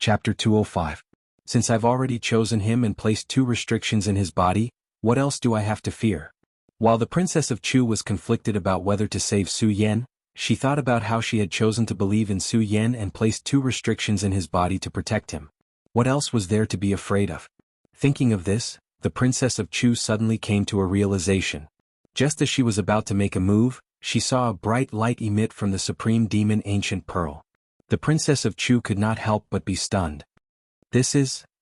Chapter 205. Since I've already chosen him and placed 2 restrictions in his body, what else do I have to fear? While the Princess of Chu was conflicted about whether to save Su Yan, she thought about how she had chosen to believe in Su Yan and placed 2 restrictions in his body to protect him. What else was there to be afraid of? Thinking of this, the Princess of Chu suddenly came to a realization. Just as she was about to make a move, she saw a bright light emit from the supreme demon Ancient Pearl. The Princess of Chu could not help but be stunned.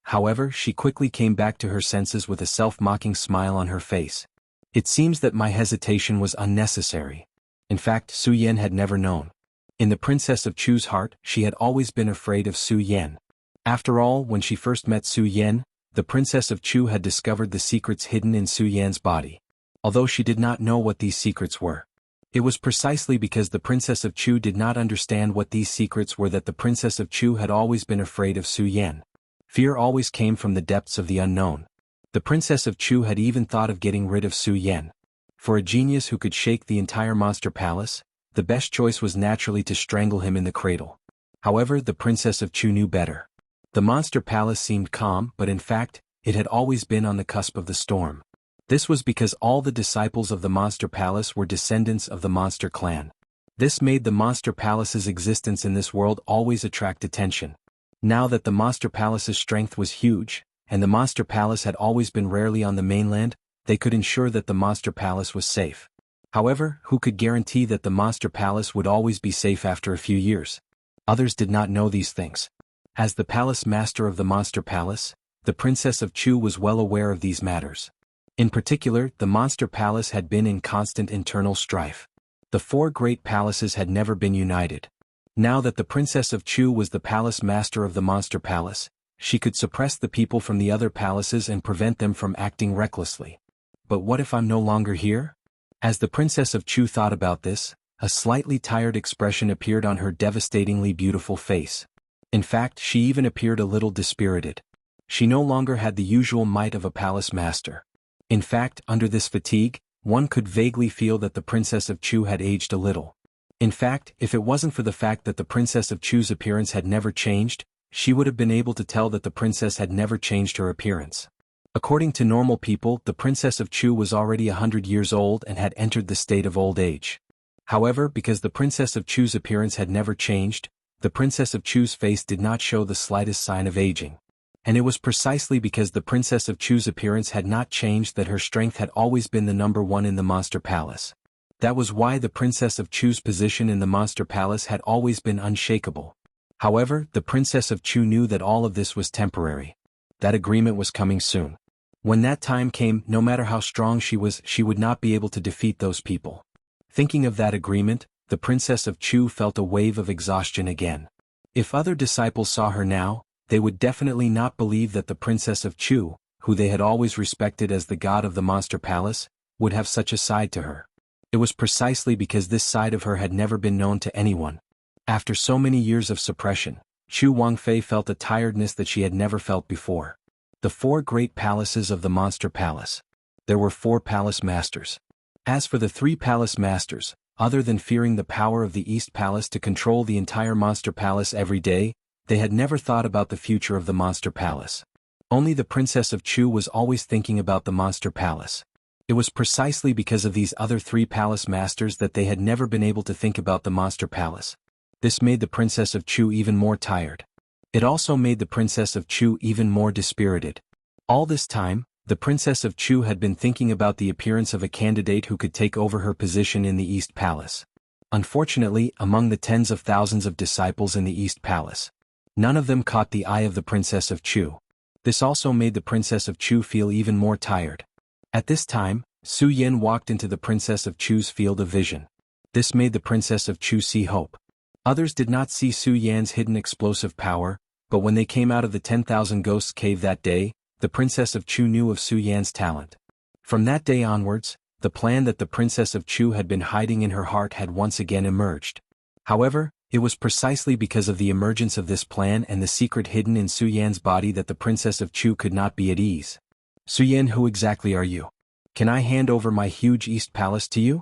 However, she quickly came back to her senses with a self-mocking smile on her face. It seems that my hesitation was unnecessary. In fact, Su Yan had never known. In the Princess of Chu's heart, she had always been afraid of Su Yan. After all, when she first met Su Yan, the Princess of Chu had discovered the secrets hidden in Su Yan's body. Although she did not know what these secrets were. It was precisely because the Princess of Chu did not understand what these secrets were that the Princess of Chu had always been afraid of Su Yan. Fear always came from the depths of the unknown. The Princess of Chu had even thought of getting rid of Su Yan. For a genius who could shake the entire monster palace, the best choice was naturally to strangle him in the cradle. However, the Princess of Chu knew better. The monster palace seemed calm, but in fact, it had always been on the cusp of the storm. This was because all the disciples of the Monster Palace were descendants of the Monster Clan. This made the Monster Palace's existence in this world always attract attention. Now that the Monster Palace's strength was huge, and the Monster Palace had always been rarely on the mainland, they could ensure that the Monster Palace was safe. However, who could guarantee that the Monster Palace would always be safe after a few years? Others did not know these things. As the Palace Master of the Monster Palace, the Princess of Chu was well aware of these matters. In particular, the Monster Palace had been in constant internal strife. The 4 great palaces had never been united. Now that the Princess of Chu was the Palace Master of the Monster Palace, she could suppress the people from the other palaces and prevent them from acting recklessly. But what if I'm no longer here? As the Princess of Chu thought about this, a slightly tired expression appeared on her devastatingly beautiful face. In fact, she even appeared a little dispirited. She no longer had the usual might of a palace master. In fact, under this fatigue, one could vaguely feel that the Princess of Chu had aged a little. In fact, if it wasn't for the fact that the Princess of Chu's appearance had never changed, she would have been able to tell that the princess had never changed her appearance. According to normal people, the Princess of Chu was already 100 years old and had entered the state of old age. However, because the Princess of Chu's appearance had never changed, the Princess of Chu's face did not show the slightest sign of aging. And it was precisely because the Princess of Chu's appearance had not changed that her strength had always been the number 1 in the Monster Palace. That was why the Princess of Chu's position in the Monster Palace had always been unshakable. However, the Princess of Chu knew that all of this was temporary. That agreement was coming soon. When that time came, no matter how strong she was, she would not be able to defeat those people. Thinking of that agreement, the Princess of Chu felt a wave of exhaustion again. If other disciples saw her now, they would definitely not believe that the Princess of Chu, who they had always respected as the god of the Monster Palace, would have such a side to her. It was precisely because this side of her had never been known to anyone. After so many years of suppression, Chu Wangfei felt a tiredness that she had never felt before. The 4 great palaces of the Monster Palace. There were 4 palace masters. As for the 3 palace masters, other than fearing the power of the East Palace to control the entire Monster Palace every day, they had never thought about the future of the Monster Palace. Only the Princess of Chu was always thinking about the Monster Palace. It was precisely because of these other 3 palace masters that they had never been able to think about the Monster Palace. This made the Princess of Chu even more tired. It also made the Princess of Chu even more dispirited. All this time, the Princess of Chu had been thinking about the appearance of a candidate who could take over her position in the East Palace. Unfortunately, among the tens of thousands of disciples in the East Palace, none of them caught the eye of the Princess of Chu. This also made the Princess of Chu feel even more tired. At this time, Su Yan walked into the Princess of Chu's field of vision. This made the Princess of Chu see hope. Others did not see Su Yan's hidden explosive power, but when they came out of the 10,000 Ghosts cave that day, the Princess of Chu knew of Su Yan's talent. From that day onwards, the plan that the Princess of Chu had been hiding in her heart had once again emerged. However, it was precisely because of the emergence of this plan and the secret hidden in Su Yan's body that the Princess of Chu could not be at ease. Su Yan, who exactly are you? Can I hand over my huge East Palace to you?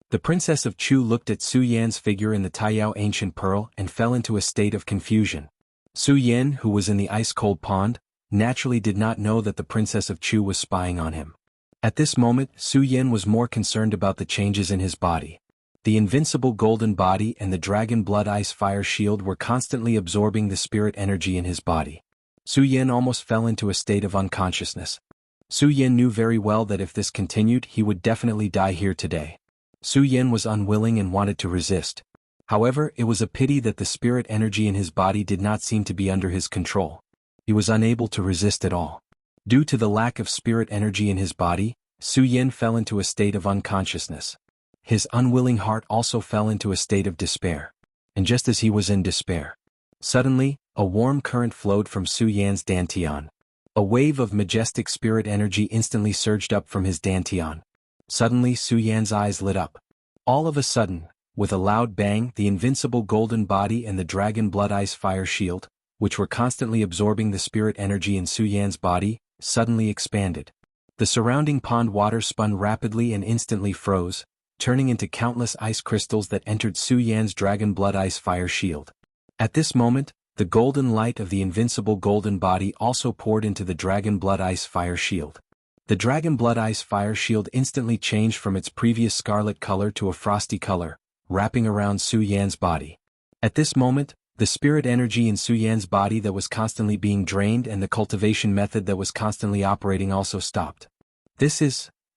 The Princess of Chu looked at Su Yan's figure in the Taiyao Ancient Pearl and fell into a state of confusion. Su Yan, who was in the ice-cold pond, naturally did not know that the Princess of Chu was spying on him. At this moment, Su Yan was more concerned about the changes in his body. The invincible golden body and the dragon blood ice fire shield were constantly absorbing the spirit energy in his body. Su Yan almost fell into a state of unconsciousness. Su Yan knew very well that if this continued, he would definitely die here today. Su Yan was unwilling and wanted to resist. However, it was a pity that the spirit energy in his body did not seem to be under his control. He was unable to resist at all. Due to the lack of spirit energy in his body, Su Yan fell into a state of unconsciousness. His unwilling heart also fell into a state of despair. And just as he was in despair, suddenly, a warm current flowed from Su Yan's dantian. A wave of majestic spirit energy instantly surged up from his dantian. Suddenly Su Yan's eyes lit up. All of a sudden, with a loud bang, the invincible golden body and the dragon blood ice fire shield, which were constantly absorbing the spirit energy in Su Yan's body, suddenly expanded. The surrounding pond water spun rapidly and instantly froze, turning into countless ice crystals that entered Su Yan's dragon blood ice fire shield. At this moment, the golden light of the invincible golden body also poured into the dragon blood ice fire shield. The dragon blood ice fire shield instantly changed from its previous scarlet color to a frosty color, wrapping around Su Yan's body. At this moment, the spirit energy in Su Yan's body that was constantly being drained and the cultivation method that was constantly operating also stopped.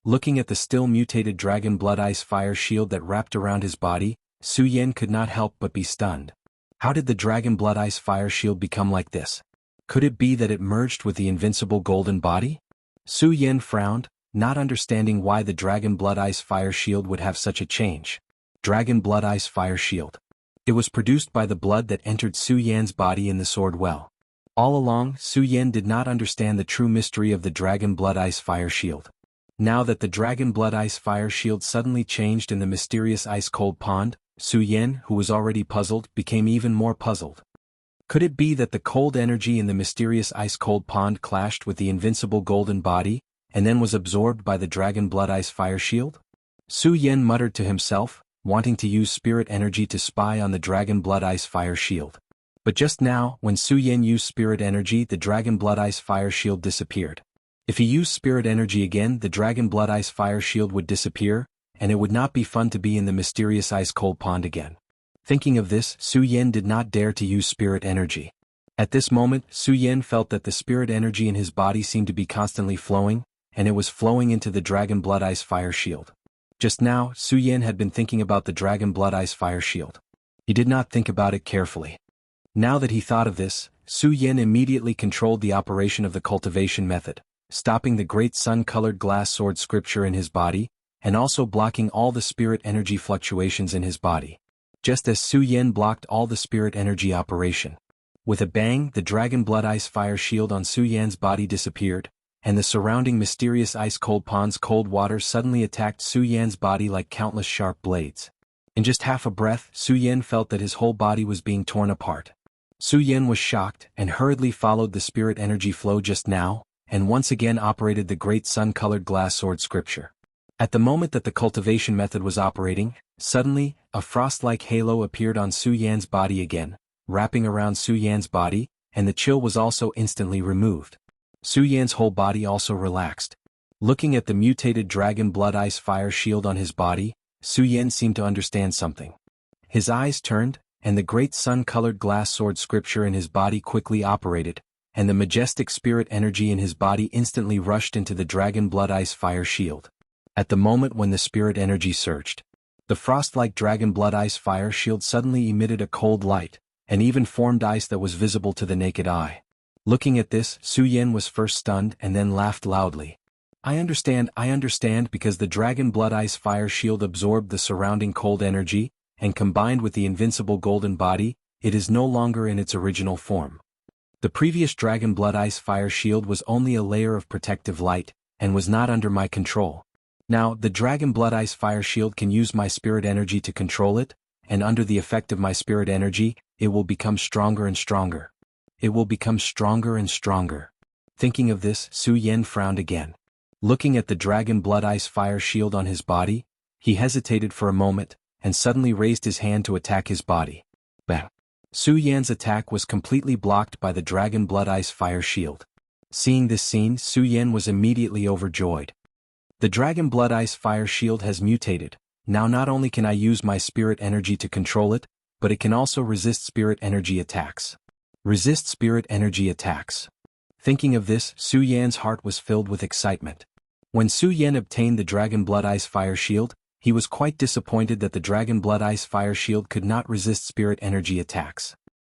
Looking at the still mutated dragon blood ice fire shield that wrapped around his body, Su Yan could not help but be stunned. How did the dragon blood ice fire shield become like this? Could it be that it merged with the invincible golden body? Su Yan frowned, not understanding why the dragon blood ice fire shield would have such a change. Dragon blood ice fire shield. It was produced by the blood that entered Su Yan's body in the sword well. All along, Su Yan did not understand the true mystery of the dragon blood ice fire shield. Now that the dragon blood ice fire shield suddenly changed in the mysterious ice-cold pond, Su Yan, who was already puzzled, became even more puzzled. Could it be that the cold energy in the mysterious ice-cold pond clashed with the invincible golden body, and then was absorbed by the dragon blood ice fire shield? Su Yan muttered to himself, wanting to use spirit energy to spy on the dragon blood ice fire shield. But just now, when Su Yan used spirit energy, the dragon blood ice fire shield disappeared. If he used spirit energy again, the dragon blood ice fire shield would disappear, and it would not be fun to be in the mysterious ice-cold pond again. Thinking of this, Su Yan did not dare to use spirit energy. At this moment, Su Yan felt that the spirit energy in his body seemed to be constantly flowing, and it was flowing into the dragon blood ice fire shield. Just now, Su Yan had been thinking about the dragon blood ice fire shield. He did not think about it carefully. Now that he thought of this, Su Yan immediately controlled the operation of the cultivation method, stopping the great sun-colored glass sword scripture in his body, and also blocking all the spirit energy fluctuations in his body. Just as Su Yan blocked all the spirit energy operation. With a bang, the dragon blood ice fire shield on Su Yan's body disappeared, and the surrounding mysterious ice-cold pond's cold water suddenly attacked Su Yan's body like countless sharp blades. In just half a breath, Su Yan felt that his whole body was being torn apart. Su Yan was shocked and hurriedly followed the spirit energy flow just now, and once again operated the great sun-colored glass sword scripture. At the moment that the cultivation method was operating, suddenly, a frost-like halo appeared on Su Yan's body again, wrapping around Su Yan's body, and the chill was also instantly removed. Su Yan's whole body also relaxed. Looking at the mutated dragon blood ice fire shield on his body, Su Yan seemed to understand something. His eyes turned, and the great sun-colored glass sword scripture in his body quickly operated, and the majestic spirit energy in his body instantly rushed into the dragon blood ice fire shield. At the moment when the spirit energy surged, the frost-like dragon blood ice fire shield suddenly emitted a cold light, and even formed ice that was visible to the naked eye. Looking at this, Su Yan was first stunned and then laughed loudly. I understand, because the dragon blood ice fire shield absorbed the surrounding cold energy, and combined with the invincible golden body, it is no longer in its original form. The previous dragon blood ice fire shield was only a layer of protective light, and was not under my control. Now, the dragon blood ice fire shield can use my spirit energy to control it, and under the effect of my spirit energy, it will become stronger and stronger. It will become stronger and stronger. Thinking of this, Su Yan frowned again. Looking at the dragon blood ice fire shield on his body, he hesitated for a moment, and suddenly raised his hand to attack his body. Bang! Su Yan's attack was completely blocked by the Dragon Blood Ice Fire Shield. Seeing this scene, Su Yan was immediately overjoyed. The Dragon Blood Ice Fire Shield has mutated. Now not only can I use my spirit energy to control it, but it can also resist spirit energy attacks. Resist spirit energy attacks. Thinking of this, Su Yan's heart was filled with excitement. When Su Yan obtained the Dragon Blood Ice Fire Shield, he was quite disappointed that the Dragon Blood Ice Fire Shield could not resist spirit energy attacks.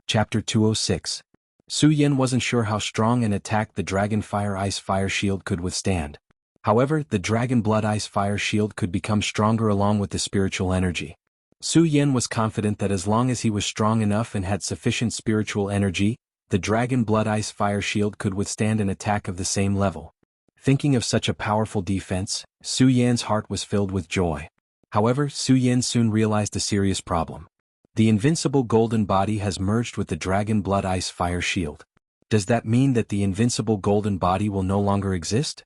Chapter 206. Su Yan wasn't sure how strong an attack the Dragon Fire Ice Fire Shield could withstand. However, the Dragon Blood Ice Fire Shield could become stronger along with the spiritual energy. Su Yan was confident that as long as he was strong enough and had sufficient spiritual energy, the Dragon Blood Ice Fire Shield could withstand an attack of the same level. Thinking of such a powerful defense, Su Yan's heart was filled with joy. However, Su Yan soon realized a serious problem. The invincible golden body has merged with the Dragon Blood Ice Fire Shield. Does that mean that the invincible golden body will no longer exist?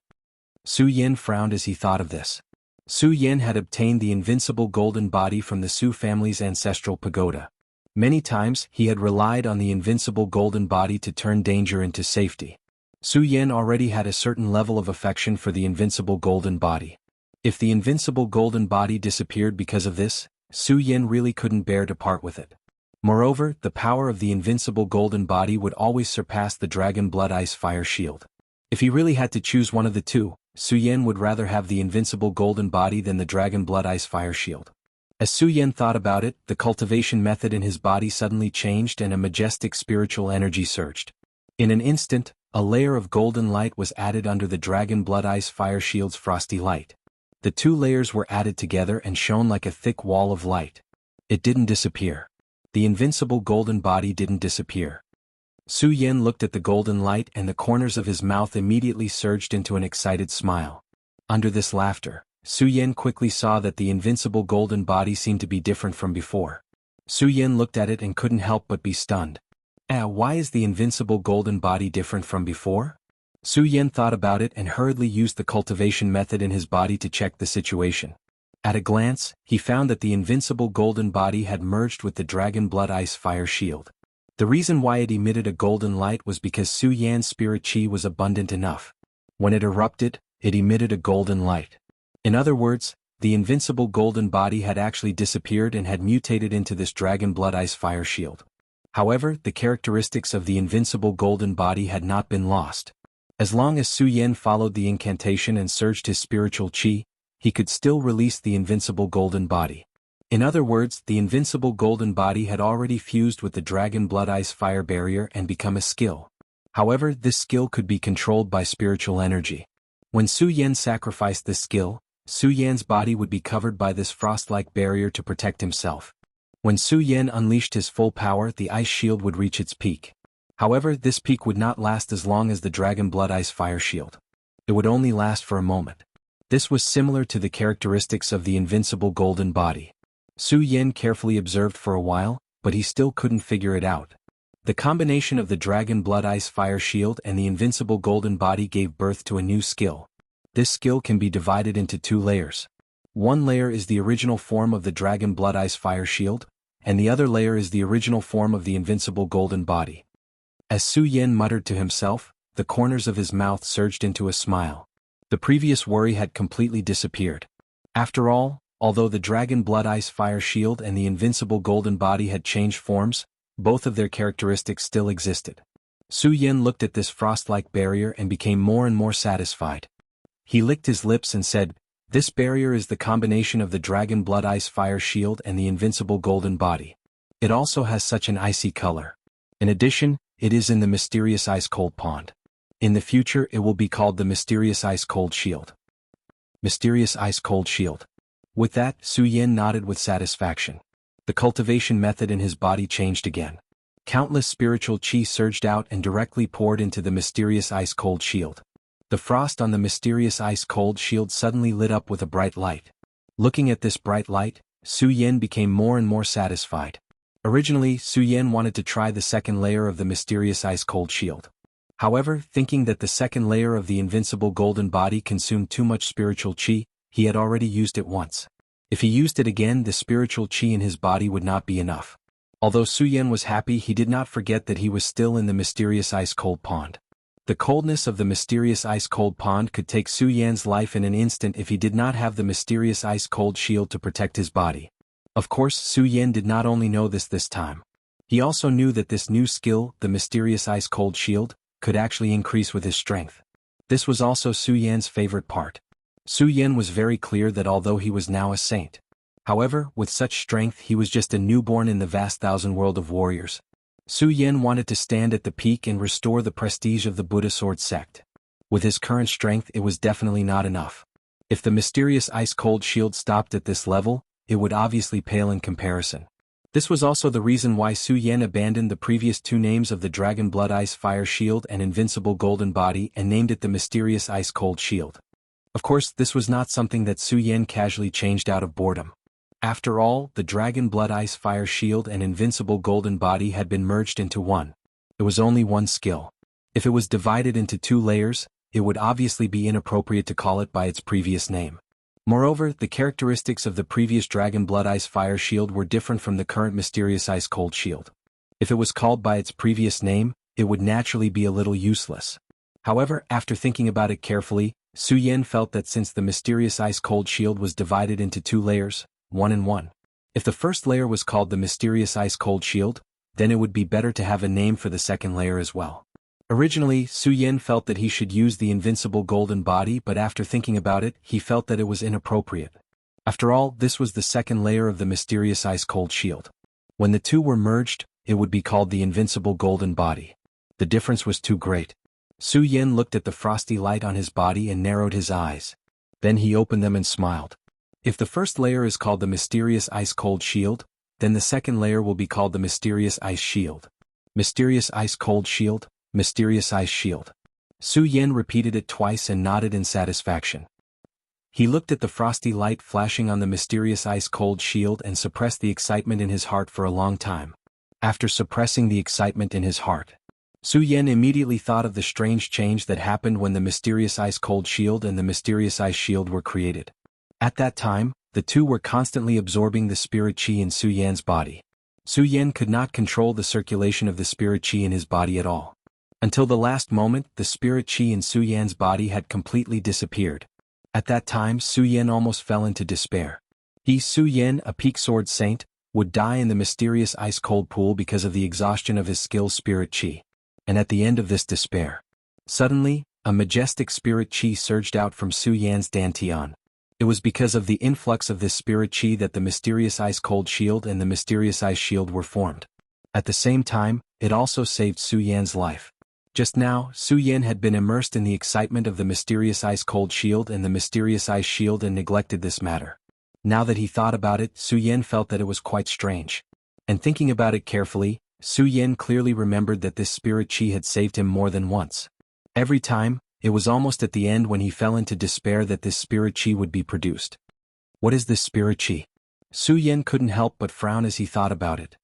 Su Yan frowned as he thought of this. Su Yan had obtained the invincible golden body from the Su family's ancestral pagoda. Many times, he had relied on the invincible golden body to turn danger into safety. Su Yan already had a certain level of affection for the invincible golden body. If the invincible golden body disappeared because of this, Su Yan really couldn't bear to part with it. Moreover, the power of the invincible golden body would always surpass the Dragon Blood Ice Fire Shield. If he really had to choose one of the two, Su Yan would rather have the invincible golden body than the Dragon Blood Ice Fire Shield. As Su Yan thought about it, the cultivation method in his body suddenly changed and a majestic spiritual energy surged. In an instant, a layer of golden light was added under the Dragon Blood Ice Fire Shield's frosty light. The two layers were added together and shone like a thick wall of light. It didn't disappear. The invincible golden body didn't disappear. Su Yan looked at the golden light and the corners of his mouth immediately surged into an excited smile. Under this laughter, Su Yan quickly saw that the invincible golden body seemed to be different from before. Su Yan looked at it and couldn't help but be stunned. Why is the invincible golden body different from before? Su Yan thought about it and hurriedly used the cultivation method in his body to check the situation. At a glance, he found that the invincible golden body had merged with the Dragon Blood Ice Fire Shield. The reason why it emitted a golden light was because Su Yan's spirit chi was abundant enough. When it erupted, it emitted a golden light. In other words, the invincible golden body had actually disappeared and had mutated into this Dragon Blood Ice Fire Shield. However, the characteristics of the invincible golden body had not been lost. As long as Su Yan followed the incantation and surged his spiritual chi, he could still release the invincible golden body. In other words, the invincible golden body had already fused with the Dragon Blood Ice Fire barrier and become a skill. However, this skill could be controlled by spiritual energy. When Su Yan sacrificed this skill, Su Yan's body would be covered by this frost-like barrier to protect himself. When Su Yan unleashed his full power, the ice shield would reach its peak. However, this peak would not last as long as the Dragon Blood Ice Fire Shield. It would only last for a moment. This was similar to the characteristics of the invincible golden body. Su Yan carefully observed for a while, but he still couldn't figure it out. The combination of the Dragon Blood Ice Fire Shield and the invincible golden body gave birth to a new skill. This skill can be divided into two layers. One layer is the original form of the Dragon Blood Ice Fire Shield, and the other layer is the original form of the invincible golden body. As Su Yan muttered to himself, the corners of his mouth surged into a smile. The previous worry had completely disappeared. After all, although the Dragon Blood Ice Fire Shield and the invincible golden body had changed forms, both of their characteristics still existed. Su Yan looked at this frost-like barrier and became more and more satisfied. He licked his lips and said, "This barrier is the combination of the Dragon Blood Ice Fire Shield and the invincible golden body. It also has such an icy color. In addition, it is in the mysterious ice-cold pond. In the future it will be called the Mysterious Ice-Cold Shield." Mysterious Ice-Cold Shield. With that, Su Yan nodded with satisfaction. The cultivation method in his body changed again. Countless spiritual chi surged out and directly poured into the mysterious ice-cold shield. The frost on the mysterious ice-cold shield suddenly lit up with a bright light. Looking at this bright light, Su Yan became more and more satisfied. Originally, Su Yan wanted to try the second layer of the mysterious ice-cold shield. However, thinking that the second layer of the invincible golden body consumed too much spiritual chi, he had already used it once. If he used it again, the spiritual chi in his body would not be enough. Although Su Yan was happy, he did not forget that he was still in the mysterious ice-cold pond. The coldness of the mysterious ice-cold pond could take Su Yan's life in an instant if he did not have the mysterious ice-cold shield to protect his body. Of course, Su Yan did not only know this time. He also knew that this new skill, the mysterious ice-cold shield, could actually increase with his strength. This was also Su Yan's favorite part. Su Yan was very clear that although he was now a saint, however, with such strength he was just a newborn in the vast thousand world of warriors. Su Yan wanted to stand at the peak and restore the prestige of the Buddha sword sect. With his current strength it was definitely not enough. If the mysterious ice-cold shield stopped at this level, it would obviously pale in comparison. This was also the reason why Su Yan abandoned the previous two names of the Dragon Blood Ice Fire Shield and Invincible Golden Body and named it the Mysterious Ice-Cold Shield. Of course, this was not something that Su Yan casually changed out of boredom. After all, the Dragon Blood Ice Fire Shield and Invincible Golden Body had been merged into one. It was only one skill. If it was divided into two layers, it would obviously be inappropriate to call it by its previous name. Moreover, the characteristics of the previous Dragon Blood Ice Fire Shield were different from the current Mysterious Ice Cold Shield. If it was called by its previous name, it would naturally be a little useless. However, after thinking about it carefully, Su Yan felt that since the Mysterious Ice Cold Shield was divided into two layers, 1 and 1. If the first layer was called the Mysterious Ice-Cold Shield, then it would be better to have a name for the second layer as well. Originally, Su Yan felt that he should use the Invincible Golden Body, but after thinking about it, he felt that it was inappropriate. After all, this was the second layer of the Mysterious Ice-Cold Shield. When the two were merged, it would be called the Invincible Golden Body. The difference was too great. Su Yan looked at the frosty light on his body and narrowed his eyes. Then he opened them and smiled. If the first layer is called the Mysterious Ice-Cold Shield, then the second layer will be called the Mysterious Ice Shield. Mysterious Ice-Cold Shield, Mysterious Ice Shield. Su Yan repeated it twice and nodded in satisfaction. He looked at the frosty light flashing on the Mysterious Ice-Cold Shield and suppressed the excitement in his heart for a long time. After suppressing the excitement in his heart, Su Yan immediately thought of the strange change that happened when the Mysterious Ice-Cold Shield and the Mysterious Ice Shield were created. At that time, the two were constantly absorbing the spirit chi in Su Yan's body. Su Yan could not control the circulation of the spirit chi in his body at all. Until the last moment, the spirit chi in Su Yan's body had completely disappeared. At that time, Su Yan almost fell into despair. He, Su Yan, a peak sword saint, would die in the mysterious ice-cold pool because of the exhaustion of his skill's spirit chi. And at the end of this despair, suddenly, a majestic spirit chi surged out from Su Yan's dantian. It was because of the influx of this spirit chi that the Mysterious Ice-Cold Shield and the Mysterious Ice Shield were formed. At the same time, it also saved Su Yan's life. Just now, Su Yan had been immersed in the excitement of the Mysterious Ice-Cold Shield and the Mysterious Ice Shield and neglected this matter. Now that he thought about it, Su Yan felt that it was quite strange. And thinking about it carefully, Su Yan clearly remembered that this spirit chi had saved him more than once. Every time, it was almost at the end when he fell into despair that this spirit chi would be produced. What is this spirit chi? Su Yan couldn't help but frown as he thought about it.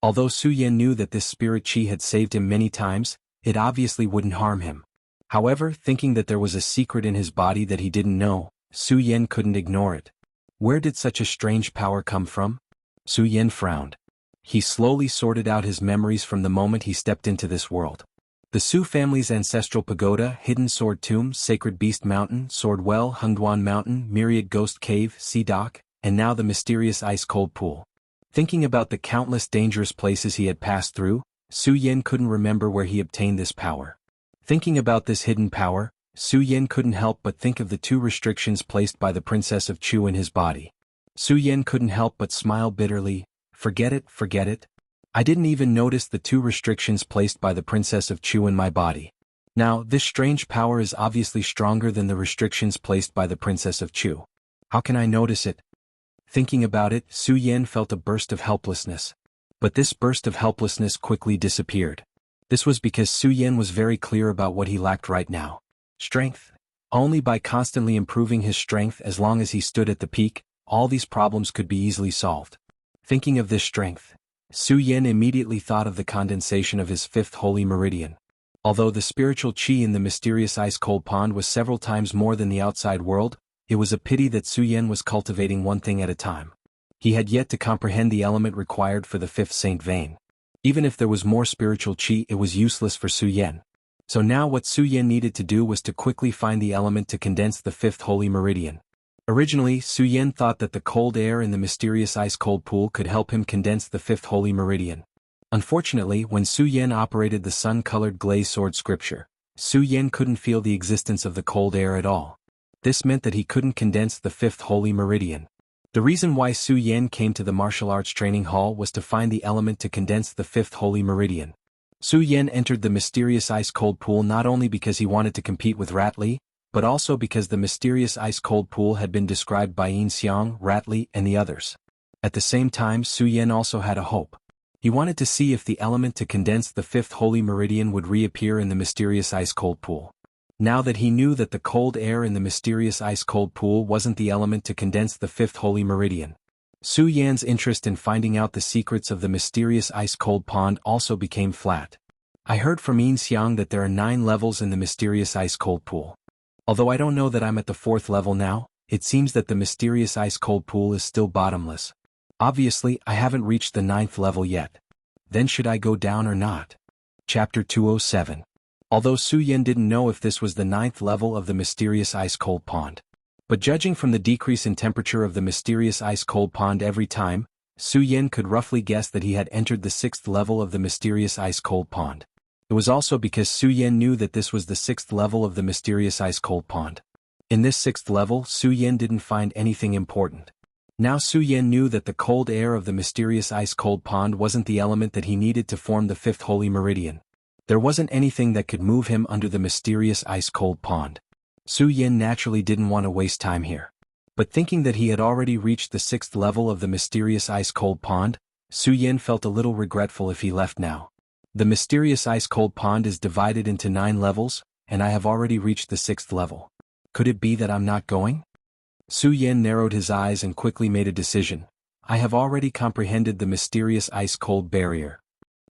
Although Su Yan knew that this spirit chi had saved him many times, it obviously wouldn't harm him. However, thinking that there was a secret in his body that he didn't know, Su Yan couldn't ignore it. Where did such a strange power come from? Su Yan frowned. He slowly sorted out his memories from the moment he stepped into this world. The Su family's ancestral pagoda, hidden sword tomb, sacred beast mountain, sword well, Hungduan mountain, myriad ghost cave, sea dock, and now the mysterious ice-cold pool. Thinking about the countless dangerous places he had passed through, Su Yan couldn't remember where he obtained this power. Thinking about this hidden power, Su Yan couldn't help but think of the two restrictions placed by the Princess of Chu in his body. Su Yan couldn't help but smile bitterly. Forget it, forget it. I didn't even notice the two restrictions placed by the Princess of Chu in my body. Now, this strange power is obviously stronger than the restrictions placed by the Princess of Chu. How can I notice it? Thinking about it, Su Yan felt a burst of helplessness. But this burst of helplessness quickly disappeared. This was because Su Yan was very clear about what he lacked right now. Strength. Only by constantly improving his strength as long as he stood at the peak, all these problems could be easily solved. Thinking of this strength, Su Yan immediately thought of the condensation of his fifth holy meridian. Although the spiritual chi in the mysterious ice-cold pond was several times more than the outside world, it was a pity that Su Yan was cultivating one thing at a time. He had yet to comprehend the element required for the fifth Saint vein. Even if there was more spiritual qi, it was useless for Su Yan. So now what Su Yan needed to do was to quickly find the element to condense the fifth holy meridian. Originally, Su Yan thought that the cold air in the mysterious ice-cold pool could help him condense the fifth holy meridian. Unfortunately, when Su Yan operated the sun-colored glaze sword scripture, Su Yan couldn't feel the existence of the cold air at all. This meant that he couldn't condense the fifth holy meridian. The reason why Su Yan came to the martial arts training hall was to find the element to condense the fifth holy meridian. Su Yan entered the mysterious ice-cold pool not only because he wanted to compete with Rat Li, but also because the mysterious ice-cold pool had been described by Yin Xiang, Rat Li, and the others. At the same time, Su Yan also had a hope. He wanted to see if the element to condense the fifth holy meridian would reappear in the mysterious ice-cold pool. Now that he knew that the cold air in the mysterious ice-cold pool wasn't the element to condense the fifth holy meridian, Su Yan's interest in finding out the secrets of the mysterious ice-cold pond also became flat. I heard from Yin Xiang that there are 9 levels in the mysterious ice-cold pool. Although I don't know that I'm at the 4th level now, it seems that the mysterious ice-cold pool is still bottomless. Obviously, I haven't reached the 9th level yet. Then should I go down or not? Chapter 207. Although Su Yan didn't know if this was the 9th level of the mysterious ice-cold pond. But judging from the decrease in temperature of the mysterious ice-cold pond every time, Su Yan could roughly guess that he had entered the 6th level of the mysterious ice-cold pond. It was also because Su Yan knew that this was the 6th level of the mysterious ice-cold pond. In this 6th level, Su Yan didn't find anything important. Now Su Yan knew that the cold air of the mysterious ice-cold pond wasn't the element that he needed to form the fifth holy meridian. There wasn't anything that could move him under the mysterious ice-cold pond. Su Yan naturally didn't want to waste time here. But thinking that he had already reached the 6th level of the mysterious ice-cold pond, Su Yan felt a little regretful if he left now. The mysterious ice-cold pond is divided into 9 levels, and I have already reached the 6th level. Could it be that I'm not going? Su Yan narrowed his eyes and quickly made a decision. I have already comprehended the mysterious ice-cold barrier.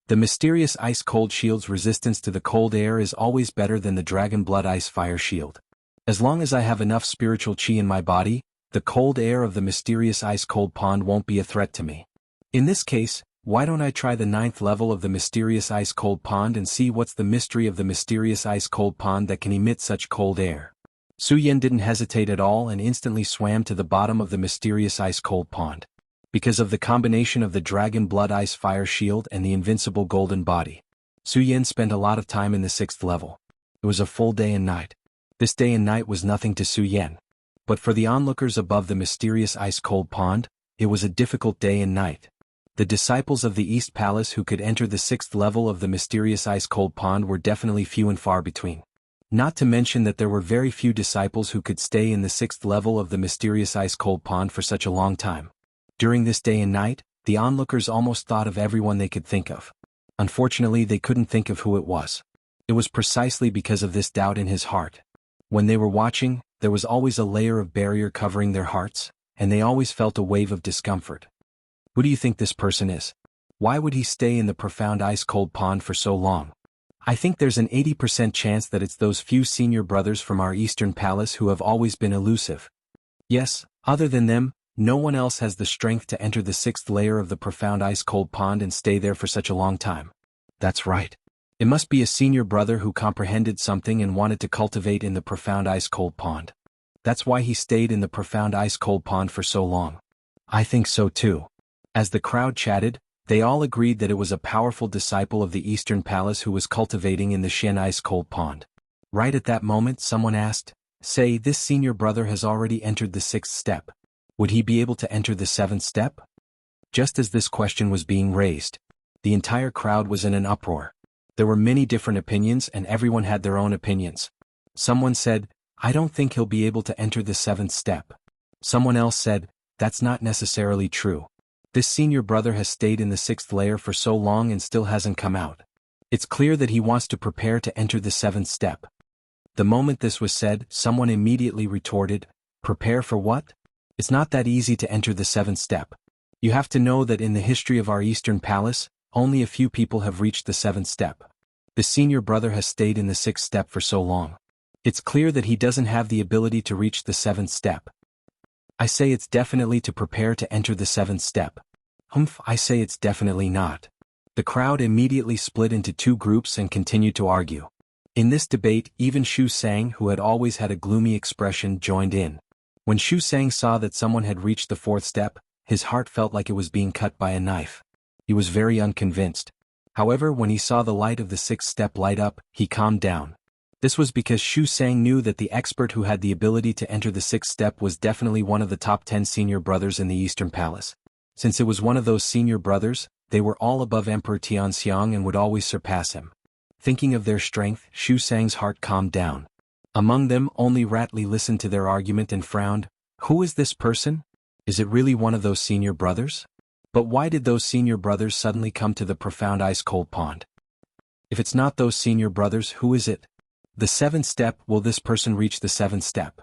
The mysterious ice-cold shield's resistance to the cold air is always better than the dragon blood ice fire shield. As long as I have enough spiritual qi in my body, the cold air of the mysterious ice-cold pond won't be a threat to me. In this case, why don't I try the 9th level of the mysterious ice-cold pond and see what's the mystery of the mysterious ice-cold pond that can emit such cold air? Su Yan didn't hesitate at all and instantly swam to the bottom of the mysterious ice-cold pond. Because of the combination of the dragon blood ice fire shield and the invincible golden body, Su Yan spent a lot of time in the 6th level. It was a full day and night. This day and night was nothing to Su Yan. But for the onlookers above the mysterious ice-cold pond, it was a difficult day and night. The disciples of the East Palace who could enter the 6th level of the mysterious ice-cold pond were definitely few and far between. Not to mention that there were very few disciples who could stay in the 6th level of the mysterious ice-cold pond for such a long time. During this day and night, the onlookers almost thought of everyone they could think of. Unfortunately, they couldn't think of who it was. It was precisely because of this doubt in his heart. When they were watching, there was always a layer of barrier covering their hearts, and they always felt a wave of discomfort. Who do you think this person is? Why would he stay in the profound ice-cold pond for so long? I think there's an 80% chance that it's those few senior brothers from our Eastern Palace who have always been elusive. Yes, other than them, no one else has the strength to enter the 6th layer of the profound ice-cold pond and stay there for such a long time. That's right. It must be a senior brother who comprehended something and wanted to cultivate in the profound ice-cold pond. That's why he stayed in the profound ice-cold pond for so long. I think so too. As the crowd chatted, they all agreed that it was a powerful disciple of the Eastern Palace who was cultivating in the Xian ice-cold pond. Right at that moment someone asked, "Say, this senior brother has already entered the 6th step. Would he be able to enter the 7th step?" Just as this question was being raised, the entire crowd was in an uproar. There were many different opinions and everyone had their own opinions. Someone said, "I don't think he'll be able to enter the 7th step." Someone else said, "That's not necessarily true. This senior brother has stayed in the 6th layer for so long and still hasn't come out. It's clear that he wants to prepare to enter the 7th step." The moment this was said, someone immediately retorted, "Prepare for what? It's not that easy to enter the 7th step. You have to know that in the history of our Eastern Palace, only a few people have reached the 7th step. The senior brother has stayed in the 6th step for so long. It's clear that he doesn't have the ability to reach the 7th step." I say it's definitely to prepare to enter the seventh step. Humph, I say it's definitely not. The crowd immediately split into two groups and continued to argue. In this debate, even Shu Sang, who had always had a gloomy expression, joined in. When Shu Sang saw that someone had reached the fourth step, his heart felt like it was being cut by a knife. He was very unconvinced. However, when he saw the light of the sixth step light up, he calmed down. This was because Shu Sang knew that the expert who had the ability to enter the sixth step was definitely one of the top 10 senior brothers in the Eastern Palace. Since it was one of those senior brothers, they were all above Emperor Tianxiang and would always surpass him. Thinking of their strength, Shu Sang's heart calmed down. Among them, only Ratley listened to their argument and frowned. Who is this person? Is it really one of those senior brothers? But why did those senior brothers suddenly come to the profound ice-cold pond? If it's not those senior brothers, who is it? The seventh step. Will this person reach the seventh step?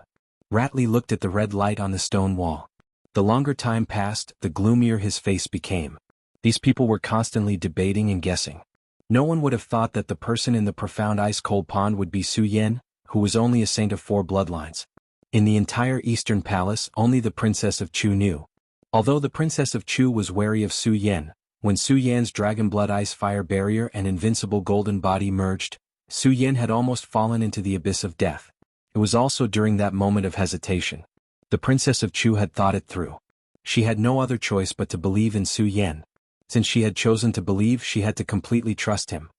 Ratley looked at the red light on the stone wall. The longer time passed, the gloomier his face became. These people were constantly debating and guessing. No one would have thought that the person in the profound ice-cold pond would be Su Yan, who was only a saint of 4 bloodlines. In the entire Eastern Palace, only the Princess of Chu knew. Although the Princess of Chu was wary of Su Yan, when Su Yan's dragon blood ice fire barrier and invincible golden body merged, Su Yan had almost fallen into the abyss of death. It was also during that moment of hesitation. The Princess of Chu had thought it through. She had no other choice but to believe in Su Yan. Since she had chosen to believe, she had to completely trust him.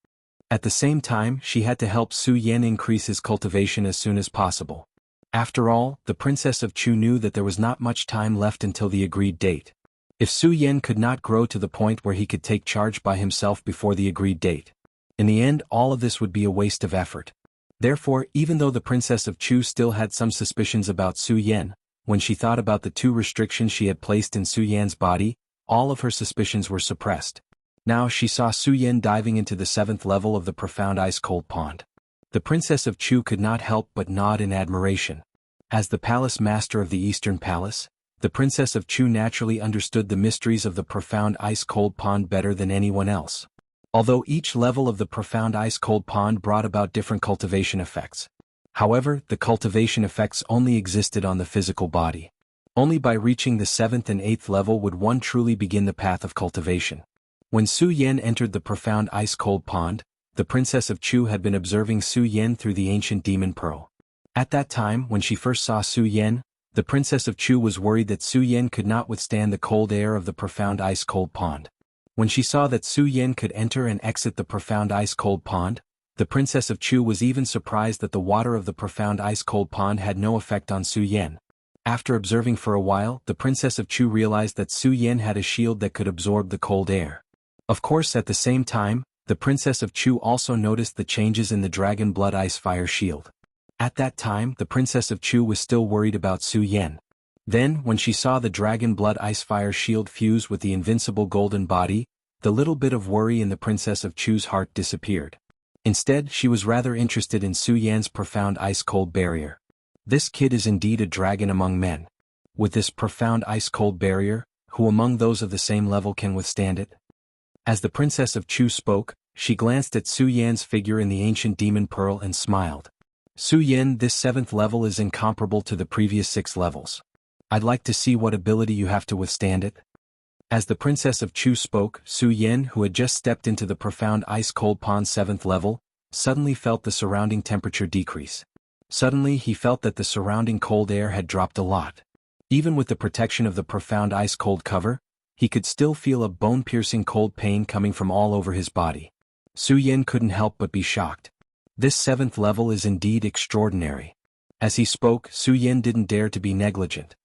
At the same time, she had to help Su Yan increase his cultivation as soon as possible. After all, the Princess of Chu knew that there was not much time left until the agreed date. If Su Yan could not grow to the point where he could take charge by himself before the agreed date, in the end all of this would be a waste of effort. Therefore, even though the Princess of Chu still had some suspicions about Su Yan, when she thought about the 2 restrictions she had placed in Su Yan's body, all of her suspicions were suppressed. Now she saw Su Yan diving into the 7th level of the profound ice-cold pond. The Princess of Chu could not help but nod in admiration. As the palace master of the Eastern Palace, the Princess of Chu naturally understood the mysteries of the profound ice-cold pond better than anyone else. Although each level of the profound ice-cold pond brought about different cultivation effects. However, the cultivation effects only existed on the physical body. Only by reaching the 7th and 8th level would one truly begin the path of cultivation. When Su Yan entered the profound ice-cold pond, the Princess of Chu had been observing Su Yan through the ancient demon pearl. At that time, when she first saw Su Yan, the Princess of Chu was worried that Su Yan could not withstand the cold air of the profound ice-cold pond. When she saw that Su Yan could enter and exit the profound ice-cold pond, the Princess of Chu was even surprised that the water of the profound ice-cold pond had no effect on Su Yan. After observing for a while, the Princess of Chu realized that Su Yan had a shield that could absorb the cold air. Of course, at the same time, the Princess of Chu also noticed the changes in the dragon blood ice fire shield. At that time, the Princess of Chu was still worried about Su Yan. Then, when she saw the dragon blood ice fire shield fuse with the invincible golden body, the little bit of worry in the Princess of Chu's heart disappeared. Instead, she was rather interested in Su Yan's profound ice-cold barrier. This kid is indeed a dragon among men. With this profound ice-cold barrier, who among those of the same level can withstand it? As the Princess of Chu spoke, she glanced at Su Yan's figure in the ancient demon pearl and smiled. Su Yan, this 7th level is incomparable to the previous 6 levels. I'd like to see what ability you have to withstand it. As the Princess of Chu spoke, Su Yan, who had just stepped into the profound ice-cold pond 7th level, suddenly felt the surrounding temperature decrease. Suddenly he felt that the surrounding cold air had dropped a lot. Even with the protection of the profound ice-cold cover, he could still feel a bone-piercing cold pain coming from all over his body. Su Yan couldn't help but be shocked. This 7th level is indeed extraordinary. As he spoke, Su Yan didn't dare to be negligent.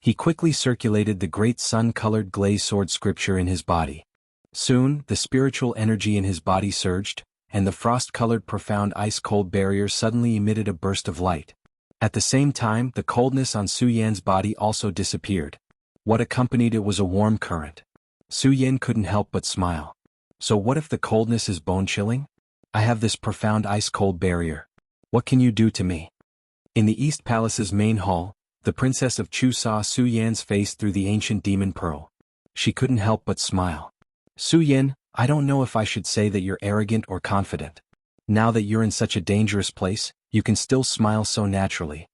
He quickly circulated the great sun-colored glazed sword scripture in his body. Soon, the spiritual energy in his body surged, and the frost-colored profound ice-cold barrier suddenly emitted a burst of light. At the same time, the coldness on Su Yan's body also disappeared. What accompanied it was a warm current. Su Yan couldn't help but smile. So what if the coldness is bone-chilling? I have this profound ice-cold barrier. What can you do to me? In the East Palace's main hall, the Princess of Chu saw Su Yan's face through the ancient demon pearl. She couldn't help but smile. Su Yan, I don't know if I should say that you're arrogant or confident. Now that you're in such a dangerous place, you can still smile so naturally.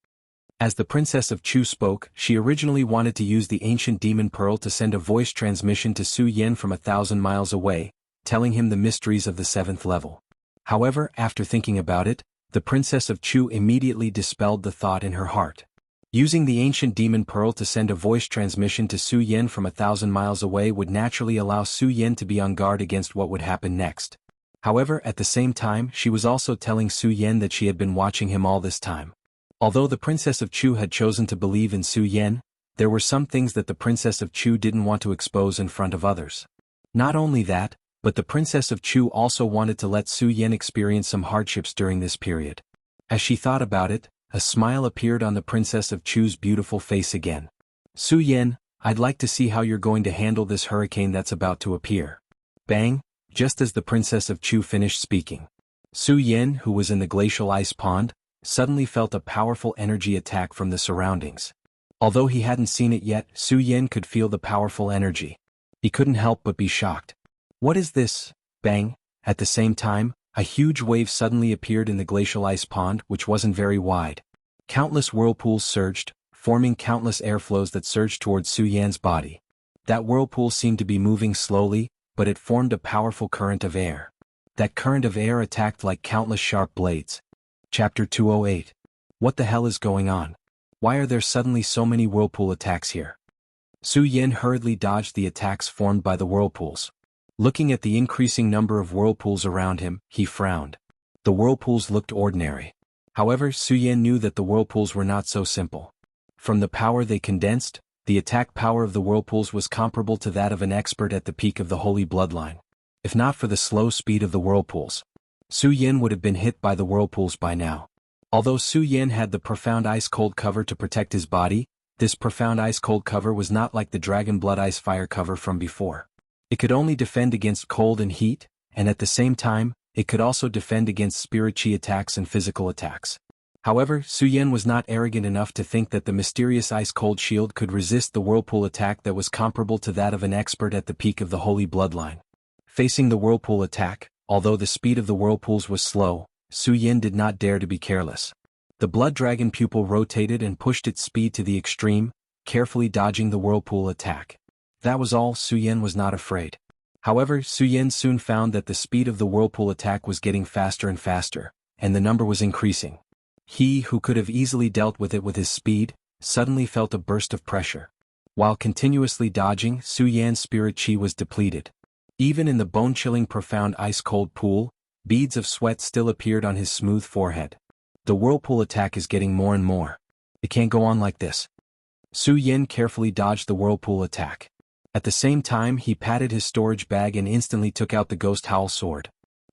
As the Princess of Chu spoke, she originally wanted to use the ancient demon pearl to send a voice transmission to Su Yan from 1,000 miles away, telling him the mysteries of the 7th level. However, after thinking about it, the Princess of Chu immediately dispelled the thought in her heart. Using the ancient demon pearl to send a voice transmission to Su Yan from 1,000 miles away would naturally allow Su Yan to be on guard against what would happen next. However, at the same time, she was also telling Su Yan that she had been watching him all this time. Although the Princess of Chu had chosen to believe in Su Yan, there were some things that the Princess of Chu didn't want to expose in front of others. Not only that, but the Princess of Chu also wanted to let Su Yan experience some hardships during this period. As she thought about it, a smile appeared on the Princess of Chu's beautiful face again. Su Yan, I'd like to see how you're going to handle this hurricane that's about to appear. Bang! Just as the Princess of Chu finished speaking, Su Yan, who was in the glacial ice pond, suddenly felt a powerful energy attack from the surroundings. Although he hadn't seen it yet, Su Yan could feel the powerful energy. He couldn't help but be shocked. What is this? Bang! At the same time, a huge wave suddenly appeared in the glacial ice pond, which wasn't very wide. Countless whirlpools surged, forming countless airflows that surged towards Su Yan's body. That whirlpool seemed to be moving slowly, but it formed a powerful current of air. That current of air attacked like countless sharp blades. Chapter 208. What the hell is going on? Why are there suddenly so many whirlpool attacks here? Su Yan hurriedly dodged the attacks formed by the whirlpools. Looking at the increasing number of whirlpools around him, he frowned. The whirlpools looked ordinary. However, Su Yan knew that the whirlpools were not so simple. From the power they condensed, the attack power of the whirlpools was comparable to that of an expert at the peak of the holy bloodline. If not for the slow speed of the whirlpools, Su Yan would have been hit by the whirlpools by now. Although Su Yan had the profound ice-cold cover to protect his body, this profound ice-cold cover was not like the dragon blood ice fire cover from before. It could only defend against cold and heat, and at the same time, it could also defend against spirit chi attacks and physical attacks. However, Su Yan was not arrogant enough to think that the mysterious ice-cold shield could resist the whirlpool attack that was comparable to that of an expert at the peak of the holy bloodline. Facing the whirlpool attack, although the speed of the whirlpools was slow, Su Yan did not dare to be careless. The blood dragon pupil rotated and pushed its speed to the extreme, carefully dodging the whirlpool attack. That was all. Su Yan was not afraid. However, Su Yan soon found that the speed of the whirlpool attack was getting faster and faster, and the number was increasing. He, who could have easily dealt with it with his speed, suddenly felt a burst of pressure. While continuously dodging, Su Yan's spirit chi was depleted. Even in the bone-chilling profound ice-cold pool, beads of sweat still appeared on his smooth forehead. The whirlpool attack is getting more and more. It can't go on like this. Su Yan carefully dodged the whirlpool attack. At the same time, he patted his storage bag and instantly took out the ghost howl sword.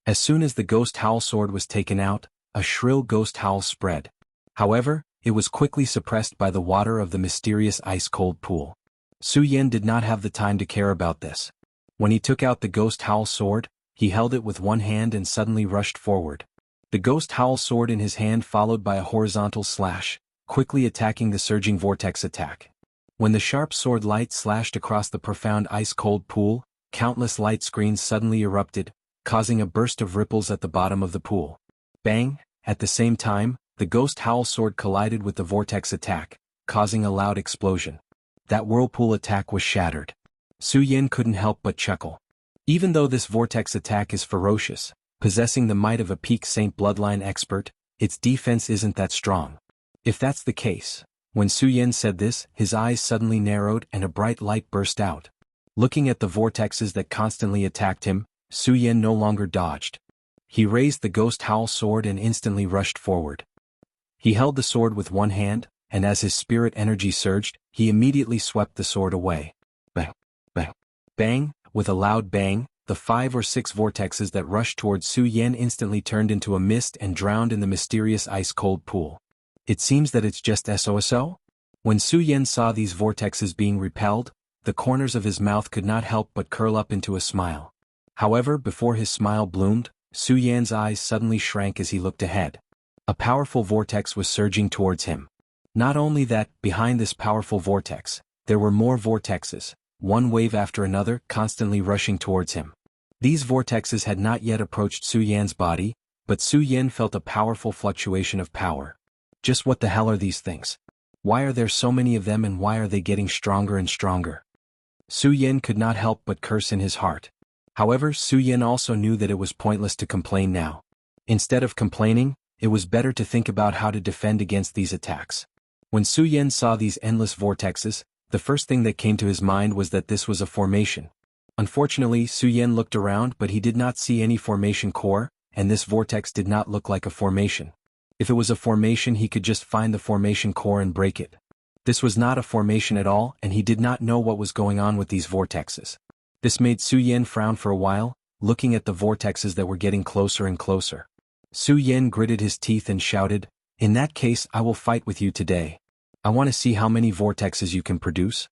As soon as the ghost howl sword was taken out, a shrill ghost howl spread. However, it was quickly suppressed by the water of the mysterious ice-cold pool. Su Yan did not have the time to care about this. When he took out the ghost howl sword, he held it with one hand and suddenly rushed forward. The ghost howl sword in his hand followed by a horizontal slash, quickly attacking the surging vortex attack. When the sharp sword light slashed across the profound ice-cold pool, countless light screens suddenly erupted, causing a burst of ripples at the bottom of the pool. Bang! At the same time, the ghost howl sword collided with the vortex attack, causing a loud explosion. That whirlpool attack was shattered. Su Yan couldn't help but chuckle. Even though this vortex attack is ferocious, possessing the might of a peak saint bloodline expert, its defense isn't that strong. If that's the case, when Su Yan said this, his eyes suddenly narrowed and a bright light burst out. Looking at the vortexes that constantly attacked him, Su Yan no longer dodged. He raised the ghost howl sword and instantly rushed forward. He held the sword with one hand, and as his spirit energy surged, he immediately swept the sword away. Bang! Bang! Bang! With a loud bang, the 5 or 6 vortexes that rushed towards Su Yan instantly turned into a mist and drowned in the mysterious ice-cold pool. It seems that it's just SOSO? When Su Yan saw these vortexes being repelled, the corners of his mouth could not help but curl up into a smile. However, before his smile bloomed, Su Yan's eyes suddenly shrank as he looked ahead. A powerful vortex was surging towards him. Not only that, behind this powerful vortex, there were more vortexes, one wave after another, constantly rushing towards him. These vortexes had not yet approached Su Yan's body, but Su Yan felt a powerful fluctuation of power. Just what the hell are these things? Why are there so many of them and why are they getting stronger and stronger? Su Yan could not help but curse in his heart. However, Su Yan also knew that it was pointless to complain now. Instead of complaining, it was better to think about how to defend against these attacks. When Su Yan saw these endless vortexes, the first thing that came to his mind was that this was a formation. Unfortunately, Su Yan looked around but he did not see any formation core, and this vortex did not look like a formation. If it was a formation he could just find the formation core and break it. This was not a formation at all and he did not know what was going on with these vortexes. This made Su Yan frown for a while, looking at the vortexes that were getting closer and closer. Su Yan gritted his teeth and shouted, "In that case I will fight with you today. I want to see how many vortexes you can produce."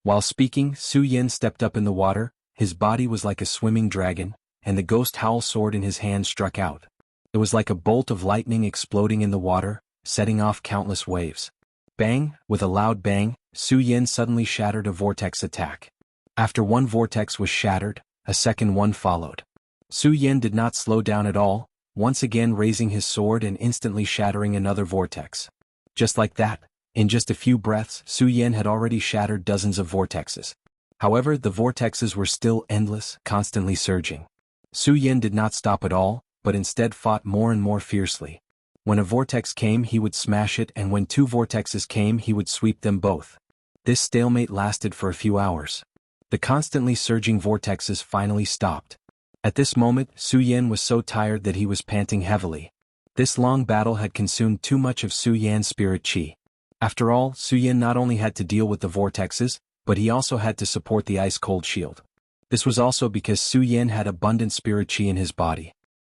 While speaking, Su Yan stepped up in the water, his body was like a swimming dragon, and the ghost howl sword in his hand struck out. It was like a bolt of lightning exploding in the water, setting off countless waves. Bang! With a loud bang, Su Yan suddenly shattered a vortex attack. After one vortex was shattered, a second one followed. Su Yan did not slow down at all, once again raising his sword and instantly shattering another vortex. Just like that, in just a few breaths, Su Yan had already shattered dozens of vortexes. However, the vortexes were still endless, constantly surging. Su Yan did not stop at all, but instead fought more and more fiercely. When a vortex came he would smash it and when two vortexes came he would sweep them both. This stalemate lasted for a few hours. The constantly surging vortexes finally stopped. At this moment, Su Yan was so tired that he was panting heavily. This long battle had consumed too much of Su Yan's spirit chi. After all, Su Yan not only had to deal with the vortexes, but he also had to support the ice-cold shield. This was also because Su Yan had abundant spirit chi in his body.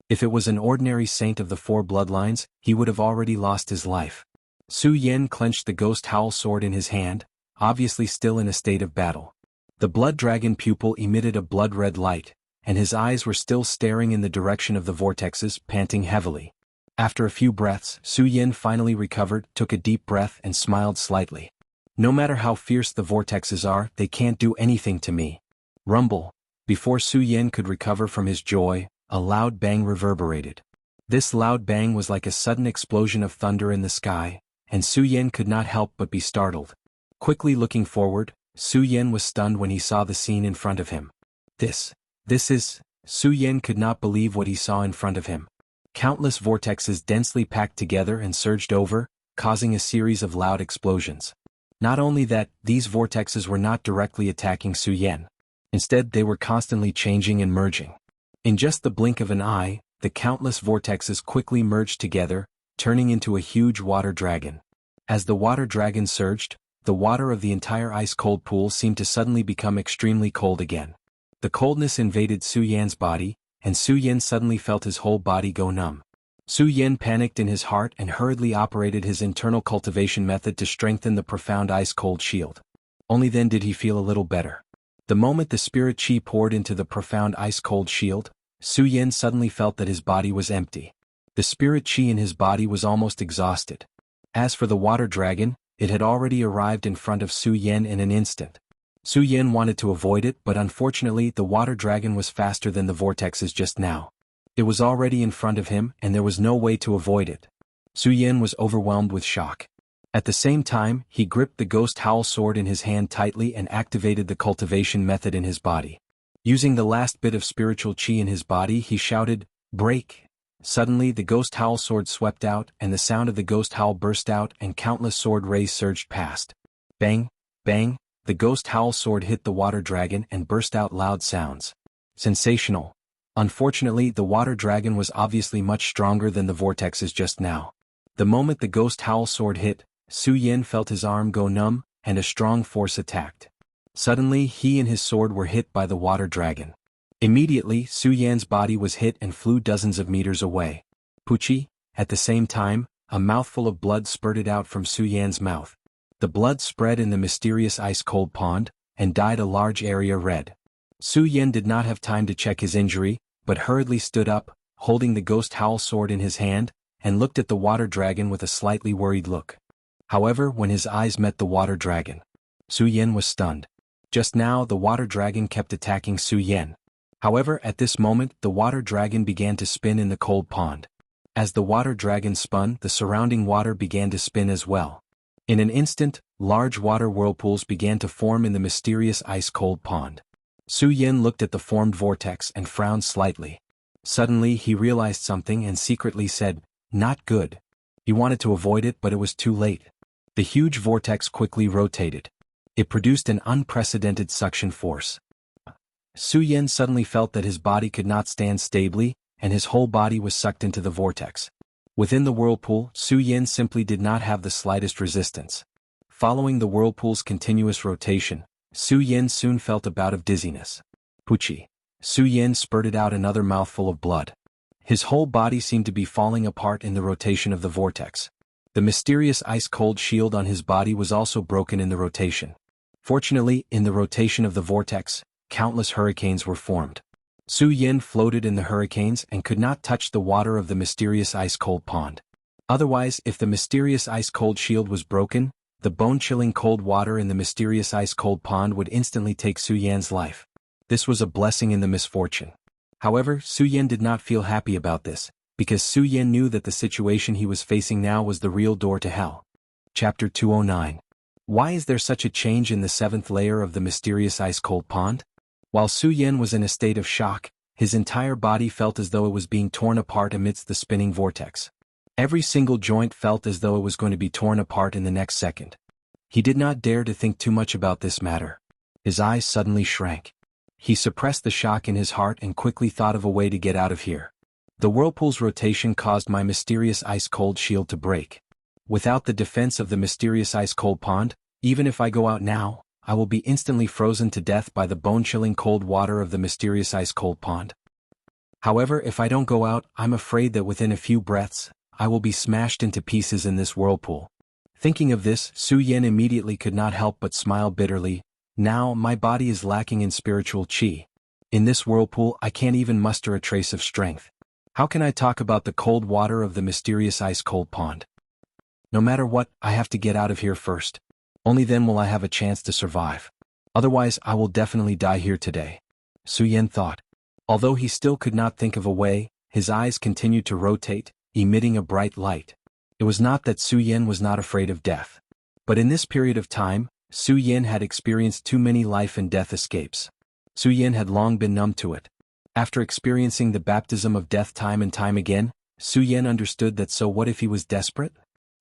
If it was an ordinary saint of the four bloodlines, he would have already lost his life. Su Yan clenched the ghost howl sword in his hand, obviously still in a state of battle. The blood dragon pupil emitted a blood-red light, and his eyes were still staring in the direction of the vortexes, panting heavily. After a few breaths, Su Yan finally recovered, took a deep breath and smiled slightly. No matter how fierce the vortexes are, they can't do anything to me. Rumble. Before Su Yan could recover from his joy, a loud bang reverberated. This loud bang was like a sudden explosion of thunder in the sky, and Su Yan could not help but be startled. Quickly looking forward, Su Yan was stunned when he saw the scene in front of him. This is... Su Yan could not believe what he saw in front of him. Countless vortexes densely packed together and surged over, causing a series of loud explosions. Not only that, these vortexes were not directly attacking Su Yan. Instead, they were constantly changing and merging. In just the blink of an eye, the countless vortexes quickly merged together, turning into a huge water dragon. As the water dragon surged, the water of the entire ice-cold pool seemed to suddenly become extremely cold again. The coldness invaded Su Yan's body, and Su Yan suddenly felt his whole body go numb. Su Yan panicked in his heart and hurriedly operated his internal cultivation method to strengthen the profound ice-cold shield. Only then did he feel a little better. The moment the spirit chi poured into the profound ice-cold shield, Su Yan suddenly felt that his body was empty. The spirit chi in his body was almost exhausted. As for the water dragon, it had already arrived in front of Su Yan in an instant. Su Yan wanted to avoid it, but unfortunately the water dragon was faster than the vortexes just now. It was already in front of him and there was no way to avoid it. Su Yan was overwhelmed with shock. At the same time, he gripped the ghost howl sword in his hand tightly and activated the cultivation method in his body. Using the last bit of spiritual chi in his body, he shouted, "Break!" Suddenly the ghost howl sword swept out and the sound of the ghost howl burst out and countless sword rays surged past. Bang! Bang! The ghost howl sword hit the water dragon and burst out loud sounds. Sensational. Unfortunately, the water dragon was obviously much stronger than the vortexes just now. The moment the ghost howl sword hit, Su Yan felt his arm go numb, and a strong force attacked. Suddenly he and his sword were hit by the water dragon. Immediately, Su Yan's body was hit and flew dozens of meters away. Puchi. At the same time, a mouthful of blood spurted out from Su Yan's mouth. The blood spread in the mysterious ice-cold pond, and dyed a large area red. Su Yan did not have time to check his injury, but hurriedly stood up, holding the ghost howl sword in his hand, and looked at the water dragon with a slightly worried look. However, when his eyes met the water dragon, Su Yan was stunned. Just now the water dragon kept attacking Su Yan. However, at this moment the water dragon began to spin in the cold pond. As the water dragon spun, the surrounding water began to spin as well. In an instant, large water whirlpools began to form in the mysterious ice-cold pond. Su Yin looked at the formed vortex and frowned slightly. Suddenly he realized something and secretly said, "Not good." He wanted to avoid it, but it was too late. The huge vortex quickly rotated. It produced an unprecedented suction force. Su Yin suddenly felt that his body could not stand stably, and his whole body was sucked into the vortex. Within the whirlpool, Su Yin simply did not have the slightest resistance. Following the whirlpool's continuous rotation, Su Yin soon felt a bout of dizziness. Puchi. Su Yin spurted out another mouthful of blood. His whole body seemed to be falling apart in the rotation of the vortex. The mysterious ice-cold shield on his body was also broken in the rotation. Fortunately, in the rotation of the vortex, countless hurricanes were formed. Su Yin floated in the hurricanes and could not touch the water of the mysterious ice-cold pond. Otherwise, if the mysterious ice-cold shield was broken, the bone-chilling cold water in the mysterious ice-cold pond would instantly take Su Yan's life. This was a blessing in the misfortune. However, Su Yin did not feel happy about this, because Su Yin knew that the situation he was facing now was the real door to hell. Chapter 209. Why is there such a change in the seventh layer of the mysterious ice-cold pond? While Su Yin was in a state of shock, his entire body felt as though it was being torn apart amidst the spinning vortex. Every single joint felt as though it was going to be torn apart in the next second. He did not dare to think too much about this matter. His eyes suddenly shrank. He suppressed the shock in his heart and quickly thought of a way to get out of here. The whirlpool's rotation caused my mysterious ice-cold shield to break. Without the defense of the mysterious ice-cold pond, even if I go out now, I will be instantly frozen to death by the bone-chilling cold water of the mysterious ice-cold pond. However, if I don't go out, I'm afraid that within a few breaths, I will be smashed into pieces in this whirlpool. Thinking of this, Su Yin immediately could not help but smile bitterly. Now, my body is lacking in spiritual qi. In this whirlpool, I can't even muster a trace of strength. How can I talk about the cold water of the mysterious ice-cold pond? No matter what, I have to get out of here first. Only then will I have a chance to survive. Otherwise, I will definitely die here today. Su Yin thought. Although he still could not think of a way, his eyes continued to rotate, emitting a bright light. It was not that Su Yin was not afraid of death. But in this period of time, Su Yin had experienced too many life and death escapes. Su Yin had long been numb to it. After experiencing the baptism of death time and time again, Su Yin understood that so what if he was desperate?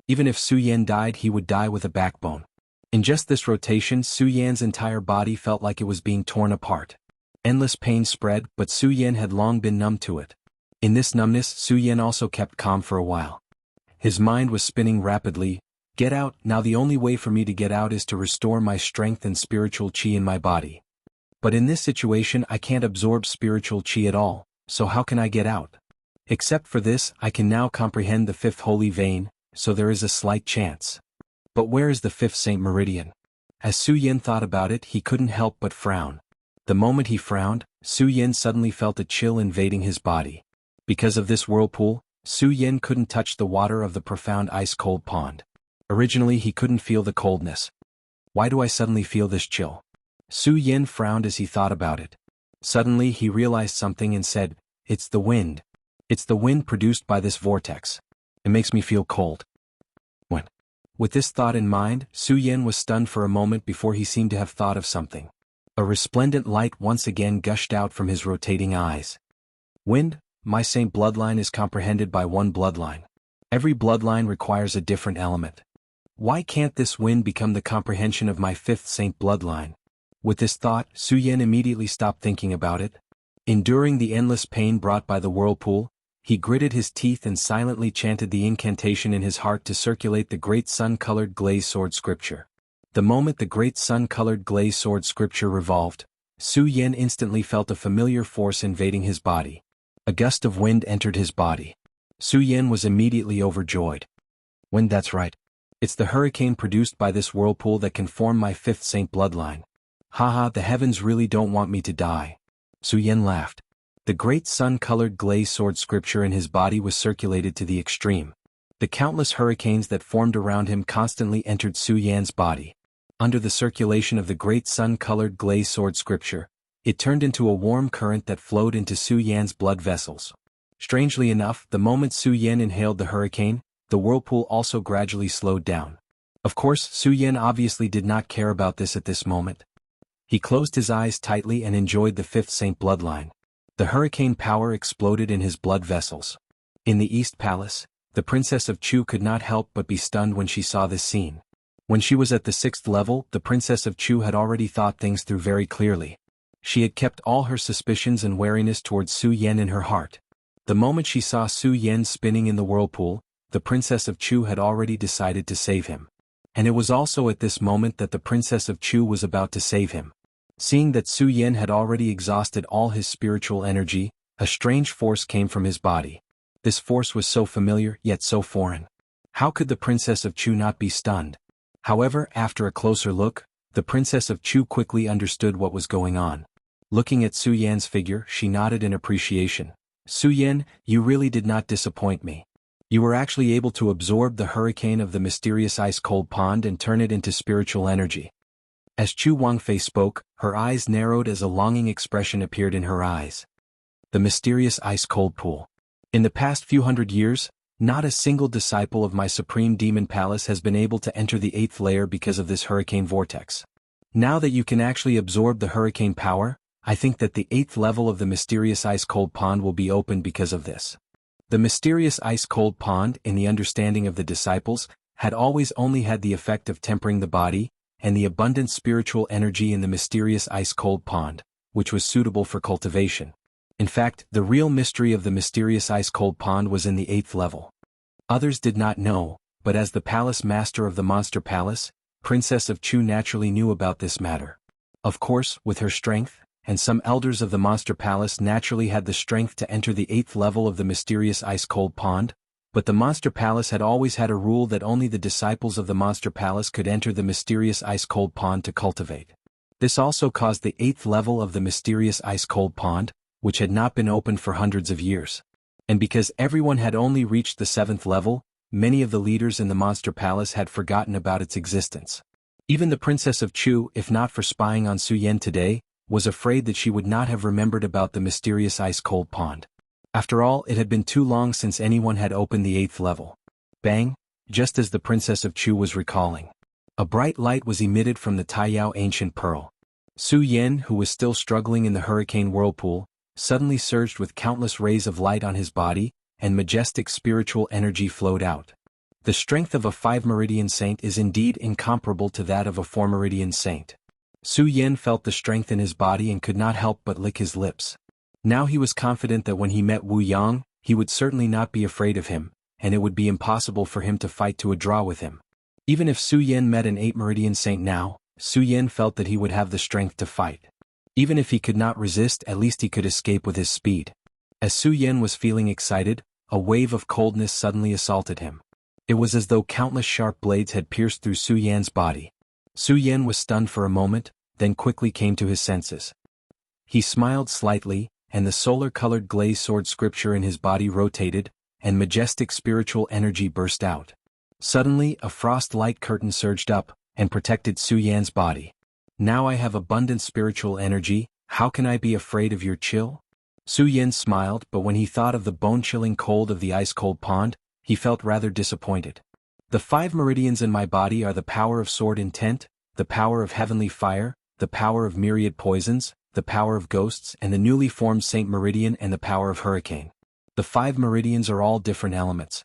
Even if Su Yin died, he would die with a backbone. In just this rotation, Su Yan's entire body felt like it was being torn apart. Endless pain spread, but Su Yin had long been numb to it. In this numbness, Su Yin also kept calm for a while. His mind was spinning rapidly. Get out, now the only way for me to get out is to restore my strength and spiritual qi in my body. But in this situation I can't absorb spiritual qi at all, so how can I get out? Except for this, I can now comprehend the fifth holy vein, so there is a slight chance. But where is the fifth Saint Meridian? As Su Yin thought about it, he couldn't help but frown. The moment he frowned, Su Yin suddenly felt a chill invading his body. Because of this whirlpool, Su Yin couldn't touch the water of the profound ice-cold pond. Originally he couldn't feel the coldness. Why do I suddenly feel this chill? Su Yin frowned as he thought about it. Suddenly he realized something and said, "It's the wind. It's the wind produced by this vortex. It makes me feel cold." When? With this thought in mind, Su Yin was stunned for a moment before he seemed to have thought of something. A resplendent light once again gushed out from his rotating eyes. Wind, my saint bloodline is comprehended by one bloodline. Every bloodline requires a different element. Why can't this wind become the comprehension of my fifth saint bloodline? With this thought, Su Yin immediately stopped thinking about it. Enduring the endless pain brought by the whirlpool, he gritted his teeth and silently chanted the incantation in his heart to circulate the great sun-colored glazed sword scripture. The moment the great sun-colored glazed sword scripture revolved, Su Yin instantly felt a familiar force invading his body. A gust of wind entered his body. Su Yin was immediately overjoyed. Wind, that's right. It's the hurricane produced by this whirlpool that can form my fifth saint bloodline. Haha, the heavens really don't want me to die. Su Yin laughed. The great sun-colored glazed sword scripture in his body was circulated to the extreme. The countless hurricanes that formed around him constantly entered Su Yan's body. Under the circulation of the great sun-colored glazed sword scripture, it turned into a warm current that flowed into Su Yan's blood vessels. Strangely enough, the moment Su Yan inhaled the hurricane, the whirlpool also gradually slowed down. Of course, Su Yan obviously did not care about this at this moment. He closed his eyes tightly and enjoyed the fifth saint bloodline. The hurricane power exploded in his blood vessels. In the East Palace, the Princess of Chu could not help but be stunned when she saw this scene. When she was at the 6th level, the Princess of Chu had already thought things through very clearly. She had kept all her suspicions and wariness towards Su Yan in her heart. The moment she saw Su Yan spinning in the whirlpool, the Princess of Chu had already decided to save him. And it was also at this moment that the Princess of Chu was about to save him. Seeing that Su Yan had already exhausted all his spiritual energy, a strange force came from his body. This force was so familiar yet so foreign. How could the Princess of Chu not be stunned? However, after a closer look, the Princess of Chu quickly understood what was going on. Looking at Su Yan's figure, she nodded in appreciation. Su Yan, you really did not disappoint me. You were actually able to absorb the hurricane of the mysterious ice-cold pond and turn it into spiritual energy. As Chu Wangfei spoke, her eyes narrowed as a longing expression appeared in her eyes. The mysterious ice-cold pool. In the past few hundred years, not a single disciple of my Supreme Demon Palace has been able to enter the 8th layer because of this hurricane vortex. Now that you can actually absorb the hurricane power, I think that the 8th level of the mysterious ice-cold pond will be opened because of this. The mysterious ice-cold pond, in the understanding of the disciples, had always only had the effect of tempering the body, and the abundant spiritual energy in the mysterious ice-cold pond, which was suitable for cultivation. In fact, the real mystery of the mysterious ice-cold pond was in the 8th level. Others did not know, but as the palace master of the Monster Palace, Princess of Chu naturally knew about this matter. Of course, with her strength, and some elders of the Monster Palace naturally had the strength to enter the 8th level of the mysterious ice-cold pond, but the Monster Palace had always had a rule that only the disciples of the Monster Palace could enter the mysterious ice-cold pond to cultivate. This also caused the 8th level of the mysterious ice-cold pond, which had not been opened for hundreds of years. And because everyone had only reached the 7th level, many of the leaders in the Monster Palace had forgotten about its existence. Even the Princess of Chu, if not for spying on Su Yan today, was afraid that she would not have remembered about the mysterious ice-cold pond. After all, it had been too long since anyone had opened the 8th level. Bang! Just as the Princess of Chu was recalling. A bright light was emitted from the Taiyao ancient pearl. Su Yan, who was still struggling in the hurricane whirlpool, suddenly surged with countless rays of light on his body, and majestic spiritual energy flowed out. The strength of a 5-meridian saint is indeed incomparable to that of a 4-meridian saint. Su Yan felt the strength in his body and could not help but lick his lips. Now he was confident that when he met Wu Yang, he would certainly not be afraid of him, and it would be impossible for him to fight to a draw with him. Even if Su Yan met an 8-meridian saint now, Su Yan felt that he would have the strength to fight. Even if he could not resist, at least he could escape with his speed. As Su Yan was feeling excited, a wave of coldness suddenly assaulted him. It was as though countless sharp blades had pierced through Su Yan's body. Su Yan was stunned for a moment, then quickly came to his senses. He smiled slightly, and the solar-colored glazed sword scripture in his body rotated, and majestic spiritual energy burst out. Suddenly, a frost-light curtain surged up, and protected Su Yan's body. Now I have abundant spiritual energy, how can I be afraid of your chill? Su Yan smiled, but when he thought of the bone-chilling cold of the ice-cold pond, he felt rather disappointed. The 5 meridians in my body are the power of sword intent, the power of heavenly fire, the power of myriad poisons, the power of ghosts, and the newly formed Saint Meridian and the power of hurricane. The 5 meridians are all different elements.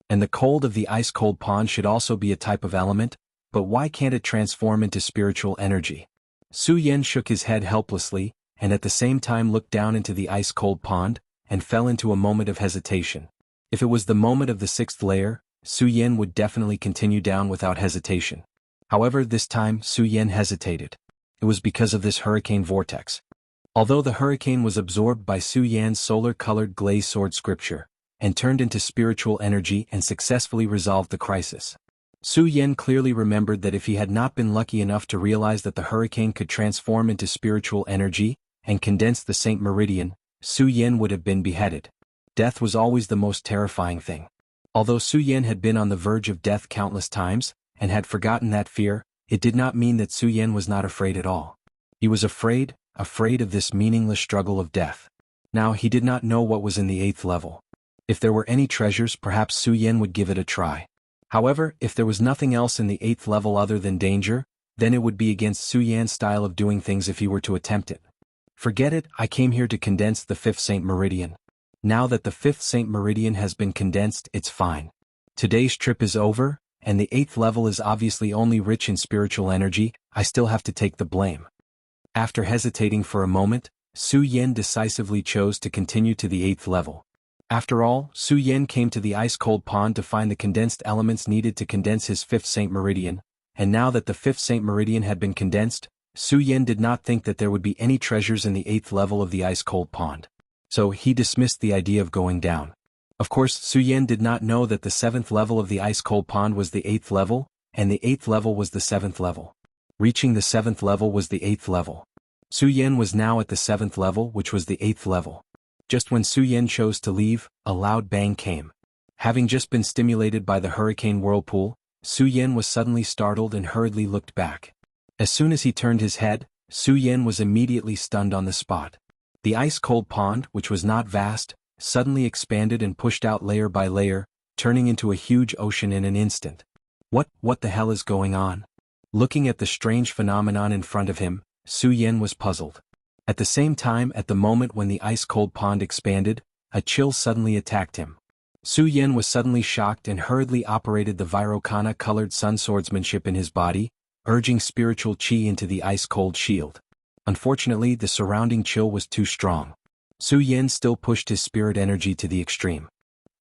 And the cold of the ice-cold pond should also be a type of element, but why can't it transform into spiritual energy? Su Yan shook his head helplessly, and at the same time looked down into the ice-cold pond, and fell into a moment of hesitation. If it was the moment of the 6th layer, Su Yan would definitely continue down without hesitation. However, this time Su Yan hesitated. It was because of this hurricane vortex. Although the hurricane was absorbed by Su Yan's solar-colored glazed sword scripture, and turned into spiritual energy and successfully resolved the crisis. Su Yan clearly remembered that if he had not been lucky enough to realize that the hurricane could transform into spiritual energy, and condense the Saint Meridian, Su Yan would have been beheaded. Death was always the most terrifying thing. Although Su Yan had been on the verge of death countless times, and had forgotten that fear, it did not mean that Su Yan was not afraid at all. He was afraid of this meaningless struggle of death. Now he did not know what was in the 8th level. If there were any treasures, perhaps Su Yan would give it a try. However, if there was nothing else in the 8th level other than danger, then it would be against Su Yan's style of doing things if he were to attempt it. Forget it, I came here to condense the 5th Saint Meridian. Now that the 5th Saint Meridian has been condensed, it's fine. Today's trip is over, and the 8th level is obviously only rich in spiritual energy, I still have to take the blame. After hesitating for a moment, Su Yan decisively chose to continue to the 8th level. After all, Su Yan came to the ice-cold pond to find the condensed elements needed to condense his 5th Saint Meridian, and now that the 5th Saint Meridian had been condensed, Su Yan did not think that there would be any treasures in the 8th level of the ice-cold pond. So he dismissed the idea of going down. Of course, Su Yan did not know that the 7th level of the ice-cold pond was the 8th level, and the 8th level was the 7th level. Reaching the 7th level was the 8th level. Su Yan was now at the 7th level, which was the 8th level. Just when Su Yan chose to leave, a loud bang came. Having just been stimulated by the hurricane whirlpool, Su Yan was suddenly startled and hurriedly looked back. As soon as he turned his head, Su Yan was immediately stunned on the spot. The ice-cold pond, which was not vast, suddenly expanded and pushed out layer by layer, turning into a huge ocean in an instant. What the hell is going on? Looking at the strange phenomenon in front of him, Su Yan was puzzled. At the same time, at the moment when the ice-cold pond expanded, a chill suddenly attacked him. Su Yan was suddenly shocked and hurriedly operated the Virokana-colored sun swordsmanship in his body, urging spiritual chi into the ice-cold shield. Unfortunately, the surrounding chill was too strong. Su Yan still pushed his spirit energy to the extreme.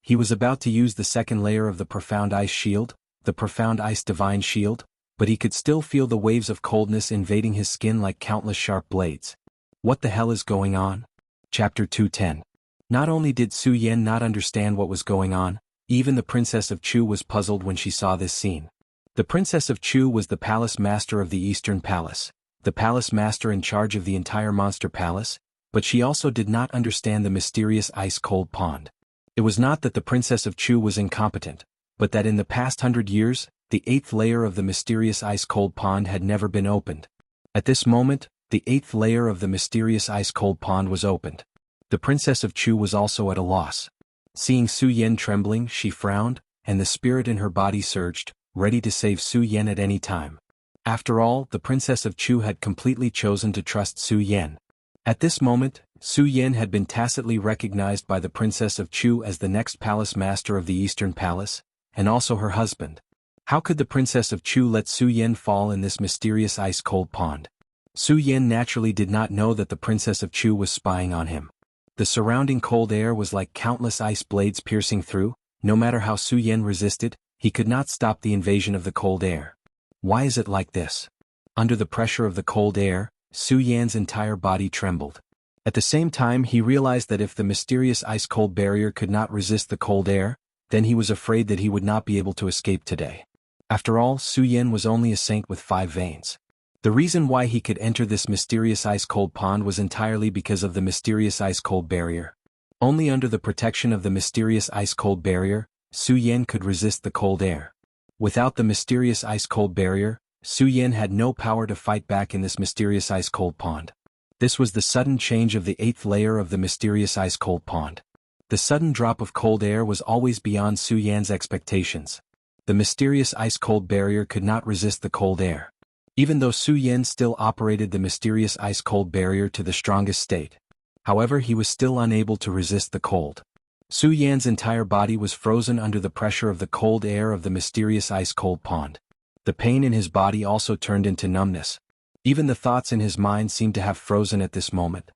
He was about to use the second layer of the Profound Ice Shield, the Profound Ice Divine Shield, but he could still feel the waves of coldness invading his skin like countless sharp blades. What the hell is going on? Chapter 210. Not only did Su Yan not understand what was going on, even the Princess of Chu was puzzled when she saw this scene. The Princess of Chu was the Palace Master of the Eastern Palace, the Palace Master in charge of the entire Monster Palace, but she also did not understand the mysterious ice-cold pond. It was not that the Princess of Chu was incompetent, but that in the past 100 years, the 8th layer of the mysterious ice-cold pond had never been opened. At this moment, the 8th layer of the mysterious ice-cold pond was opened. The Princess of Chu was also at a loss. Seeing Su Yan trembling, she frowned, and the spirit in her body surged, ready to save Su Yan at any time. After all, the Princess of Chu had completely chosen to trust Su Yan. At this moment, Su Yan had been tacitly recognized by the Princess of Chu as the next Palace Master of the Eastern Palace, and also her husband. How could the Princess of Chu let Su Yan fall in this mysterious ice-cold pond? Su Yan naturally did not know that the Princess of Chu was spying on him. The surrounding cold air was like countless ice blades piercing through. No matter how Su Yan resisted, he could not stop the invasion of the cold air. Why is it like this? Under the pressure of the cold air, Su Yan's entire body trembled. At the same time, he realized that if the mysterious ice-cold barrier could not resist the cold air, then he was afraid that he would not be able to escape today. After all, Su Yan was only a saint with 5 veins. The reason why he could enter this mysterious ice-cold pond was entirely because of the mysterious ice-cold barrier. Only under the protection of the mysterious ice-cold barrier, Su Yan could resist the cold air. Without the mysterious ice-cold barrier, Su Yan had no power to fight back in this mysterious ice-cold pond. This was the sudden change of the 8th layer of the mysterious ice-cold pond. The sudden drop of cold air was always beyond Su Yan's expectations. The mysterious ice-cold barrier could not resist the cold air. Even though Su Yan still operated the mysterious ice-cold barrier to the strongest state. However, he was still unable to resist the cold. Su Yan's entire body was frozen under the pressure of the cold air of the mysterious ice-cold pond. The pain in his body also turned into numbness. Even the thoughts in his mind seemed to have frozen at this moment.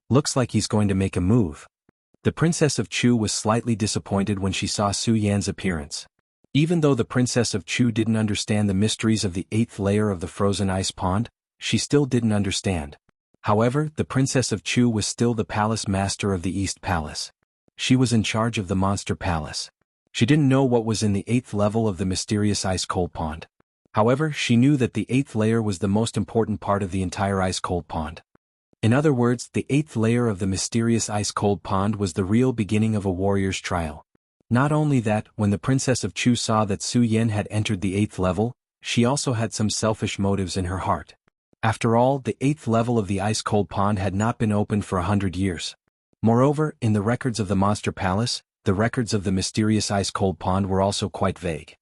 Looks like he's going to make a move. The Princess of Chu was slightly disappointed when she saw Su Yan's appearance. Even though the Princess of Chu didn't understand the mysteries of the 8th layer of the frozen ice pond, she still didn't understand. However, the Princess of Chu was still the Palace Master of the East Palace. She was in charge of the Monster Palace. She didn't know what was in the 8th level of the mysterious ice-cold pond. However, she knew that the 8th layer was the most important part of the entire ice-cold pond. In other words, the 8th layer of the mysterious ice-cold pond was the real beginning of a warrior's trial. Not only that, when the Princess of Chu saw that Su Yan had entered the 8th level, she also had some selfish motives in her heart. After all, the 8th level of the ice-cold pond had not been opened for 100 years. Moreover, in the records of the Monster Palace, the records of the mysterious ice-cold pond were also quite vague.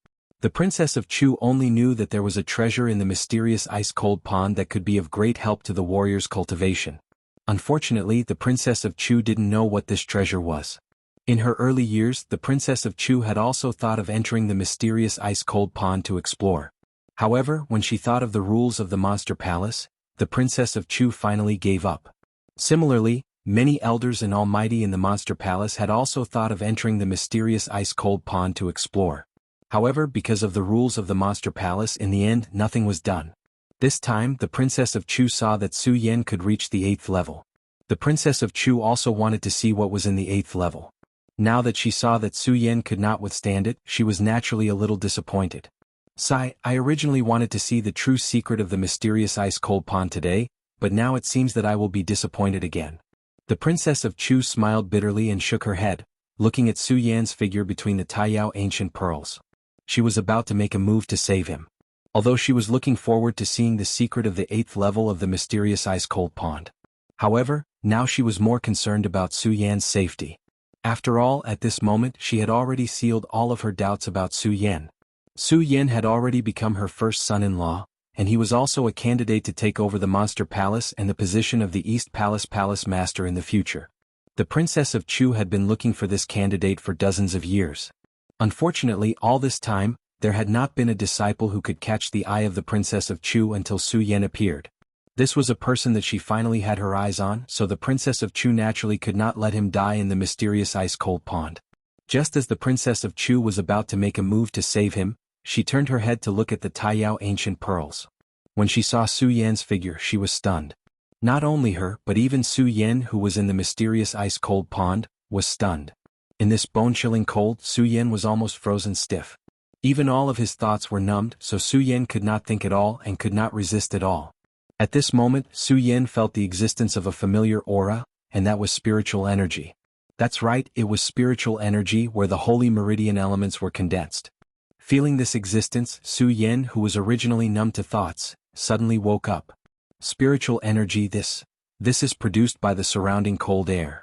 The Princess of Chu only knew that there was a treasure in the mysterious ice-cold pond that could be of great help to the warrior's cultivation. Unfortunately, the Princess of Chu didn't know what this treasure was. In her early years, the Princess of Chu had also thought of entering the mysterious ice-cold pond to explore. However, when she thought of the rules of the Monster Palace, the Princess of Chu finally gave up. Similarly, many elders and almighty in the Monster Palace had also thought of entering the mysterious ice-cold pond to explore. However, because of the rules of the Monster Palace, in the end, nothing was done. This time, the Princess of Chu saw that Su Yan could reach the 8th level. The Princess of Chu also wanted to see what was in the 8th level. Now that she saw that Su Yan could not withstand it, she was naturally a little disappointed. "Sai, I originally wanted to see the true secret of the mysterious ice-cold pond today, but now it seems that I will be disappointed again." The Princess of Chu smiled bitterly and shook her head, looking at Su Yan's figure between the Taiyao ancient pearls. She was about to make a move to save him. Although she was looking forward to seeing the secret of the 8th level of the mysterious ice-cold pond. However, now she was more concerned about Su Yan's safety. After all, at this moment she had already sealed all of her doubts about Su Yan. Su Yan had already become her first son-in-law, and he was also a candidate to take over the Monster Palace and the position of the East Palace Palace Master in the future. The Princess of Chu had been looking for this candidate for dozens of years. Unfortunately, all this time, there had not been a disciple who could catch the eye of the Princess of Chu until Su Yan appeared. This was a person that she finally had her eyes on, so the Princess of Chu naturally could not let him die in the mysterious ice-cold pond. Just as the Princess of Chu was about to make a move to save him, she turned her head to look at the Taiyao ancient pearls. When she saw Su Yan's figure, she was stunned. Not only her, but even Su Yan, who was in the mysterious ice-cold pond, was stunned. In this bone-chilling cold, Su Yan was almost frozen stiff. Even all of his thoughts were numbed, so Su Yan could not think at all and could not resist at all. At this moment, Su Yan felt the existence of a familiar aura, and that was spiritual energy. That's right, it was spiritual energy where the holy meridian elements were condensed. Feeling this existence, Su Yan, who was originally numb to thoughts, suddenly woke up. Spiritual energy, this is produced by the surrounding cold air.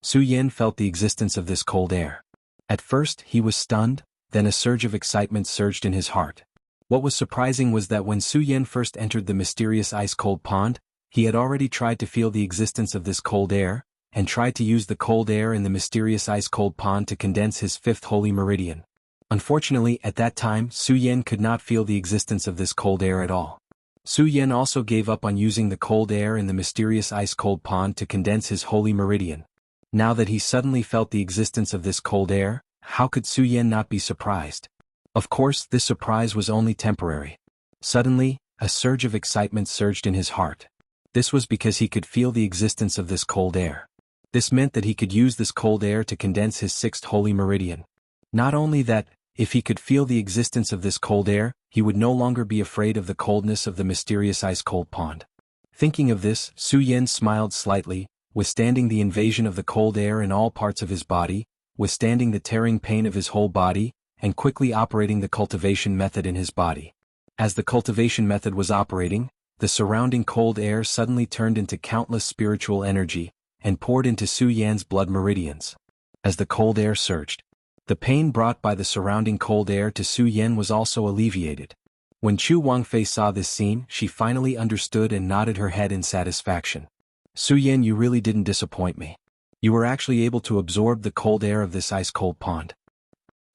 Su Yan felt the existence of this cold air. At first, he was stunned, then a surge of excitement surged in his heart. What was surprising was that when Su Yan first entered the mysterious ice-cold pond, he had already tried to feel the existence of this cold air, and tried to use the cold air in the mysterious ice-cold pond to condense his 5th holy meridian. Unfortunately, at that time, Su Yan could not feel the existence of this cold air at all. Su Yan also gave up on using the cold air in the mysterious ice-cold pond to condense his holy meridian. Now that he suddenly felt the existence of this cold air, how could Su Yan not be surprised? Of course, this surprise was only temporary. Suddenly, a surge of excitement surged in his heart. This was because he could feel the existence of this cold air. This meant that he could use this cold air to condense his 6th holy meridian. Not only that, if he could feel the existence of this cold air, he would no longer be afraid of the coldness of the mysterious ice-cold pond. Thinking of this, Su Yan smiled slightly, withstanding the invasion of the cold air in all parts of his body, withstanding the tearing pain of his whole body, and quickly operating the cultivation method in his body. As the cultivation method was operating, the surrounding cold air suddenly turned into countless spiritual energy, and poured into Su Yan's blood meridians. As the cold air surged, the pain brought by the surrounding cold air to Su Yan was also alleviated. When Chu Wangfei saw this scene, she finally understood and nodded her head in satisfaction. "Su Yan, you really didn't disappoint me. You were actually able to absorb the cold air of this ice-cold pond.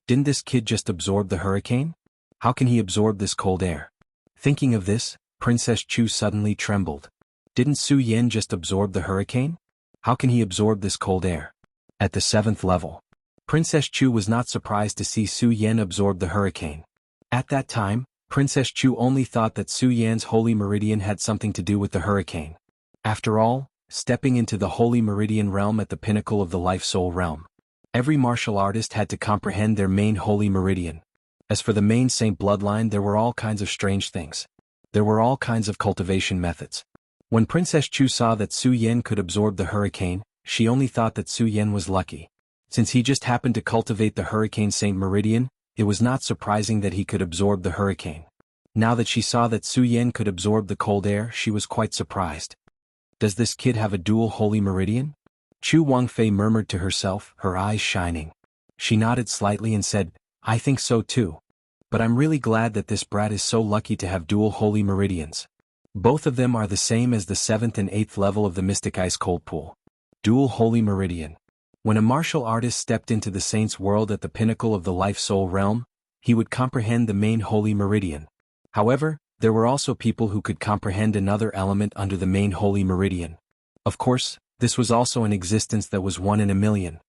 Didn't this kid just absorb the hurricane? How can he absorb this cold air?" Thinking of this, Princess Chu suddenly trembled. Didn't Su Yan just absorb the hurricane? How can he absorb this cold air? At the 7th level, Princess Chu was not surprised to see Su Yan absorb the hurricane. At that time, Princess Chu only thought that Su Yan's holy meridian had something to do with the hurricane. After all, stepping into the holy meridian realm at the pinnacle of the life-soul realm, every martial artist had to comprehend their main holy meridian. As for the main saint bloodline, there were all kinds of strange things. There were all kinds of cultivation methods. When Princess Chu saw that Su Yan could absorb the hurricane, she only thought that Su Yan was lucky. Since he just happened to cultivate the hurricane saint meridian, it was not surprising that he could absorb the hurricane. Now that she saw that Su Yan could absorb the cold air, she was quite surprised. Does this kid have a dual holy meridian? Chu Wangfei murmured to herself, her eyes shining. She nodded slightly and said, "I think so too." but I'm really glad that this brat is so lucky to have dual holy meridians. Both of them are the same as the 7th and 8th level of the mystic ice cold pool. Dual holy meridian. When a martial artist stepped into the saint's world at the pinnacle of the life-soul realm, he would comprehend the main holy meridian. However, there were also people who could comprehend another element under the main holy meridian. Of course, this was also an existence that was 1 in a million.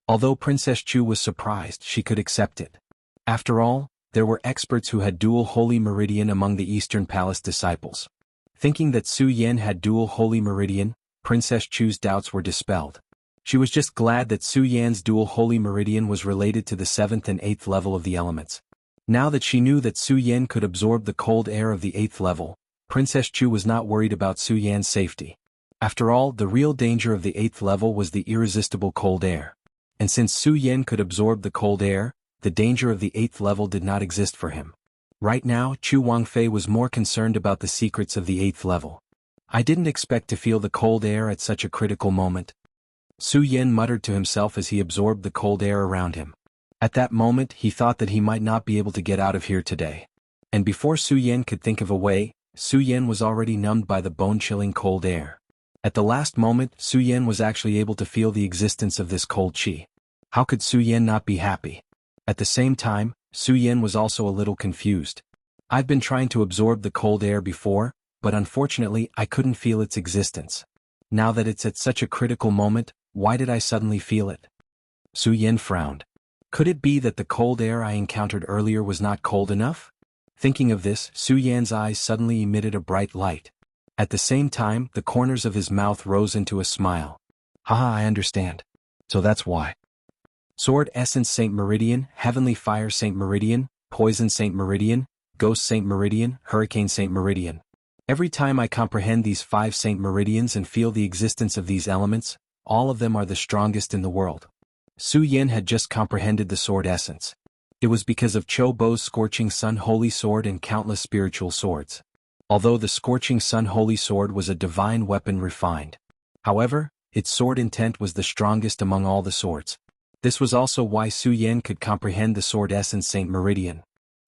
Although Princess Chu was surprised, she could accept it. After all, there were experts who had dual holy meridian among the Eastern Palace disciples. Thinking that Su Yan had dual holy meridian, Princess Chu's doubts were dispelled. She was just glad that Su Yan's dual holy meridian was related to the 7th and 8th level of the elements. Now that she knew that Su Yan could absorb the cold air of the 8th level, Princess Chu was not worried about Su Yan's safety. After all, the real danger of the 8th level was the irresistible cold air. And since Su Yan could absorb the cold air, the danger of the 8th level did not exist for him. Right now, Chu Wangfei was more concerned about the secrets of the 8th level. I didn't expect to feel the cold air at such a critical moment. Su Yan muttered to himself as he absorbed the cold air around him. At that moment, he thought that he might not be able to get out of here today. And before Su Yan could think of a way, Su Yan was already numbed by the bone-chilling cold air. At the last moment, Su Yan was actually able to feel the existence of this cold qi. How could Su Yan not be happy? At the same time, Su Yan was also a little confused. I've been trying to absorb the cold air before, but unfortunately I couldn't feel its existence. Now that it's at such a critical moment, why did I suddenly feel it? Su Yan frowned. Could it be that the cold air I encountered earlier was not cold enough? Thinking of this, Su Yan's eyes suddenly emitted a bright light. At the same time, the corners of his mouth rose into a smile. Haha, I understand. So that's why. Sword Essence Saint Meridian, Heavenly Fire Saint Meridian, Poison Saint Meridian, Ghost Saint Meridian, Hurricane Saint Meridian. Every time I comprehend these 5 Saint Meridians and feel the existence of these elements, all of them are the strongest in the world. Su Yan had just comprehended the sword essence. It was because of Cho Bo's Scorching Sun Holy Sword and countless spiritual swords. Although the Scorching Sun Holy Sword was a divine weapon refined. However, its sword intent was the strongest among all the swords. This was also why Su Yan could comprehend the sword essence Saint Meridian.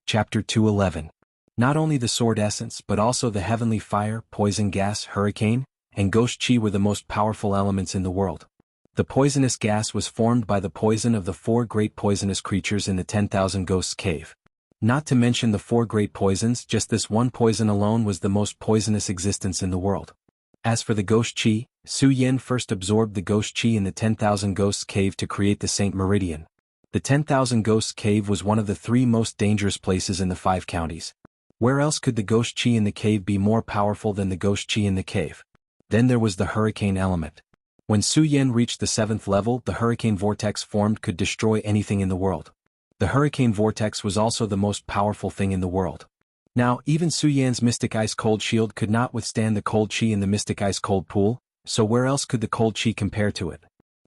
Chapter 211. Not only the sword essence but also the heavenly fire, poison gas, hurricane, and ghost qi were the most powerful elements in the world. The poisonous gas was formed by the poison of the 4 great poisonous creatures in the 10,000 Ghosts cave. Not to mention the 4 great poisons, just this one poison alone was the most poisonous existence in the world. As for the ghost qi, Su Yan first absorbed the ghost qi in the 10,000 Ghosts cave to create the Saint Meridian. The 10,000 Ghosts cave was one of the 3 most dangerous places in the 5 counties. Where else could the ghost qi in the cave be more powerful than the ghost qi in the cave? Then there was the hurricane element. When Su Yan reached the 7th level, the hurricane vortex formed could destroy anything in the world. The hurricane vortex was also the most powerful thing in the world. Now, even Su Yan's mystic ice cold shield could not withstand the cold qi in the mystic ice cold pool, so where else could the cold qi compare to it?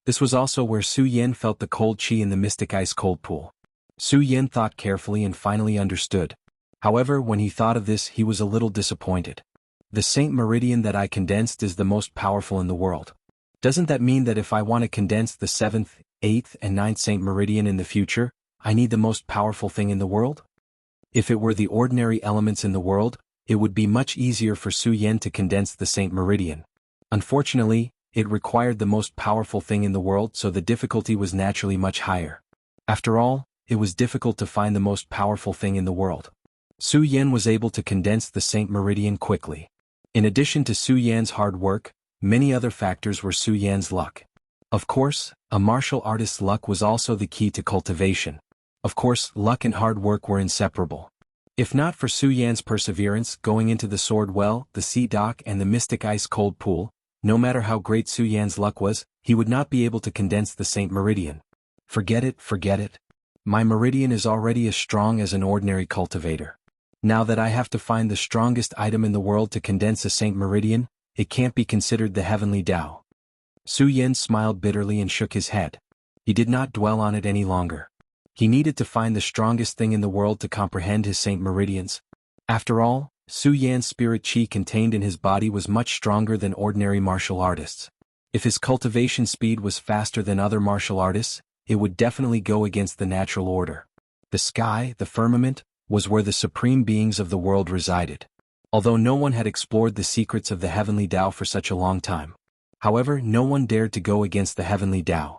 This was also where Su Yan felt the cold qi in the mystic ice cold pool. Su Yan thought carefully and finally understood. However, when he thought of this, he was a little disappointed. The Saint Meridian that I condensed is the most powerful in the world. Doesn't that mean that if I want to condense the 7th, 8th, and 9th Saint Meridian in the future, I need the most powerful thing in the world? If it were the ordinary elements in the world, it would be much easier for Su Yan to condense the Saint Meridian. Unfortunately, it required the most powerful thing in the world, so the difficulty was naturally much higher. After all, it was difficult to find the most powerful thing in the world. Su Yan was able to condense the Saint Meridian quickly. In addition to Su Yan's hard work, many other factors were Su Yan's luck. Of course, a martial artist's luck was also the key to cultivation. Of course, luck and hard work were inseparable. If not for Su Yan's perseverance going into the sword well, the sea dock and the mystic ice cold pool, no matter how great Su Yan's luck was, he would not be able to condense the Saint Meridian. Forget it, forget it. My meridian is already as strong as an ordinary cultivator. Now that I have to find the strongest item in the world to condense a Saint Meridian, it can't be considered the heavenly Tao. Su Yan smiled bitterly and shook his head. He did not dwell on it any longer. He needed to find the strongest thing in the world to comprehend his Saint Meridians. After all, Su Yan's spirit qi contained in his body was much stronger than ordinary martial artists. If his cultivation speed was faster than other martial artists, it would definitely go against the natural order. The sky, the firmament, was where the supreme beings of the world resided. Although no one had explored the secrets of the heavenly Tao for such a long time. However, no one dared to go against the heavenly Tao.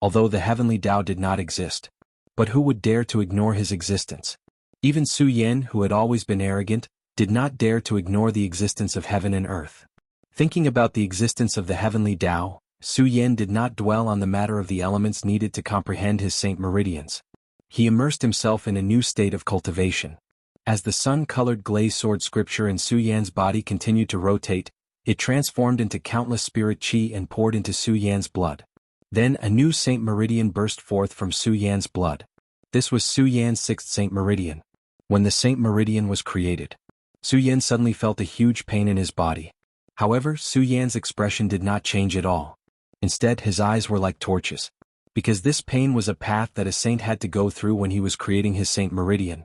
Although the heavenly Tao did not exist. But who would dare to ignore his existence? Even Su Yan, who had always been arrogant, did not dare to ignore the existence of heaven and earth. Thinking about the existence of the heavenly Tao, Su Yan did not dwell on the matter of the elements needed to comprehend his saint meridians. He immersed himself in a new state of cultivation. As the sun-colored glaze sword scripture in Su Yan's body continued to rotate, it transformed into countless spirit qi and poured into Su Yan's blood. Then a new saint meridian burst forth from Su Yan's blood. This was Su Yan's sixth saint meridian. When the saint meridian was created, Su Yan suddenly felt a huge pain in his body. However, Su Yan's expression did not change at all. Instead, his eyes were like torches. Because this pain was a path that a saint had to go through when he was creating his saint meridian.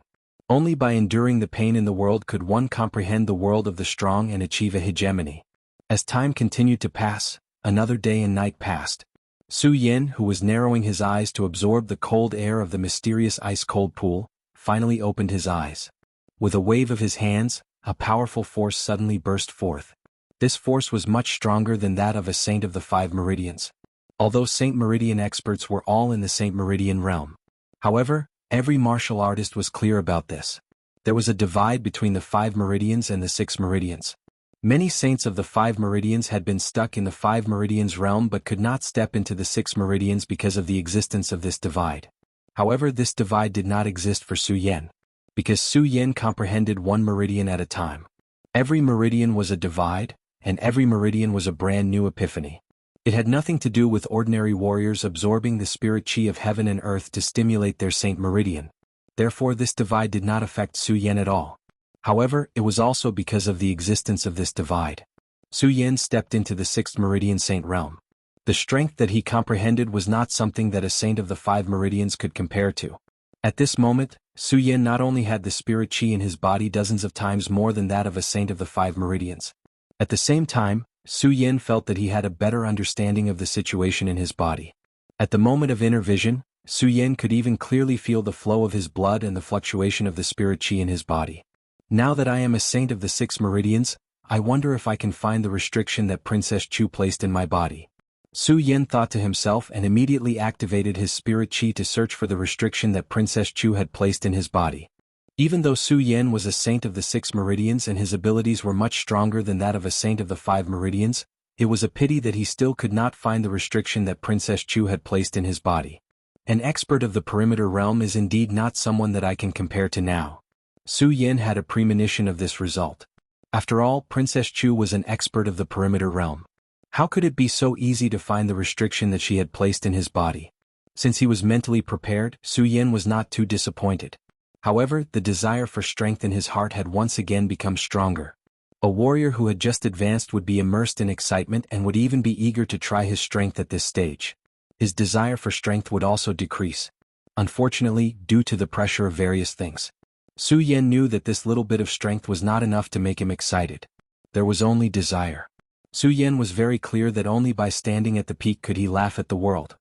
Only by enduring the pain in the world could one comprehend the world of the strong and achieve a hegemony. As time continued to pass, another day and night passed. Su Yan, who was narrowing his eyes to absorb the cold air of the mysterious ice-cold pool, finally opened his eyes. With a wave of his hands, a powerful force suddenly burst forth. This force was much stronger than that of a saint of the 5 meridians. Although Saint Meridian experts were all in the Saint Meridian realm. However, every martial artist was clear about this. There was a divide between the 5 meridians and the 6 meridians. Many saints of the 5 meridians had been stuck in the 5 meridians realm but could not step into the 6 meridians because of the existence of this divide. However, this divide did not exist for Su Yan. Because Su Yan comprehended one meridian at a time. Every meridian was a divide, and every meridian was a brand new epiphany. It had nothing to do with ordinary warriors absorbing the spirit qi of heaven and earth to stimulate their saint meridian. Therefore this divide did not affect Su Yan at all. However, it was also because of the existence of this divide. Su Yan stepped into the 6th meridian saint realm. The strength that he comprehended was not something that a saint of the 5 meridians could compare to. At this moment, Su Yan not only had the spirit qi in his body dozens of times more than that of a saint of the 5 meridians. At the same time, Su Yan felt that he had a better understanding of the situation in his body. At the moment of inner vision, Su Yan could even clearly feel the flow of his blood and the fluctuation of the spirit qi in his body. Now that I am a saint of the 6 meridians, I wonder if I can find the restriction that Princess Chu placed in my body. Su Yan thought to himself and immediately activated his spirit qi to search for the restriction that Princess Chu had placed in his body. Even though Su Yan was a saint of the 6 meridians and his abilities were much stronger than that of a saint of the 5 meridians, it was a pity that he still could not find the restriction that Princess Chu had placed in his body. An expert of the perimeter realm is indeed not someone that I can compare to now. Su Yan had a premonition of this result. After all, Princess Chu was an expert of the perimeter realm. How could it be so easy to find the restriction that she had placed in his body? Since he was mentally prepared, Su Yan was not too disappointed. However, the desire for strength in his heart had once again become stronger. A warrior who had just advanced would be immersed in excitement and would even be eager to try his strength at this stage. His desire for strength would also decrease. Unfortunately, due to the pressure of various things. Su Yan knew that this little bit of strength was not enough to make him excited. There was only desire. Su Yan was very clear that only by standing at the peak could he laugh at the world.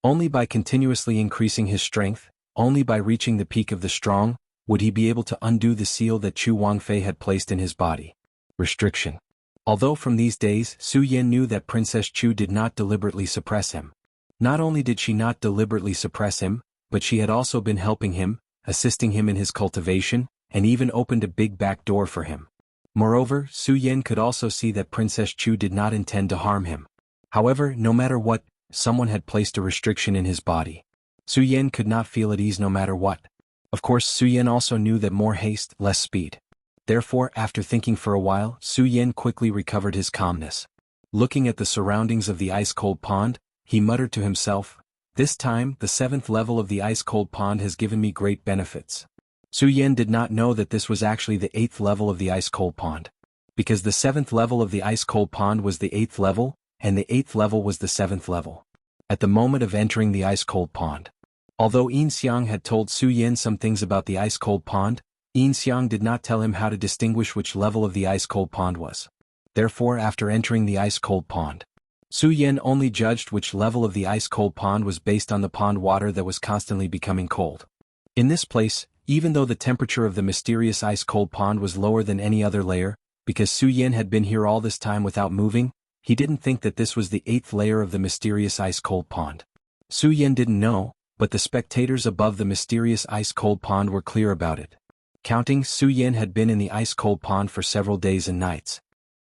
Only by continuously increasing his strength, only by reaching the peak of the strong, would he be able to undo the seal that Chu Wangfei had placed in his body. Restriction. Although from these days Su Yan knew that Princess Chu did not deliberately suppress him. Not only did she not deliberately suppress him, but she had also been helping him, assisting him in his cultivation, and even opened a big back door for him. Moreover, Su Yan could also see that Princess Chu did not intend to harm him. However, no matter what, someone had placed a restriction in his body. Su Yan could not feel at ease no matter what. Of course, Su Yan also knew that more haste, less speed. Therefore, after thinking for a while, Su Yan quickly recovered his calmness. Looking at the surroundings of the ice-cold pond, he muttered to himself, "This time, the 7th level of the ice-cold pond has given me great benefits." Su Yan did not know that this was actually the 8th level of the ice-cold pond. Because the 7th level of the ice-cold pond was the 8th level, and the 8th level was the 7th level. At the moment of entering the ice-cold pond. Although Yin Xiang had told Su Yan some things about the ice-cold pond, Yin Xiang did not tell him how to distinguish which level of the ice-cold pond was. Therefore, after entering the ice-cold pond, Su Yan only judged which level of the ice-cold pond was based on the pond water that was constantly becoming cold. In this place, Even though the temperature of the mysterious ice-cold pond was lower than any other layer, because Su Yin had been here all this time without moving, he didn't think that this was the 8th layer of the mysterious ice-cold pond. Su Yin didn't know, but the spectators above the mysterious ice-cold pond were clear about it. Counting, Su Yin had been in the ice-cold pond for several days and nights.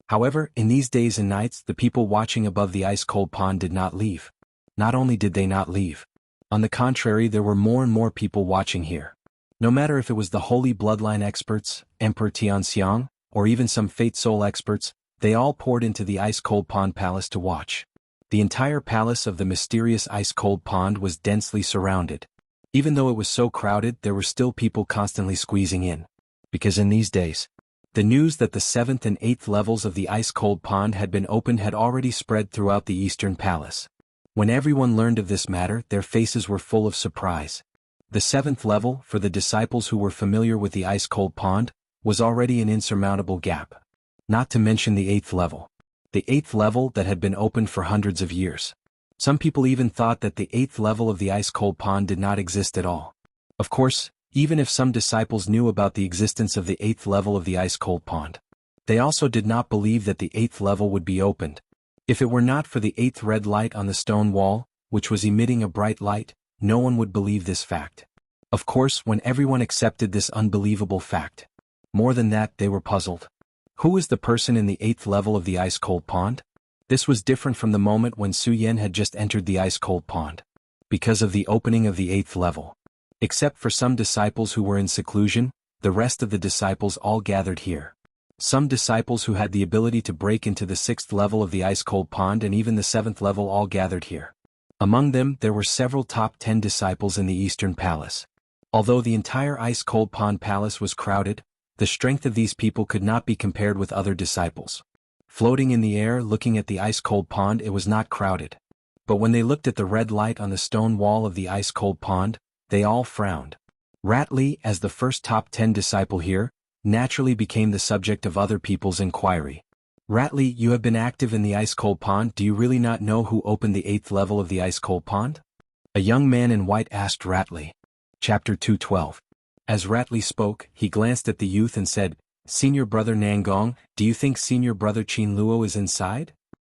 However, in these days and nights the people watching above the ice-cold pond did not leave. Not only did they not leave. On the contrary, there were more and more people watching here. No matter if it was the holy bloodline experts, Emperor Tianxiang, or even some fate soul experts, they all poured into the ice-cold pond palace to watch. The entire palace of the mysterious ice-cold pond was densely surrounded. Even though it was so crowded, there were still people constantly squeezing in. Because in these days, the news that the 7th and 8th levels of the ice-cold pond had been opened had already spread throughout the Eastern Palace. When everyone learned of this matter, their faces were full of surprise. The 7th level, for the disciples who were familiar with the ice-cold pond, was already an insurmountable gap. Not to mention the 8th level. The 8th level that had been opened for hundreds of years. Some people even thought that the 8th level of the ice-cold pond did not exist at all. Of course, even if some disciples knew about the existence of the 8th level of the ice-cold pond, they also did not believe that the 8th level would be opened. If it were not for the 8th red light on the stone wall, which was emitting a bright light, no one would believe this fact. Of course, when everyone accepted this unbelievable fact, more than that, they were puzzled. Who is the person in the 8th level of the ice-cold pond? This was different from the moment when Su Yin had just entered the ice-cold pond. Because of the opening of the 8th level. Except for some disciples who were in seclusion, the rest of the disciples all gathered here. Some disciples who had the ability to break into the 6th level of the ice-cold pond and even the 7th level all gathered here. Among them, there were several top 10 disciples in the Eastern Palace. Although the entire ice-cold pond palace was crowded, the strength of these people could not be compared with other disciples. Floating in the air looking at the ice-cold pond, it was not crowded. But when they looked at the red light on the stone wall of the ice-cold pond, they all frowned. Rat Li, as the first top 10 disciple here, naturally became the subject of other people's inquiry. Rat Li, you have been active in the ice-cold pond, do you really not know who opened the 8th level of the ice-cold pond? A young man in white asked Rat Li. Chapter 212. As Rat Li spoke, he glanced at the youth and said, Senior brother Nangong, do you think senior brother Qin Luo is inside?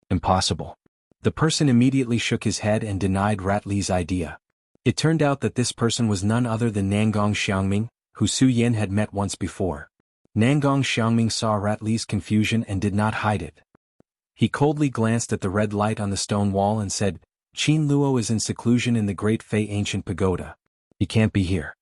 Impossible. The person immediately shook his head and denied Rat Li's idea. It turned out that this person was none other than Nangong Xiangming, who Su Yin had met once before. Nangong Xiangming saw Rat Li's confusion and did not hide it. He coldly glanced at the red light on the stone wall and said, Qin Luo is in seclusion in the Great Fei Ancient Pagoda. He can't be here.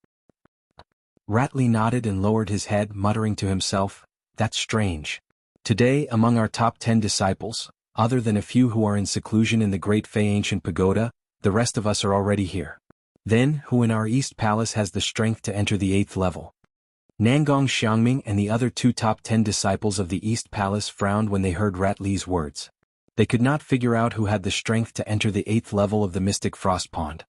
Rat Li nodded and lowered his head, muttering to himself, that's strange. Today, among our top 10 disciples, other than a few who are in seclusion in the Great Fei Ancient Pagoda, the rest of us are already here. Then, who in our East Palace has the strength to enter the 8th level? Nangong Xiangming and the other 2 top 10 disciples of the East Palace frowned when they heard Rat Li's words. They could not figure out who had the strength to enter the 8th level of the Mystic Frost Pond.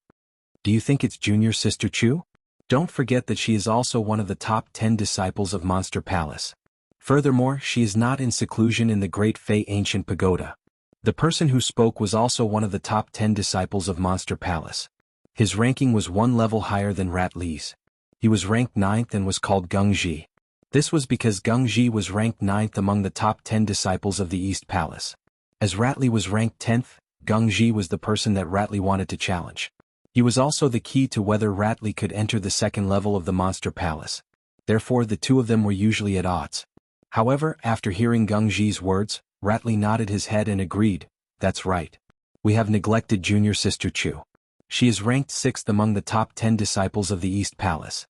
Do you think it's junior sister Chu? Don't forget that she is also one of the top 10 disciples of Monster Palace. Furthermore, she is not in seclusion in the Great Fei Ancient Pagoda. The person who spoke was also one of the top 10 disciples of Monster Palace. His ranking was one level higher than Rat Li's. He was ranked 9th and was called Gung Ji. This was because Gung Ji was ranked 9th among the top 10 disciples of the East Palace. As Rat Li was ranked 10th, Gung Ji was the person that Rat Li wanted to challenge. He was also the key to whether Rat Li could enter the 2nd level of the Monster Palace. Therefore the two of them were usually at odds. However, after hearing Gung Ji's words, Rat Li nodded his head and agreed, that's right. We have neglected junior sister Chu. She is ranked 6th among the top 10 disciples of the East Palace.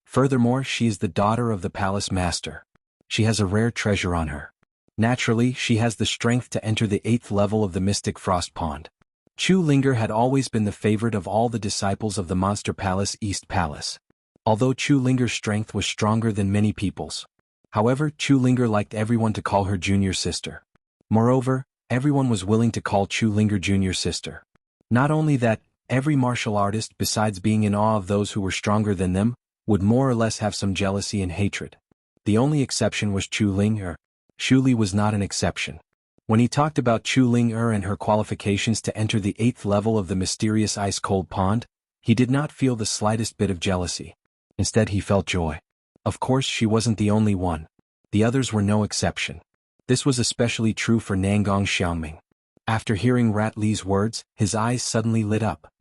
Furthermore, she is the daughter of the palace master. She has a rare treasure on her. Naturally, she has the strength to enter the 8th level of the Mystic Frost Pond. Chu Linger had always been the favorite of all the disciples of the Monster Palace East Palace. Although Chu Linger's strength was stronger than many people's. However, Chu Linger liked everyone to call her junior sister. Moreover, everyone was willing to call Chu Linger junior sister. Not only that, every martial artist, besides being in awe of those who were stronger than them, would more or less have some jealousy and hatred. The only exception was Chu Ling-er. Xu Li was not an exception. When he talked about Chu Ling-er and her qualifications to enter the 8th level of the mysterious ice-cold pond, he did not feel the slightest bit of jealousy. Instead he felt joy. Of course she wasn't the only one. The others were no exception. This was especially true for Nangong Xiangming. After hearing Rat Li's words, his eyes suddenly lit up.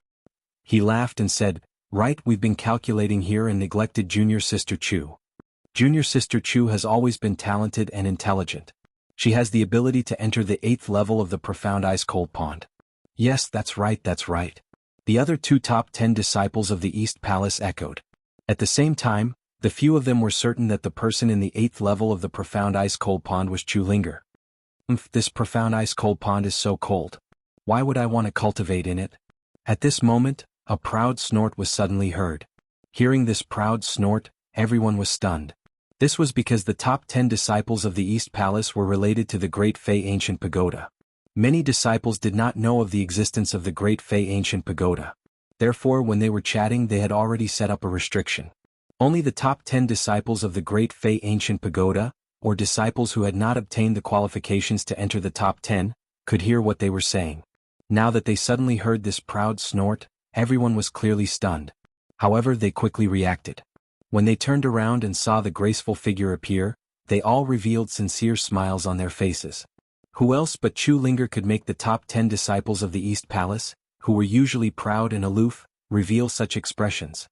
He laughed and said, "Right, we've been calculating here and neglected junior sister Chu. Junior sister Chu has always been talented and intelligent. She has the ability to enter the 8th level of the profound ice-cold pond." "Yes, that's right, that's right." The other 2 top 10 disciples of the East Palace echoed. At the same time, the few of them were certain that the person in the 8th level of the profound ice-cold pond was Chu Linger. This profound ice-cold pond is so cold. Why would I want to cultivate in it?" At this moment, a proud snort was suddenly heard. Hearing this proud snort, everyone was stunned. This was because the top 10 disciples of the East Palace were related to the Great Fei Ancient Pagoda. Many disciples did not know of the existence of the Great Fei Ancient Pagoda. Therefore, when they were chatting, they had already set up a restriction. Only the top 10 disciples of the Great Fei Ancient Pagoda, or disciples who had not obtained the qualifications to enter the top 10, could hear what they were saying. Now that they suddenly heard this proud snort, everyone was clearly stunned. However, they quickly reacted. When they turned around and saw the graceful figure appear, they all revealed sincere smiles on their faces. Who else but Chu Linger could make the top 10 disciples of the East Palace, who were usually proud and aloof, reveal such expressions?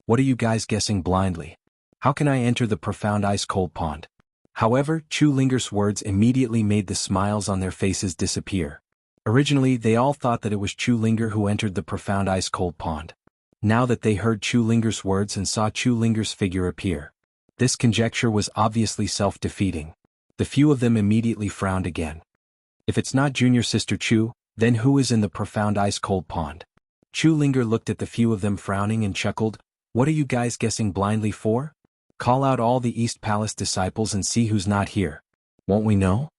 What are you guys guessing blindly? How can I enter the profound ice-cold pond? However, Chu Linger's words immediately made the smiles on their faces disappear. Originally, they all thought that it was Chu Linger who entered the profound ice-cold pond. Now that they heard Chu Linger's words and saw Chu Linger's figure appear, this conjecture was obviously self-defeating. The few of them immediately frowned again. If it's not junior sister Chu, then who is in the profound ice-cold pond? Chu Linger looked at the few of them frowning and chuckled. "What are you guys guessing blindly for? Call out all the East Palace disciples and see who's not here. Won't we know?"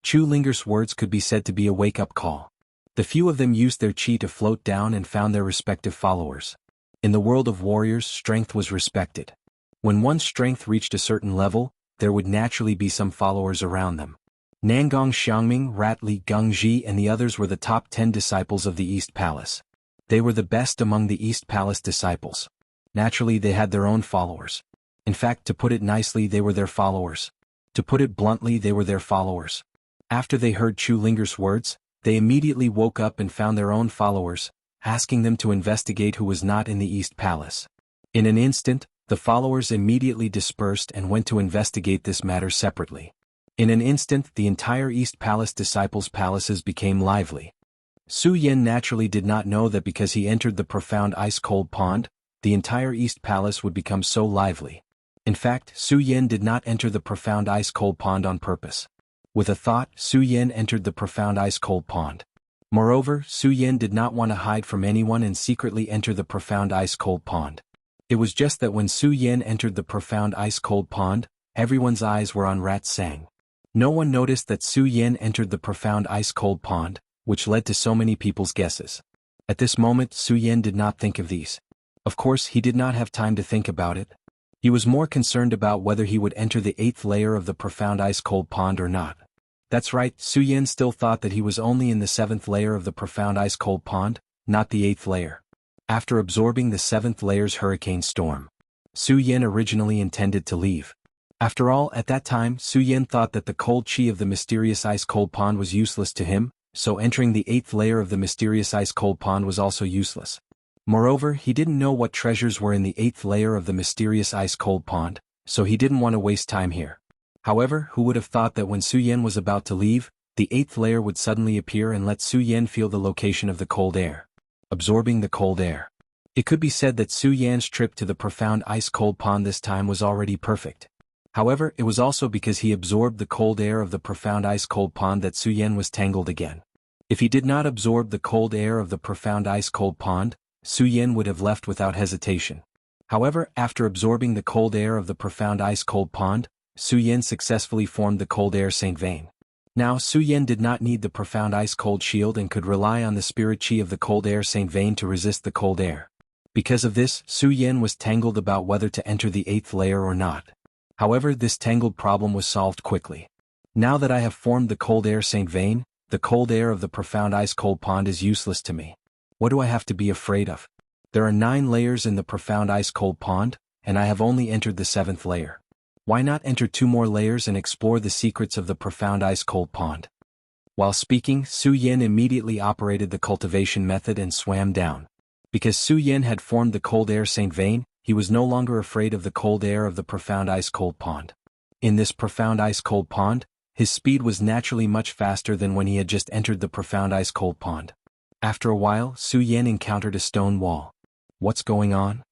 Chu Linger's words could be said to be a wake-up call. The few of them used their chi to float down and found their respective followers. In the world of warriors, strength was respected. When one's strength reached a certain level, there would naturally be some followers around them. Nangong Xiangming, Rat Li Gengji and the others were the top 10 disciples of the East Palace. They were the best among the East Palace disciples. Naturally, they had their own followers. In fact, to put it nicely, they were their followers. To put it bluntly, they were their followers. After they heard Chu Linger's words, they immediately woke up and found their own followers, asking them to investigate who was not in the East Palace. In an instant, the followers immediately dispersed and went to investigate this matter separately. In an instant, the entire East Palace disciples' palaces became lively. Su Yan naturally did not know that because he entered the profound ice-cold pond, the entire East Palace would become so lively. In fact, Su Yan did not enter the profound ice-cold pond on purpose. With a thought, Su Yan entered the profound ice-cold pond. Moreover, Su Yan did not want to hide from anyone and secretly enter the profound ice-cold pond. It was just that when Su Yan entered the profound ice-cold pond, everyone's eyes were on Rat Sang. No one noticed that Su Yan entered the profound ice-cold pond, which led to so many people's guesses. At this moment, Su Yan did not think of these. Of course, he did not have time to think about it. He was more concerned about whether he would enter the 8th layer of the profound ice-cold pond or not. That's right, Su Yan still thought that he was only in the 7th layer of the profound ice-cold pond, not the 8th layer. After absorbing the 7th layer's hurricane storm, Su Yan originally intended to leave. After all, at that time, Su Yan thought that the cold chi of the mysterious ice-cold pond was useless to him, so entering the 8th layer of the mysterious ice-cold pond was also useless. Moreover, he didn't know what treasures were in the 8th layer of the mysterious ice-cold pond, so he didn't want to waste time here. However, who would have thought that when Su Yan was about to leave, the 8th layer would suddenly appear and let Su Yan feel the location of the cold air. Absorbing the cold air. It could be said that Su Yan's trip to the profound ice-cold pond this time was already perfect. However, it was also because he absorbed the cold air of the profound ice-cold pond that Su Yan was tangled again. If he did not absorb the cold air of the profound ice-cold pond, Su Yan would have left without hesitation. However, after absorbing the cold air of the profound ice-cold pond, Su Yan successfully formed the cold air Saint Vein. Now Su Yan did not need the profound ice-cold shield and could rely on the spirit chi of the cold air Saint Vein to resist the cold air. Because of this, Su Yan was tangled about whether to enter the 8th layer or not. However, this tangled problem was solved quickly. Now that I have formed the cold air Saint Vein, the cold air of the profound ice-cold pond is useless to me. What do I have to be afraid of? There are 9 layers in the profound ice-cold pond, and I have only entered the 7th layer. Why not enter 2 more layers and explore the secrets of the profound ice-cold pond? While speaking, Su Yin immediately operated the cultivation method and swam down. Because Su Yin had formed the cold air Saint vein, he was no longer afraid of the cold air of the profound ice-cold pond. In this profound ice-cold pond, his speed was naturally much faster than when he had just entered the profound ice-cold pond. After a while, Su Yin encountered a stone wall. What's going on?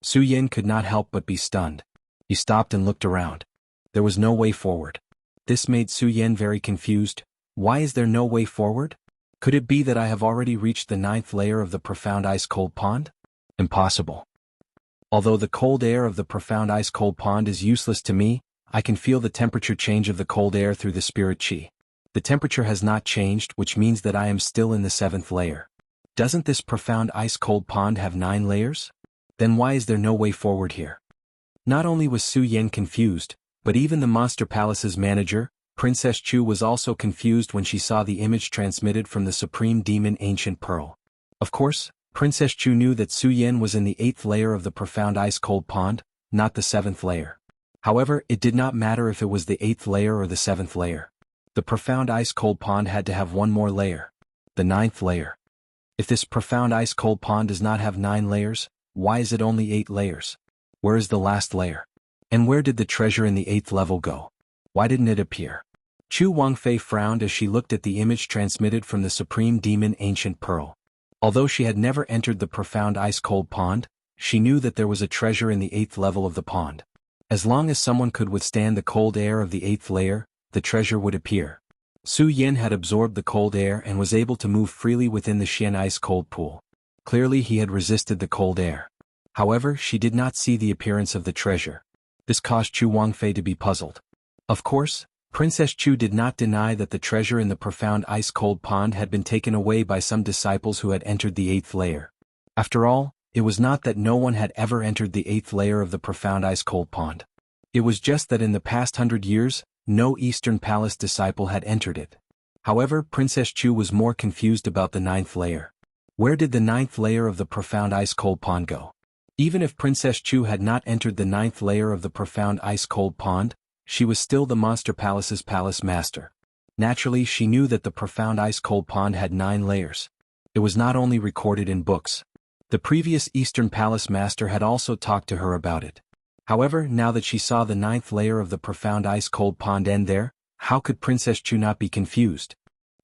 Su Yin could not help but be stunned. He stopped and looked around. There was no way forward. This made Su Yin very confused. Why is there no way forward? Could it be that I have already reached the 9th layer of the profound ice-cold pond? Impossible. Although the cold air of the profound ice-cold pond is useless to me, I can feel the temperature change of the cold air through the spirit chi. The temperature has not changed, which means that I am still in the 7th layer. Doesn't this profound ice-cold pond have 9 layers? Then why is there no way forward here? Not only was Su Yin confused, but even the Monster Palace's manager, Princess Chu, was also confused when she saw the image transmitted from the Supreme Demon Ancient Pearl. Of course, Princess Chu knew that Su Yin was in the 8th layer of the profound ice-cold pond, not the 7th layer. However, it did not matter if it was the 8th layer or the 7th layer. The profound ice-cold pond had to have one more layer. The 9th layer. If this profound ice-cold pond does not have 9 layers, why is it only 8 layers? Where is the last layer? And where did the treasure in the 8th level go? Why didn't it appear? Chu Wangfei frowned as she looked at the image transmitted from the Supreme Demon Ancient Pearl. Although she had never entered the profound ice-cold pond, she knew that there was a treasure in the 8th level of the pond. As long as someone could withstand the cold air of the 8th layer, the treasure would appear. Su Yin had absorbed the cold air and was able to move freely within the Xian ice-cold pool. Clearly he had resisted the cold air. However, she did not see the appearance of the treasure. This caused Chu Wangfei to be puzzled. Of course, Princess Chu did not deny that the treasure in the profound ice-cold pond had been taken away by some disciples who had entered the 8th layer. After all, it was not that no one had ever entered the 8th layer of the profound ice-cold pond. It was just that in the past 100 years, no Eastern Palace disciple had entered it. However, Princess Chu was more confused about the 9th layer. Where did the 9th layer of the profound ice-cold pond go? Even if Princess Chu had not entered the 9th layer of the profound ice-cold pond, she was still the Monster Palace's palace master. Naturally, she knew that the profound ice-cold pond had 9 layers. It was not only recorded in books. The previous Eastern Palace master had also talked to her about it. However, now that she saw the 9th layer of the profound ice-cold pond end there, how could Princess Chu not be confused?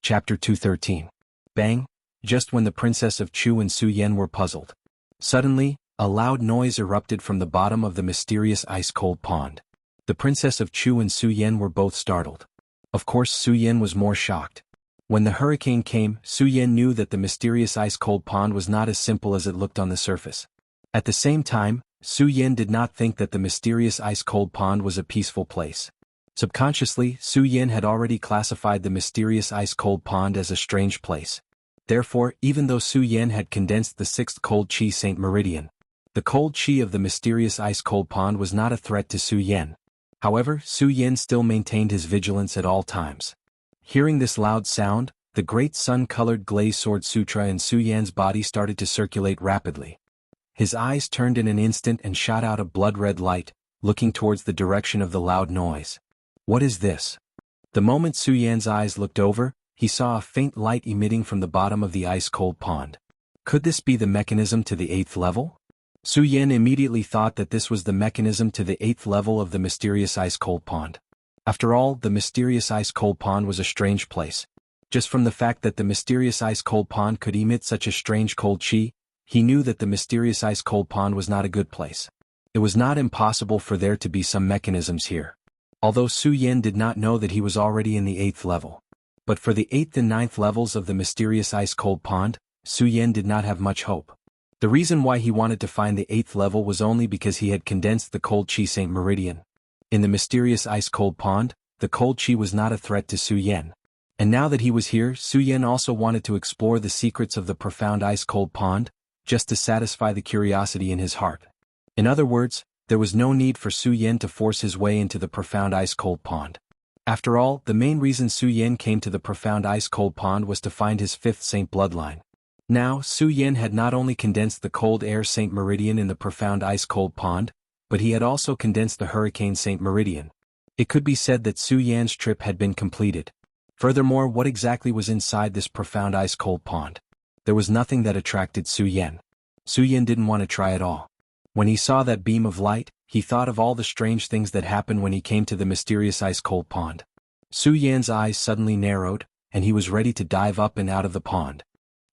Chapter 213. Bang! Just when the Princess of Chu and Su Yin were puzzled. Suddenly, a loud noise erupted from the bottom of the mysterious ice-cold pond. The Princess of Chu and Su Yin were both startled. Of course, Su Yin was more shocked. When the hurricane came, Su Yin knew that the mysterious ice-cold pond was not as simple as it looked on the surface. At the same time, Su Yin did not think that the mysterious ice-cold pond was a peaceful place. Subconsciously, Su Yin had already classified the mysterious ice-cold pond as a strange place. Therefore, even though Su Yin had condensed the 6th cold chi Saint Meridian, the cold chi of the mysterious ice-cold pond was not a threat to Su Yin. However, Su Yin still maintained his vigilance at all times. Hearing this loud sound, the great sun-colored glaze sword sutra in Su Yin's body started to circulate rapidly. His eyes turned in an instant and shot out a blood-red light, looking towards the direction of the loud noise. What is this? The moment Su Yin's eyes looked over, he saw a faint light emitting from the bottom of the ice-cold pond. Could this be the mechanism to the 8th level? Su Yin immediately thought that this was the mechanism to the 8th level of the mysterious ice-cold pond. After all, the mysterious ice-cold pond was a strange place. Just from the fact that the mysterious ice-cold pond could emit such a strange cold chi, he knew that the mysterious ice-cold pond was not a good place. It was not impossible for there to be some mechanisms here. Although Su Yin did not know that he was already in the 8th level. But for the 8th and 9th levels of the mysterious ice-cold pond, Su Yin did not have much hope. The reason why he wanted to find the 8th level was only because he had condensed the cold chi Saint Meridian. In the mysterious ice-cold pond, the cold chi was not a threat to Su Yin. And now that he was here, Su Yin also wanted to explore the secrets of the profound ice-cold pond, just to satisfy the curiosity in his heart. In other words, there was no need for Su Yin to force his way into the profound ice-cold pond. After all, the main reason Su Yin came to the profound ice-cold pond was to find his 5th Saint bloodline. Now, Su Yin had not only condensed the cold air Saint Meridian in the profound ice-cold pond, but he had also condensed the Hurricane St. Meridian. It could be said that Su Yan's trip had been completed. Furthermore, what exactly was inside this profound ice-cold pond? There was nothing that attracted Su Yan. Su Yan didn't want to try at all. When he saw that beam of light, he thought of all the strange things that happened when he came to the mysterious ice-cold pond. Su Yan's eyes suddenly narrowed, and he was ready to dive up and out of the pond.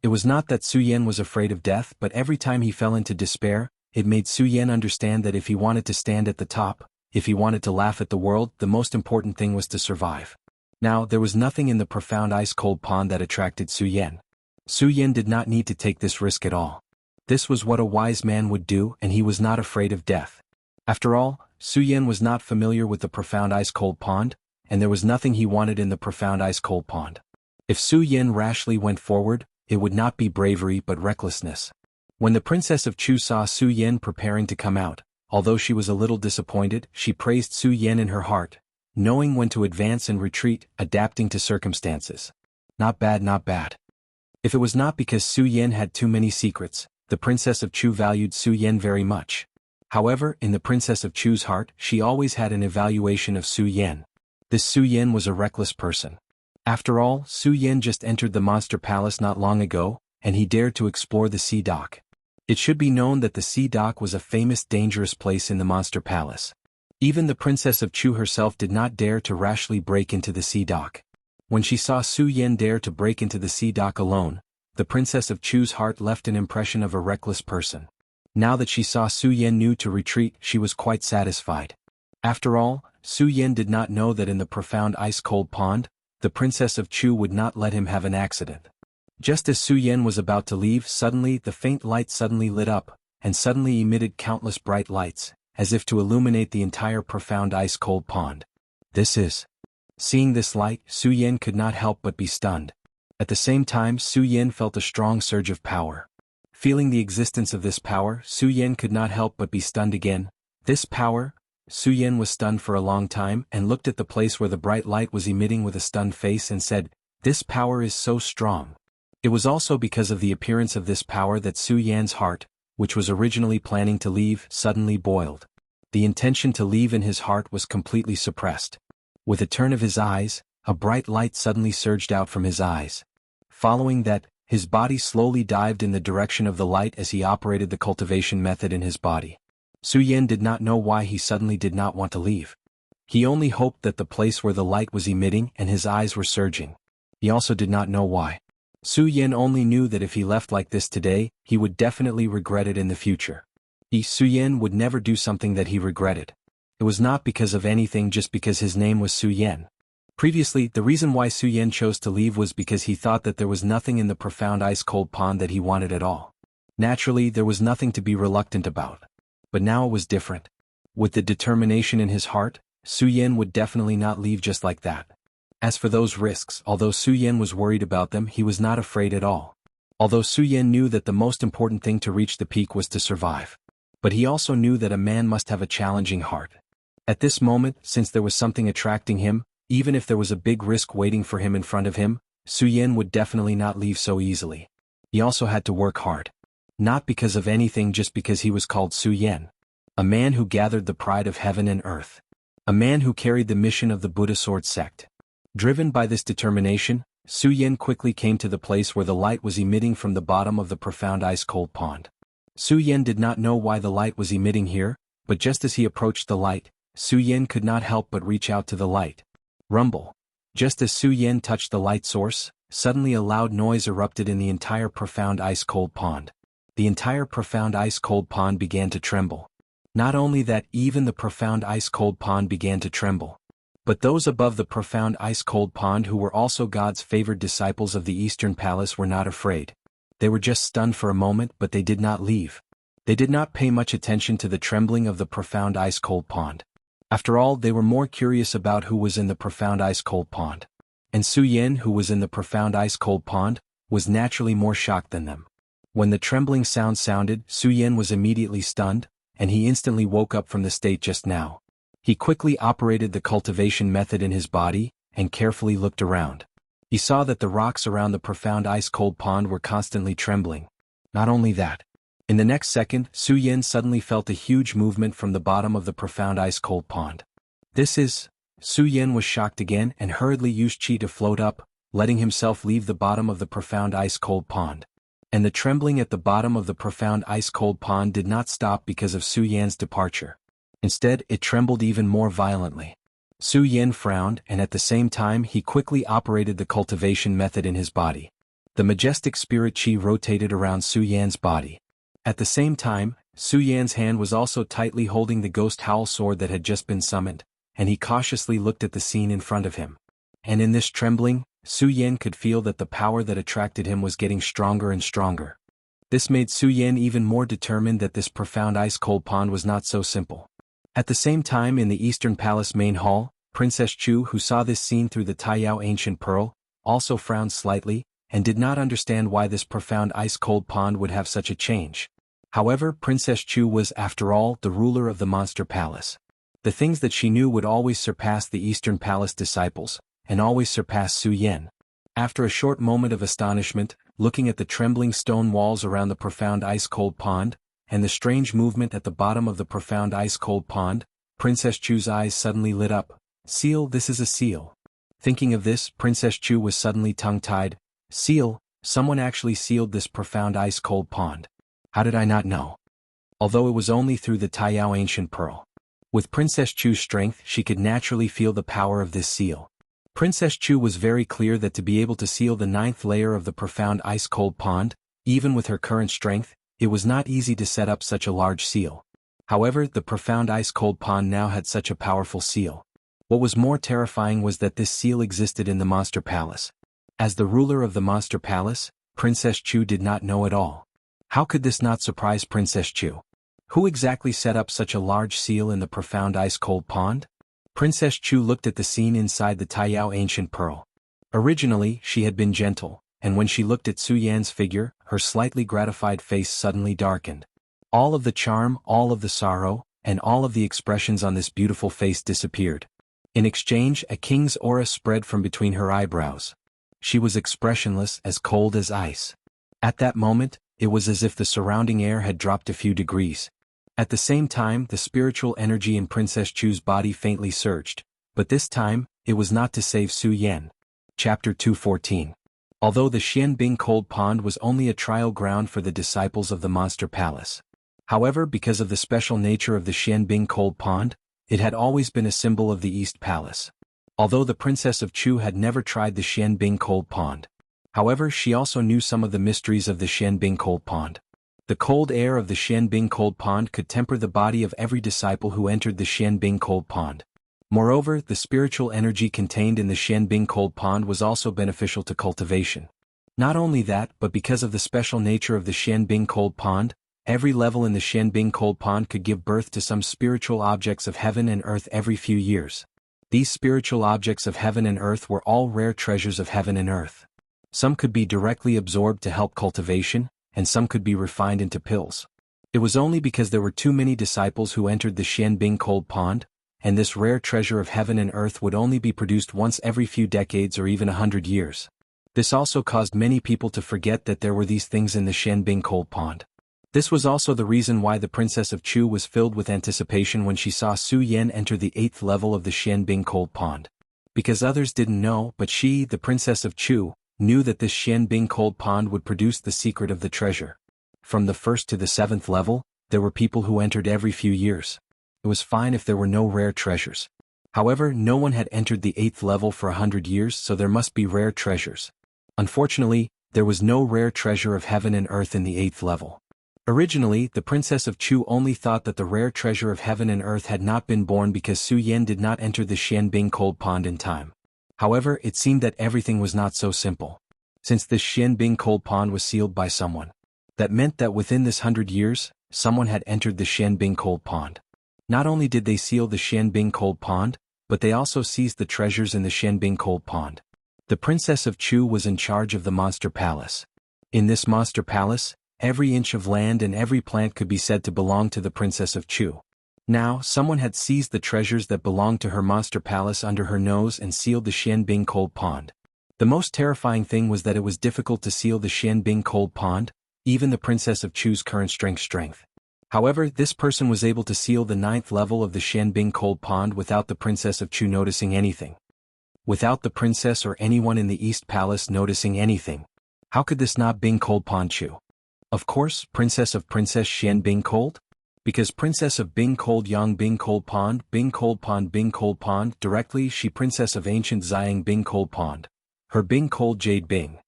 It was not that Su Yan was afraid of death, but every time he fell into despair, it made Su Yan understand that if he wanted to stand at the top, if he wanted to laugh at the world, the most important thing was to survive. Now, there was nothing in the profound ice-cold pond that attracted Su Yan. Su Yan did not need to take this risk at all. This was what a wise man would do, and he was not afraid of death. After all, Su Yan was not familiar with the profound ice-cold pond, and there was nothing he wanted in the profound ice-cold pond. If Su Yan rashly went forward, it would not be bravery but recklessness. When the Princess of Chu saw Su Yan preparing to come out, although she was a little disappointed, she praised Su Yan in her heart, knowing when to advance and retreat, adapting to circumstances. Not bad, not bad. If it was not because Su Yan had too many secrets, the Princess of Chu valued Su Yan very much. However, in the Princess of Chu's heart, she always had an evaluation of Su Yan. This Su Yan was a reckless person. After all, Su Yan just entered the Monster Palace not long ago, and he dared to explore the Sea Dock. It should be known that the Sea Dock was a famous dangerous place in the Monster Palace. Even the Princess of Chu herself did not dare to rashly break into the Sea Dock. When she saw Su Yan dare to break into the Sea Dock alone, the Princess of Chu's heart left an impression of a reckless person. Now that she saw Su Yan knew to retreat, she was quite satisfied. After all, Su Yan did not know that in the profound ice-cold pond, the Princess of Chu would not let him have an accident. Just as Su Yan was about to leave, suddenly the faint light suddenly lit up, and suddenly emitted countless bright lights, as if to illuminate the entire profound ice-cold pond. This is. Seeing this light, Su Yan could not help but be stunned. At the same time, Su Yan felt a strong surge of power. Feeling the existence of this power, Su Yan could not help but be stunned again. This power? Su Yan was stunned for a long time and looked at the place where the bright light was emitting with a stunned face and said, "This power is so strong." It was also because of the appearance of this power that Su Yan's heart, which was originally planning to leave, suddenly boiled. The intention to leave in his heart was completely suppressed. With a turn of his eyes, a bright light suddenly surged out from his eyes. Following that, his body slowly dived in the direction of the light as he operated the cultivation method in his body. Su Yan did not know why he suddenly did not want to leave. He only hoped that the place where the light was emitting and his eyes were surging. He also did not know why. Su Yan only knew that if he left like this today, he would definitely regret it in the future. Su Yan would never do something that he regretted. It was not because of anything, just because his name was Su Yan. Previously, the reason why Su Yan chose to leave was because he thought that there was nothing in the profound ice-cold pond that he wanted at all. Naturally, there was nothing to be reluctant about. But now it was different. With the determination in his heart, Su Yan would definitely not leave just like that. As for those risks, although Su Yan was worried about them, he was not afraid at all. Although Su Yan knew that the most important thing to reach the peak was to survive. But he also knew that a man must have a challenging heart. At this moment, since there was something attracting him, even if there was a big risk waiting for him in front of him, Su Yan would definitely not leave so easily. He also had to work hard. Not because of anything, just because he was called Su Yan. A man who gathered the pride of heaven and earth. A man who carried the mission of the Buddha sword sect. Driven by this determination, Su Yan quickly came to the place where the light was emitting from the bottom of the profound ice-cold pond. Su Yan did not know why the light was emitting here, but just as he approached the light, Su Yan could not help but reach out to the light. Rumble. Just as Su Yan touched the light source, suddenly a loud noise erupted in the entire profound ice-cold pond. The entire profound ice-cold pond began to tremble. Not only that, even the profound ice-cold pond began to tremble. But those above the profound ice-cold pond, who were also God's favored disciples of the Eastern Palace, were not afraid. They were just stunned for a moment, but they did not leave. They did not pay much attention to the trembling of the profound ice-cold pond. After all, they were more curious about who was in the profound ice-cold pond. And Su Yan, who was in the profound ice-cold pond, was naturally more shocked than them. When the trembling sound sounded, Su Yan was immediately stunned, and he instantly woke up from the state just now. He quickly operated the cultivation method in his body, and carefully looked around. He saw that the rocks around the profound ice-cold pond were constantly trembling. Not only that. In the next second, Su Yan suddenly felt a huge movement from the bottom of the profound ice-cold pond. Su Yan was shocked again and hurriedly used qi to float up, letting himself leave the bottom of the profound ice-cold pond. And the trembling at the bottom of the profound ice-cold pond did not stop because of Su Yan's departure. Instead, it trembled even more violently. Su Yan frowned, and at the same time he quickly operated the cultivation method in his body. The majestic spirit qi rotated around Su Yan's body. At the same time, Su Yan's hand was also tightly holding the ghost howl sword that had just been summoned, and he cautiously looked at the scene in front of him. And in this trembling, Su Yan could feel that the power that attracted him was getting stronger and stronger. This made Su Yan even more determined that this profound ice-cold pond was not so simple. At the same time, in the Eastern Palace main hall, Princess Chu, who saw this scene through the Taiyao Ancient Pearl, also frowned slightly, and did not understand why this profound ice-cold pond would have such a change. However, Princess Chu was, after all, the ruler of the Monster Palace. The things that she knew would always surpass the Eastern Palace disciples, and always surpass Su Yan. After a short moment of astonishment, looking at the trembling stone walls around the profound ice-cold pond, and the strange movement at the bottom of the profound ice-cold pond, Princess Chu's eyes suddenly lit up. Seal, this is a seal. Thinking of this, Princess Chu was suddenly tongue-tied. Seal, someone actually sealed this profound ice-cold pond. How did I not know? Although it was only through the Taiyao Ancient Pearl. With Princess Chu's strength, she could naturally feel the power of this seal. Princess Chu was very clear that to be able to seal the 9th layer of the profound ice-cold pond, even with her current strength, it was not easy to set up such a large seal. However, the profound ice-cold pond now had such a powerful seal. What was more terrifying was that this seal existed in the Monster Palace. As the ruler of the Monster Palace, Princess Chu did not know at all. How could this not surprise Princess Chu? Who exactly set up such a large seal in the profound ice-cold pond? Princess Chu looked at the scene inside the Taiyao Ancient Pearl. Originally, she had been gentle, and when she looked at Su Yan's figure, her slightly gratified face suddenly darkened. All of the charm, all of the sorrow, and all of the expressions on this beautiful face disappeared. In exchange, a king's aura spread from between her eyebrows. She was expressionless, as cold as ice. At that moment, it was as if the surrounding air had dropped a few degrees. At the same time, the spiritual energy in Princess Chu's body faintly surged, but this time, it was not to save Su Yan. Chapter 214. Although the Xianbing Cold Pond was only a trial ground for the disciples of the Monster Palace. However, because of the special nature of the Xianbing Cold Pond, it had always been a symbol of the East Palace. Although the Princess of Chu had never tried the Xianbing Cold Pond. However, she also knew some of the mysteries of the Xianbing Cold Pond. The cold air of the Xianbing Cold Pond could temper the body of every disciple who entered the Xianbing Cold Pond. Moreover, the spiritual energy contained in the Xianbing Cold Pond was also beneficial to cultivation. Not only that, but because of the special nature of the Xianbing Cold Pond, every level in the Xianbing Cold Pond could give birth to some spiritual objects of heaven and earth every few years. These spiritual objects of heaven and earth were all rare treasures of heaven and earth. Some could be directly absorbed to help cultivation, and some could be refined into pills. It was only because there were too many disciples who entered the Xianbing Cold Pond, and this rare treasure of heaven and earth would only be produced once every few decades or even 100 years. This also caused many people to forget that there were these things in the Xianbing Cold Pond. This was also the reason why the Princess of Chu was filled with anticipation when she saw Su Yan enter the 8th level of the Xianbing Cold Pond. Because others didn't know, but she, the Princess of Chu, knew that this Xianbing Cold Pond would produce the secret of the treasure. From the 1st to the 7th level, there were people who entered every few years. It was fine if there were no rare treasures. However, no one had entered the 8th level for 100 years, so there must be rare treasures. Unfortunately, there was no rare treasure of heaven and earth in the 8th level. Originally, the Princess of Chu only thought that the rare treasure of heaven and earth had not been born because Su Yan did not enter the Xianbing Cold Pond in time. However, it seemed that everything was not so simple. Since this Xianbing Cold Pond was sealed by someone, that meant that within this 100 years, someone had entered the Xianbing Cold Pond. Not only did they seal the Xianbing Cold Pond, but they also seized the treasures in the Xianbing Cold Pond. The Princess of Chu was in charge of the Monster Palace. In this Monster Palace, every inch of land and every plant could be said to belong to the Princess of Chu. Now, someone had seized the treasures that belonged to her Monster Palace under her nose and sealed the Xianbing Cold Pond. The most terrifying thing was that it was difficult to seal the Xianbing Cold Pond, even the Princess of Chu's current strength. However, this person was able to seal the 9th level of the Xianbing Cold Pond without the Princess of Chu noticing anything. Without the princess or anyone in the East Palace noticing anything. How could this not Bing Cold Pond Chu? Of course, Princess of Princess Xianbing Cold? Because Princess of Bing Cold Yang Bing Cold Pond, Bing Cold Pond Bing Cold Pond, directly she Princess of Ancient Xiang Bing Cold Pond. Her Bing Cold Jade Bing.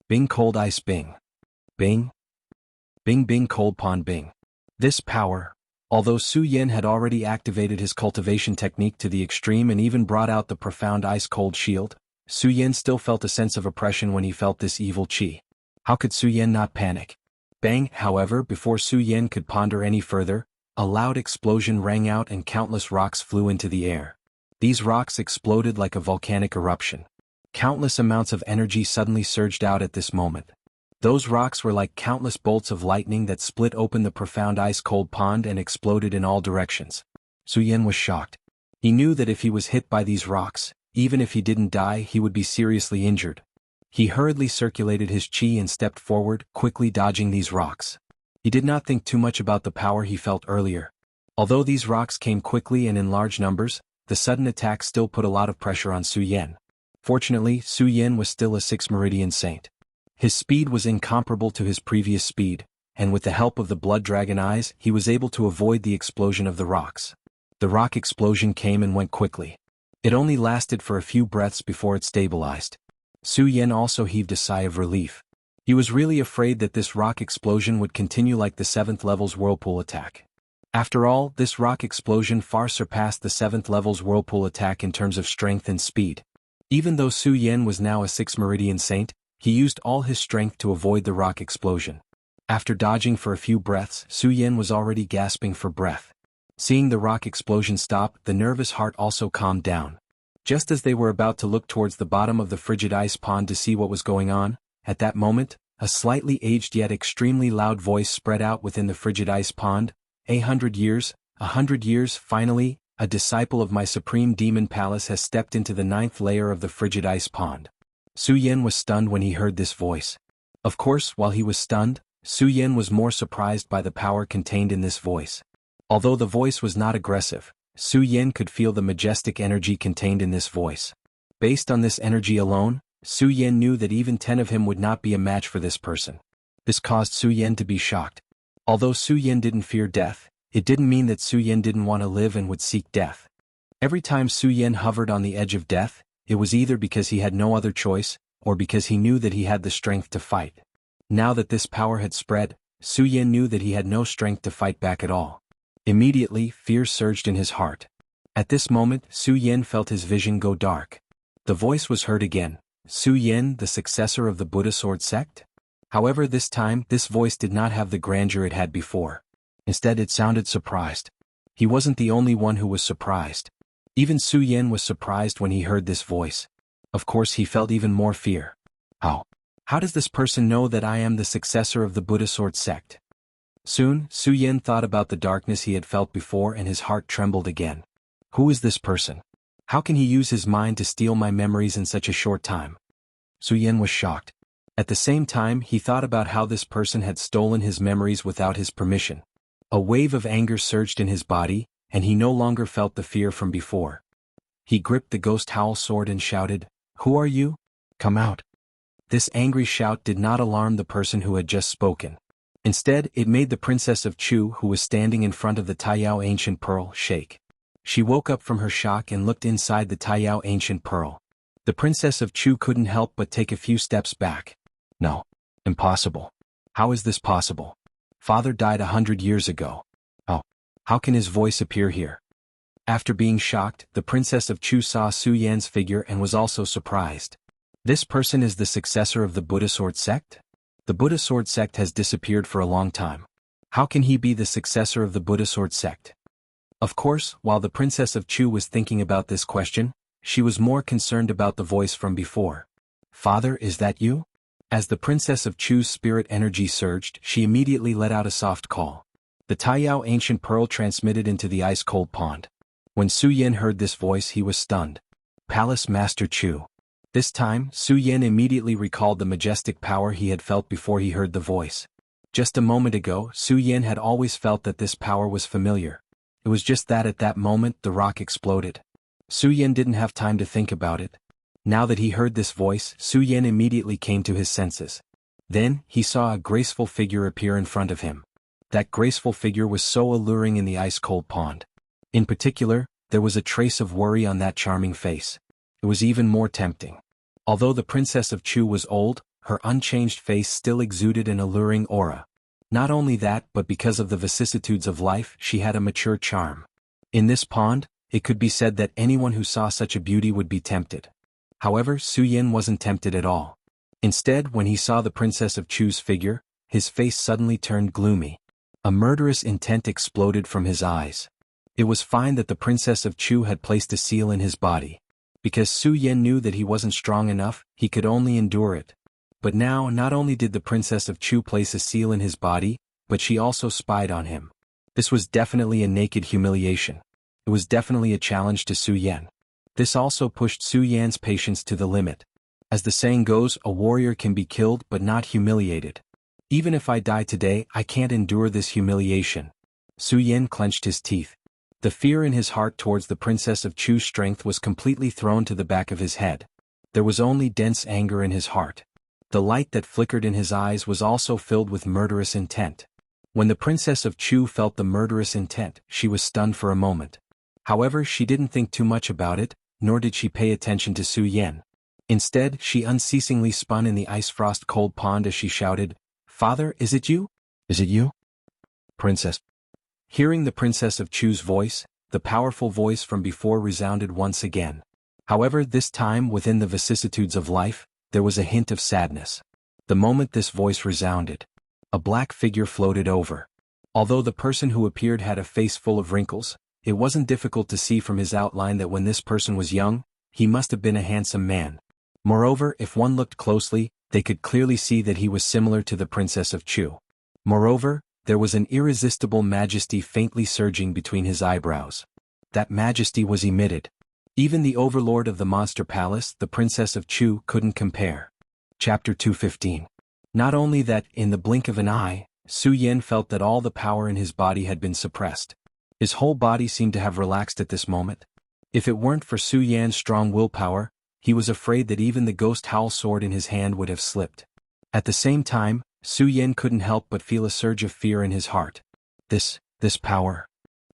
Bing Cold Ice Bing. Bing. Bing Bing Cold Pond Bing. This power, although Su Yan had already activated his cultivation technique to the extreme and even brought out the profound ice-cold shield, Su Yan still felt a sense of oppression when he felt this evil qi. How could Su Yan not panic? Bang! However, before Su Yan could ponder any further, a loud explosion rang out and countless rocks flew into the air. These rocks exploded like a volcanic eruption. Countless amounts of energy suddenly surged out at this moment. Those rocks were like countless bolts of lightning that split open the profound ice-cold pond and exploded in all directions. Su Yan was shocked. He knew that if he was hit by these rocks, even if he didn't die, he would be seriously injured. He hurriedly circulated his qi and stepped forward, quickly dodging these rocks. He did not think too much about the power he felt earlier. Although these rocks came quickly and in large numbers, the sudden attack still put a lot of pressure on Su Yan. Fortunately, Su Yan was still a 6th Meridian Saint. His speed was incomparable to his previous speed, and with the help of the blood dragon eyes, he was able to avoid the explosion of the rocks. The rock explosion came and went quickly. It only lasted for a few breaths before it stabilized. Su Yan also heaved a sigh of relief. He was really afraid that this rock explosion would continue like the 7th level's whirlpool attack. After all, this rock explosion far surpassed the 7th level's whirlpool attack in terms of strength and speed. Even though Su Yan was now a 6th Meridian Saint, he used all his strength to avoid the rock explosion. After dodging for a few breaths, Su Yan was already gasping for breath. Seeing the rock explosion stop, the nervous heart also calmed down. Just as they were about to look towards the bottom of the frigid ice pond to see what was going on, at that moment, a slightly aged yet extremely loud voice spread out within the frigid ice pond. 100 years, finally, a disciple of my supreme demon palace has stepped into the 9th layer of the frigid ice pond. Su Yan was stunned when he heard this voice. Of course, while he was stunned, Su Yan was more surprised by the power contained in this voice. Although the voice was not aggressive, Su Yan could feel the majestic energy contained in this voice. Based on this energy alone, Su Yan knew that even 10 of him would not be a match for this person. This caused Su Yan to be shocked. Although Su Yan didn't fear death, it didn't mean that Su Yan didn't want to live and would seek death. Every time Su Yan hovered on the edge of death, it was either because he had no other choice, or because he knew that he had the strength to fight. Now that this power had spread, Su Yan knew that he had no strength to fight back at all. Immediately, fear surged in his heart. At this moment, Su Yan felt his vision go dark. The voice was heard again. Su Yan, the successor of the Buddha Sword sect? However, this time, this voice did not have the grandeur it had before. Instead, it sounded surprised. He wasn't the only one who was surprised. Even Su Yan was surprised when he heard this voice. Of course, he felt even more fear. How does this person know that I am the successor of the Buddha Sword sect? Soon, Su Yan thought about the darkness he had felt before and his heart trembled again. Who is this person? How can he use his mind to steal my memories in such a short time? Su Yan was shocked. At the same time, he thought about how this person had stolen his memories without his permission. A wave of anger surged in his body, and he no longer felt the fear from before. He gripped the ghost howl sword and shouted, "Who are you? Come out." This angry shout did not alarm the person who had just spoken. Instead, it made the Princess of Chu, who was standing in front of the Taiyao Ancient Pearl, shake. She woke up from her shock and looked inside the Taiyao Ancient Pearl. The Princess of Chu couldn't help but take a few steps back. No. Impossible. How is this possible? Father died 100 years ago. How can his voice appear here? After being shocked, the Princess of Chu saw Su Yan's figure and was also surprised. This person is the successor of the Buddha Sword sect? The Buddha Sword sect has disappeared for a long time. How can he be the successor of the Buddha Sword sect? Of course, while the Princess of Chu was thinking about this question, she was more concerned about the voice from before. Father, is that you? As the Princess of Chu's spirit energy surged, she immediately let out a soft call. The Taiyao Ancient Pearl transmitted into the ice-cold pond. When Su Yan heard this voice, he was stunned. Palace Master Chu. This time, Su Yen immediately recalled the majestic power he had felt before he heard the voice. Just a moment ago, Su Yen had always felt that this power was familiar. It was just that at that moment the rock exploded. Su Yen didn't have time to think about it. Now that he heard this voice, Su Yen immediately came to his senses. Then, he saw a graceful figure appear in front of him. That graceful figure was so alluring in the ice-cold pond. In particular, there was a trace of worry on that charming face. It was even more tempting. Although the Princess of Chu was old, her unchanged face still exuded an alluring aura. Not only that, but because of the vicissitudes of life, she had a mature charm. In this pond, it could be said that anyone who saw such a beauty would be tempted. However, Su Yen wasn't tempted at all. Instead, when he saw the Princess of Chu's figure, his face suddenly turned gloomy. A murderous intent exploded from his eyes. It was fine that the Princess of Chu had placed a seal in his body. Because Su Yen knew that he wasn't strong enough, he could only endure it. But now, not only did the Princess of Chu place a seal in his body, but she also spied on him. This was definitely a naked humiliation. It was definitely a challenge to Su Yen. This also pushed Su Yan's patience to the limit. As the saying goes, a warrior can be killed but not humiliated. Even if I die today, I can't endure this humiliation. Su Yen clenched his teeth. The fear in his heart towards the Princess of Chu's strength was completely thrown to the back of his head. There was only dense anger in his heart. The light that flickered in his eyes was also filled with murderous intent. When the Princess of Chu felt the murderous intent, she was stunned for a moment. However, she didn't think too much about it, nor did she pay attention to Su Yen. Instead, she unceasingly spun in the ice-frost cold pond as she shouted, "Father, is it you? Is it you? Princess." Hearing the Princess of Chu's voice, the powerful voice from before resounded once again. However, this time within the vicissitudes of life, there was a hint of sadness. The moment this voice resounded, a black figure floated over. Although the person who appeared had a face full of wrinkles, it wasn't difficult to see from his outline that when this person was young, he must have been a handsome man. Moreover, if one looked closely, they could clearly see that he was similar to the Princess of Chu. Moreover, there was an irresistible majesty faintly surging between his eyebrows. That majesty was emitted. Even the overlord of the monster palace, the Princess of Chu, couldn't compare. Chapter 215. Not only that, in the blink of an eye, Su Yen felt that all the power in his body had been suppressed. His whole body seemed to have relaxed at this moment. If it weren't for Su Yan's strong willpower, he was afraid that even the ghost howl sword in his hand would have slipped. At the same time, Su Yen couldn't help but feel a surge of fear in his heart. This power.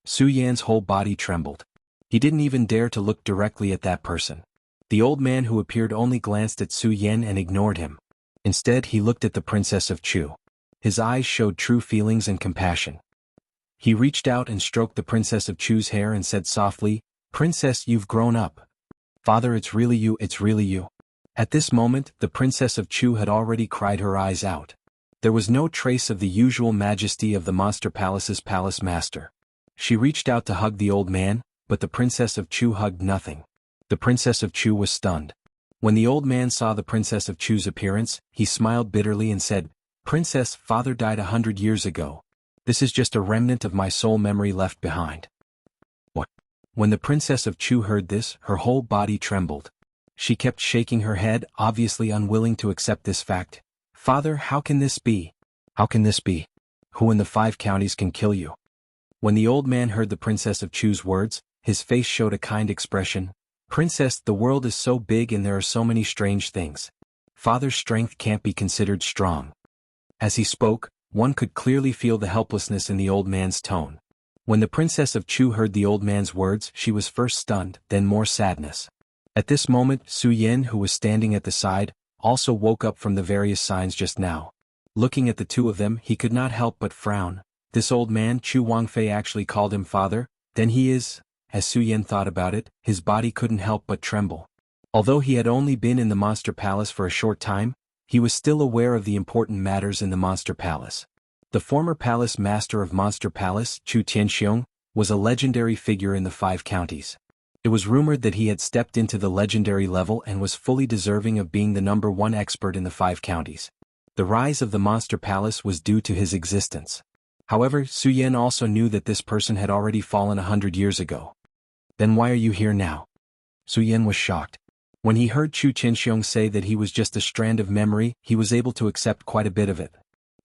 Su Yan's whole body trembled. He didn't even dare to look directly at that person. The old man who appeared only glanced at Su Yen and ignored him. Instead, he looked at the Princess of Chu. His eyes showed true feelings and compassion. He reached out and stroked the Princess of Chu's hair and said softly, "Princess, you've grown up. Father, it's really you, it's really you." At this moment, the Princess of Chu had already cried her eyes out. There was no trace of the usual majesty of the Monster Palace's palace master. She reached out to hug the old man, but the Princess of Chu hugged nothing. The Princess of Chu was stunned. When the old man saw the Princess of Chu's appearance, he smiled bitterly and said, "Princess, father died 100 years ago. This is just a remnant of my soul memory left behind." What? When the Princess of Chu heard this, her whole body trembled. She kept shaking her head, obviously unwilling to accept this fact. "Father, how can this be? How can this be? Who in the 5 counties can kill you?" When the old man heard the Princess of Chu's words, his face showed a kind expression. "Princess, the world is so big and there are so many strange things. Father's strength can't be considered strong." As he spoke, one could clearly feel the helplessness in the old man's tone. When the Princess of Chu heard the old man's words, she was first stunned, then more sadness. At this moment, Su Yen, who was standing at the side, also woke up from the various signs just now. Looking at the two of them, he could not help but frown. This old man, Chu Wangfei, actually called him father, then he is... As Su Yen thought about it, his body couldn't help but tremble. Although he had only been in the Monster Palace for a short time, he was still aware of the important matters in the Monster Palace. The former palace master of Monster Palace, Chu Tianxiong, was a legendary figure in the 5 counties. It was rumored that he had stepped into the legendary level and was fully deserving of being the #1 expert in the 5 counties. The rise of the Monster Palace was due to his existence. However, Su Yen also knew that this person had already fallen 100 years ago. "Then why are you here now?" Su Yen was shocked. When he heard Chu Tianxiong say that he was just a strand of memory, he was able to accept quite a bit of it.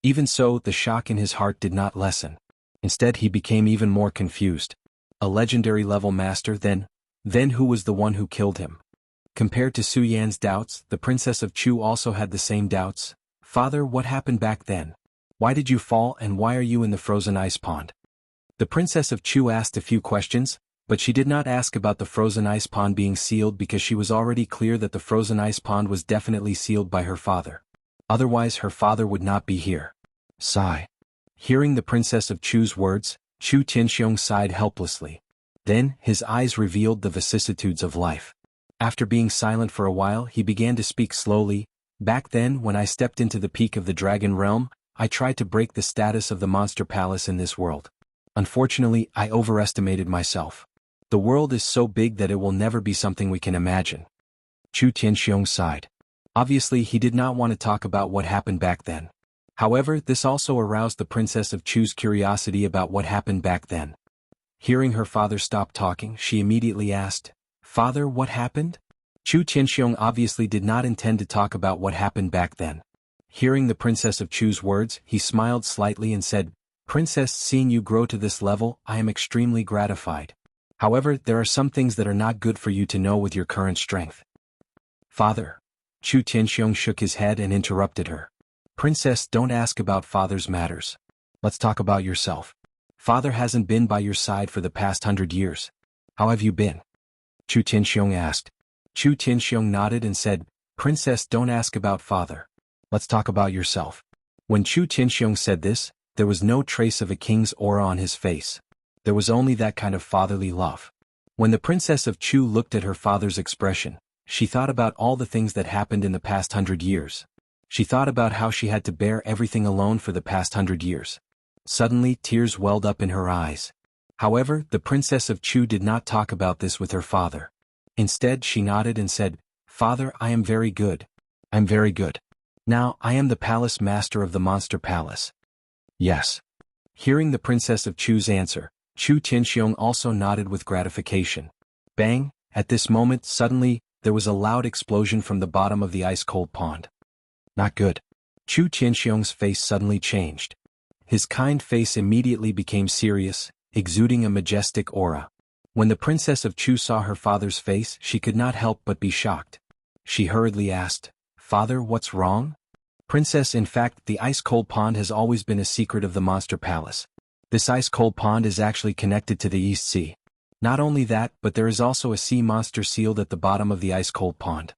Even so, the shock in his heart did not lessen. Instead, he became even more confused. A legendary level master, then who was the one who killed him? Compared to Su Yan's doubts, the Princess of Chu also had the same doubts. Father, what happened back then? Why did you fall and why are you in the frozen ice pond? The Princess of Chu asked a few questions, but she did not ask about the frozen ice pond being sealed because she was already clear that the frozen ice pond was definitely sealed by her father. Otherwise her father would not be here. Sigh. Hearing the Princess of Chu's words, Chu Tianxiong sighed helplessly. Then, his eyes revealed the vicissitudes of life. After being silent for a while, he began to speak slowly. Back then, when I stepped into the peak of the Dragon Realm, I tried to break the status of the Monster Palace in this world. Unfortunately, I overestimated myself. The world is so big that it will never be something we can imagine. Chu Tianxiong sighed. Obviously, he did not want to talk about what happened back then. However, this also aroused the Princess of Chu's curiosity about what happened back then. Hearing her father stop talking, she immediately asked, "Father, what happened?" Chu Tianxiong obviously did not intend to talk about what happened back then. Hearing the Princess of Chu's words, he smiled slightly and said, "Princess, seeing you grow to this level, I am extremely gratified. However, there are some things that are not good for you to know with your current strength." "Father." Chu Tianxiong shook his head and interrupted her. "Princess, don't ask about father's matters. Let's talk about yourself. Father hasn't been by your side for the past 100 years. How have you been?" Chu Tianxiong asked. Chu Tianxiong nodded and said, "Princess, don't ask about father. Let's talk about yourself." When Chu Tianxiong said this, there was no trace of a king's aura on his face. There was only that kind of fatherly love. When the Princess of Chu looked at her father's expression, she thought about all the things that happened in the past 100 years. She thought about how she had to bear everything alone for the past 100 years. Suddenly, tears welled up in her eyes. However, the Princess of Chu did not talk about this with her father. Instead, she nodded and said, "Father, I am very good. I'm very good. Now, I am the palace master of the Monster Palace." "Yes." Hearing the Princess of Chu's answer, Chu Tianxiong also nodded with gratification. Bang! At this moment, suddenly, there was a loud explosion from the bottom of the ice-cold pond. Not good. Chu Tianxiong's face suddenly changed. His kind face immediately became serious, exuding a majestic aura. When the Princess of Chu saw her father's face, she could not help but be shocked. She hurriedly asked, "Father, what's wrong?" "Princess, in fact, the ice-cold pond has always been a secret of the Monster Palace. This ice-cold pond is actually connected to the East Sea. Not only that, but there is also a sea monster sealed at the bottom of the ice-cold pond."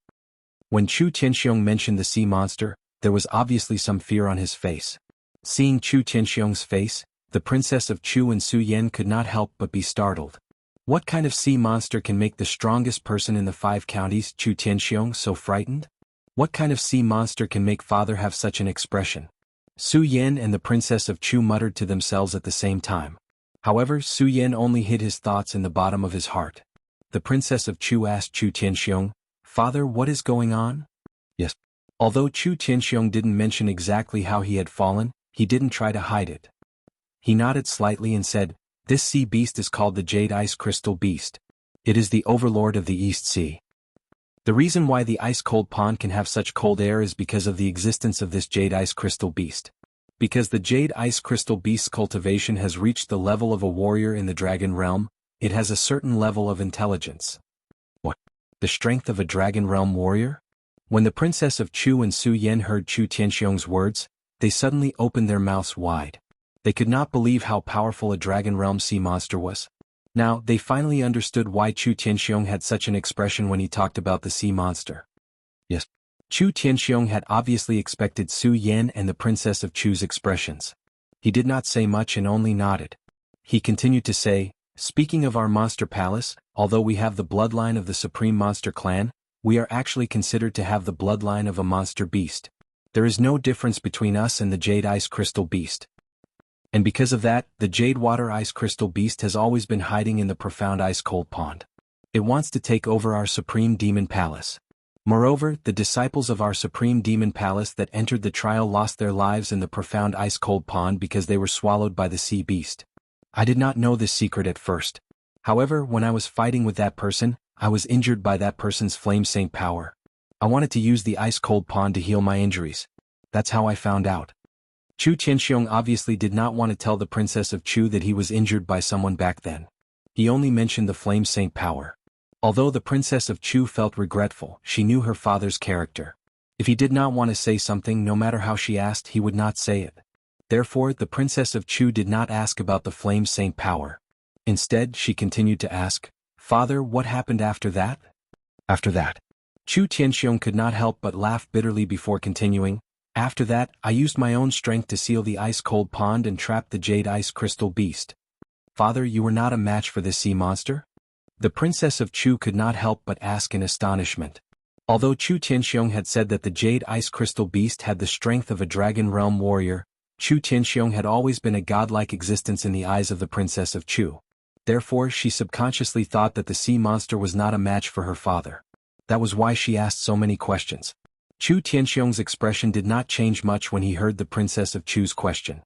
When Chu Tianxiong mentioned the sea monster, there was obviously some fear on his face. Seeing Chu Tianxiong's face, the Princess of Chu and Su Yan could not help but be startled. What kind of sea monster can make the strongest person in the 5 counties, Chu Tianxiong, so frightened? What kind of sea monster can make father have such an expression? Su Yan and the Princess of Chu muttered to themselves at the same time. However, Su Yan only hid his thoughts in the bottom of his heart. The Princess of Chu asked Chu Tianxiong, "Father, what is going on?" "Yes." Although Chu Tianxiong didn't mention exactly how he had fallen, he didn't try to hide it. He nodded slightly and said, "This sea beast is called the Jade Ice Crystal Beast. It is the overlord of the East Sea. The reason why the ice-cold pond can have such cold air is because of the existence of this Jade Ice Crystal Beast. Because the Jade Ice Crystal Beast's cultivation has reached the level of a warrior in the Dragon Realm, it has a certain level of intelligence." "What? The strength of a Dragon Realm warrior?" When the Princess of Chu and Su Yan heard Chu Tianxiong's words, they suddenly opened their mouths wide. They could not believe how powerful a Dragon Realm sea monster was. Now, they finally understood why Chu Tianxiong had such an expression when he talked about the sea monster. Yes. Chu Tianxiong had obviously expected Su Yan and the Princess of Chu's expressions. He did not say much and only nodded. He continued to say, "Speaking of our monster palace, although we have the bloodline of the Supreme Monster Clan, we are actually considered to have the bloodline of a monster beast. There is no difference between us and the Jade Ice Crystal Beast. And because of that, the Jade Water Ice Crystal Beast has always been hiding in the profound ice-cold pond. It wants to take over our Supreme Demon Palace. Moreover, the disciples of our Supreme Demon Palace that entered the trial lost their lives in the profound ice-cold pond because they were swallowed by the sea beast. I did not know this secret at first. However, when I was fighting with that person, I was injured by that person's flame saint power. I wanted to use the ice-cold pond to heal my injuries. That's how I found out. Chu Tianxiong obviously did not want to tell the Princess of Chu that he was injured by someone back then. He only mentioned the flame saint power. Although the Princess of Chu felt regretful, she knew her father's character. If he did not want to say something, no matter how she asked, he would not say it. Therefore, the Princess of Chu did not ask about the flame saint power. Instead, she continued to ask, "Father, what happened after that?" After that. Chu Tianxiong could not help but laugh bitterly before continuing, "After that, I used my own strength to seal the ice-cold pond and trap the jade ice crystal beast." "Father, you were not a match for this sea monster?" The Princess of Chu could not help but ask in astonishment. Although Chu Tianxiong had said that the jade ice crystal beast had the strength of a dragon realm warrior, Chu Tianxiong had always been a godlike existence in the eyes of the Princess of Chu. Therefore, she subconsciously thought that the sea monster was not a match for her father. That was why she asked so many questions. Chu Tianxiong's expression did not change much when he heard the Princess of Chu's question.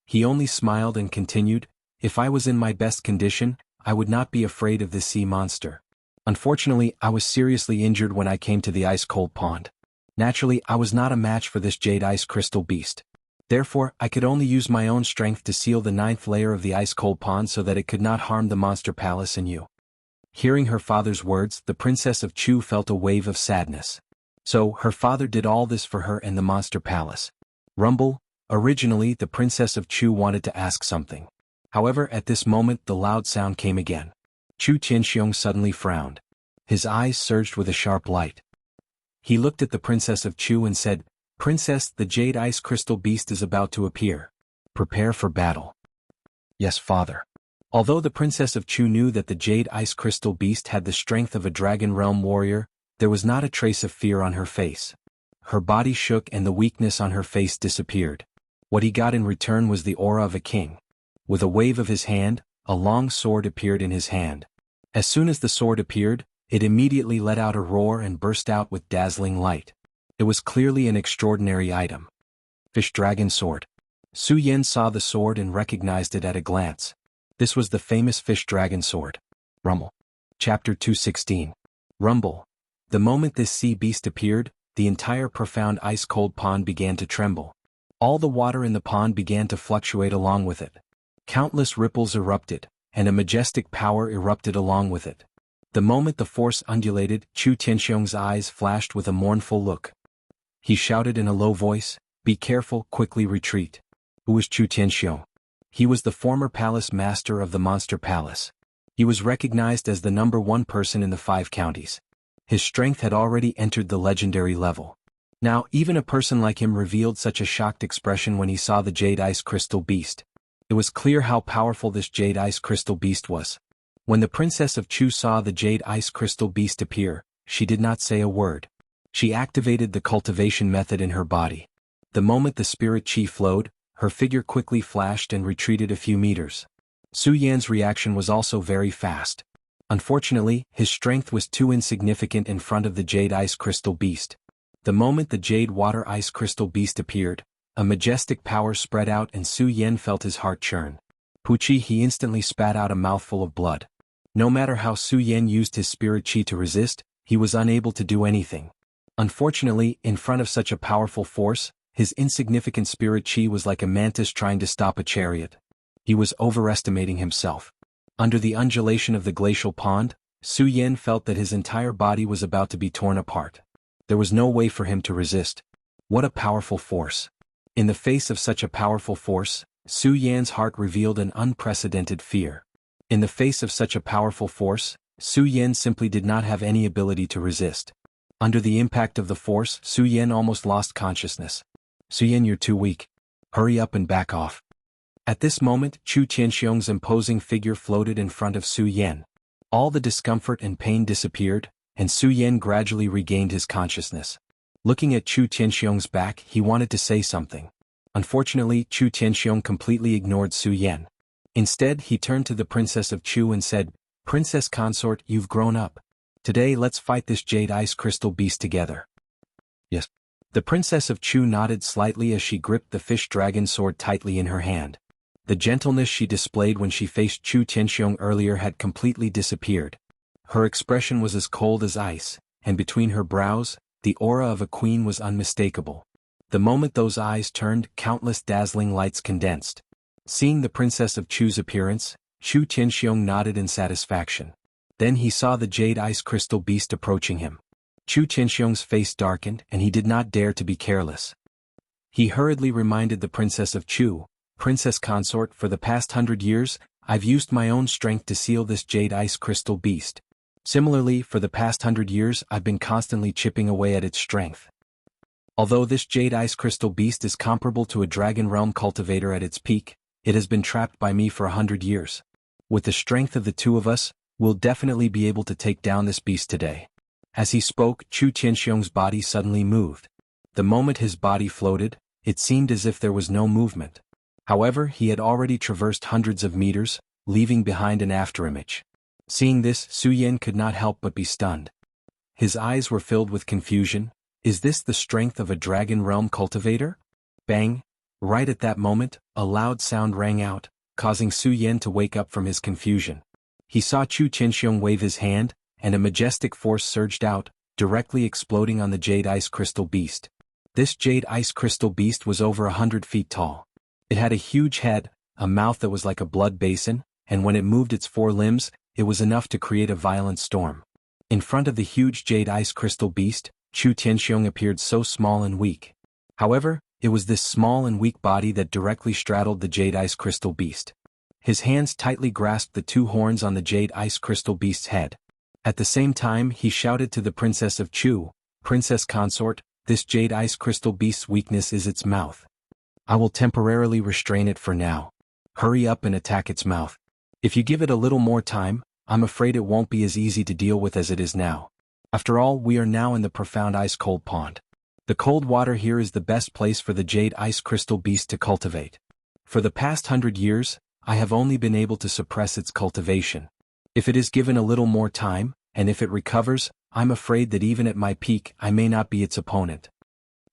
He only smiled and continued, "If I was in my best condition, I would not be afraid of this sea monster. Unfortunately, I was seriously injured when I came to the ice-cold pond. Naturally, I was not a match for this jade ice crystal beast. Therefore, I could only use my own strength to seal the 9th layer of the ice-cold pond so that it could not harm the monster palace and you." Hearing her father's words, the Princess of Chu felt a wave of sadness. So, her father did all this for her and the monster palace. Rumble. Originally, the Princess of Chu wanted to ask something. However, at this moment the loud sound came again. Chu Tianxiong suddenly frowned. His eyes surged with a sharp light. He looked at the Princess of Chu and said, "Princess, the jade ice crystal beast is about to appear. Prepare for battle." "Yes, father." Although the Princess of Chu knew that the jade ice crystal beast had the strength of a dragon realm warrior, there was not a trace of fear on her face. Her body shook and the weakness on her face disappeared. What he got in return was the aura of a king. With a wave of his hand, a long sword appeared in his hand. As soon as the sword appeared, it immediately let out a roar and burst out with dazzling light. It was clearly an extraordinary item. Fish Dragon Sword. Su Yan saw the sword and recognized it at a glance. This was the famous Fish Dragon Sword. Rumble. Chapter 216. Rumble. The moment this sea beast appeared, the entire profound ice-cold pond began to tremble. All the water in the pond began to fluctuate along with it. Countless ripples erupted, and a majestic power erupted along with it. The moment the force undulated, Chu Tianxiong's eyes flashed with a mournful look. He shouted in a low voice, "Be careful, quickly retreat." Who was Chu Tianxiong? He was the former palace master of the Monster Palace. He was recognized as the #1 person in the 5 counties. His strength had already entered the legendary level. Now, even a person like him revealed such a shocked expression when he saw the jade ice crystal beast. It was clear how powerful this jade ice crystal beast was. When the Princess of Chu saw the jade ice crystal beast appear, she did not say a word. She activated the cultivation method in her body. The moment the spirit chi flowed, her figure quickly flashed and retreated a few meters. Su Yan's reaction was also very fast. Unfortunately, his strength was too insignificant in front of the jade ice crystal beast. The moment the jade water ice crystal beast appeared, a majestic power spread out and Su Yan felt his heart churn. Puchi, he instantly spat out a mouthful of blood. No matter how Su Yan used his spirit chi to resist, he was unable to do anything. Unfortunately, in front of such a powerful force, his insignificant spirit chi was like a mantis trying to stop a chariot. He was overestimating himself. Under the undulation of the glacial pond, Su Yan felt that his entire body was about to be torn apart. There was no way for him to resist. What a powerful force. In the face of such a powerful force, Su Yan's heart revealed an unprecedented fear. In the face of such a powerful force, Su Yan simply did not have any ability to resist. Under the impact of the force, Su Yan almost lost consciousness. "Su Yan, you're too weak. Hurry up and back off." At this moment, Chu Tianxiong's imposing figure floated in front of Su Yan. All the discomfort and pain disappeared, and Su Yan gradually regained his consciousness. Looking at Chu Tianxiong's back, he wanted to say something. Unfortunately, Chu Tianxiong completely ignored Su Yan. Instead, he turned to the Princess of Chu and said, "Princess Consort, you've grown up. Today let's fight this jade ice crystal beast together." "Yes." The Princess of Chu nodded slightly as she gripped the fish dragon sword tightly in her hand. The gentleness she displayed when she faced Chu Tianxiong earlier had completely disappeared. Her expression was as cold as ice, and between her brows, the aura of a queen was unmistakable. The moment those eyes turned, countless dazzling lights condensed. Seeing the Princess of Chu's appearance, Chu Tianxiong nodded in satisfaction. Then he saw the jade ice crystal beast approaching him. Chu Tianxiong's face darkened, and he did not dare to be careless. He hurriedly reminded the Princess of Chu, "Princess consort, for the past 100 years, I've used my own strength to seal this jade ice crystal beast. Similarly, for the past 100 years I've been constantly chipping away at its strength. Although this jade ice crystal beast is comparable to a dragon realm cultivator at its peak, it has been trapped by me for 100 years. With the strength of the two of us, we'll definitely be able to take down this beast today." As he spoke, Chu Tianxiong's body suddenly moved. The moment his body floated, it seemed as if there was no movement. However, he had already traversed hundreds of meters, leaving behind an afterimage. Seeing this, Su Yan could not help but be stunned. His eyes were filled with confusion. Is this the strength of a dragon realm cultivator? Bang! Right at that moment, a loud sound rang out, causing Su Yan to wake up from his confusion. He saw Chu Tianxiong wave his hand, and a majestic force surged out, directly exploding on the jade ice crystal beast. This jade ice crystal beast was over 100 feet tall. It had a huge head, a mouth that was like a blood basin, and when it moved its four limbs, it was enough to create a violent storm. In front of the huge jade ice crystal beast, Chu Tianxiong appeared so small and weak. However, it was this small and weak body that directly straddled the jade ice crystal beast. His hands tightly grasped the two horns on the jade ice crystal beast's head. At the same time, he shouted to the Princess of Chu, "Princess consort, this jade ice crystal beast's weakness is its mouth. I will temporarily restrain it for now. Hurry up and attack its mouth. If you give it a little more time, I'm afraid it won't be as easy to deal with as it is now. After all, we are now in the profound ice-cold pond. The cold water here is the best place for the jade ice crystal beast to cultivate. For the past 100 years, I have only been able to suppress its cultivation. If it is given a little more time, and if it recovers, I'm afraid that even at my peak I may not be its opponent."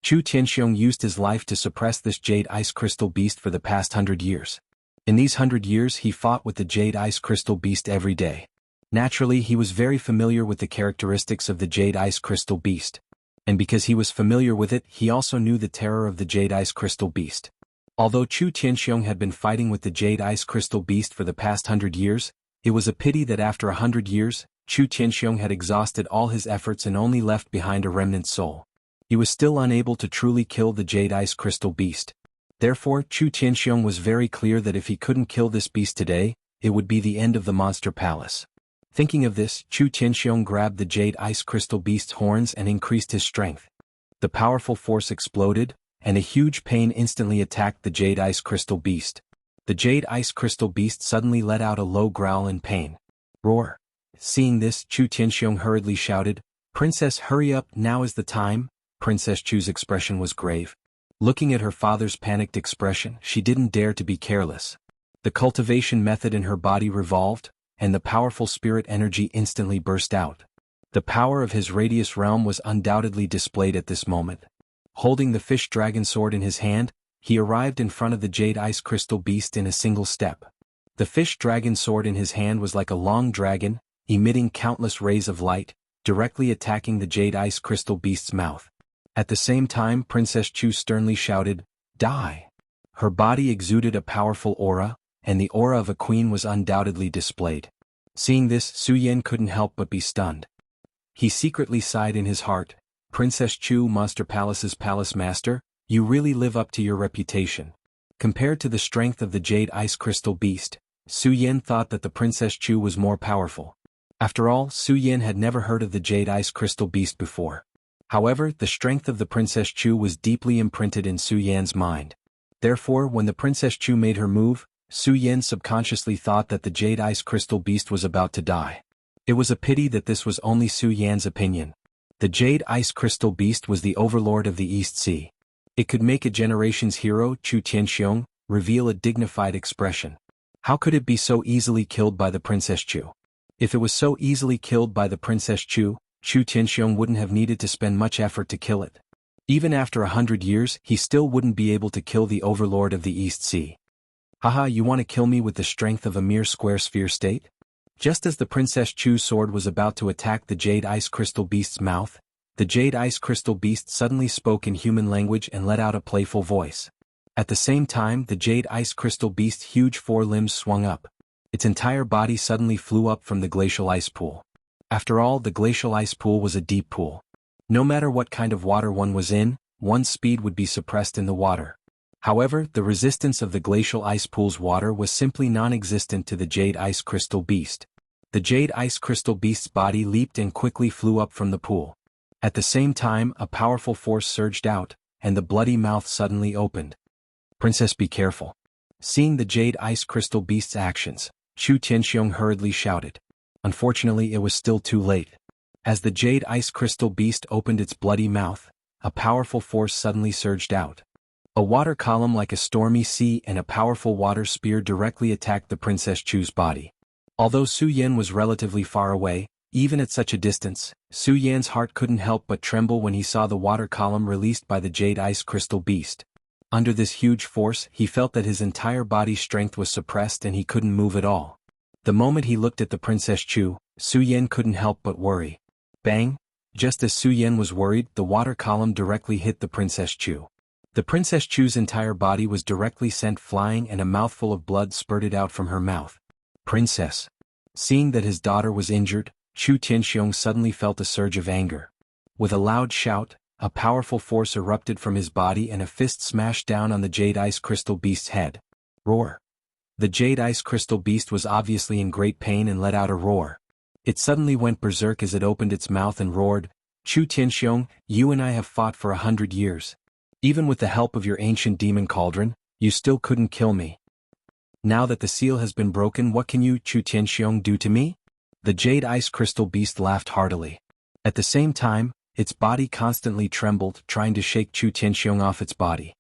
Chu Tianxiong used his life to suppress this jade ice crystal beast for the past 100 years. In these 100 years he fought with the jade ice crystal beast every day. Naturally, he was very familiar with the characteristics of the jade ice crystal beast. And because he was familiar with it, he also knew the terror of the jade ice crystal beast. Although Chu Tianxiong had been fighting with the jade ice crystal beast for the past 100 years, it was a pity that after 100 years, Chu Tianxiong had exhausted all his efforts and only left behind a remnant soul. He was still unable to truly kill the jade ice crystal beast. Therefore, Chu Tianxiong was very clear that if he couldn't kill this beast today, it would be the end of the monster palace. Thinking of this, Chu Tianxiong grabbed the jade ice crystal beast's horns and increased his strength. The powerful force exploded, and a huge pain instantly attacked the jade ice crystal beast. The jade ice crystal beast suddenly let out a low growl in pain. Roar! Seeing this, Chu Tianxiong hurriedly shouted, "Princess, hurry up, now is the time." Princess Chu's expression was grave. Looking at her father's panicked expression, she didn't dare to be careless. The cultivation method in her body revolved, and the powerful spirit energy instantly burst out. The power of his radius realm was undoubtedly displayed at this moment. Holding the fish dragon sword in his hand, he arrived in front of the jade ice crystal beast in a single step. The fish dragon sword in his hand was like a long dragon, emitting countless rays of light, directly attacking the jade ice crystal beast's mouth. At the same time, Princess Chu sternly shouted, "Die!" Her body exuded a powerful aura, and the aura of a queen was undoubtedly displayed. Seeing this, Su Yan couldn't help but be stunned. He secretly sighed in his heart, "Princess Chu, Monster Palace's palace master, you really live up to your reputation." Compared to the strength of the jade ice crystal beast, Su Yan thought that the Princess Chu was more powerful. After all, Su Yan had never heard of the jade ice crystal beast before. However, the strength of the Princess Chu was deeply imprinted in Su Yan's mind. Therefore, when the Princess Chu made her move, Su Yan subconsciously thought that the jade ice crystal beast was about to die. It was a pity that this was only Su Yan's opinion. The jade ice crystal beast was the overlord of the East Sea. It could make a generation's hero, Chu Tianxiong, reveal a dignified expression. How could it be so easily killed by the Princess Chu? If it was so easily killed by the Princess Chu, Chu Tianxiong wouldn't have needed to spend much effort to kill it. Even after 100 years, he still wouldn't be able to kill the overlord of the East Sea. Haha, you want to kill me with the strength of a mere square sphere state? Just as the Princess Chu's sword was about to attack the Jade Ice Crystal Beast's mouth, the Jade Ice Crystal Beast suddenly spoke in human language and let out a playful voice. At the same time, the Jade Ice Crystal Beast's huge forelimbs swung up. Its entire body suddenly flew up from the glacial ice pool. After all, the glacial ice pool was a deep pool. No matter what kind of water one was in, one's speed would be suppressed in the water. However, the resistance of the glacial ice pool's water was simply non-existent to the Jade Ice Crystal Beast. The Jade Ice Crystal Beast's body leaped and quickly flew up from the pool. At the same time, a powerful force surged out, and the bloody mouth suddenly opened. "Princess, be careful." Seeing the Jade Ice Crystal Beast's actions, Chu Tianxiong hurriedly shouted. Unfortunately, it was still too late. As the Jade Ice Crystal Beast opened its bloody mouth, a powerful force suddenly surged out. A water column like a stormy sea and a powerful water spear directly attacked the Princess Chu's body. Although Su Yan was relatively far away, even at such a distance, Su Yan's heart couldn't help but tremble when he saw the water column released by the Jade Ice Crystal Beast. Under this huge force, he felt that his entire body's strength was suppressed and he couldn't move at all. The moment he looked at the Princess Chu, Su Yan couldn't help but worry. Bang! Just as Su Yan was worried, the water column directly hit the Princess Chu. The Princess Chu's entire body was directly sent flying and a mouthful of blood spurted out from her mouth. "Princess." Seeing that his daughter was injured, Chu Tianxiong suddenly felt a surge of anger. With a loud shout, a powerful force erupted from his body and a fist smashed down on the Jade Ice Crystal Beast's head. Roar! The Jade Ice Crystal Beast was obviously in great pain and let out a roar. It suddenly went berserk as it opened its mouth and roared, "Chu Tianxiong, you and I have fought for 100 years. Even with the help of your ancient demon cauldron, you still couldn't kill me. Now that the seal has been broken, what can you, Chu Tianxiong, do to me?" The Jade Ice Crystal Beast laughed heartily. At the same time, its body constantly trembled, trying to shake Chu Tianxiong off its body.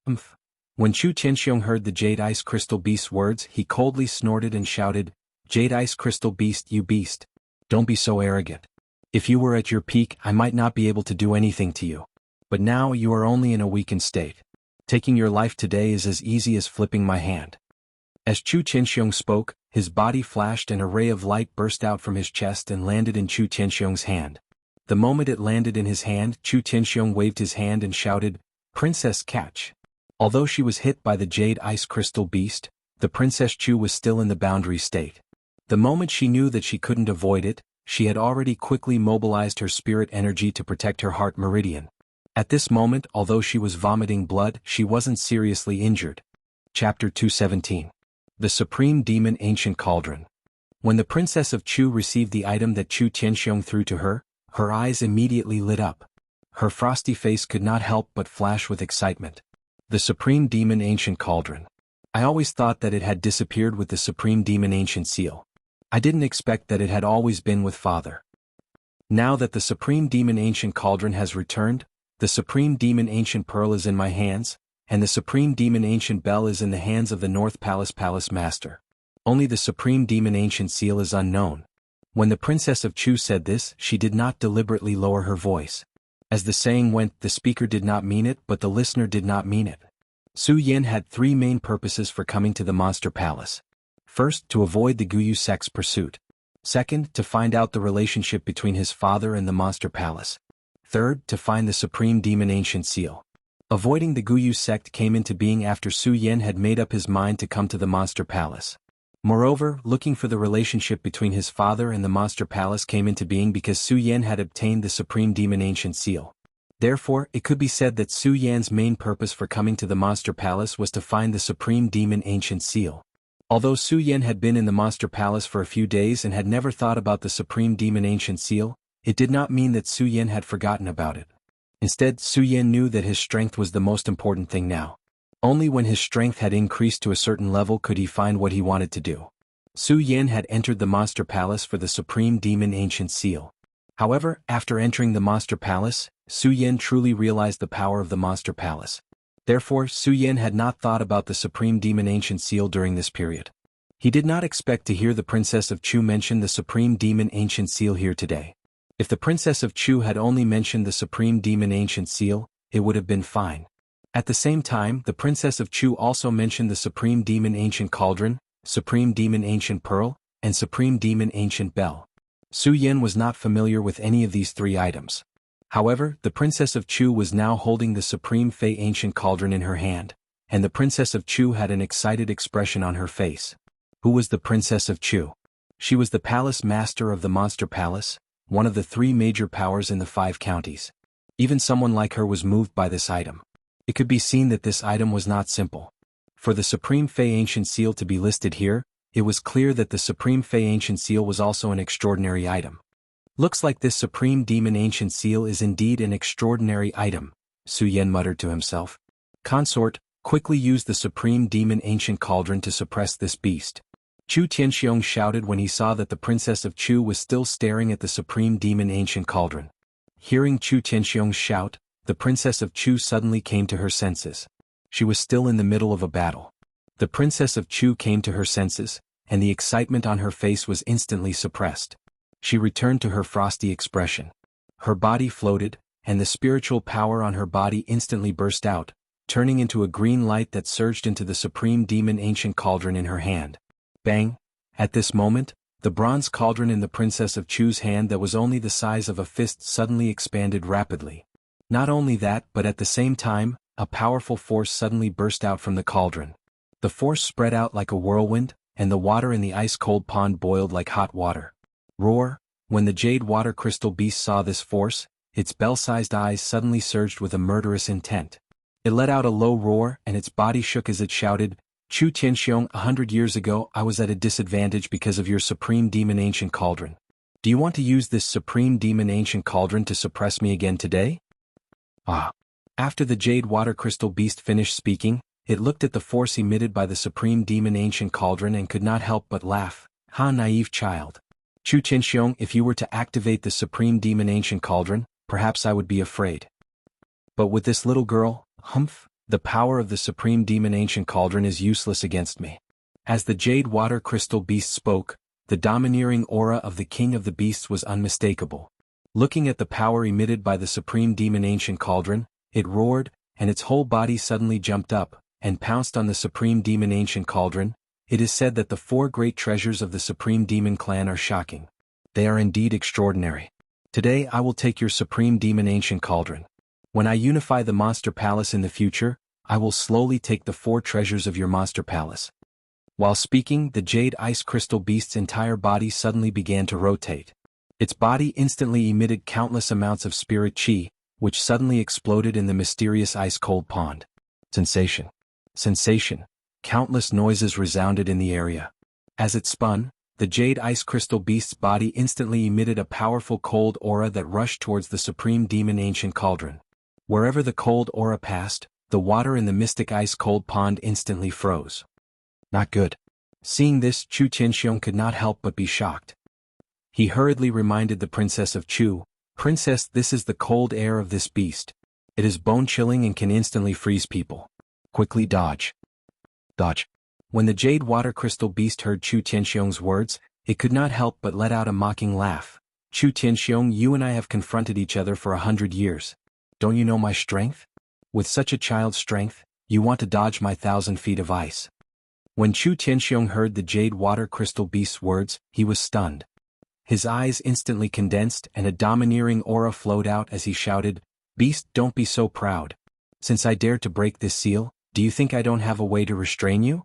"Umph." When Chu Tianxiong heard the Jade Ice Crystal Beast's words, he coldly snorted and shouted, "Jade Ice Crystal Beast, you beast. Don't be so arrogant. If you were at your peak, I might not be able to do anything to you. But now you are only in a weakened state. Taking your life today is as easy as flipping my hand." As Chu Tianxiong spoke, his body flashed and a ray of light burst out from his chest and landed in Chu Tianxiong's hand. The moment it landed in his hand, Chu Tianxiong waved his hand and shouted, "Princess, catch." Although she was hit by the Jade Ice Crystal Beast, the Princess Chu was still in the boundary state. The moment she knew that she couldn't avoid it, she had already quickly mobilized her spirit energy to protect her heart meridian. At this moment, although she was vomiting blood, she wasn't seriously injured. Chapter 217. The Supreme Demon Ancient Cauldron. When the Princess of Chu received the item that Chu Tianxiong threw to her, her eyes immediately lit up. Her frosty face could not help but flash with excitement. The Supreme Demon Ancient Cauldron. I always thought that it had disappeared with the Supreme Demon Ancient Seal. I didn't expect that it had always been with Father. Now that the Supreme Demon Ancient Cauldron has returned, the Supreme Demon Ancient Pearl is in my hands, and the Supreme Demon Ancient Bell is in the hands of the North Palace Master. Only the Supreme Demon Ancient Seal is unknown. When the Princess of Chu said this, she did not deliberately lower her voice. As the saying went, the speaker did not mean it, but the listener did not mean it. Su Yan had three main purposes for coming to the Monster Palace. First, to avoid the Guyu sect's pursuit. Second, to find out the relationship between his father and the Monster Palace. Third, to find the Supreme Demon Ancient Seal. Avoiding the Guyu sect came into being after Su Yan had made up his mind to come to the Monster Palace. Moreover, looking for the relationship between his father and the Monster Palace came into being because Su Yan had obtained the Supreme Demon Ancient Seal. Therefore, it could be said that Su Yan's main purpose for coming to the Monster Palace was to find the Supreme Demon Ancient Seal. Although Su Yan had been in the Monster Palace for a few days and had never thought about the Supreme Demon Ancient Seal, it did not mean that Su Yan had forgotten about it. Instead, Su Yan knew that his strength was the most important thing now. Only when his strength had increased to a certain level could he find what he wanted to do. Su Yan had entered the Monster Palace for the Supreme Demon Ancient Seal. However, after entering the Monster Palace, Su Yan truly realized the power of the Monster Palace. Therefore, Su Yan had not thought about the Supreme Demon Ancient Seal during this period. He did not expect to hear the Princess of Chu mention the Supreme Demon Ancient Seal here today. If the Princess of Chu had only mentioned the Supreme Demon Ancient Seal, it would have been fine. At the same time, the Princess of Chu also mentioned the Supreme Demon Ancient Cauldron, Supreme Demon Ancient Pearl, and Supreme Demon Ancient Bell. Su Yan was not familiar with any of these three items. However, the Princess of Chu was now holding the Supreme Fey Ancient Cauldron in her hand, and the Princess of Chu had an excited expression on her face. Who was the Princess of Chu? She was the Palace Master of the Monster Palace, one of the three major powers in the 5 counties. Even someone like her was moved by this item. It could be seen that this item was not simple. For the Supreme Fey Ancient Seal to be listed here, it was clear that the Supreme Fey Ancient Seal was also an extraordinary item. Looks like this Supreme Demon Ancient Seal is indeed an extraordinary item, Su Yan muttered to himself. Consort, quickly use the Supreme Demon Ancient Cauldron to suppress this beast. Chu Tianxiong shouted when he saw that the Princess of Chu was still staring at the Supreme Demon Ancient Cauldron. Hearing Chu Tianxiong's shout, the Princess of Chu suddenly came to her senses. She was still in the middle of a battle. The Princess of Chu came to her senses, and the excitement on her face was instantly suppressed. She returned to her frosty expression. Her body floated, and the spiritual power on her body instantly burst out, turning into a green light that surged into the Supreme Demon Ancient Cauldron in her hand. Bang! At this moment, the bronze cauldron in the Princess of Chu's hand that was only the size of a fist suddenly expanded rapidly. Not only that, but at the same time, a powerful force suddenly burst out from the cauldron. The force spread out like a whirlwind, and the water in the ice-cold pond boiled like hot water. Roar! When the jade water crystal beast saw this force, its bell-sized eyes suddenly surged with a murderous intent. It let out a low roar and its body shook as it shouted, Chu Tianxiong, 100 years ago I was at a disadvantage because of your Supreme Demon Ancient Cauldron. Do you want to use this Supreme Demon Ancient Cauldron to suppress me again today? Ah! After the jade water crystal beast finished speaking, it looked at the force emitted by the Supreme Demon Ancient Cauldron and could not help but laugh. Ha, naive child. Chu Tianxiong, if you were to activate the Supreme Demon Ancient Cauldron, perhaps I would be afraid. But with this little girl, humph, the power of the Supreme Demon Ancient Cauldron is useless against me. As the jade water crystal beast spoke, the domineering aura of the King of the Beasts was unmistakable. Looking at the power emitted by the Supreme Demon Ancient Cauldron, it roared, and its whole body suddenly jumped up, and pounced on the Supreme Demon Ancient Cauldron. It is said that the 4 great treasures of the Supreme Demon clan are shocking. They are indeed extraordinary. Today I will take your Supreme Demon Ancient Cauldron. When I unify the Monster Palace in the future, I will slowly take the 4 treasures of your Monster Palace. While speaking, the jade ice crystal beast's entire body suddenly began to rotate. Its body instantly emitted countless amounts of spirit chi, which suddenly exploded in the mysterious ice-cold pond. Sensation. Sensation. Countless noises resounded in the area. As it spun, the jade ice crystal beast's body instantly emitted a powerful cold aura that rushed towards the Supreme Demon Ancient Cauldron. Wherever the cold aura passed, the water in the mystic ice-cold pond instantly froze. Not good. Seeing this, Chu Tianxiong could not help but be shocked. He hurriedly reminded the Princess of Chu, Princess, this is the cold air of this beast. It is bone-chilling and can instantly freeze people. Quickly dodge. Dodge. When the jade water crystal beast heard Chu Tianxiong's words, it could not help but let out a mocking laugh. Chu Tianxiong, you and I have confronted each other for 100 years. Don't you know my strength? With such a child's strength, you want to dodge my 1,000 feet of ice. When Chu Tianxiong heard the jade water crystal beast's words, he was stunned. His eyes instantly condensed and a domineering aura flowed out as he shouted, Beast, don't be so proud. Since I dared to break this seal, do you think I don't have a way to restrain you?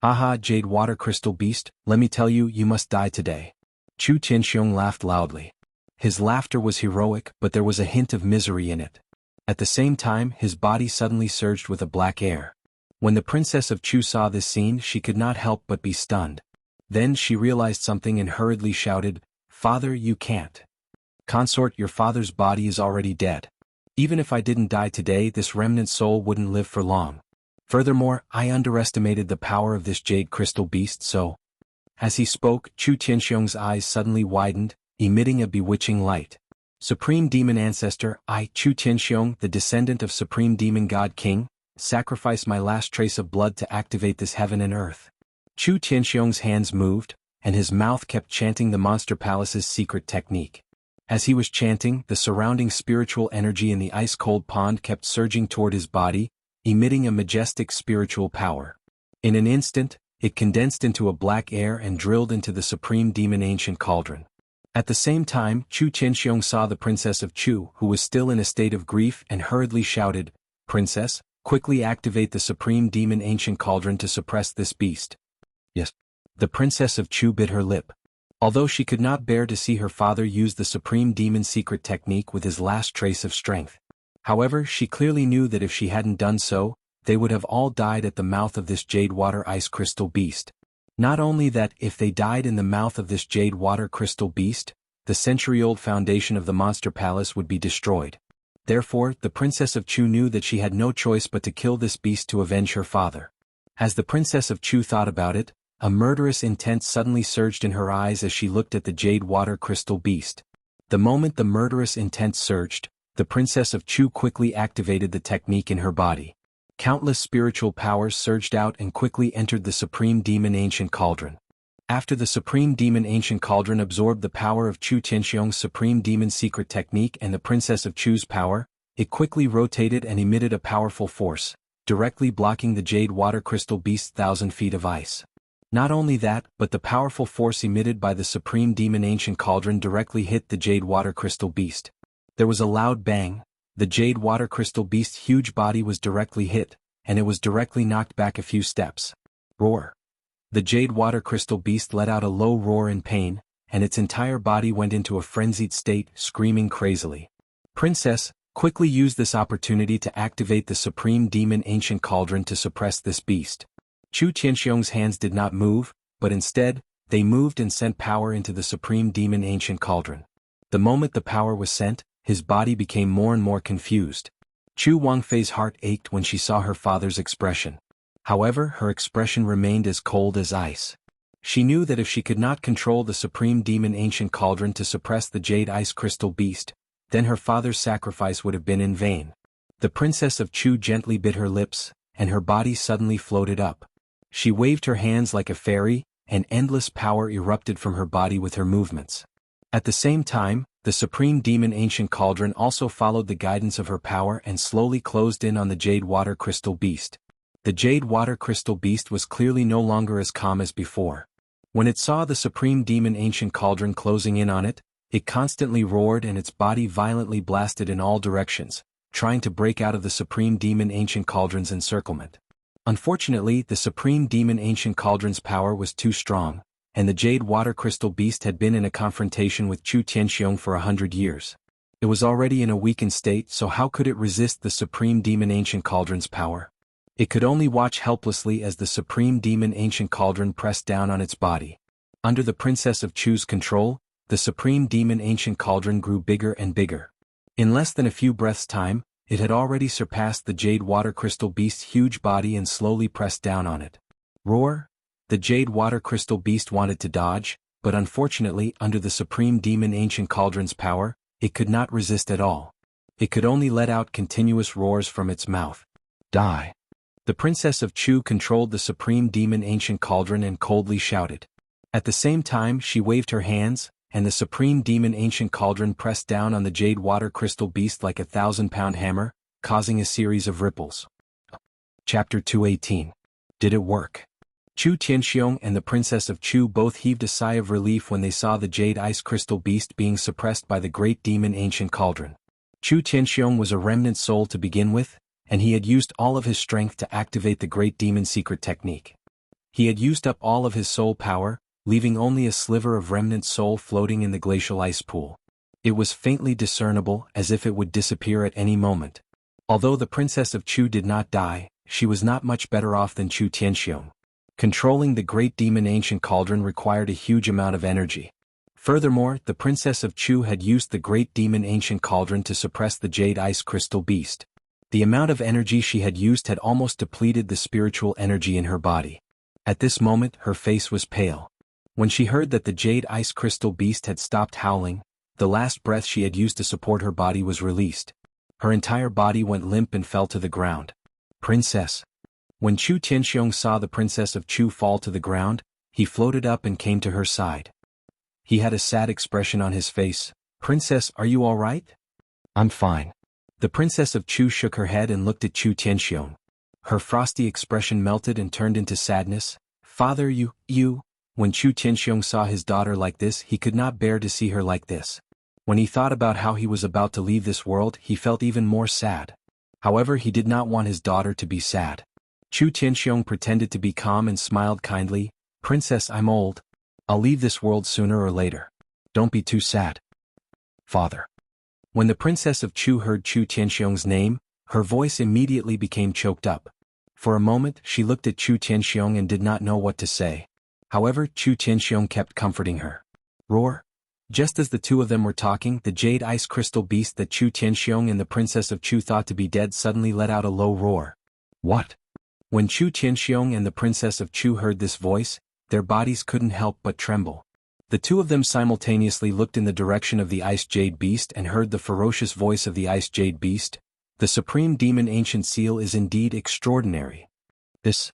Aha, jade water crystal beast, let me tell you, you must die today. Chu Tianxiong laughed loudly. His laughter was heroic, but there was a hint of misery in it. At the same time, his body suddenly surged with a black air. When the Princess of Chu saw this scene, she could not help but be stunned. Then she realized something and hurriedly shouted, Father, you can't. Consort, your father's body is already dead. Even if I didn't die today, this remnant soul wouldn't live for long. Furthermore, I underestimated the power of this jade crystal beast, so... As he spoke, Chu Tianxiong's eyes suddenly widened, emitting a bewitching light. Supreme Demon Ancestor, I, Chu Tianxiong, the descendant of Supreme Demon God King, sacrifice my last trace of blood to activate this heaven and earth. Chu Tianxiong's hands moved, and his mouth kept chanting the Monster Palace's secret technique. As he was chanting, the surrounding spiritual energy in the ice-cold pond kept surging toward his body, emitting a majestic spiritual power. In an instant, it condensed into a black air and drilled into the supreme demon ancient cauldron. At the same time, Chu Tianxiong saw the princess of Chu, who was still in a state of grief, and hurriedly shouted, "Princess, quickly activate the supreme demon ancient cauldron to suppress this beast." "Yes." The princess of Chu bit her lip. Although she could not bear to see her father use the supreme demon secret technique with his last trace of strength. However, she clearly knew that if she hadn't done so, they would have all died at the mouth of this jade water ice crystal beast. Not only that, if they died in the mouth of this jade water crystal beast, the century-old foundation of the monster palace would be destroyed. Therefore, the princess of Chu knew that she had no choice but to kill this beast to avenge her father. As the princess of Chu thought about it, a murderous intent suddenly surged in her eyes as she looked at the jade water crystal beast. The moment the murderous intent surged, the princess of Chu quickly activated the technique in her body. Countless spiritual powers surged out and quickly entered the supreme demon ancient cauldron. After the supreme demon ancient cauldron absorbed the power of Chu Tianxiong's supreme demon secret technique and the princess of Chu's power, it quickly rotated and emitted a powerful force, directly blocking the jade water crystal beast's 1,000 feet of ice. Not only that, but the powerful force emitted by the supreme demon ancient cauldron directly hit the jade water crystal beast. There was a loud bang. The jade water crystal beast's huge body was directly hit, and it was directly knocked back a few steps. Roar. The jade water crystal beast let out a low roar in pain, and its entire body went into a frenzied state, screaming crazily. "Princess, quickly use this opportunity to activate the supreme demon ancient cauldron to suppress this beast." Chu Tianxiong's hands did not move, but instead, they moved and sent power into the supreme demon ancient cauldron. The moment the power was sent, his body became more and more confused. Chu Wangfei's heart ached when she saw her father's expression. However, her expression remained as cold as ice. She knew that if she could not control the supreme demon ancient cauldron to suppress the jade ice crystal beast, then her father's sacrifice would have been in vain. The princess of Chu gently bit her lips, and her body suddenly floated up. She waved her hands like a fairy, and endless power erupted from her body with her movements. At the same time, the supreme demon ancient cauldron also followed the guidance of her power and slowly closed in on the jade water crystal beast. The jade water crystal beast was clearly no longer as calm as before. When it saw the supreme demon ancient cauldron closing in on it, it constantly roared and its body violently blasted in all directions, trying to break out of the supreme demon ancient cauldron's encirclement. Unfortunately, the supreme demon ancient cauldron's power was too strong, and the jade water crystal beast had been in a confrontation with Chu Tianxiong for 100 years. It was already in a weakened state, so how could it resist the supreme demon ancient cauldron's power? It could only watch helplessly as the supreme demon ancient cauldron pressed down on its body. Under the princess of Chu's control, the supreme demon ancient cauldron grew bigger and bigger. In less than a few breaths' time, it had already surpassed the jade water crystal beast's huge body and slowly pressed down on it. Roar! The jade water crystal beast wanted to dodge, but unfortunately, under the supreme demon ancient cauldron's power, it could not resist at all. It could only let out continuous roars from its mouth. Die! The princess of Chu controlled the supreme demon ancient cauldron and coldly shouted. At the same time, she waved her hands, and the supreme demon ancient cauldron pressed down on the jade water crystal beast like a 1,000-pound hammer, causing a series of ripples. Chapter 218. Did it work? Chu Tianxiong and the princess of Chu both heaved a sigh of relief when they saw the jade ice crystal beast being suppressed by the great demon ancient cauldron. Chu Tianxiong was a remnant soul to begin with, and he had used all of his strength to activate the great demon secret technique. He had used up all of his soul power, leaving only a sliver of remnant soul floating in the glacial ice pool. It was faintly discernible, as if it would disappear at any moment. Although the princess of Chu did not die, she was not much better off than Chu Tianxiong. Controlling the great demon ancient cauldron required a huge amount of energy. Furthermore, the princess of Chu had used the great demon ancient cauldron to suppress the jade ice crystal beast. The amount of energy she had used had almost depleted the spiritual energy in her body. At this moment, her face was pale. When she heard that the jade ice crystal beast had stopped howling, the last breath she had used to support her body was released. Her entire body went limp and fell to the ground. Princess. When Chu Tianxiong saw the princess of Chu fall to the ground, he floated up and came to her side. He had a sad expression on his face. Princess, are you all right? I'm fine. The princess of Chu shook her head and looked at Chu Tianxiong. Her frosty expression melted and turned into sadness. Father, you. When Chu Tianxiong saw his daughter like this, he could not bear to see her like this. When he thought about how he was about to leave this world, he felt even more sad. However, he did not want his daughter to be sad. Chu Tianxiong pretended to be calm and smiled kindly. Princess, I'm old. I'll leave this world sooner or later. Don't be too sad. Father. When the Princess of Chu heard Chu Tianxiong's name, her voice immediately became choked up. For a moment, she looked at Chu Tianxiong and did not know what to say. However, Chu Tianxiong kept comforting her. Roar. Just as the two of them were talking, the jade ice crystal beast that Chu Tianxiong and the Princess of Chu thought to be dead suddenly let out a low roar. What? When Chu Tianxiong and the Princess of Chu heard this voice, their bodies couldn't help but tremble. The two of them simultaneously looked in the direction of the ice jade beast and heard the ferocious voice of the ice jade beast. The supreme demon ancient seal is indeed extraordinary. This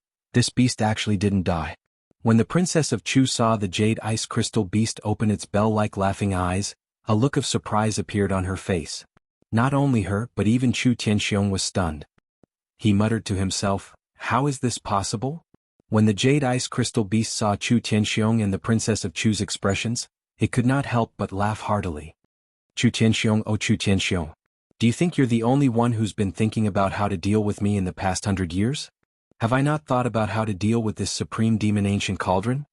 beast actually didn't die. When the Princess of Chu saw the jade ice crystal beast open its bell-like laughing eyes, a look of surprise appeared on her face. Not only her, but even Chu Tianxiong was stunned. He muttered to himself, how is this possible? When the jade ice crystal beast saw Chu Tianxiong and the Princess of Chu's expressions, it could not help but laugh heartily. Chu Tianxiong, oh Chu Tianxiong, do you think you're the only one who's been thinking about how to deal with me in the past 100 years? Have I not thought about how to deal with this supreme demon ancient cauldron?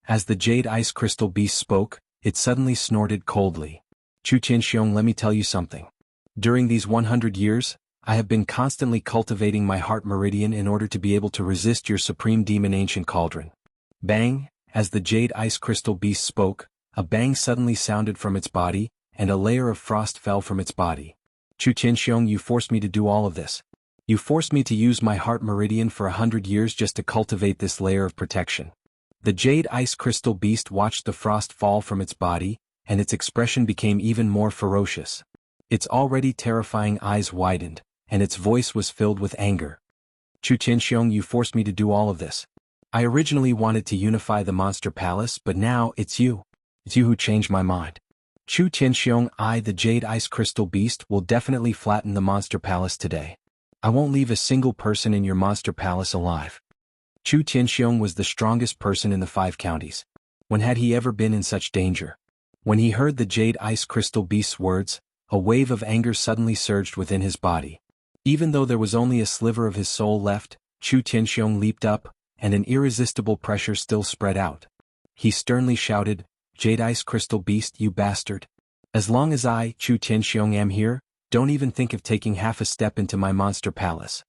As the jade ice crystal beast spoke, it suddenly snorted coldly. Chu Tianxiong, let me tell you something. During these 100 years, I have been constantly cultivating my heart meridian in order to be able to resist your supreme demon ancient cauldron. Bang! As the jade ice crystal beast spoke, a bang suddenly sounded from its body, and a layer of frost fell from its body. Chu Tianxiong, you forced me to do all of this. You forced me to use my heart meridian for 100 years just to cultivate this layer of protection. The jade ice crystal beast watched the frost fall from its body, and its expression became even more ferocious. Its already terrifying eyes widened, and its voice was filled with anger. Chu Tianxiong, you forced me to do all of this. I originally wanted to unify the monster palace, but now it's you. It's you who changed my mind. Chu Tianxiong, I, the jade ice crystal beast, will definitely flatten the monster palace today. I won't leave a single person in your monster palace alive. Chu Tianxiong was the strongest person in the 5 counties. When had he ever been in such danger? When he heard the jade ice crystal beast's words, a wave of anger suddenly surged within his body. Even though there was only a sliver of his soul left, Chu Tianxiong leaped up, and an irresistible pressure still spread out. He sternly shouted, Jade ice crystal beast, you bastard. As long as I, Chu Tianxiong, am here, don't even think of taking half a step into my monster palace.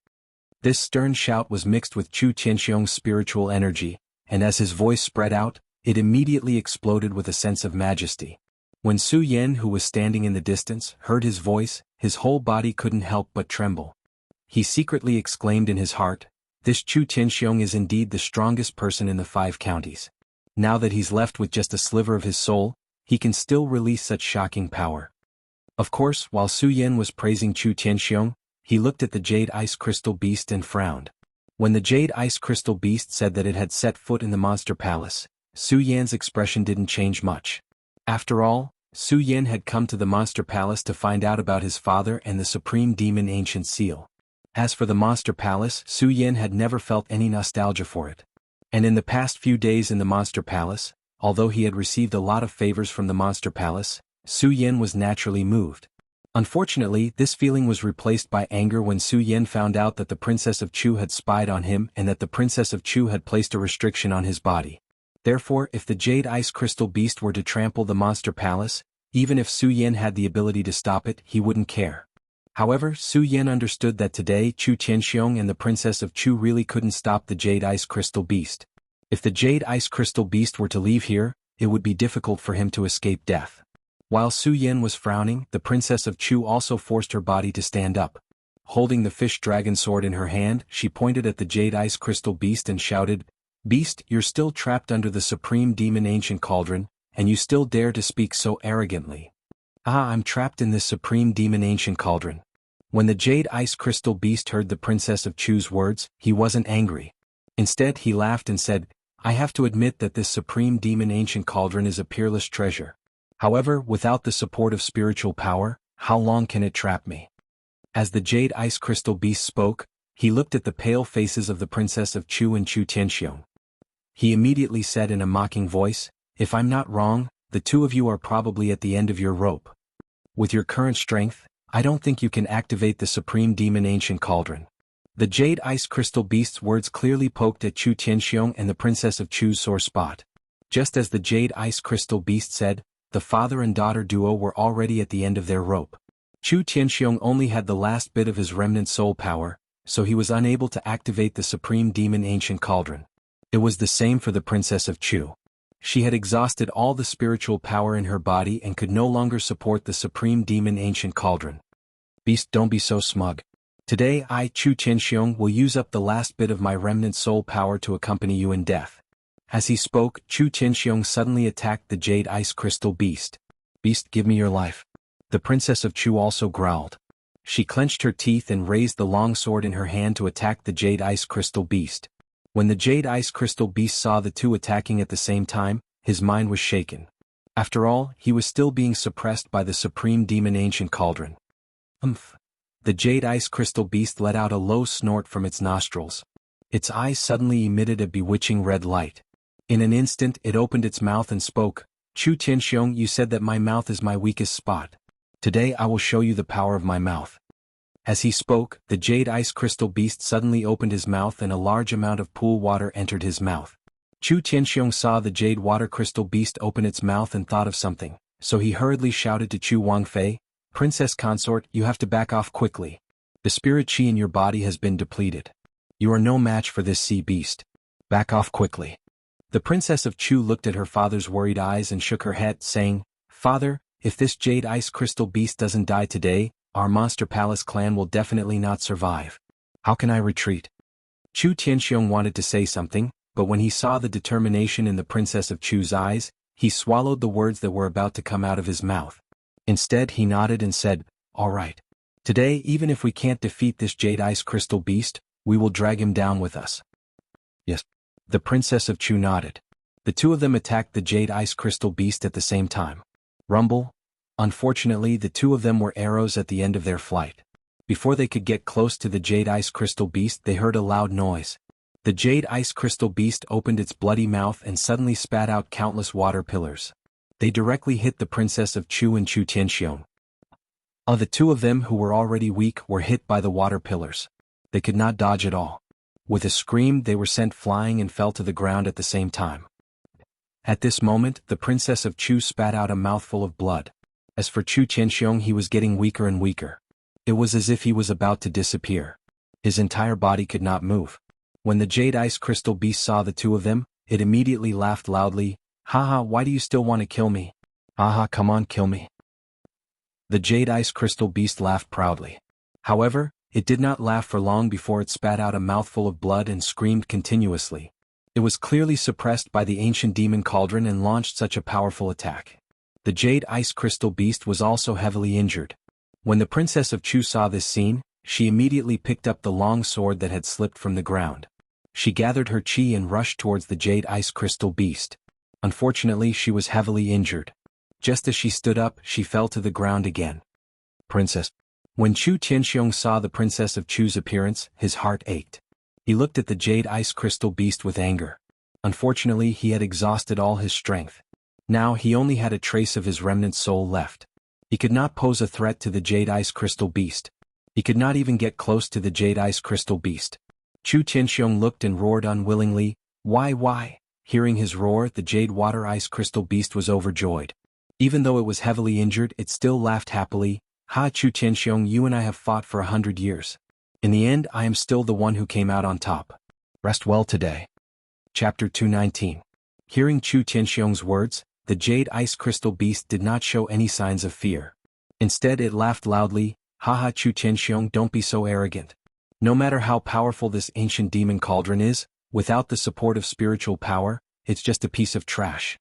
This stern shout was mixed with Chu Tianxiong's spiritual energy, and as his voice spread out, it immediately exploded with a sense of majesty. When Su Yan, who was standing in the distance, heard his voice, his whole body couldn't help but tremble. He secretly exclaimed in his heart, this Chu Tianxiong is indeed the strongest person in the 5 counties. Now that he's left with just a sliver of his soul, he can still release such shocking power. Of course, while Su Yan was praising Chu Tianxiong, he looked at the jade ice crystal beast and frowned. When the jade ice crystal beast said that it had set foot in the monster palace, Su Yan's expression didn't change much. After all, Su Yan had come to the monster palace to find out about his father and the supreme demon ancient seal. As for the monster palace, Su Yan had never felt any nostalgia for it. And in the past few days in the monster palace, although he had received a lot of favors from the monster palace, Su Yan was naturally moved. Unfortunately, this feeling was replaced by anger when Su Yan found out that the Princess of Chu had spied on him and that the Princess of Chu had placed a restriction on his body. Therefore, if the jade ice crystal beast were to trample the monster palace, even if Su Yan had the ability to stop it, he wouldn't care. However, Su Yan understood that today Chu Tianxiong and the Princess of Chu really couldn't stop the jade ice crystal beast. If the jade ice crystal beast were to leave here, it would be difficult for him to escape death. While Su Yan was frowning, the Princess of Chu also forced her body to stand up. Holding the fish dragon sword in her hand, she pointed at the jade ice crystal beast and shouted, Beast, you're still trapped under the supreme demon ancient cauldron, and you still dare to speak so arrogantly. Ah, I'm trapped in this supreme demon ancient cauldron. When the jade ice crystal beast heard the Princess of Chu's words, he wasn't angry. Instead, he laughed and said, I have to admit that this supreme demon ancient cauldron is a peerless treasure. However, without the support of spiritual power, how long can it trap me? As the jade ice crystal beast spoke, he looked at the pale faces of the Princess of Chu and Chu Tianxiong. He immediately said in a mocking voice, "If I'm not wrong, the two of you are probably at the end of your rope. With your current strength, I don't think you can activate the Supreme Demon Ancient Cauldron." The Jade Ice Crystal Beast's words clearly poked at Chu Tianxiong and the Princess of Chu's sore spot. Just as the Jade Ice Crystal Beast said, the father and daughter duo were already at the end of their rope. Chu Tianxiong only had the last bit of his remnant soul power, so he was unable to activate the Supreme Demon Ancient Cauldron. It was the same for the Princess of Chu. She had exhausted all the spiritual power in her body and could no longer support the Supreme Demon Ancient Cauldron. "Beast, don't be so smug. Today I, Chu Tianxiong, will use up the last bit of my remnant soul power to accompany you in death." As he spoke, Chu Tianxiong suddenly attacked the Jade Ice Crystal Beast. "Beast, give me your life." The Princess of Chu also growled. She clenched her teeth and raised the long sword in her hand to attack the Jade Ice Crystal Beast. When the Jade Ice Crystal Beast saw the two attacking at the same time, his mind was shaken. After all, he was still being suppressed by the Supreme Demon Ancient Cauldron. Umph. The Jade Ice Crystal Beast let out a low snort from its nostrils. Its eyes suddenly emitted a bewitching red light. In an instant it opened its mouth and spoke, "Chu Tianxiong, you said that my mouth is my weakest spot. Today I will show you the power of my mouth." As he spoke, the Jade Ice Crystal Beast suddenly opened his mouth and a large amount of pool water entered his mouth. Chu Tianxiong saw the Jade Water Crystal Beast open its mouth and thought of something, so he hurriedly shouted to Chu Wangfei, "Princess Consort, you have to back off quickly. The spirit chi in your body has been depleted. You are no match for this sea beast. Back off quickly." The Princess of Chu looked at her father's worried eyes and shook her head, saying, "Father, if this Jade Ice Crystal Beast doesn't die today, our Monster Palace clan will definitely not survive. How can I retreat?" Chu Tianxiong wanted to say something, but when he saw the determination in the Princess of Chu's eyes, he swallowed the words that were about to come out of his mouth. Instead he nodded and said, "All right. Today, even if we can't defeat this Jade Ice Crystal Beast, we will drag him down with us." "Yes." The Princess of Chu nodded. The two of them attacked the Jade Ice Crystal Beast at the same time. Rumble. Unfortunately, the two of them were arrows at the end of their flight. Before they could get close to the Jade Ice Crystal Beast, they heard a loud noise. The Jade Ice Crystal Beast opened its bloody mouth and suddenly spat out countless water pillars. They directly hit the Princess of Chu and Chu Tianxiong. The two of them who were already weak were hit by the water pillars. They could not dodge at all. With a scream, they were sent flying and fell to the ground at the same time. At this moment, the Princess of Chu spat out a mouthful of blood. As for Chu Tianxiong, he was getting weaker and weaker. It was as if he was about to disappear. His entire body could not move. When the Jade Ice Crystal Beast saw the two of them, it immediately laughed loudly, "Haha, why do you still want to kill me? Haha, come on, kill me." The Jade Ice Crystal Beast laughed proudly. However, it did not laugh for long before it spat out a mouthful of blood and screamed continuously. It was clearly suppressed by the ancient demon cauldron and launched such a powerful attack. The Jade Ice Crystal Beast was also heavily injured. When the Princess of Chu saw this scene, she immediately picked up the long sword that had slipped from the ground. She gathered her chi and rushed towards the Jade Ice Crystal Beast. Unfortunately, she was heavily injured. Just as she stood up, she fell to the ground again. "Princess." When Chu Tianxiong saw the Princess of Chu's appearance, his heart ached. He looked at the Jade Ice Crystal Beast with anger. Unfortunately, he had exhausted all his strength. Now he only had a trace of his remnant soul left. He could not pose a threat to the Jade Ice Crystal Beast. He could not even get close to the Jade Ice Crystal Beast. Chu Tianxiong looked and roared unwillingly, Why? Hearing his roar, the Jade Water Ice Crystal Beast was overjoyed. Even though it was heavily injured, it still laughed happily, "Ha, Chu Tianxiong, you and I have fought for 100 years. In the end, I am still the one who came out on top. Rest well today." Chapter 219. Hearing Chu Tianxiong's words, the Jade Ice Crystal Beast did not show any signs of fear. Instead, it laughed loudly, "Haha, Chu Tianxiong, don't be so arrogant. No matter how powerful this ancient demon cauldron is, without the support of spiritual power, it's just a piece of trash.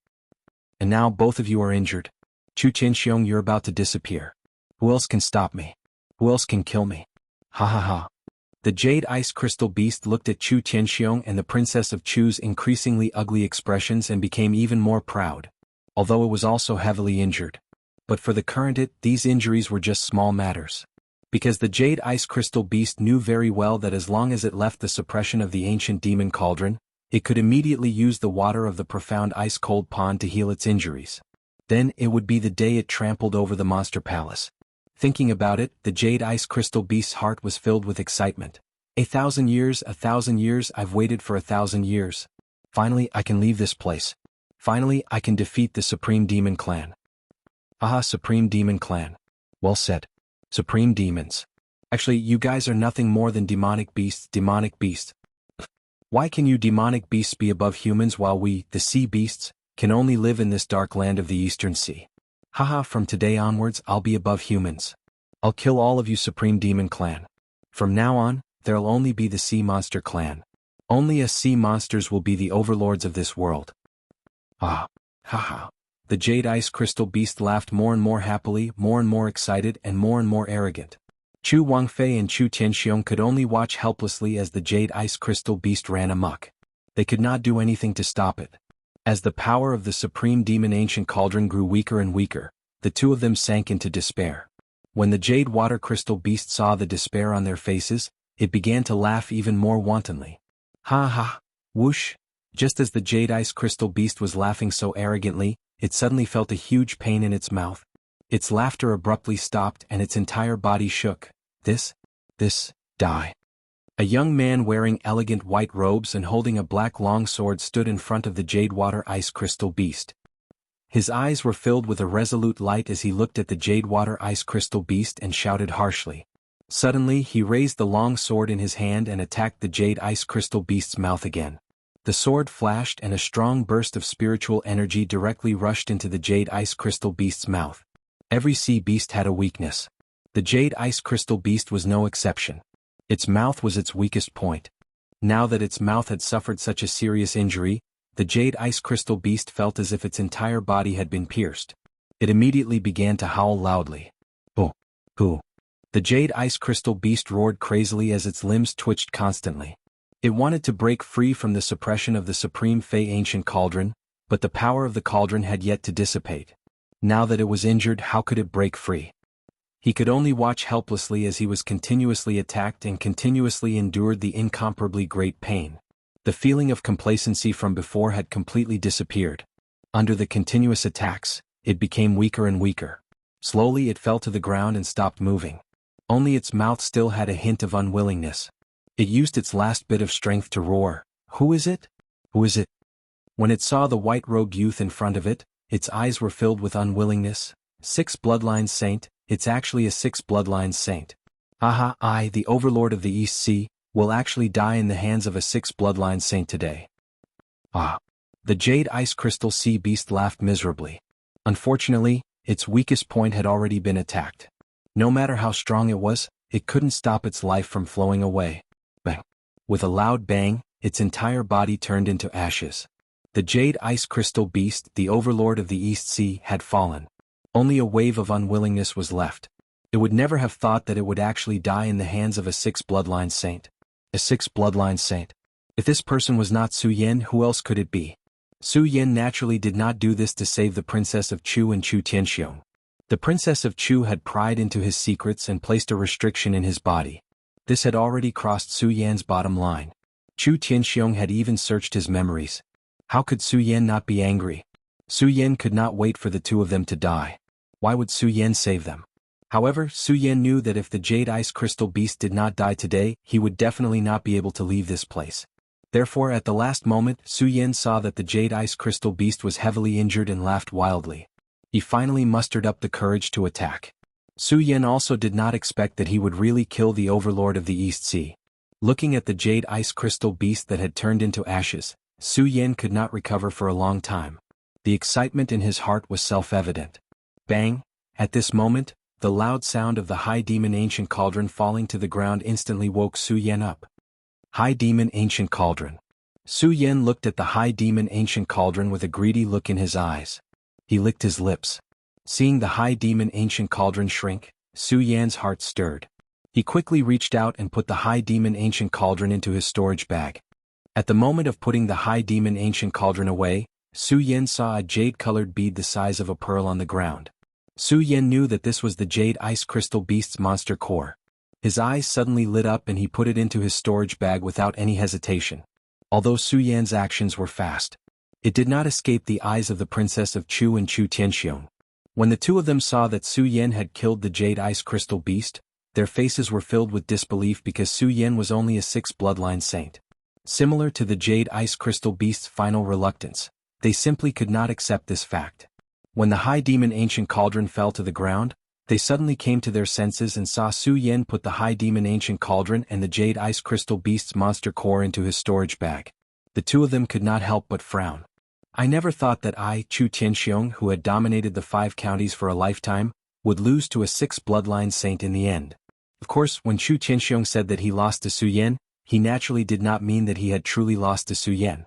And now both of you are injured. Chu Tianxiong, you're about to disappear. Who else can stop me? Who else can kill me? Ha ha ha." The Jade Ice Crystal Beast looked at Chu Tianxiong and the Princess of Chu's increasingly ugly expressions and became even more proud. Although it was also heavily injured. But for the current these injuries were just small matters. Because the Jade Ice Crystal Beast knew very well that as long as it left the suppression of the ancient demon cauldron, It could immediately use the water of the profound ice-cold pond to heal its injuries. Then it would be the day it trampled over the monster palace. Thinking about it, the jade ice crystal beast's heart was filled with excitement. 1,000 years, 1,000 years, I've waited for 1,000 years. Finally, I can leave this place. Finally, I can defeat the Supreme Demon Clan. Haha, Supreme Demon Clan. Well said. Supreme Demons. Actually, you guys are nothing more than demonic beasts, demonic beasts. Why can you demonic beasts be above humans while we, the sea beasts, can only live in this dark land of the Eastern Sea? Haha, from today onwards, I'll be above humans. I'll kill all of you Supreme Demon Clan. From now on, there'll only be the Sea Monster Clan. Only us sea monsters will be the overlords of this world. Ah, haha. The Jade Ice Crystal Beast laughed more and more happily, more and more excited, and more arrogant. Chu Wangfei and Chu Tianxiong could only watch helplessly as the Jade Ice Crystal Beast ran amok. They could not do anything to stop it. As the power of the Supreme Demon Ancient Cauldron grew weaker and weaker, the two of them sank into despair. When the Jade Water Crystal Beast saw the despair on their faces, it began to laugh even more wantonly. Ha ha, whoosh! Just as the Jade Ice Crystal Beast was laughing so arrogantly, it suddenly felt a huge pain in its mouth. Its laughter abruptly stopped and its entire body shook. Die. A young man wearing elegant white robes and holding a black long sword stood in front of the Jade Water Ice Crystal Beast. His eyes were filled with a resolute light as he looked at the Jade Water Ice Crystal Beast and shouted harshly. Suddenly, he raised the long sword in his hand and attacked the Jade Ice Crystal Beast's mouth again. The sword flashed and a strong burst of spiritual energy directly rushed into the Jade Ice Crystal Beast's mouth. Every sea beast had a weakness. The Jade Ice Crystal Beast was no exception. Its mouth was its weakest point. Now that its mouth had suffered such a serious injury, the Jade Ice Crystal Beast felt as if its entire body had been pierced. It immediately began to howl loudly. Hoo. The Jade Ice Crystal Beast roared crazily as its limbs twitched constantly. It wanted to break free from the suppression of the Supreme Fey Ancient Cauldron, but the power of the cauldron had yet to dissipate. Now that it was injured, how could it break free? He could only watch helplessly as he was continuously attacked and continuously endured the incomparably great pain. The feeling of complacency from before had completely disappeared. Under the continuous attacks, it became weaker and weaker. Slowly it fell to the ground and stopped moving. Only its mouth still had a hint of unwillingness. It used its last bit of strength to roar, "Who is it? Who is it?" When it saw the white-robed youth in front of it, its eyes were filled with unwillingness. "Six Bloodlines Saint, it's actually a Six Bloodlines Saint. Aha, I, the Overlord of the East Sea, will actually die in the hands of a Six Bloodlines Saint today." Ah. The Jade Ice Crystal Sea Beast laughed miserably. Unfortunately, its weakest point had already been attacked. No matter how strong it was, it couldn't stop its life from flowing away. Bang. With a loud bang, its entire body turned into ashes. The Jade Ice Crystal Beast, the Overlord of the East Sea, had fallen. Only a wave of unwillingness was left. It would never have thought that it would actually die in the hands of a Six Bloodline Saint. A Six Bloodline Saint. If this person was not Su Yan, who else could it be? Su Yan naturally did not do this to save the Princess of Chu and Chu Tianxiong. The Princess of Chu had pried into his secrets and placed a restriction in his body. This had already crossed Su Yan's bottom line. Chu Tianxiong had even searched his memories. How could Su Yan not be angry? Su Yan could not wait for the two of them to die. Why would Su Yan save them? However, Su Yan knew that if the Jade Ice Crystal Beast did not die today, he would definitely not be able to leave this place. Therefore, at the last moment, Su Yan saw that the Jade Ice Crystal Beast was heavily injured and laughed wildly. He finally mustered up the courage to attack. Su Yan also did not expect that he would really kill the Overlord of the East Sea. Looking at the Jade Ice Crystal Beast that had turned into ashes, Su Yan could not recover for a long time. The excitement in his heart was self-evident. Bang! At this moment, the loud sound of the High Demon Ancient Cauldron falling to the ground instantly woke Su Yan up. High Demon Ancient Cauldron. Su Yan looked at the High Demon Ancient Cauldron with a greedy look in his eyes. He licked his lips. Seeing the High Demon Ancient Cauldron shrink, Su Yan's heart stirred. He quickly reached out and put the High Demon Ancient Cauldron into his storage bag. At the moment of putting the High Demon Ancient Cauldron away, Su Yan saw a jade-colored bead the size of a pearl on the ground. Su Yan knew that this was the Jade Ice Crystal Beast's monster core. His eyes suddenly lit up and he put it into his storage bag without any hesitation. Although Su Yan's actions were fast, it did not escape the eyes of the Princess of Chu and Chu Tianxiong. When the two of them saw that Su Yan had killed the Jade Ice Crystal Beast, their faces were filled with disbelief because Su Yan was only a sixth bloodline saint. Similar to the Jade Ice Crystal Beast's final reluctance, they simply could not accept this fact. When the High Demon Ancient Cauldron fell to the ground, they suddenly came to their senses and saw Su Yan put the High Demon Ancient Cauldron and the Jade Ice Crystal Beast's monster core into his storage bag. The two of them could not help but frown. I never thought that I, Chu Tianxiong, who had dominated the 5 counties for a lifetime, would lose to a 6th bloodline saint in the end. Of course, when Chu Tianxiong said that he lost to Su Yan, he naturally did not mean that he had truly lost to Su Yan.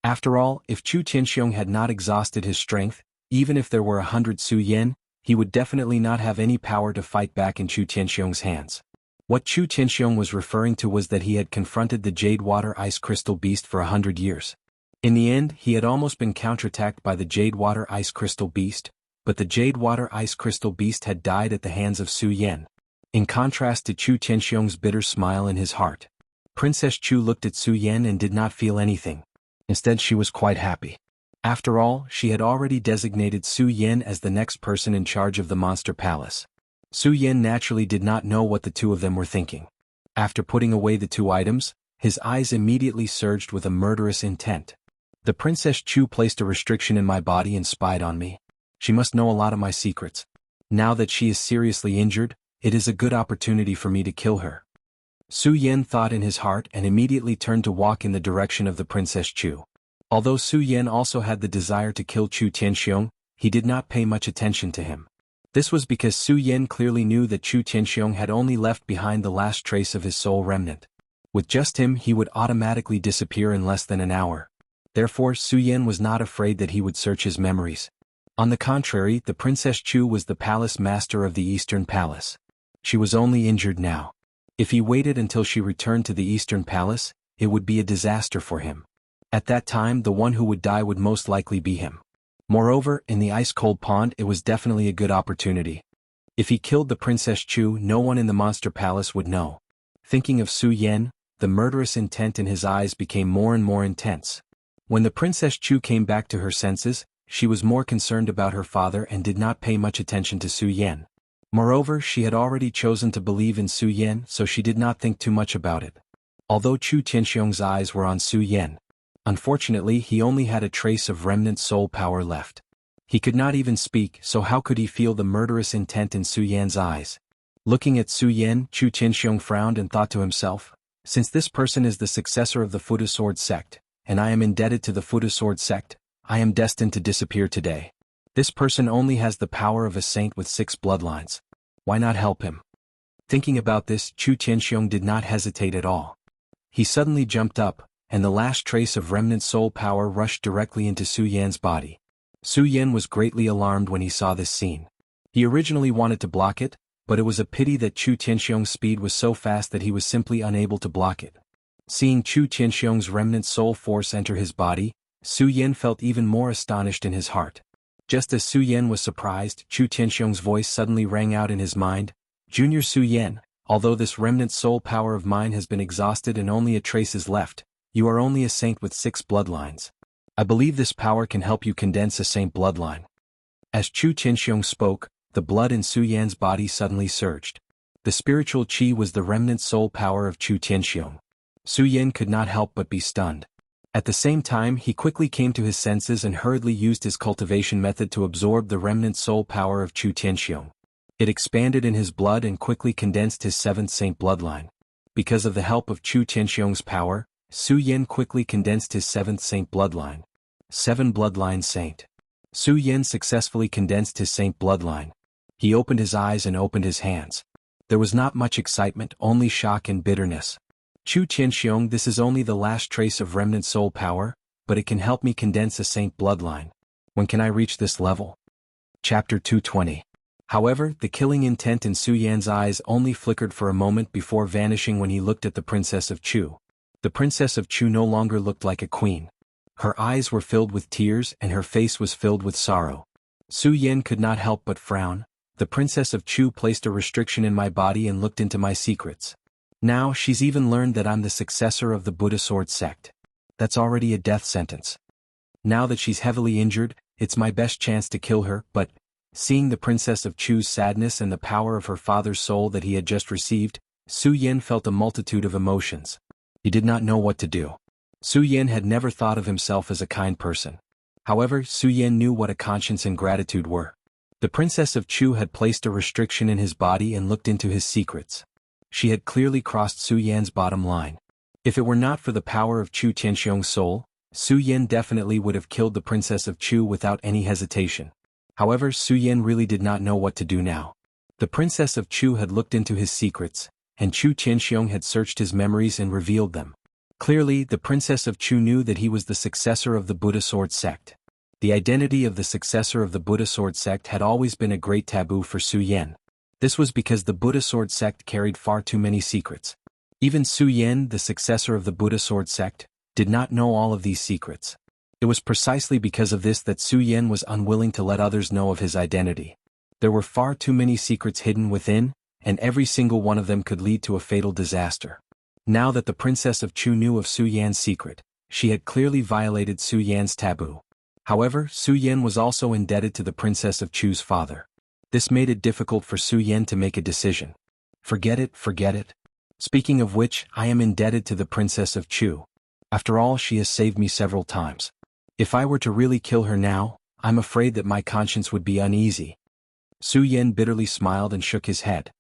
After all, if Chu Tianxiong had not exhausted his strength, even if there were 100 Su Yan, he would definitely not have any power to fight back in Chu Tianxiong's hands. What Chu Tianxiong was referring to was that he had confronted the Jade Water Ice Crystal Beast for 100 years. In the end, he had almost been counterattacked by the Jade Water Ice Crystal Beast, but the Jade Water Ice Crystal Beast had died at the hands of Su Yan. In contrast to Chu Tianxiong's bitter smile in his heart, Princess Chu looked at Su Yan and did not feel anything. Instead, she was quite happy. After all, she had already designated Su Yan as the next person in charge of the Monster Palace. Su Yan naturally did not know what the two of them were thinking. After putting away the 2 items, his eyes immediately surged with a murderous intent. The Princess Chu placed a restriction in my body and spied on me. She must know a lot of my secrets. Now that she is seriously injured, it is a good opportunity for me to kill her. Su Yan thought in his heart and immediately turned to walk in the direction of the Princess Chu. Although Su Yan also had the desire to kill Chu Tianxiong, he did not pay much attention to him. This was because Su Yan clearly knew that Chu Tianxiong had only left behind the last trace of his soul remnant. With just him, he would automatically disappear in less than an hour. Therefore, Su Yan was not afraid that he would search his memories. On the contrary, the Princess Chu was the palace master of the Eastern Palace. She was only injured now. If he waited until she returned to the Eastern Palace, it would be a disaster for him. At that time, the one who would die would most likely be him. Moreover, in the ice-cold pond, it was definitely a good opportunity. If he killed the Princess Chu, no one in the Monster Palace would know. Thinking of Su Yan, the murderous intent in his eyes became more and more intense. When the Princess Chu came back to her senses, she was more concerned about her father and did not pay much attention to Su Yan. Moreover, she had already chosen to believe in Su Yan, so she did not think too much about it. Although Chu Tianxiong's eyes were on Su Yan, unfortunately he only had a trace of remnant soul power left. He could not even speak, so how could he feel the murderous intent in Su Yan's eyes? Looking at Su Yan, Chu Tianxiong frowned and thought to himself, since this person is the successor of the Futa Sword sect, and I am indebted to the Futa Sword sect, I am destined to disappear today. This person only has the power of a saint with 6 bloodlines. Why not help him? Thinking about this, Chu Tianxiong did not hesitate at all. He suddenly jumped up, and the last trace of remnant soul power rushed directly into Su Yan's body. Su Yan was greatly alarmed when he saw this scene. He originally wanted to block it, but it was a pity that Chu Tianxiong's speed was so fast that he was simply unable to block it. Seeing Chu Tianxiong's remnant soul force enter his body, Su Yan felt even more astonished in his heart. Just as Su Yan was surprised, Chu Tianxiong's voice suddenly rang out in his mind, Junior Su Yan, although this remnant soul power of mine has been exhausted and only a trace is left, you are only a saint with 6 bloodlines. I believe this power can help you condense a saint bloodline. As Chu Tianxiong spoke, the blood in Su Yan's body suddenly surged. The spiritual qi was the remnant soul power of Chu Tianxiong. Su Yan could not help but be stunned. At the same time, he quickly came to his senses and hurriedly used his cultivation method to absorb the remnant soul power of Chu Tianxiong. It expanded in his blood and quickly condensed his 7th saint bloodline. Because of the help of Chu Tianxiong's power, Su Yan quickly condensed his 7th saint bloodline. 7 bloodline saint. Su Yan successfully condensed his saint bloodline. He opened his eyes and opened his hands. There was not much excitement, only shock and bitterness. Chu Tianxiong, this is only the last trace of remnant soul power, but it can help me condense a saint bloodline. When can I reach this level? Chapter 220. However, the killing intent in Su Yan's eyes only flickered for a moment before vanishing when he looked at the Princess of Chu. The Princess of Chu no longer looked like a queen. Her eyes were filled with tears and her face was filled with sorrow. Su Yan could not help but frown. The Princess of Chu placed a restriction in my body and looked into my secrets. Now she's even learned that I'm the successor of the Buddha Sword sect. That's already a death sentence. Now that she's heavily injured, it's my best chance to kill her, but, seeing the Princess of Chu's sadness and the power of her father's soul that he had just received, Su Yan felt a multitude of emotions. He did not know what to do. Su Yan had never thought of himself as a kind person. However, Su Yan knew what a conscience and gratitude were. The Princess of Chu had placed a restriction in his body and looked into his secrets. She had clearly crossed Su Yan's bottom line. If it were not for the power of Chu Tianxiong's soul, Su Yan definitely would have killed the Princess of Chu without any hesitation. However, Su Yan really did not know what to do now. The Princess of Chu had looked into his secrets, and Chu Tianxiong had searched his memories and revealed them. Clearly, the Princess of Chu knew that he was the successor of the Buddha Sword sect. The identity of the successor of the Buddha Sword sect had always been a great taboo for Su Yan. This was because the Buddha Sword sect carried far too many secrets. Even Su Yan, the successor of the Buddha Sword sect, did not know all of these secrets. It was precisely because of this that Su Yan was unwilling to let others know of his identity. There were far too many secrets hidden within, and every single one of them could lead to a fatal disaster. Now that the Princess of Chu knew of Su Yan's secret, she had clearly violated Su Yan's taboo. However, Su Yan was also indebted to the Princess of Chu's father. This made it difficult for Su Yan to make a decision. Forget it, forget it. Speaking of which, I am indebted to the Princess of Chu. After all, she has saved me several times. If I were to really kill her now, I'm afraid that my conscience would be uneasy. Su Yan bitterly smiled and shook his head.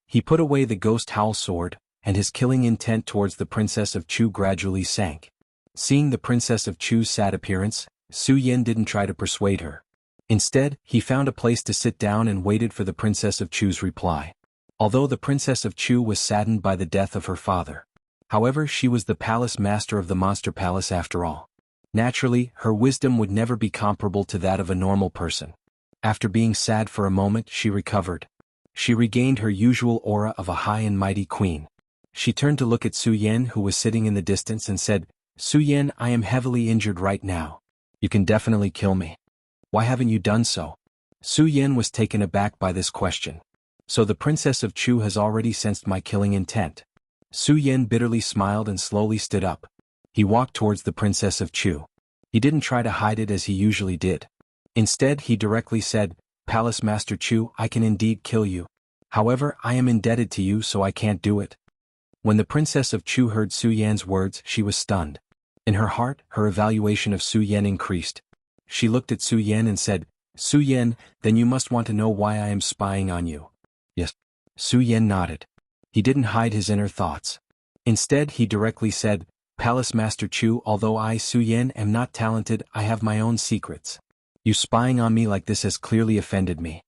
He put away the ghost howl sword, and his killing intent towards the Princess of Chu gradually sank. Seeing the Princess of Chu's sad appearance, Su Yan didn't try to persuade her. Instead, he found a place to sit down and waited for the Princess of Chu's reply. Although the Princess of Chu was saddened by the death of her father. However, she was the palace master of the Monster Palace after all. Naturally, her wisdom would never be comparable to that of a normal person. After being sad for a moment, she recovered. She regained her usual aura of a high and mighty queen. She turned to look at Su Yan, who was sitting in the distance, and said, "Su Yan, I am heavily injured right now. You can definitely kill me. Why haven't you done so?" Su Yan was taken aback by this question. So the Princess of Chu has already sensed my killing intent. Su Yan bitterly smiled and slowly stood up. He walked towards the Princess of Chu. He didn't try to hide it as he usually did. Instead, he directly said, "Palace Master Chu, I can indeed kill you. However, I am indebted to you, so I can't do it." When the Princess of Chu heard Su Yan's words, she was stunned. In her heart, her evaluation of Su Yan increased. She looked at Su Yan and said, "Su Yan, then you must want to know why I am spying on you." "Yes." Su Yan nodded. He didn't hide his inner thoughts. Instead, he directly said, "Palace Master Chu, although I, Su Yan, am not talented, I have my own secrets. You spying on me like this has clearly offended me.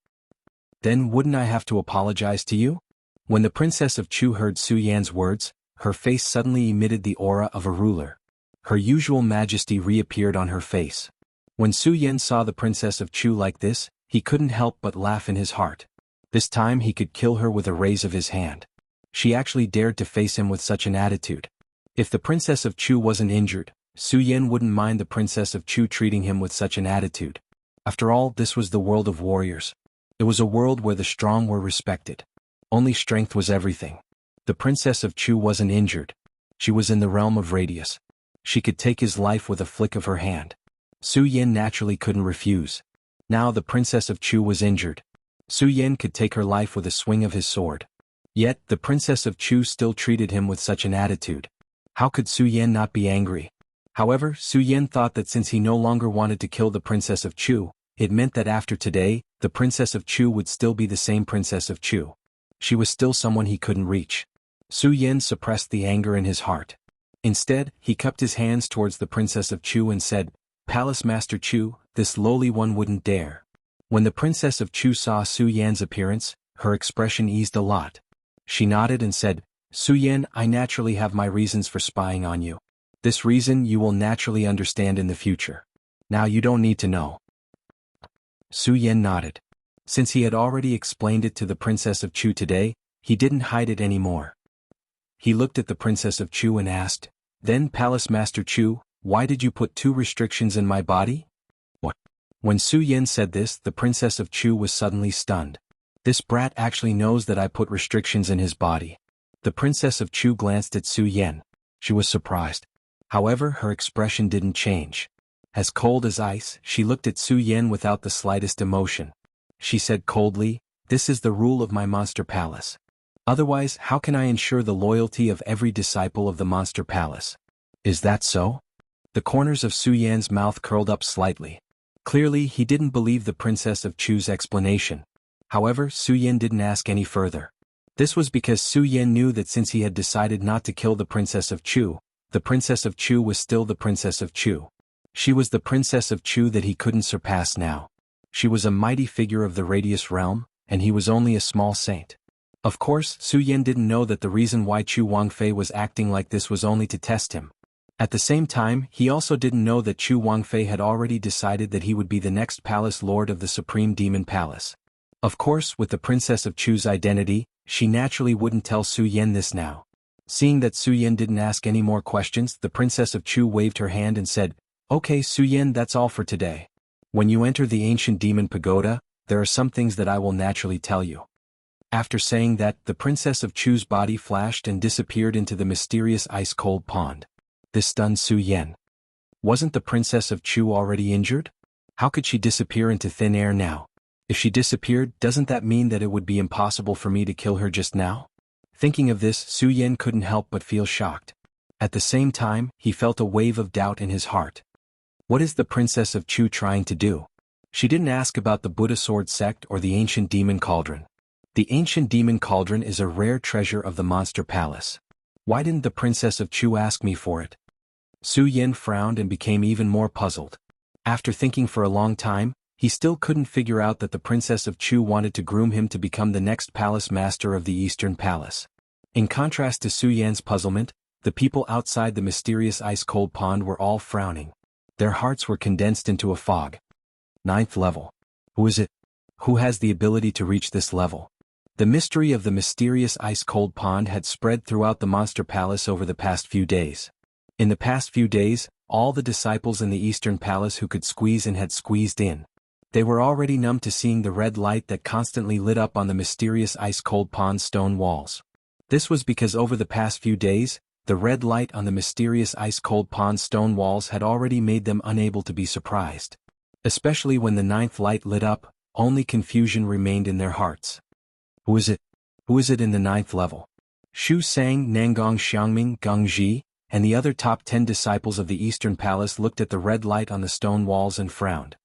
Then wouldn't I have to apologize to you?" When the Princess of Chu heard Su Yan's words, her face suddenly emitted the aura of a ruler. Her usual majesty reappeared on her face. When Su Yan saw the Princess of Chu like this, he couldn't help but laugh in his heart. This time he could kill her with a raise of his hand. She actually dared to face him with such an attitude. If the Princess of Chu wasn't injured, Su Yan wouldn't mind the Princess of Chu treating him with such an attitude. After all, this was the world of warriors. It was a world where the strong were respected. Only strength was everything. The Princess of Chu wasn't injured. She was in the realm of radius. She could take his life with a flick of her hand. Su Yan naturally couldn't refuse. Now the Princess of Chu was injured. Su Yan could take her life with a swing of his sword. Yet, the Princess of Chu still treated him with such an attitude. How could Su Yan not be angry? However, Su Yan thought that since he no longer wanted to kill the Princess of Chu, it meant that after today, the Princess of Chu would still be the same Princess of Chu. She was still someone he couldn't reach. Su Yan suppressed the anger in his heart. Instead, he cupped his hands towards the Princess of Chu and said, "Palace Master Chu, this lowly one wouldn't dare." When the Princess of Chu saw Su Yan's appearance, her expression eased a lot. She nodded and said, "Su Yan, I naturally have my reasons for spying on you. This reason you will naturally understand in the future. Now you don't need to know." Su Yan nodded. Since he had already explained it to the Princess of Chu today, he didn't hide it anymore. He looked at the Princess of Chu and asked, "Then Palace Master Chu, why did you put 2 restrictions in my body?" "What?" When Su Yan said this, the Princess of Chu was suddenly stunned. This brat actually knows that I put restrictions in his body. The Princess of Chu glanced at Su Yan. She was surprised. However, her expression didn't change. As cold as ice, she looked at Su Yen without the slightest emotion. She said coldly, "This is the rule of my monster palace. Otherwise, how can I ensure the loyalty of every disciple of the monster palace?" "Is that so?" The corners of Su Yan's mouth curled up slightly. Clearly, he didn't believe the Princess of Chu's explanation. However, Su Yan didn't ask any further. This was because Su Yan knew that since he had decided not to kill the Princess of Chu, the Princess of Chu was still the Princess of Chu. She was the Princess of Chu that he couldn't surpass now. She was a mighty figure of the Radius realm, and he was only a small saint. Of course, Su Yan didn't know that the reason why Chu Wangfei was acting like this was only to test him. At the same time, he also didn't know that Chu Wangfei had already decided that he would be the next palace lord of the Supreme Demon Palace. Of course, with the Princess of Chu's identity, she naturally wouldn't tell Su Yan this now. Seeing that Su Yan didn't ask any more questions, the Princess of Chu waved her hand and said, "Okay, Su Yan, that's all for today. When you enter the ancient demon pagoda, there are some things that I will naturally tell you." After saying that, the Princess of Chu's body flashed and disappeared into the mysterious ice-cold pond. This stunned Su Yan. Wasn't the Princess of Chu already injured? How could she disappear into thin air now? If she disappeared, doesn't that mean that it would be impossible for me to kill her just now? Thinking of this, Su Yan couldn't help but feel shocked. At the same time, he felt a wave of doubt in his heart. What is the Princess of Chu trying to do? She didn't ask about the Buddha Sword sect or the ancient demon cauldron. The ancient demon cauldron is a rare treasure of the monster palace. Why didn't the Princess of Chu ask me for it? Su Yan frowned and became even more puzzled. After thinking for a long time, he still couldn't figure out that the Princess of Chu wanted to groom him to become the next palace master of the Eastern Palace. In contrast to Su Yan's puzzlement, the people outside the mysterious ice-cold pond were all frowning. Their hearts were condensed into a fog. 9th level. Who is it? Who has the ability to reach this level? The mystery of the mysterious ice-cold pond had spread throughout the monster palace over the past few days. In the past few days, all the disciples in the Eastern Palace who could squeeze in had squeezed in. They were already numb to seeing the red light that constantly lit up on the mysterious ice-cold pond stone walls. This was because over the past few days, the red light on the mysterious ice-cold pond stone walls had already made them unable to be surprised. Especially when the 9th light lit up, only confusion remained in their hearts. Who is it? Who is it in the 9th level? Xu Sang, Nangong Xiangming, Geng Ji, and the other top 10 disciples of the Eastern Palace looked at the red light on the stone walls and frowned.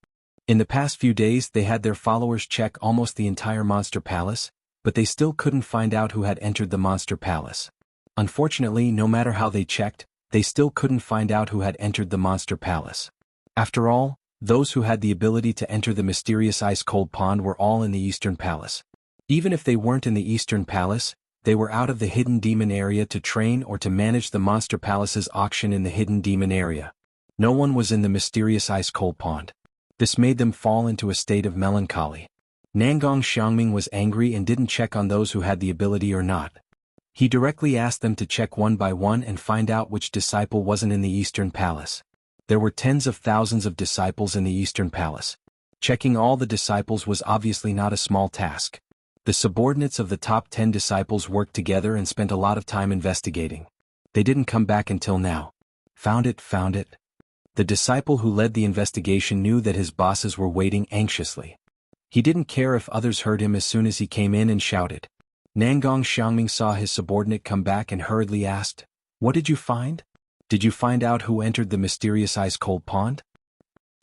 In the past few days they had their followers check almost the entire monster palace, but they still couldn't find out who had entered the monster palace. Unfortunately, no matter how they checked, they still couldn't find out who had entered the monster palace. After all, those who had the ability to enter the mysterious ice-cold pond were all in the Eastern Palace. Even if they weren't in the Eastern Palace, they were out of the hidden demon area to train or to manage the monster palace's auction in the hidden demon area. No one was in the mysterious ice-cold pond. This made them fall into a state of melancholy. Nangong Xiangming was angry and didn't check on those who had the ability or not. He directly asked them to check one by one and find out which disciple wasn't in the Eastern Palace. There were tens of thousands of disciples in the Eastern Palace. Checking all the disciples was obviously not a small task. The subordinates of the top 10 disciples worked together and spent a lot of time investigating. They didn't come back until now. Found it. The disciple who led the investigation knew that his bosses were waiting anxiously. He didn't care if others heard him as soon as he came in and shouted. Nangong Xiangming saw his subordinate come back and hurriedly asked, "What did you find? Did you find out who entered the mysterious ice-cold pond?"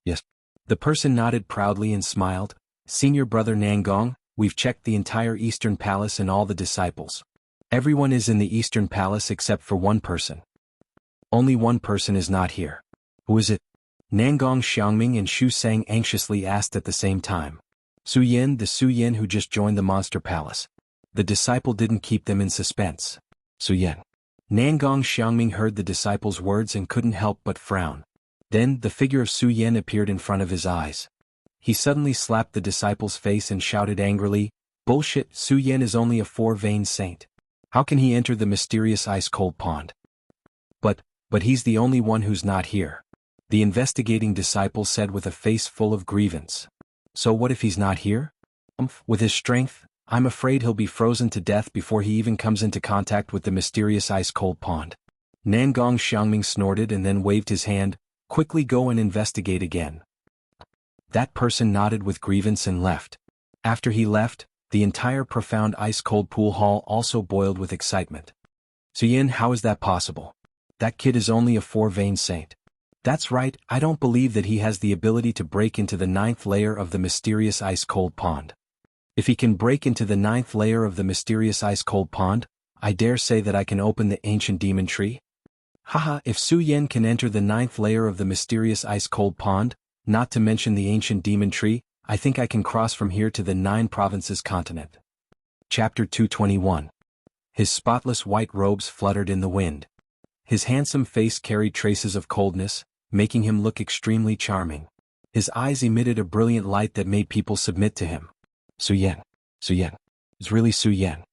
"Yes." The person nodded proudly and smiled. "Senior brother Nangong, we've checked the entire Eastern Palace and all the disciples. Everyone is in the Eastern Palace except for one person. Only one person is not here. Who is it?" Nangong Xiangming and Xu Sang anxiously asked at the same time. Su Yan, the Su Yan who just joined the Monster Palace. The disciple didn't keep them in suspense. Su Yan. Nangong Xiangming heard the disciple's words and couldn't help but frown. Then, the figure of Su Yan appeared in front of his eyes. He suddenly slapped the disciple's face and shouted angrily, "Bullshit, Su Yan is only a four-vein saint. How can he enter the mysterious ice-cold pond?" But he's the only one who's not here," the investigating disciple said with a face full of grievance. "So what if he's not here? With his strength, I'm afraid he'll be frozen to death before he even comes into contact with the mysterious ice-cold pond." Nangong Xiangming snorted and then waved his hand, quickly go and investigate again. That person nodded with grievance and left. After he left, the entire profound ice-cold pool hall also boiled with excitement. Su Yin, how is that possible? That kid is only a four-veined saint. That's right, I don't believe that he has the ability to break into the 9th layer of the mysterious ice-cold pond. If he can break into the 9th layer of the mysterious ice-cold pond, I dare say that I can open the ancient demon tree. Haha, if Su Yin can enter the 9th layer of the mysterious ice-cold pond, not to mention the ancient demon tree, I think I can cross from here to the 9 provinces continent. Chapter 221. His spotless white robes fluttered in the wind. His handsome face carried traces of coldness, making him look extremely charming. His eyes emitted a brilliant light that made people submit to him. Su Yin. It's really Su Yin.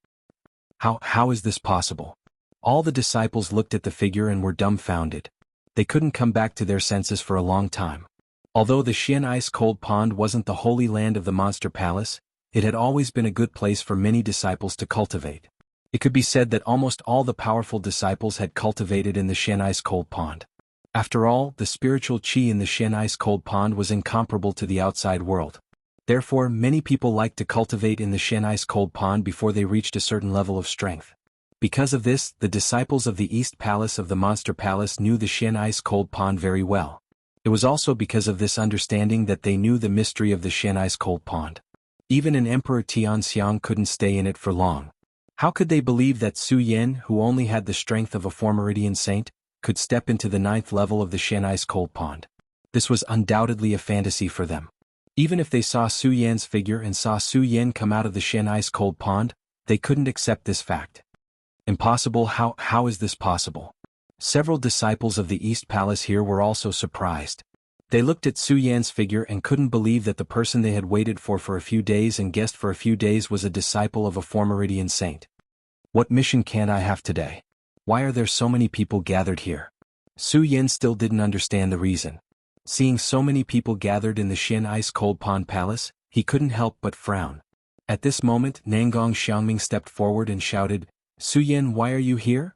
How is this possible? All the disciples looked at the figure and were dumbfounded. They couldn't come back to their senses for a long time. Although the Xian ice-cold pond wasn't the holy land of the monster palace, it had always been a good place for many disciples to cultivate. It could be said that almost all the powerful disciples had cultivated in the Xian ice-cold pond. After all, the spiritual qi in the Xian ice-cold pond was incomparable to the outside world. Therefore, many people liked to cultivate in the Xian ice-cold pond before they reached a certain level of strength. Because of this, the disciples of the East Palace of the Monster Palace knew the Xian ice-cold pond very well. It was also because of this understanding that they knew the mystery of the Xian ice-cold pond. Even an Emperor Tianxiang couldn't stay in it for long. How could they believe that Su Yin, who only had the strength of a 4 meridian saint, could step into the 9th level of the Xian ice-cold pond? This was undoubtedly a fantasy for them. Even if they saw Su Yan's figure and saw Su Yin come out of the Xian ice-cold pond, they couldn't accept this fact. Impossible, how is this possible? Several disciples of the East Palace here were also surprised. They looked at Su Yan's figure and couldn't believe that the person they had waited for a few days and guessed for a few days was a disciple of a 4 meridian saint. What mission can I have today? Why are there so many people gathered here? Su Yin still didn't understand the reason. Seeing so many people gathered in the Xian ice-cold pond palace, he couldn't help but frown. At this moment, Nangong Xiangming stepped forward and shouted, Su Yin, why are you here?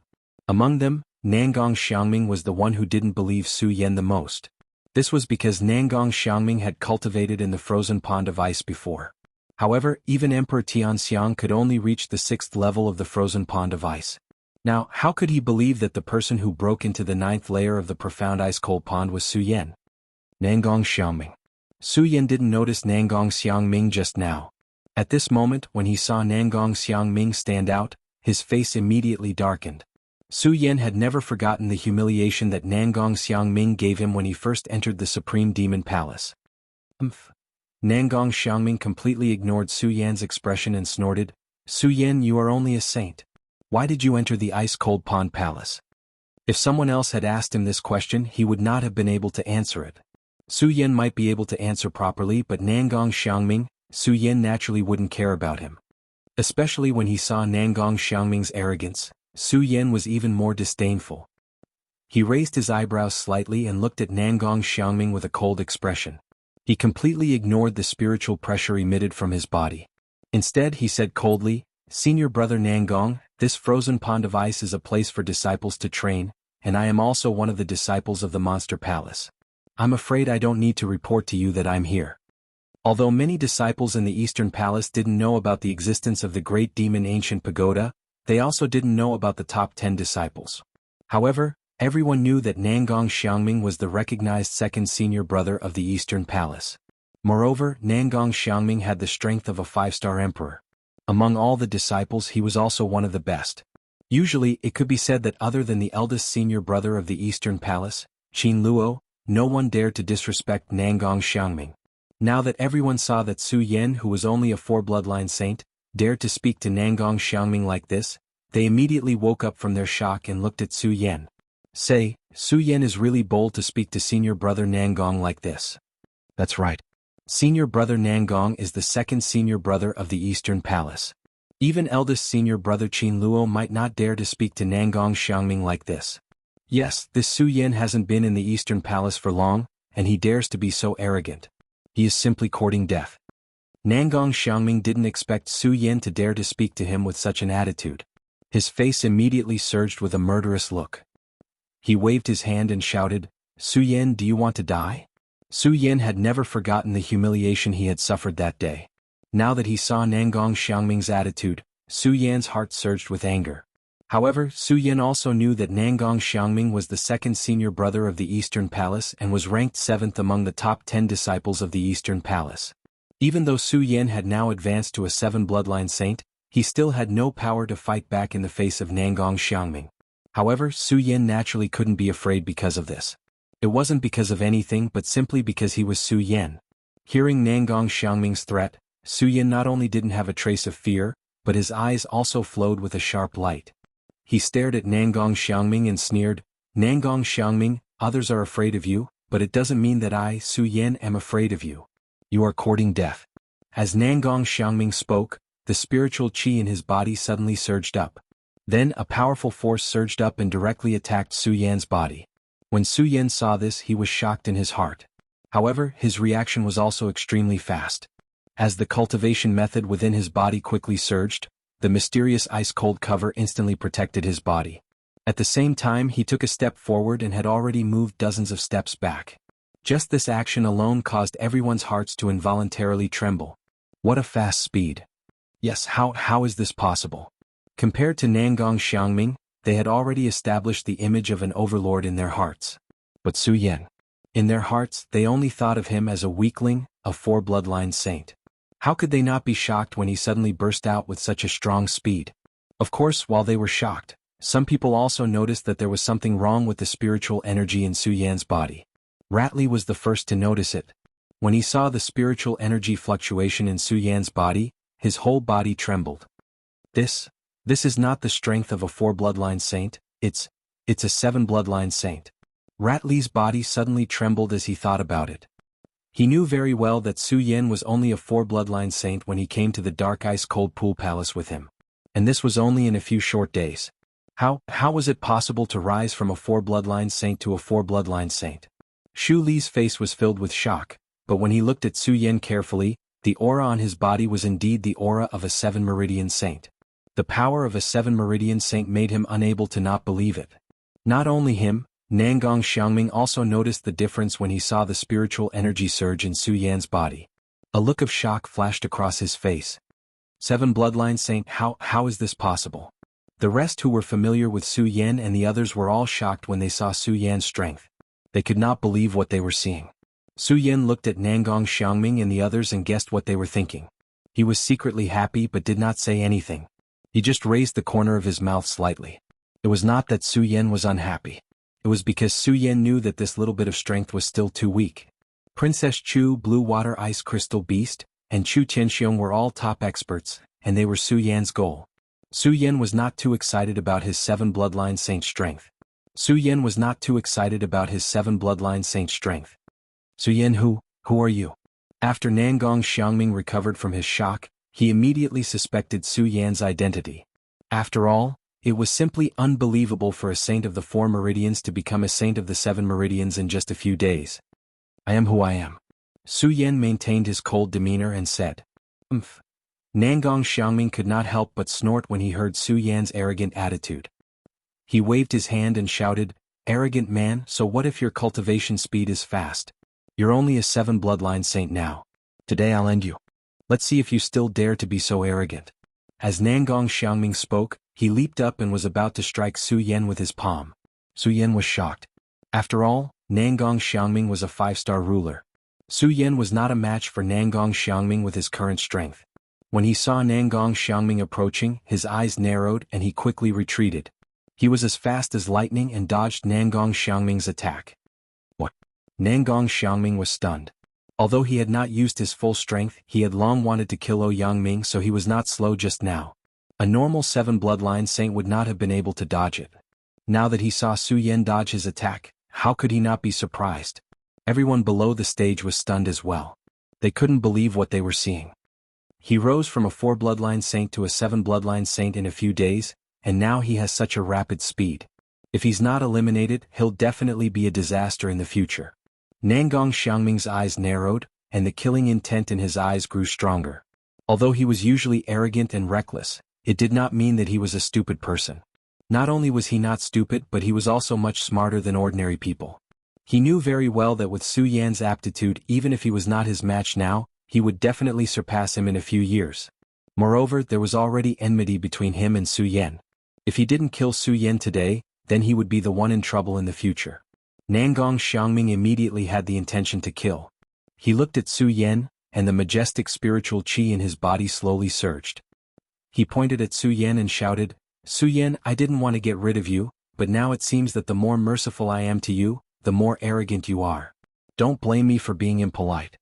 Among them, Nangong Xiangming was the one who didn't believe Su Yin the most. This was because Nangong Xiangming had cultivated in the frozen pond of ice before. However, even Emperor Tianxiang could only reach the 6th level of the frozen pond of ice. Now, how could he believe that the person who broke into the 9th layer of the profound ice-cold pond was Su Yin? Nangong Xiangming. Su Yin didn't notice Nangong Xiangming just now. At this moment, when he saw Nangong Xiangming stand out, his face immediately darkened. Su Yin had never forgotten the humiliation that Nangong Xiangming gave him when he first entered the Supreme Demon Palace. Nangong Xiangming completely ignored Su Yan's expression and snorted, Su Yin, you are only a saint. Why did you enter the ice-cold pond palace? If someone else had asked him this question, he would not have been able to answer it. Su Yin might be able to answer properly, but Nangong Xiangming, Su Yin naturally wouldn't care about him. Especially when he saw Nangong Xiangming's arrogance, Su Yin was even more disdainful. He raised his eyebrows slightly and looked at Nangong Xiangming with a cold expression. He completely ignored the spiritual pressure emitted from his body. Instead, he said coldly, Senior brother Nangong, this frozen pond of ice is a place for disciples to train, and I am also one of the disciples of the Monster Palace. I'm afraid I don't need to report to you that I'm here. Although many disciples in the Eastern Palace didn't know about the existence of the Great Demon Ancient Pagoda, they also didn't know about the top 10 disciples. However, everyone knew that Nangong Xiangming was the recognized second senior brother of the Eastern Palace. Moreover, Nangong Xiangming had the strength of a 5-star emperor. Among all the disciples, he was also one of the best. Usually, it could be said that other than the eldest senior brother of the Eastern Palace, Qin Luo, no one dared to disrespect Nangong Xiangming. Now that everyone saw that Su Yin, who was only a 4-bloodline saint, dared to speak to Nangong Xiangming like this, they immediately woke up from their shock and looked at Su Yin. Say, Su Yin is really bold to speak to senior brother Nangong like this. That's right. Senior brother Nangong is the second senior brother of the Eastern Palace. Even eldest senior brother Qin Luo might not dare to speak to Nangong Xiangming like this. Yes, this Su Yin hasn't been in the Eastern Palace for long, and he dares to be so arrogant. He is simply courting death. Nangong Xiangming didn't expect Su Yin to dare to speak to him with such an attitude. His face immediately surged with a murderous look. He waved his hand and shouted, "Su Yan, do you want to die?" Su Yan had never forgotten the humiliation he had suffered that day. Now that he saw Nangong Xiangming's attitude, Su Yan's heart surged with anger. However, Su Yan also knew that Nangong Xiangming was the second senior brother of the Eastern Palace and was ranked 7th among the top 10 disciples of the Eastern Palace. Even though Su Yan had now advanced to a 7 bloodline saint, he still had no power to fight back in the face of Nangong Xiangming. However, Su Yan naturally couldn't be afraid because of this. It wasn't because of anything but simply because he was Su Yan. Hearing Nangong Xiangming's threat, Su Yan not only didn't have a trace of fear, but his eyes also flowed with a sharp light. He stared at Nangong Xiangming and sneered, "Nangong Xiangming, others are afraid of you, but it doesn't mean that I, Su Yan, am afraid of you. You are courting death." As Nangong Xiangming spoke, the spiritual qi in his body suddenly surged up. Then a powerful force surged up and directly attacked Su Yan's body. When Su Yan saw this, he was shocked in his heart. However, his reaction was also extremely fast. As the cultivation method within his body quickly surged, the mysterious ice-cold cover instantly protected his body. At the same time, he took a step forward and had already moved dozens of steps back. Just this action alone caused everyone's hearts to involuntarily tremble. What a fast speed. Yes, how is this possible? Compared to Nangong Xiangming, they had already established the image of an overlord in their hearts. But Su Yan. In their hearts, they only thought of him as a weakling, a 4-bloodline saint. How could they not be shocked when he suddenly burst out with such a strong speed? Of course, while they were shocked, some people also noticed that there was something wrong with the spiritual energy in Su Yan's body. Ratley was the first to notice it. When he saw the spiritual energy fluctuation in Su Yan's body, his whole body trembled. This is not the strength of a 4-bloodline saint, it's a 7-bloodline saint. Ratley's body suddenly trembled as he thought about it. He knew very well that Su Yan was only a 4-bloodline saint when he came to the dark ice-cold pool palace with him. And this was only in a few short days. How was it possible to rise from a 4-bloodline saint to a 4-bloodline saint? Shu Li's face was filled with shock, but when he looked at Su Yan carefully, the aura on his body was indeed the aura of a 7-meridian saint. The power of a 7-meridian saint made him unable to not believe it. Not only him, Nangong Xiangming also noticed the difference when he saw the spiritual energy surge in Su Yan's body. A look of shock flashed across his face. 7-bloodline saint, how is this possible? The rest who were familiar with Su Yan and the others were all shocked when they saw Su Yan's strength. They could not believe what they were seeing. Su Yan looked at Nangong Xiangming and the others and guessed what they were thinking. He was secretly happy but did not say anything. He just raised the corner of his mouth slightly. It was not that Su Yan was unhappy. It was because Su Yan knew that this little bit of strength was still too weak. Princess Chu, Blue Water Ice Crystal Beast, and Chu Tianxiong were all top experts, and they were Su Yan's goal. Su Yan was not too excited about his 7-bloodline saint strength. Su Yan was not too excited about his 7-bloodline saint strength. Su Yan, who are you? After Nangong Xiangming recovered from his shock, he immediately suspected Su Yan's identity. After all, it was simply unbelievable for a saint of the 4 meridians to become a saint of the 7 meridians in just a few days. I am who I am. Su Yan maintained his cold demeanor and said, "Umph." Nangong Xiangming could not help but snort when he heard Su Yan's arrogant attitude. He waved his hand and shouted, "Arrogant man, so what if your cultivation speed is fast? You're only a 7-bloodline saint now. Today I'll end you. Let's see if you still dare to be so arrogant." As Nangong Xiangming spoke, he leaped up and was about to strike Su Yan with his palm. Su Yan was shocked. After all, Nangong Xiangming was a 5-star ruler. Su Yan was not a match for Nangong Xiangming with his current strength. When he saw Nangong Xiangming approaching, his eyes narrowed and he quickly retreated. He was as fast as lightning and dodged Nangong Xiangming's attack. What? Nangong Xiangming was stunned. Although he had not used his full strength, he had long wanted to kill Ouyangming, so he was not slow just now. A normal 7-bloodline saint would not have been able to dodge it. Now that he saw Su Yan dodge his attack, how could he not be surprised? Everyone below the stage was stunned as well. They couldn't believe what they were seeing. He rose from a 4-bloodline saint to a 7-bloodline saint in a few days, and now he has such a rapid speed. If he's not eliminated, he'll definitely be a disaster in the future. Nangong Xiangming's eyes narrowed, and the killing intent in his eyes grew stronger. Although he was usually arrogant and reckless, it did not mean that he was a stupid person. Not only was he not stupid, but he was also much smarter than ordinary people. He knew very well that with Su Yan's aptitude, even if he was not his match now, he would definitely surpass him in a few years. Moreover, there was already enmity between him and Su Yan. If he didn't kill Su Yan today, then he would be the one in trouble in the future. Nangong Xiangming immediately had the intention to kill. He looked at Su Yan, and the majestic spiritual qi in his body slowly surged. He pointed at Su Yan and shouted, "Su Yan, I didn't want to get rid of you, but now it seems that the more merciful I am to you, the more arrogant you are. Don't blame me for being impolite."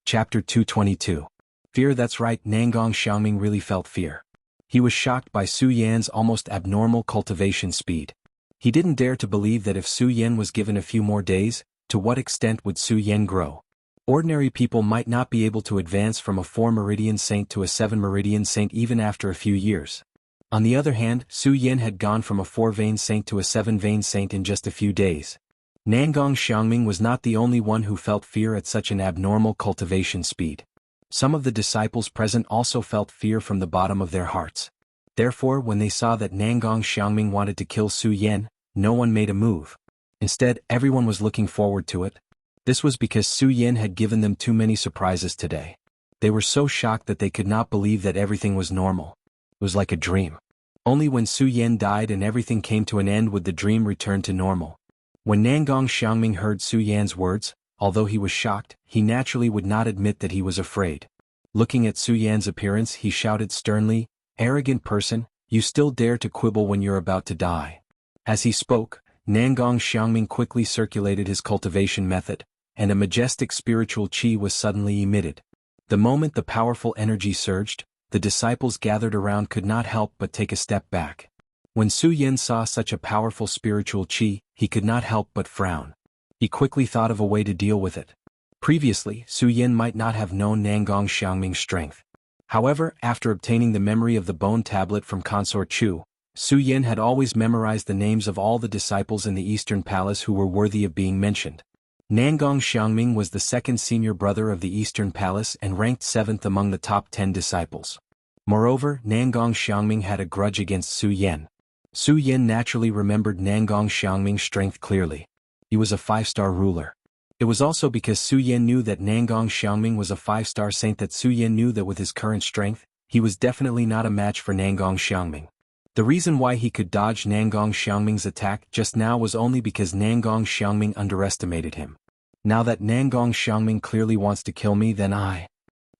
Chapter 222. Fear. That's right, Nangong Xiangming really felt fear. He was shocked by Su Yan's almost abnormal cultivation speed. He didn't dare to believe that if Su Yan was given a few more days, to what extent would Su Yan grow? Ordinary people might not be able to advance from a 4-meridian saint to a 7-meridian saint even after a few years. On the other hand, Su Yan had gone from a 4-vein saint to a 7-vein saint in just a few days. Nangong Xiangming was not the only one who felt fear at such an abnormal cultivation speed. Some of the disciples present also felt fear from the bottom of their hearts. Therefore, when they saw that Nangong Xiangming wanted to kill Su Yan, no one made a move. Instead, everyone was looking forward to it. This was because Su Yan had given them too many surprises today. They were so shocked that they could not believe that everything was normal. It was like a dream. Only when Su Yan died and everything came to an end would the dream return to normal. When Nangong Xiangming heard Su Yan's words, although he was shocked, he naturally would not admit that he was afraid. Looking at Su Yan's appearance, he shouted sternly, "Arrogant person, you still dare to quibble when you're about to die." As he spoke, Nangong Xiangming quickly circulated his cultivation method, and a majestic spiritual qi was suddenly emitted. The moment the powerful energy surged, the disciples gathered around could not help but take a step back. When Su Yan saw such a powerful spiritual qi, he could not help but frown. He quickly thought of a way to deal with it. Previously, Su Yan might not have known Nangong Xiangming's strength. However, after obtaining the memory of the bone tablet from Consort Chu, Su Yan had always memorized the names of all the disciples in the Eastern Palace who were worthy of being mentioned. Nangong Xiangming was the second senior brother of the Eastern Palace and ranked 7th among the top 10 disciples. Moreover, Nangong Xiangming had a grudge against Su Yan. Su Yan naturally remembered Nangong Xiangming's strength clearly. He was a 5-star ruler. It was also because Su Yan knew that Nangong Xiangming was a 5-star saint that Su Yan knew that with his current strength, he was definitely not a match for Nangong Xiangming. The reason why he could dodge Nangong Xiangming's attack just now was only because Nangong Xiangming underestimated him. Now that Nangong Xiangming clearly wants to kill me, then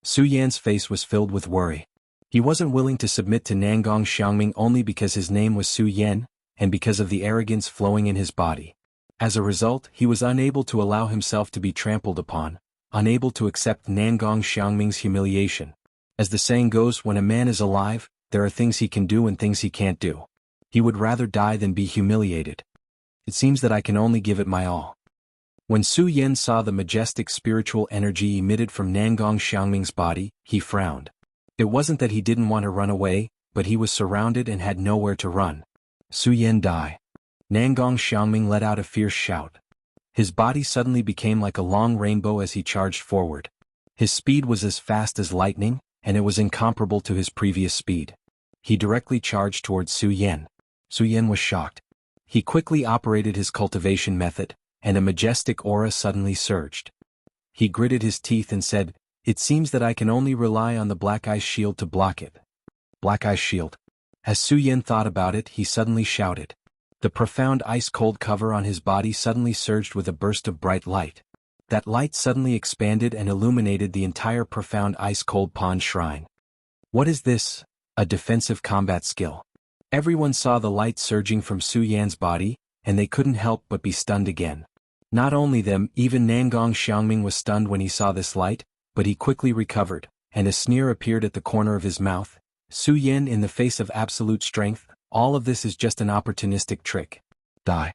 Su Yan's face was filled with worry. He wasn't willing to submit to Nangong Xiangming only because his name was Su Yan, and because of the arrogance flowing in his body. As a result, he was unable to allow himself to be trampled upon, unable to accept Nangong Xiangming's humiliation. As the saying goes, when a man is alive, there are things he can do and things he can't do. He would rather die than be humiliated. It seems that I can only give it my all. When Su Yan saw the majestic spiritual energy emitted from Nangong Xiangming's body, he frowned. It wasn't that he didn't want to run away, but he was surrounded and had nowhere to run. Su Yan die. Nangong Xiangming let out a fierce shout. His body suddenly became like a long rainbow as he charged forward. His speed was as fast as lightning, and it was incomparable to his previous speed. He directly charged towards Su Yan. Su Yan was shocked. He quickly operated his cultivation method, and a majestic aura suddenly surged. He gritted his teeth and said, "It seems that I can only rely on the Black Ice Shield to block it." Black Ice Shield. As Su Yan thought about it, he suddenly shouted. The profound ice-cold cover on his body suddenly surged with a burst of bright light. That light suddenly expanded and illuminated the entire profound ice-cold pond shrine. What is this? A defensive combat skill. Everyone saw the light surging from Su Yan's body, and they couldn't help but be stunned again. Not only them, even Nangong Xiangming was stunned when he saw this light, but he quickly recovered, and a sneer appeared at the corner of his mouth. Su Yan in the face of absolute strength, all of this is just an opportunistic trick. Die.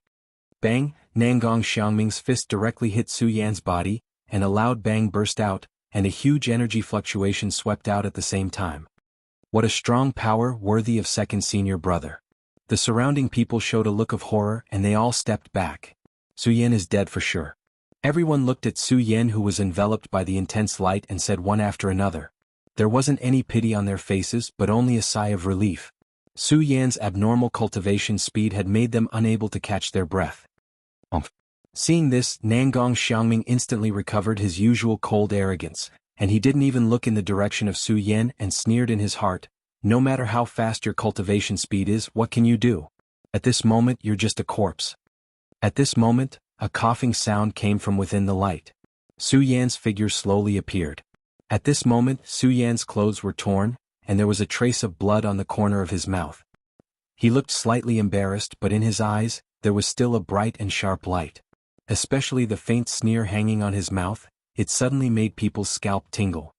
Bang, Nangong Xiangming's fist directly hit Su Yan's body, and a loud bang burst out, and a huge energy fluctuation swept out at the same time. What a strong power worthy of second senior brother. The surrounding people showed a look of horror and they all stepped back. Su Yan is dead for sure. Everyone looked at Su Yan, who was enveloped by the intense light, and said one after another. There wasn't any pity on their faces but only a sigh of relief. Su Yan's abnormal cultivation speed had made them unable to catch their breath. Seeing this, Nangong Xiangming instantly recovered his usual cold arrogance, and he didn't even look in the direction of Su Yan and sneered in his heart, "No matter how fast your cultivation speed is, what can you do? At this moment you're just a corpse." At this moment, a coughing sound came from within the light. Su Yan's figure slowly appeared. At this moment, Su Yan's clothes were torn, and there was a trace of blood on the corner of his mouth. He looked slightly embarrassed, but in his eyes, there was still a bright and sharp light. Especially the faint sneer hanging on his mouth, it suddenly made people's scalp tingle.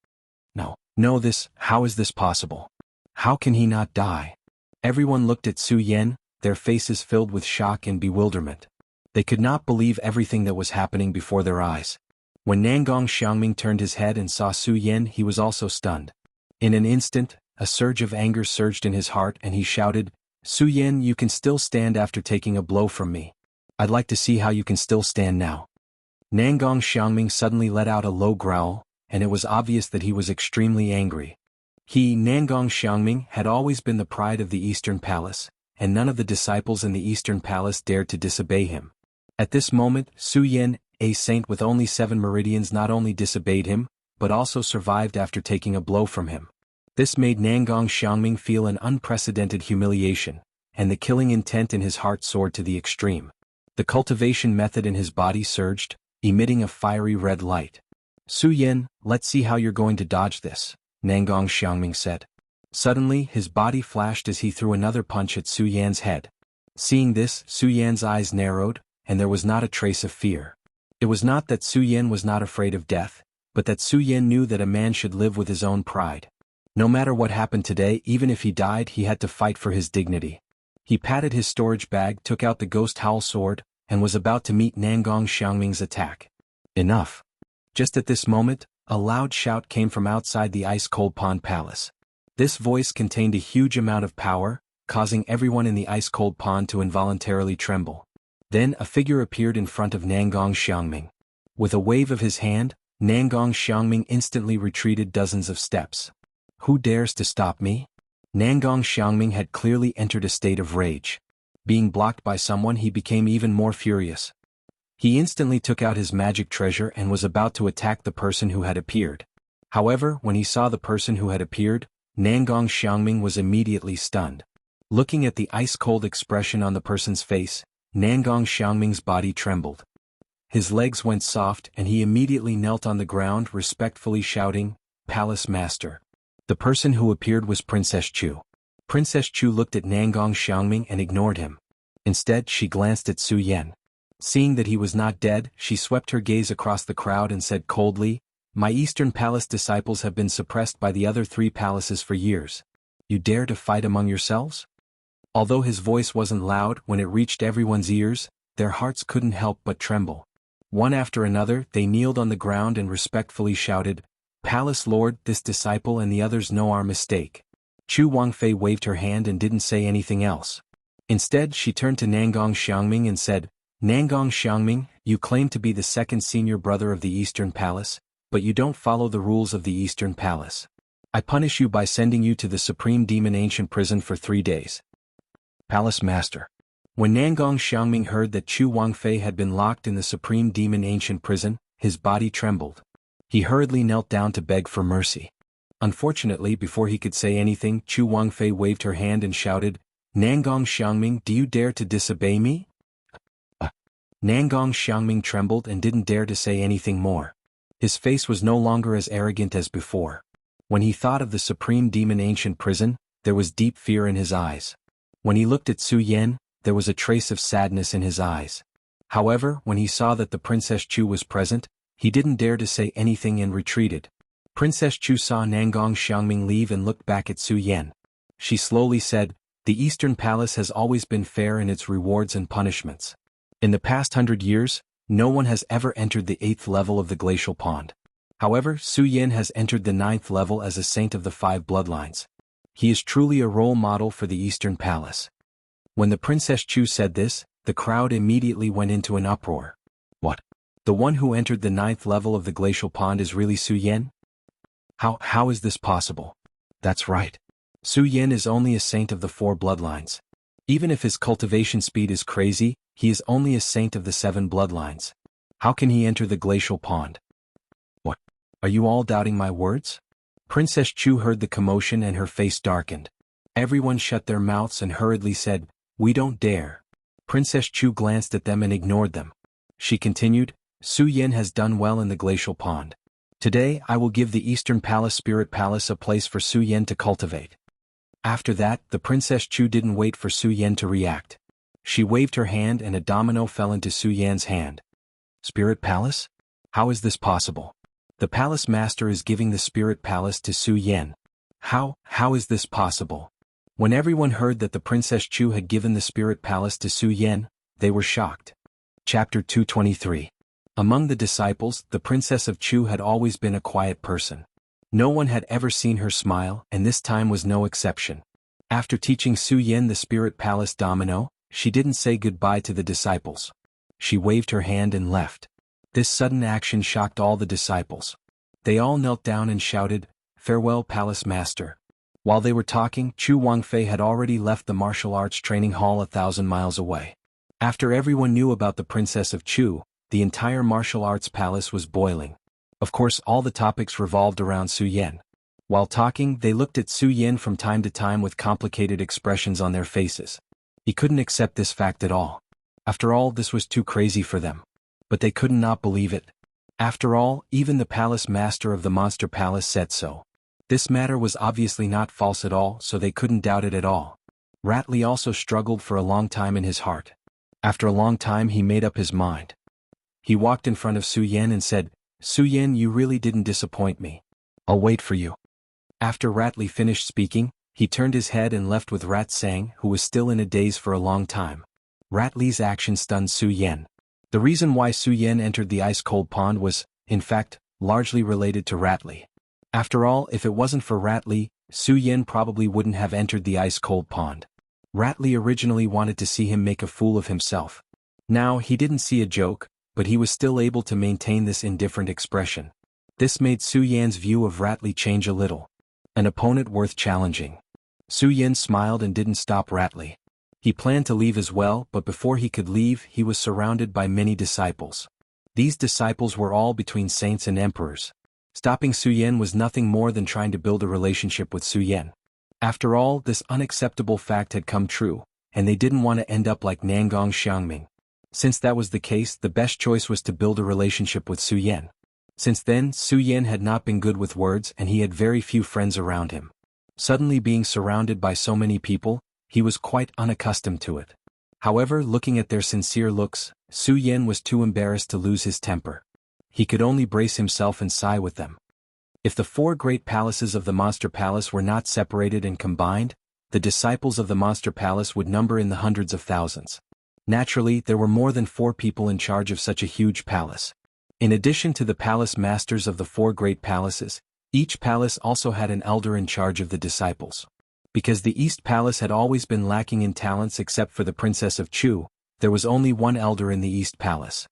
How is this possible? How can he not die? Everyone looked at Su Yan, their faces filled with shock and bewilderment. They could not believe everything that was happening before their eyes. When Nangong Xiangming turned his head and saw Su Yan, he was also stunned. In an instant, a surge of anger surged in his heart and he shouted, "Su Yan, you can still stand after taking a blow from me. I'd like to see how you can still stand now." Nangong Xiangming suddenly let out a low growl, and it was obvious that he was extremely angry. He, Nangong Xiangming, had always been the pride of the Eastern Palace, and none of the disciples in the Eastern Palace dared to disobey him. At this moment, Su Yan, a saint with only 7 meridians, not only disobeyed him, but also survived after taking a blow from him. This made Nangong Xiangming feel an unprecedented humiliation, and the killing intent in his heart soared to the extreme. The cultivation method in his body surged, emitting a fiery red light. "Su Yan, let's see how you're going to dodge this," Nangong Xiangming said. Suddenly, his body flashed as he threw another punch at Su Yan's head. Seeing this, Su Yan's eyes narrowed, and there was not a trace of fear. It was not that Su Yan was not afraid of death, but that Su Yan knew that a man should live with his own pride. No matter what happened today, even if he died, he had to fight for his dignity. He patted his storage bag, took out the ghost howl sword, and was about to meet Nangong Xiangming's attack. Enough. Just at this moment, a loud shout came from outside the ice-cold pond palace. This voice contained a huge amount of power, causing everyone in the ice-cold pond to involuntarily tremble. Then a figure appeared in front of Nangong Xiangming. With a wave of his hand, Nangong Xiangming instantly retreated dozens of steps. "Who dares to stop me?" Nangong Xiangming had clearly entered a state of rage. Being blocked by someone, he became even more furious. He instantly took out his magic treasure and was about to attack the person who had appeared. However, when he saw the person who had appeared, Nangong Xiangming was immediately stunned. Looking at the ice-cold expression on the person's face, Nangong Xiangming's body trembled. His legs went soft and he immediately knelt on the ground, respectfully shouting, "Palace Master." The person who appeared was Princess Chu. Princess Chu looked at Nangong Xiangming and ignored him. Instead, she glanced at Su Yan. Seeing that he was not dead, she swept her gaze across the crowd and said coldly, "My Eastern Palace disciples have been suppressed by the other 3 palaces for years. You dare to fight among yourselves?" Although his voice wasn't loud, when it reached everyone's ears, their hearts couldn't help but tremble. One after another, they kneeled on the ground and respectfully shouted, "Palace Lord, this disciple and the others know our mistake." Chu Wangfei waved her hand and didn't say anything else. Instead, she turned to Nangong Xiangming and said, "Nangong Xiangming, you claim to be the 2nd senior brother of the Eastern Palace, but you don't follow the rules of the Eastern Palace. I punish you by sending you to the Supreme Demon Ancient Prison for 3 days. Palace Master." When Nangong Xiangming heard that Chu Wangfei had been locked in the Supreme Demon Ancient Prison, his body trembled. He hurriedly knelt down to beg for mercy. Unfortunately, before he could say anything, Chu Wangfei waved her hand and shouted, "Nangong Xiangming, do you dare to disobey me?" Nangong Xiangming trembled and didn't dare to say anything more. His face was no longer as arrogant as before. When he thought of the Supreme Demon Ancient Prison, there was deep fear in his eyes. When he looked at Su Yan, there was a trace of sadness in his eyes. However, when he saw that the Princess Chu was present, he didn't dare to say anything and retreated. Princess Chu saw Nangong Xiangming leave and looked back at Su Yan. She slowly said, "The Eastern Palace has always been fair in its rewards and punishments. In the past 100 years, no one has ever entered the 8th level of the glacial pond. However, Su Yan has entered the 9th level as a saint of the 5 bloodlines. He is truly a role model for the Eastern Palace." When the Princess Chu said this, the crowd immediately went into an uproar. What? The one who entered the 9th level of the glacial pond is really Su Yan? How is this possible? That's right. Su Yan is only a saint of the 4 bloodlines. Even if his cultivation speed is crazy, he is only a saint of the 7 bloodlines. How can he enter the glacial pond? What? Are you all doubting my words? Princess Chu heard the commotion and her face darkened. Everyone shut their mouths and hurriedly said, "We don't dare." Princess Chu glanced at them and ignored them. She continued, "Su Yan has done well in the glacial pond. Today I will give the Eastern Palace Spirit Palace a place for Su Yan to cultivate." After that, the Princess Chu didn't wait for Su Yan to react. She waved her hand and a domino fell into Su Yan's hand. Spirit Palace? How is this possible? The Palace Master is giving the Spirit Palace to Su Yan. How is this possible? When everyone heard that the Princess Chu had given the Spirit Palace to Su Yan, they were shocked. Chapter 223. Among the disciples, the Princess of Chu had always been a quiet person. No one had ever seen her smile, and this time was no exception. After teaching Su Yan the Spirit Palace domino, she didn't say goodbye to the disciples. She waved her hand and left. This sudden action shocked all the disciples. They all knelt down and shouted, "Farewell, Palace Master." While they were talking, Chu Wangfei had already left the martial arts training hall 1,000 miles away. After everyone knew about the Princess of Chu, the entire martial arts palace was boiling. Of course, all the topics revolved around Su Yan. While talking, they looked at Su Yan from time to time with complicated expressions on their faces. He couldn't accept this fact at all. After all, this was too crazy for them. But they could not believe it. After all, even the Palace Master of the Monster Palace said so. This matter was obviously not false at all, so they couldn't doubt it at all. Ratley also struggled for a long time in his heart. After a long time he made up his mind. He walked in front of Su Yan and said, "Su Yan, you really didn't disappoint me. I'll wait for you." After Ratley finished speaking, he turned his head and left with Rat Sang, who was still in a daze for a long time. Ratley's action stunned Su Yan. The reason why Su Yan entered the ice-cold pond was, in fact, largely related to Ratley. After all, if it wasn't for Ratley, Su Yan probably wouldn't have entered the ice-cold pond. Ratley originally wanted to see him make a fool of himself. Now, he didn't see a joke, but he was still able to maintain this indifferent expression. This made Su Yan's view of Ratley change a little. An opponent worth challenging. Su Yan smiled and didn't stop Ratley. He planned to leave as well, but before he could leave, he was surrounded by many disciples. These disciples were all between saints and emperors. Stopping Su Yan was nothing more than trying to build a relationship with Su Yan. After all, this unacceptable fact had come true, and they didn't want to end up like Nangong Xiangming. Since that was the case, the best choice was to build a relationship with Su Yan. Since then, Su Yan had not been good with words and he had very few friends around him. Suddenly being surrounded by so many people, he was quite unaccustomed to it. However, looking at their sincere looks, Su Yan was too embarrassed to lose his temper. He could only brace himself and sigh with them. If the 4 great palaces of the Monster Palace were not separated and combined, the disciples of the Monster Palace would number in the hundreds of thousands. Naturally, there were more than 4 people in charge of such a huge palace. In addition to the palace masters of the 4 great palaces, each palace also had an elder in charge of the disciples. Because the East Palace had always been lacking in talents except for the Princess of Chu, there was only one elder in the East Palace.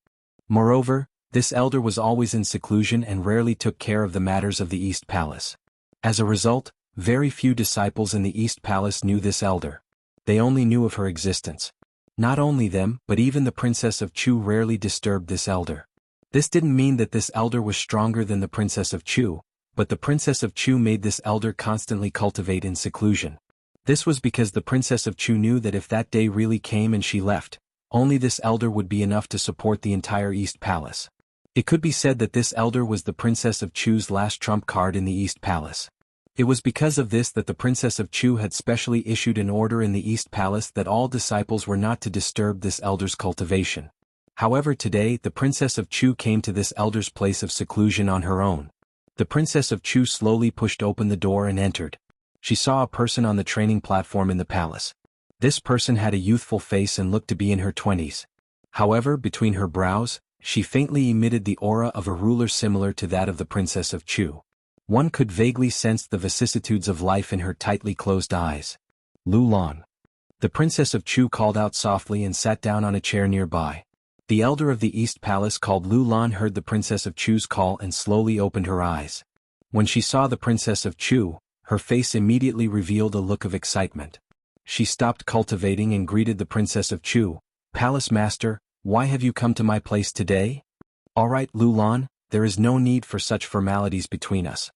Moreover, this elder was always in seclusion and rarely took care of the matters of the East Palace. As a result, very few disciples in the East Palace knew this elder. They only knew of her existence. Not only them, but even the Princess of Chu rarely disturbed this elder. This didn't mean that this elder was stronger than the Princess of Chu, but the Princess of Chu made this elder constantly cultivate in seclusion. This was because the Princess of Chu knew that if that day really came and she left, only this elder would be enough to support the entire East Palace. It could be said that this elder was the Princess of Chu's last trump card in the East Palace. It was because of this that the Princess of Chu had specially issued an order in the East Palace that all disciples were not to disturb this elder's cultivation. However, today the Princess of Chu came to this elder's place of seclusion on her own. The Princess of Chu slowly pushed open the door and entered. She saw a person on the training platform in the palace. This person had a youthful face and looked to be in her 20s. However, between her brows, she faintly emitted the aura of a ruler similar to that of the Princess of Chu. One could vaguely sense the vicissitudes of life in her tightly closed eyes. Lu Lan. The Princess of Chu called out softly and sat down on a chair nearby. The elder of the East Palace called Lu Lan heard the Princess of Chu's call and slowly opened her eyes. When she saw the Princess of Chu, Her face immediately revealed a look of excitement. She stopped cultivating and greeted the Princess of Chu. "Palace Master, why have you come to my place today?" "All right, Lulan, there is no need for such formalities between us."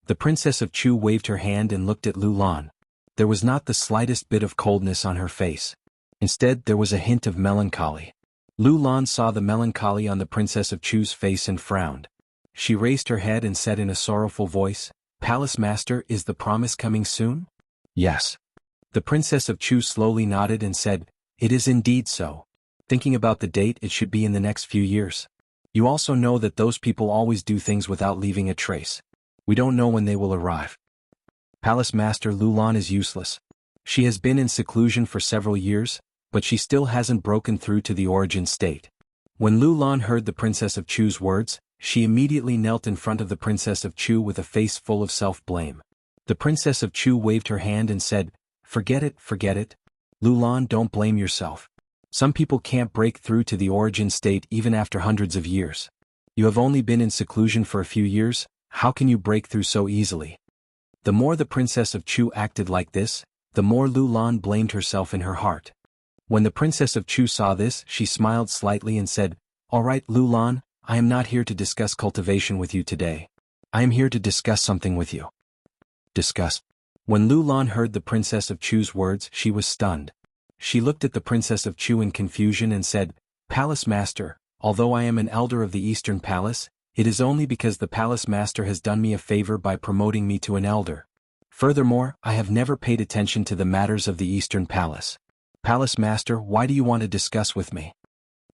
The Princess of Chu waved her hand and looked at Lulan. There was not the slightest bit of coldness on her face. Instead, there was a hint of melancholy. Lulan saw the melancholy on the Princess of Chu's face and frowned. She raised her head and said in a sorrowful voice, "Palace Master, is the promise coming soon?" "Yes." The Princess of Chu slowly nodded and said, "It is indeed so. Thinking about the date, it should be in the next few years. You also know that those people always do things without leaving a trace. We don't know when they will arrive." Palace Master, Lulan is useless. She has been in seclusion for several years, but she still hasn't broken through to the origin state. When Lulan heard the Princess of Chu's words, she immediately knelt in front of the Princess of Chu with a face full of self-blame. The Princess of Chu waved her hand and said, forget it. Lulan, don't blame yourself. Some people can't break through to the origin state even after hundreds of years. You have only been in seclusion for a few years, how can you break through so easily?" The more the Princess of Chu acted like this, the more Lulan blamed herself in her heart. When the Princess of Chu saw this, she smiled slightly and said, "All right, Lulan, I am not here to discuss cultivation with you today. I am here to discuss something with you." "Discuss?" When Lulan heard the Princess of Chu's words, she was stunned. She looked at the Princess of Chu in confusion and said, "Palace Master, although I am an elder of the Eastern Palace, it is only because the Palace Master has done me a favor by promoting me to an elder. Furthermore, I have never paid attention to the matters of the Eastern Palace. Palace Master, why do you want to discuss with me?"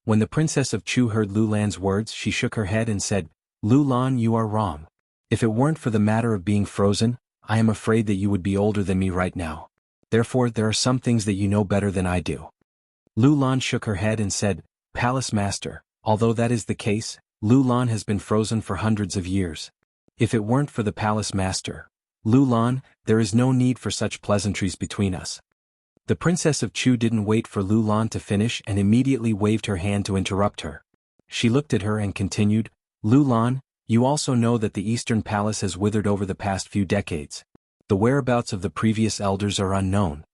When the Princess of Chu heard Lulan's words, she shook her head and said, "Lulan, you are wrong. If it weren't for the matter of being frozen, I am afraid that you would be older than me right now. Therefore, there are some things that you know better than I do." Lulan shook her head and said, "Palace Master, although that is the case, Lulan has been frozen for hundreds of years. If it weren't for the Palace Master, Lulan, there is no need for such pleasantries between us." The Princess of Chu didn't wait for Lulan to finish and immediately waved her hand to interrupt her. She looked at her and continued, "Lulan, you also know that the Eastern Palace has withered over the past few decades. The whereabouts of the previous elders are unknown.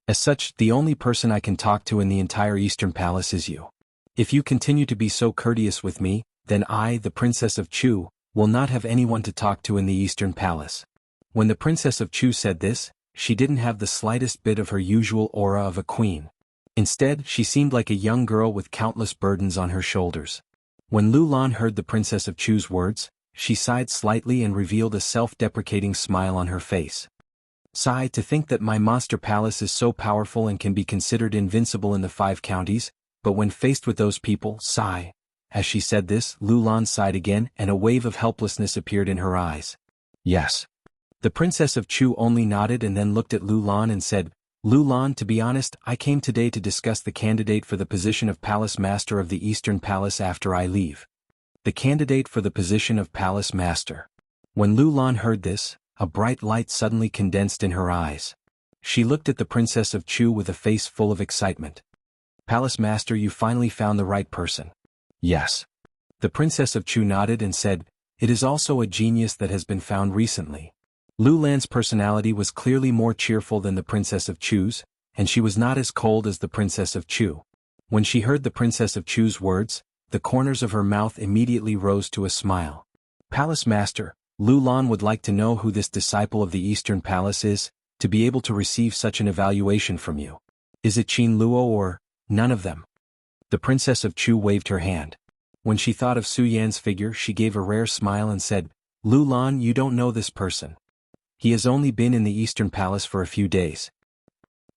As such, the only person I can talk to in the entire Eastern Palace is you. If you continue to be so courteous with me, then I, the Princess of Chu, will not have anyone to talk to in the Eastern Palace." When the Princess of Chu said this, she didn't have the slightest bit of her usual aura of a queen. Instead, she seemed like a young girl with countless burdens on her shoulders. When Lulan heard the Princess of Chu's words, she sighed slightly and revealed a self-deprecating smile on her face. "Sigh, to think that my monster palace is so powerful and can be considered invincible in the 5 counties, but when faced with those people, sigh." As she said this, Lulan sighed again and a wave of helplessness appeared in her eyes. "Yes." The Princess of Chu only nodded and then looked at Lulan and said, "Lulan, to be honest, I came today to discuss the candidate for the position of Palace Master of the Eastern Palace after I leave." The candidate for the position of Palace Master. When Lulan heard this, a bright light suddenly condensed in her eyes. She looked at the Princess of Chu with a face full of excitement. "Palace Master, you finally found the right person." "Yes." The Princess of Chu nodded and said, "It is also a genius that has been found recently." Lulan's personality was clearly more cheerful than the Princess of Chu's, and she was not as cold as the Princess of Chu. When she heard the Princess of Chu's words, the corners of her mouth immediately rose to a smile. "Palace Master, Lulan would like to know who this disciple of the Eastern Palace is, to be able to receive such an evaluation from you. Is it Qin Luo or none of them?" The Princess of Chu waved her hand. When she thought of Su Yan's figure, she gave a rare smile and said, "Lulan, you don't know this person. He has only been in the Eastern Palace for a few days."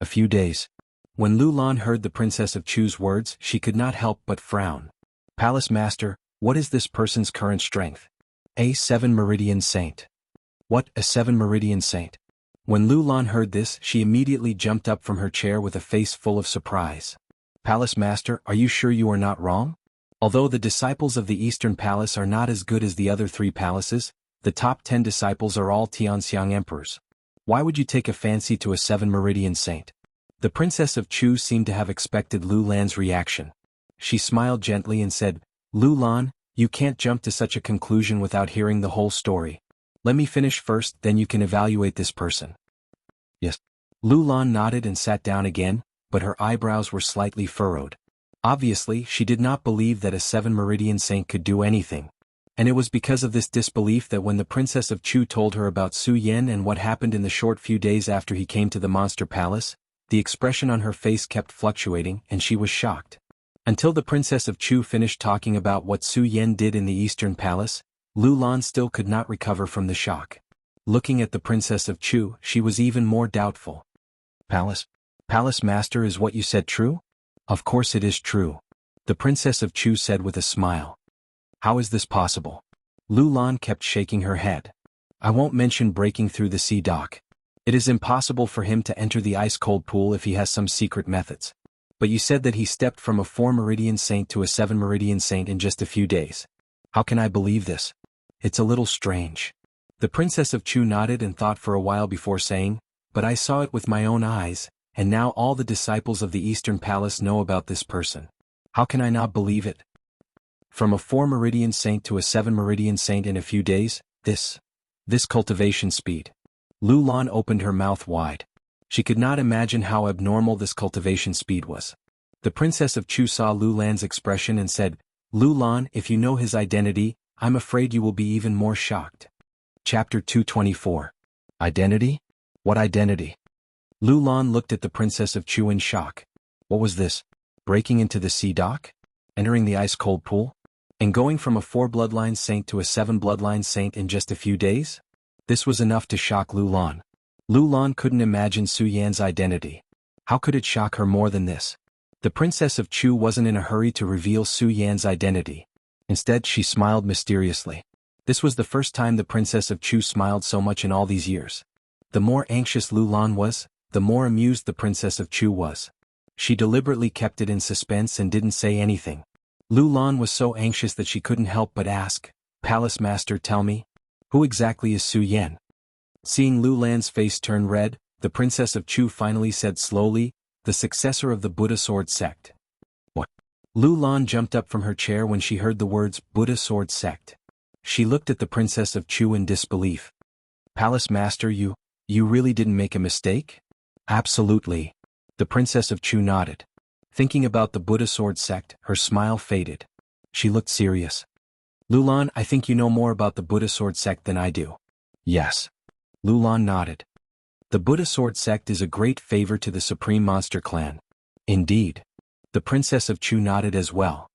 "A few days?" When Lulan heard the Princess of Chu's words, she could not help but frown. "Palace Master, what is this person's current strength?" "A 7 Meridian Saint." "What, a 7 Meridian Saint?" When Lulan heard this, she immediately jumped up from her chair with a face full of surprise. "Palace Master, are you sure you are not wrong? Although the disciples of the Eastern Palace are not as good as the other 3 palaces, the top 10 disciples are all Tianxiang emperors. Why would you take a fancy to a 7 Meridian Saint?" The Princess of Chu seemed to have expected Lulan's reaction. She smiled gently and said, "Lulan, you can't jump to such a conclusion without hearing the whole story. Let me finish first, then you can evaluate this person. Yes. Lu Lan nodded and sat down again, but her eyebrows were slightly furrowed. Obviously, she did not believe that a 7-meridian saint could do anything. And it was because of this disbelief that when the Princess of Chu told her about Su Yan and what happened in the short few days after he came to the Monster Palace, the expression on her face kept fluctuating and she was shocked. Until the Princess of Chu finished talking about what Su Yan did in the Eastern Palace, Lu Lan still could not recover from the shock. Looking at the Princess of Chu, she was even more doubtful. Palace Master, is what you said true? Of course it is true. The Princess of Chu said with a smile. How is this possible? Lu Lan kept shaking her head. I won't mention breaking through the sea dock. It is impossible for him to enter the ice-cold pool if he has some secret methods. But you said that he stepped from a 4-meridian saint to a 7-meridian saint in just a few days. How can I believe this? It's a little strange. The Princess of Chu nodded and thought for a while before saying, but I saw it with my own eyes, and now all the disciples of the Eastern Palace know about this person. How can I not believe it? From a 4-meridian saint to a 7-meridian saint in a few days, this cultivation speed. Lu Lan opened her mouth wide. She could not imagine how abnormal this cultivation speed was. The Princess of Chu saw Lu Lan's expression and said, Lu Lan, if you know his identity, I'm afraid you will be even more shocked. Chapter 224. Identity? What identity? Lu Lan looked at the Princess of Chu in shock. What was this? Breaking into the sea dock? Entering the ice-cold pool? And going from a 4-bloodline saint to a 7-bloodline saint in just a few days? This was enough to shock Lu Lan. Lu Lan couldn't imagine Su Yan's identity. How could it shock her more than this? The Princess of Chu wasn't in a hurry to reveal Su Yan's identity. Instead, she smiled mysteriously. This was the first time the Princess of Chu smiled so much in all these years. The more anxious Lu Lan was, the more amused the Princess of Chu was. She deliberately kept it in suspense and didn't say anything. Lu Lan was so anxious that she couldn't help but ask, Palace Master, tell me, who exactly is Su Yan? Seeing Lu Lan's face turn red, the Princess of Chu finally said slowly, the successor of the Buddha Sword Sect. What? Lu Lan jumped up from her chair when she heard the words Buddha Sword Sect. She looked at the Princess of Chu in disbelief. Palace Master, you really didn't make a mistake? Absolutely. The Princess of Chu nodded. Thinking about the Buddha Sword Sect, her smile faded. She looked serious. Lu Lan, I think you know more about the Buddha Sword Sect than I do. Yes. Lu Lan nodded. The Buddha Sword Sect is a great favor to the Supreme Monster Clan. Indeed. The Princess of Chu nodded as well.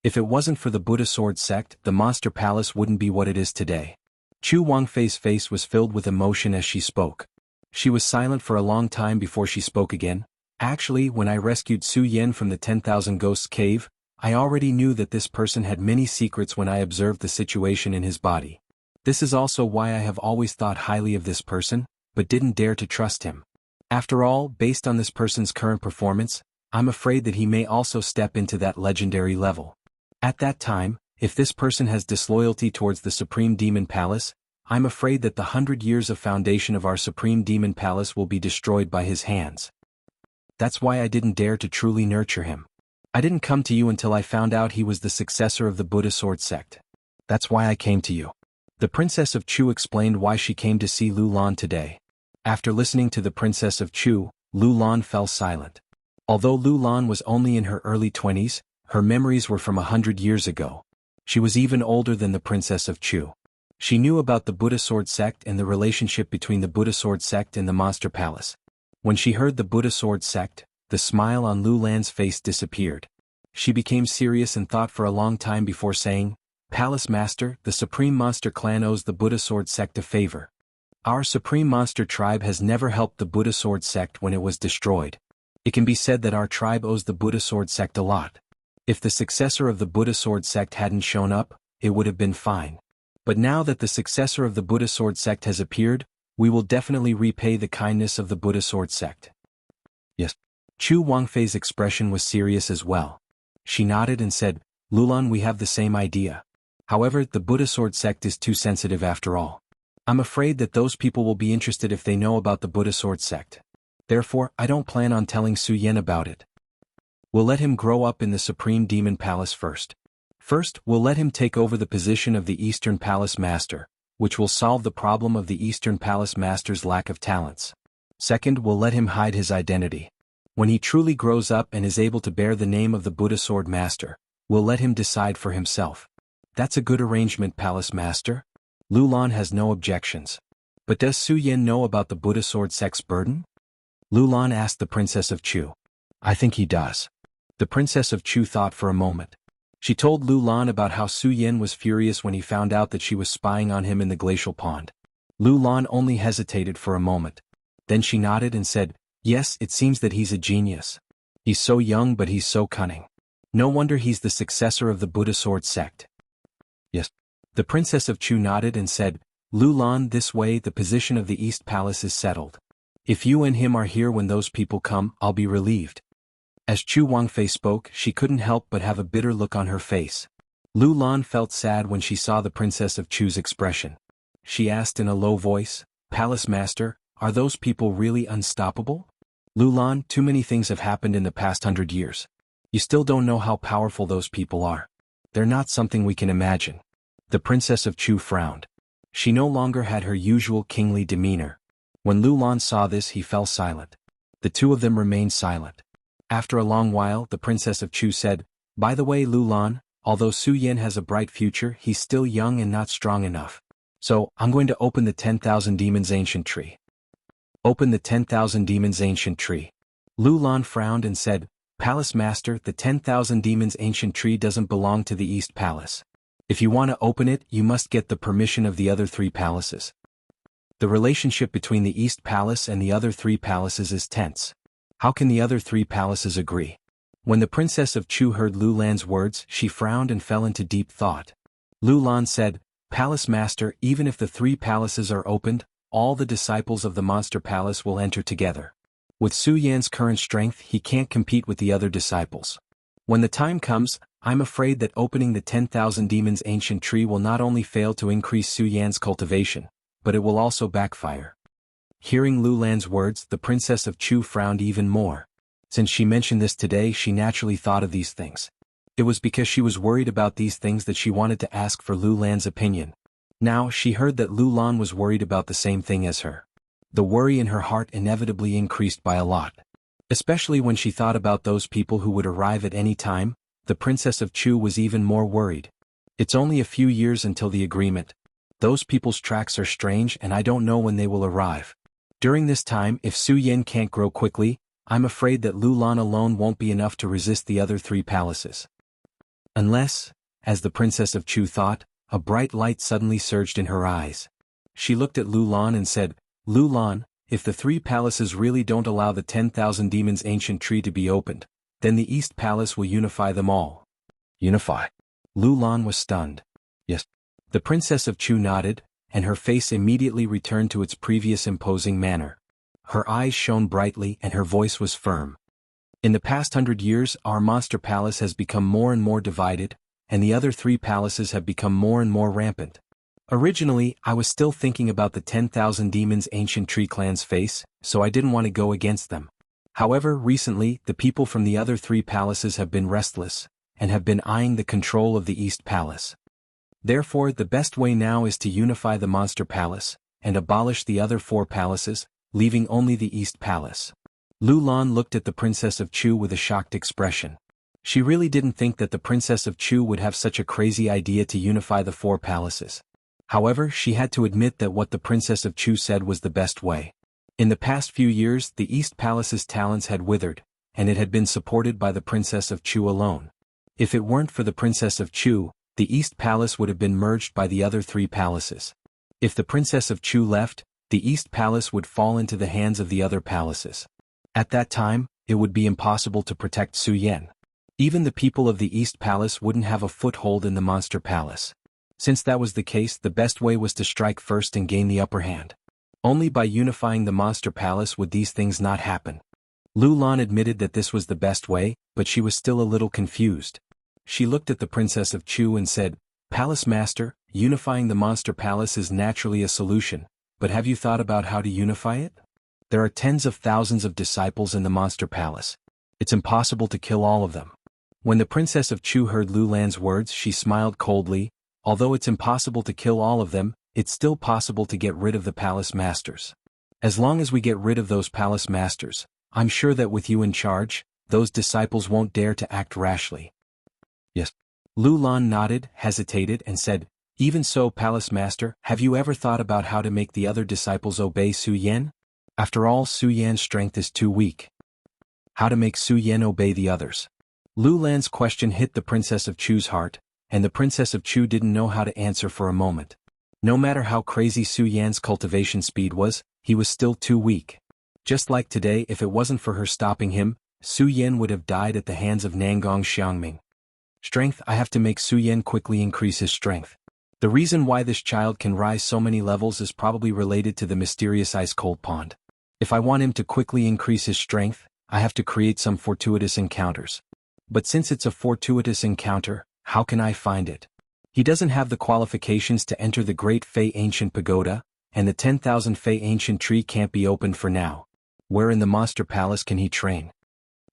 If it wasn't for the Buddha Sword Sect, the Monster Palace wouldn't be what it is today. Chu Wangfei's face was filled with emotion as she spoke. She was silent for a long time before she spoke again. Actually, when I rescued Su Yan from the 10,000 Ghosts cave, I already knew that this person had many secrets when I observed the situation in his body. This is also why I have always thought highly of this person, but didn't dare to trust him. After all, based on this person's current performance, I'm afraid that he may also step into that legendary level. At that time, if this person has disloyalty towards the Supreme Demon Palace, I'm afraid that the 100 years of foundation of our Supreme Demon Palace will be destroyed by his hands. That's why I didn't dare to truly nurture him. I didn't come to you until I found out he was the successor of the Buddha Sword Sect. That's why I came to you. The Princess of Chu explained why she came to see Lu Lan today. After listening to the Princess of Chu, Lu Lan fell silent. Although Lu Lan was only in her early 20s, her memories were from 100 years ago. She was even older than the Princess of Chu. She knew about the Buddha Sword Sect and the relationship between the Buddha Sword Sect and the Monster Palace. When she heard the Buddha Sword Sect, the smile on Lu Lan's face disappeared. She became serious and thought for a long time before saying, Palace Master, the Supreme Monster Clan owes the Buddha Sword Sect a favor. Our Supreme Monster Tribe has never helped the Buddha Sword Sect when it was destroyed. It can be said that our tribe owes the Buddha Sword Sect a lot. If the successor of the Buddha Sword Sect hadn't shown up, it would have been fine. But now that the successor of the Buddha Sword Sect has appeared, we will definitely repay the kindness of the Buddha Sword Sect. Yes. Chu Wangfei's expression was serious as well. She nodded and said, Lu Lan, we have the same idea. However, the Buddha Sword Sect is too sensitive after all. I'm afraid that those people will be interested if they know about the Buddha Sword Sect. Therefore, I don't plan on telling Su Yan about it. We'll let him grow up in the Supreme Demon Palace first. First, we'll let him take over the position of the Eastern Palace Master, which will solve the problem of the Eastern Palace Master's lack of talents. Second, we'll let him hide his identity. When he truly grows up and is able to bear the name of the Buddha Sword Master, we'll let him decide for himself. That's a good arrangement, Palace Master. Lu Lan has no objections. But does Su Yan know about the Buddha Sword sex burden? Lu Lan asked the Princess of Chu. I think he does. The Princess of Chu thought for a moment. She told Lu Lan about how Su Yan was furious when he found out that she was spying on him in the glacial pond. Lu Lan only hesitated for a moment. Then she nodded and said, yes, it seems that he's a genius. He's so young but he's so cunning. No wonder he's the successor of the Buddha Sword sect. Yes. The Princess of Chu nodded and said, Lu Lan, this way the position of the East Palace is settled. If you and him are here when those people come, I'll be relieved. As Chu Wangfei spoke, she couldn't help but have a bitter look on her face. Lu Lan felt sad when she saw the Princess of Chu's expression. She asked in a low voice, Palace Master, are those people really unstoppable? Lu Lan, too many things have happened in the past 100 years. You still don't know how powerful those people are. They're not something we can imagine. The Princess of Chu frowned. She no longer had her usual kingly demeanor. When Lu Lan saw this, he fell silent. The two of them remained silent. After a long while, the Princess of Chu said, by the way, Lu Lan, although Su Yan has a bright future, he's still young and not strong enough. So, I'm going to open the 10,000 Demons Ancient Tree. Open the 10,000 Demons Ancient Tree. Lu Lan frowned and said, Palace Master, the 10,000 Demons Ancient Tree doesn't belong to the East Palace. If you want to open it, you must get the permission of the other 3 palaces. The relationship between the East Palace and the other 3 palaces is tense. How can the other 3 palaces agree? When the Princess of Chu heard Lu Lan's words, she frowned and fell into deep thought. Lu Lan said, Palace Master, even if the 3 palaces are opened, all the disciples of the Monster Palace will enter together. With Su Yan's current strength, he can't compete with the other disciples. When the time comes, I'm afraid that opening the 10,000 Demons Ancient Tree will not only fail to increase Su Yan's cultivation, but it will also backfire. Hearing Lu Lan's words, the Princess of Chu frowned even more. Since she mentioned this today, she naturally thought of these things. It was because she was worried about these things that she wanted to ask for Lu Lan's opinion. Now, she heard that Lu Lan was worried about the same thing as her. The worry in her heart inevitably increased by a lot. Especially when she thought about those people who would arrive at any time, the Princess of Chu was even more worried. It's only a few years until the agreement. Those people's tracks are strange and I don't know when they will arrive. During this time, if Su Yan can't grow quickly, I'm afraid that Lu Lan alone won't be enough to resist the other 3 palaces. Unless, as the Princess of Chu thought, a bright light suddenly surged in her eyes. She looked at Lu Lan and said, Lu Lan, if the 3 palaces really don't allow the 10,000 Demons Ancient Tree to be opened, then the East Palace will unify them all. Unify? Lu Lan was stunned. Yes. The Princess of Chu nodded, and her face immediately returned to its previous imposing manner. Her eyes shone brightly and her voice was firm. In the past 100 years, our Monster Palace has become more and more divided, and the other 3 palaces have become more and more rampant. Originally, I was still thinking about the 10,000 Demons Ancient Tree Clan's face, so I didn't want to go against them. However, recently, the people from the other 3 palaces have been restless, and have been eyeing the control of the East Palace. Therefore, the best way now is to unify the Monster Palace, and abolish the other 4 palaces, leaving only the East Palace. Lu Lan looked at the Princess of Chu with a shocked expression. She really didn't think that the Princess of Chu would have such a crazy idea to unify the 4 palaces. However, she had to admit that what the Princess of Chu said was the best way. In the past few years, the East Palace's talents had withered, and it had been supported by the Princess of Chu alone. If it weren't for the Princess of Chu, the East Palace would have been merged by the other 3 palaces. If the Princess of Chu left, the East Palace would fall into the hands of the other palaces. At that time, it would be impossible to protect Su Yan. Even the people of the East Palace wouldn't have a foothold in the Monster Palace. Since that was the case, the best way was to strike first and gain the upper hand. Only by unifying the Monster Palace would these things not happen. Lu Lan admitted that this was the best way, but she was still a little confused. She looked at the Princess of Chu and said, Palace Master, unifying the Monster Palace is naturally a solution, but have you thought about how to unify it? There are tens of thousands of disciples in the Monster Palace. It's impossible to kill all of them. When the Princess of Chu heard Lu Lan's words, she smiled coldly. Although it's impossible to kill all of them, it's still possible to get rid of the palace masters. As long as we get rid of those palace masters, I'm sure that with you in charge, those disciples won't dare to act rashly. Yes. Lu Lan nodded, hesitated, and said, even so, Palace Master, have you ever thought about how to make the other disciples obey Su Yan? After all, Su Yan's strength is too weak. How to make Su Yan obey the others? Lu Lan's question hit the Princess of Chu's heart, and the Princess of Chu didn't know how to answer for a moment. No matter how crazy Su Yan's cultivation speed was, he was still too weak. Just like today, if it wasn't for her stopping him, Su Yan would have died at the hands of Nangong Xiangming. Strength, I have to make Su Yan quickly increase his strength. The reason why this child can rise so many levels is probably related to the mysterious ice-cold pond. If I want him to quickly increase his strength, I have to create some fortuitous encounters. But since it's a fortuitous encounter, how can I find it? He doesn't have the qualifications to enter the Great Fey Ancient Pagoda, and the 10,000 Fey Ancient Tree can't be opened for now. Where in the Monster Palace can he train?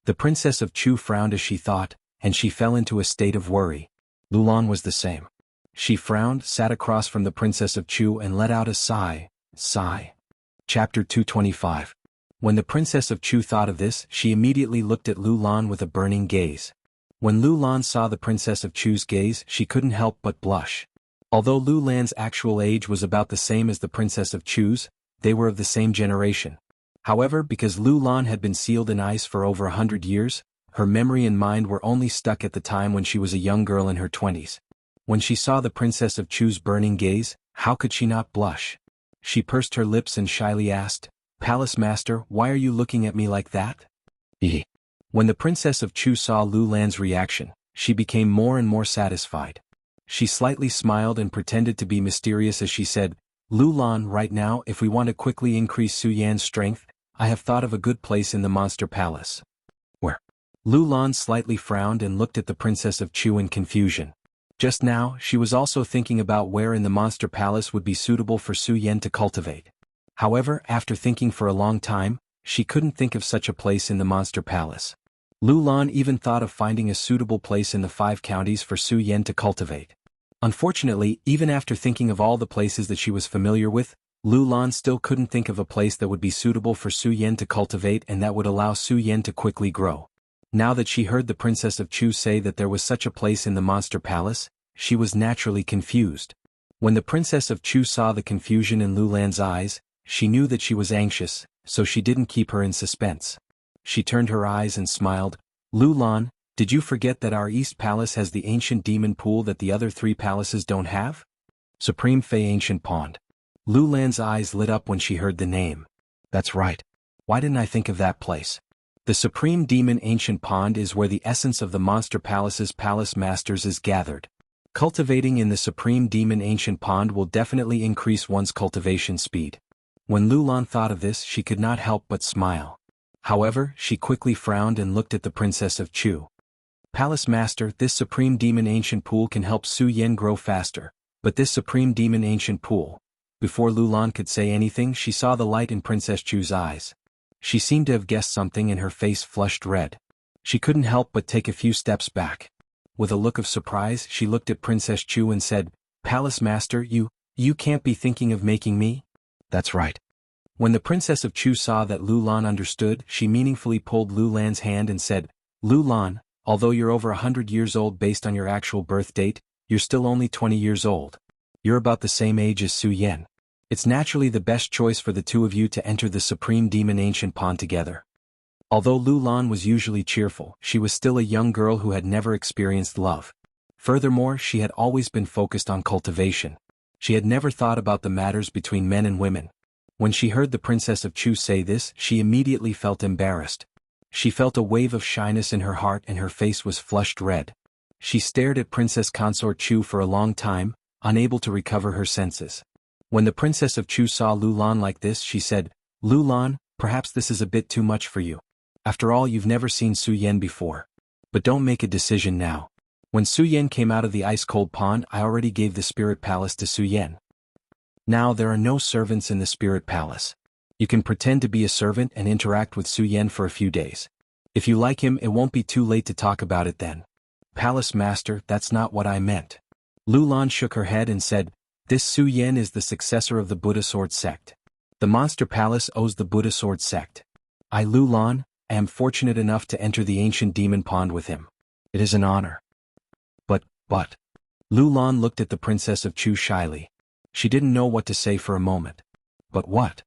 The Princess of Chu frowned as she thought, and she fell into a state of worry. Lu Lan was the same. She frowned, sat across from the Princess of Chu and let out a sigh. Chapter 225. When the Princess of Chu thought of this, she immediately looked at Lu Lan with a burning gaze. When Lu Lan saw the Princess of Chu's gaze, she couldn't help but blush. Although Lu Lan's actual age was about the same as the Princess of Chu's, they were of the same generation. However, because Lu Lan had been sealed in ice for over 100 years, her memory and mind were only stuck at the time when she was a young girl in her 20s. When she saw the Princess of Chu's burning gaze, how could she not blush? She pursed her lips and shyly asked, Palace Master, why are you looking at me like that? When the Princess of Chu saw Lu Lan's reaction, she became more and more satisfied. She slightly smiled and pretended to be mysterious as she said, Lu Lan, right now, if we want to quickly increase Su Yan's strength, I have thought of a good place in the Monster Palace. Where? Lu Lan slightly frowned and looked at the Princess of Chu in confusion. Just now, she was also thinking about where in the Monster Palace would be suitable for Su Yan to cultivate. However, after thinking for a long time, she couldn't think of such a place in the Monster Palace. Lu Lan even thought of finding a suitable place in the 5 counties for Su Yan to cultivate. Unfortunately, even after thinking of all the places that she was familiar with, Lu Lan still couldn't think of a place that would be suitable for Su Yan to cultivate and that would allow Su Yan to quickly grow. Now that she heard the Princess of Chu say that there was such a place in the Monster Palace, she was naturally confused. When the Princess of Chu saw the confusion in Lu Lan's eyes, she knew that she was anxious, so she didn't keep her in suspense. She turned her eyes and smiled. Lu Lan, did you forget that our East Palace has the ancient demon pool that the other 3 palaces don't have? Supreme Fey Ancient Pond. Lu Lan's eyes lit up when she heard the name. That's right. Why didn't I think of that place? The Supreme Demon Ancient Pond is where the essence of the Monster Palace's Palace Masters is gathered. Cultivating in the Supreme Demon Ancient Pond will definitely increase one's cultivation speed. When Lu Lan thought of this, she could not help but smile. However, she quickly frowned and looked at the Princess of Chu. Palace Master, this Supreme Demon Ancient Pool can help Su Yan grow faster, but this Supreme Demon Ancient Pool... Before Lu Lan could say anything, she saw the light in Princess Chu's eyes. She seemed to have guessed something and her face flushed red. She couldn't help but take a few steps back. With a look of surprise, she looked at Princess Chu and said, Palace Master, you can't be thinking of making me? That's right. When the Princess of Chu saw that Lu Lan understood, she meaningfully pulled Lu Lan's hand and said, Lu Lan, although you're over 100 years old based on your actual birth date, you're still only 20 years old. You're about the same age as Su Yan. It's naturally the best choice for the 2 of you to enter the Supreme Demon Ancient Pond together. Although Lu Lan was usually cheerful, she was still a young girl who had never experienced love. Furthermore, she had always been focused on cultivation. She had never thought about the matters between men and women. When she heard the Princess of Chu say this, she immediately felt embarrassed. She felt a wave of shyness in her heart and her face was flushed red. She stared at Princess Consort Chu for a long time, unable to recover her senses. When the Princess of Chu saw Lu Lan like this, she said, Lu Lan, perhaps this is a bit too much for you. After all, you've never seen Su Yan before. But don't make a decision now. When Su Yan came out of the ice-cold pond, I already gave the Spirit Palace to Su Yan. Now there are no servants in the Spirit Palace. You can pretend to be a servant and interact with Su Yan for a few days. If you like him, it won't be too late to talk about it then. Palace Master, that's not what I meant. Lu Lan shook her head and said, This Su Yen is the successor of the Buddha Sword sect. The Monster Palace owes the Buddha Sword sect. I, Lu Lan, am fortunate enough to enter the ancient demon pond with him. It is an honor. But. Lu Lan looked at the Princess of Chu shyly. She didn't know what to say for a moment. But what?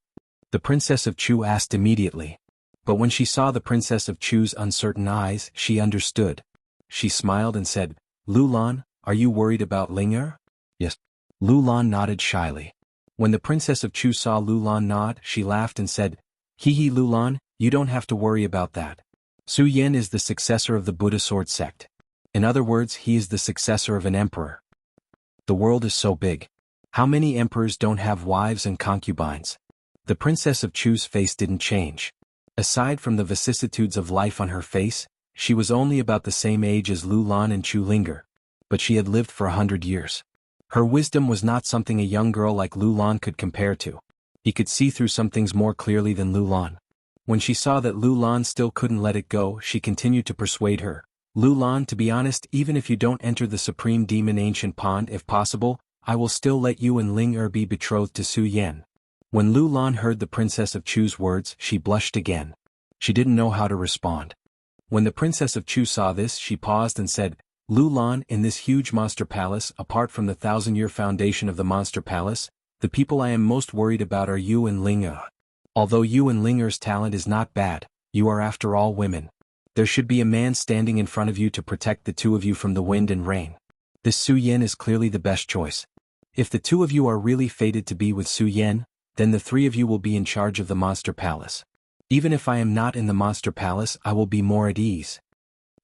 The Princess of Chu asked immediately. But when she saw the Princess of Chu's uncertain eyes, she understood. She smiled and said, Lu Lan, are you worried about Ling'er? Yes. Lu Lan nodded shyly. When the Princess of Chu saw Lu Lan nod, she laughed and said, Hee Lu Lan, you don't have to worry about that. Su Yen is the successor of the Buddha Sword sect. In other words, he is the successor of an emperor. The world is so big. How many emperors don't have wives and concubines? The Princess of Chu's face didn't change. Aside from the vicissitudes of life on her face, she was only about the same age as Lu Lan and Chu Ling'er. But she had lived for 100 years. Her wisdom was not something a young girl like Lu Lan could compare to. He could see through some things more clearly than Lu Lan. When she saw that Lu Lan still couldn't let it go, she continued to persuade her. Lu Lan, to be honest, even if you don't enter the Supreme Demon Ancient Pond if possible, I will still let you and Ling'er be betrothed to Su Yen. When Lu Lan heard the Princess of Chu's words, she blushed again. She didn't know how to respond. When the Princess of Chu saw this, she paused and said, Lu Lan, in this huge monster palace, apart from the 1,000-year foundation of the monster palace, the people I am most worried about are you and Ling'er. Although you and Ling'er's talent is not bad, you are after all women. There should be a man standing in front of you to protect the two of you from the wind and rain. This Su Yen is clearly the best choice. If the two of you are really fated to be with Su Yen, then the three of you will be in charge of the monster palace. Even if I am not in the monster palace, I will be more at ease.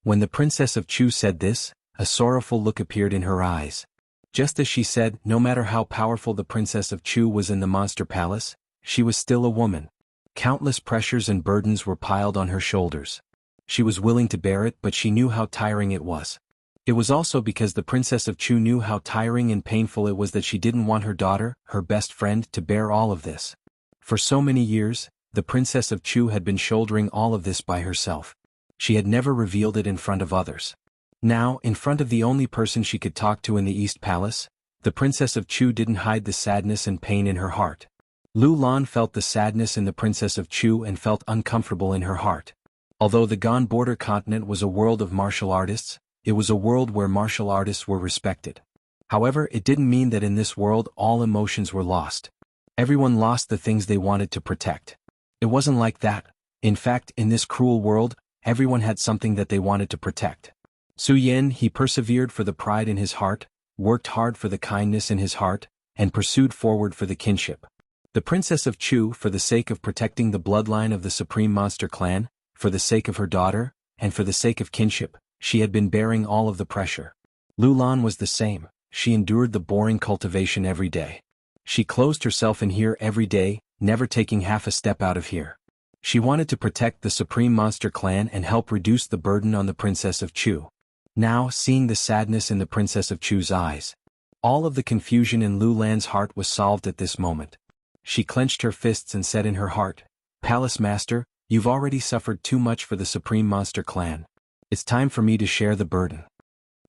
When the Princess of Chu said this, a sorrowful look appeared in her eyes. Just as she said, no matter how powerful the Princess of Chu was in the monster palace, she was still a woman. Countless pressures and burdens were piled on her shoulders. She was willing to bear it, but she knew how tiring it was. It was also because the Princess of Chu knew how tiring and painful it was that she didn't want her daughter, her best friend, to bear all of this. For so many years, the Princess of Chu had been shouldering all of this by herself. She had never revealed it in front of others. Now, in front of the only person she could talk to in the East Palace, the Princess of Chu didn't hide the sadness and pain in her heart. Lu Lan felt the sadness in the Princess of Chu and felt uncomfortable in her heart. Although the Gan border continent was a world of martial artists, it was a world where martial artists were respected. However, it didn't mean that in this world all emotions were lost. Everyone lost the things they wanted to protect. It wasn't like that. In fact, in this cruel world, everyone had something that they wanted to protect. Su Yen, he persevered for the pride in his heart, worked hard for the kindness in his heart, and pursued forward for the kinship. The Princess of Chu, for the sake of protecting the bloodline of the Supreme Monster Clan, for the sake of her daughter, and for the sake of kinship, she had been bearing all of the pressure. Lu Lan was the same. She endured the boring cultivation every day. She closed herself in here every day, never taking half a step out of here. She wanted to protect the Supreme Monster Clan and help reduce the burden on the Princess of Chu. Now, seeing the sadness in the Princess of Chu's eyes, all of the confusion in Lu Lan's heart was solved at this moment. She clenched her fists and said in her heart, Palace Master, you've already suffered too much for the Supreme Monster Clan. It's time for me to share the burden.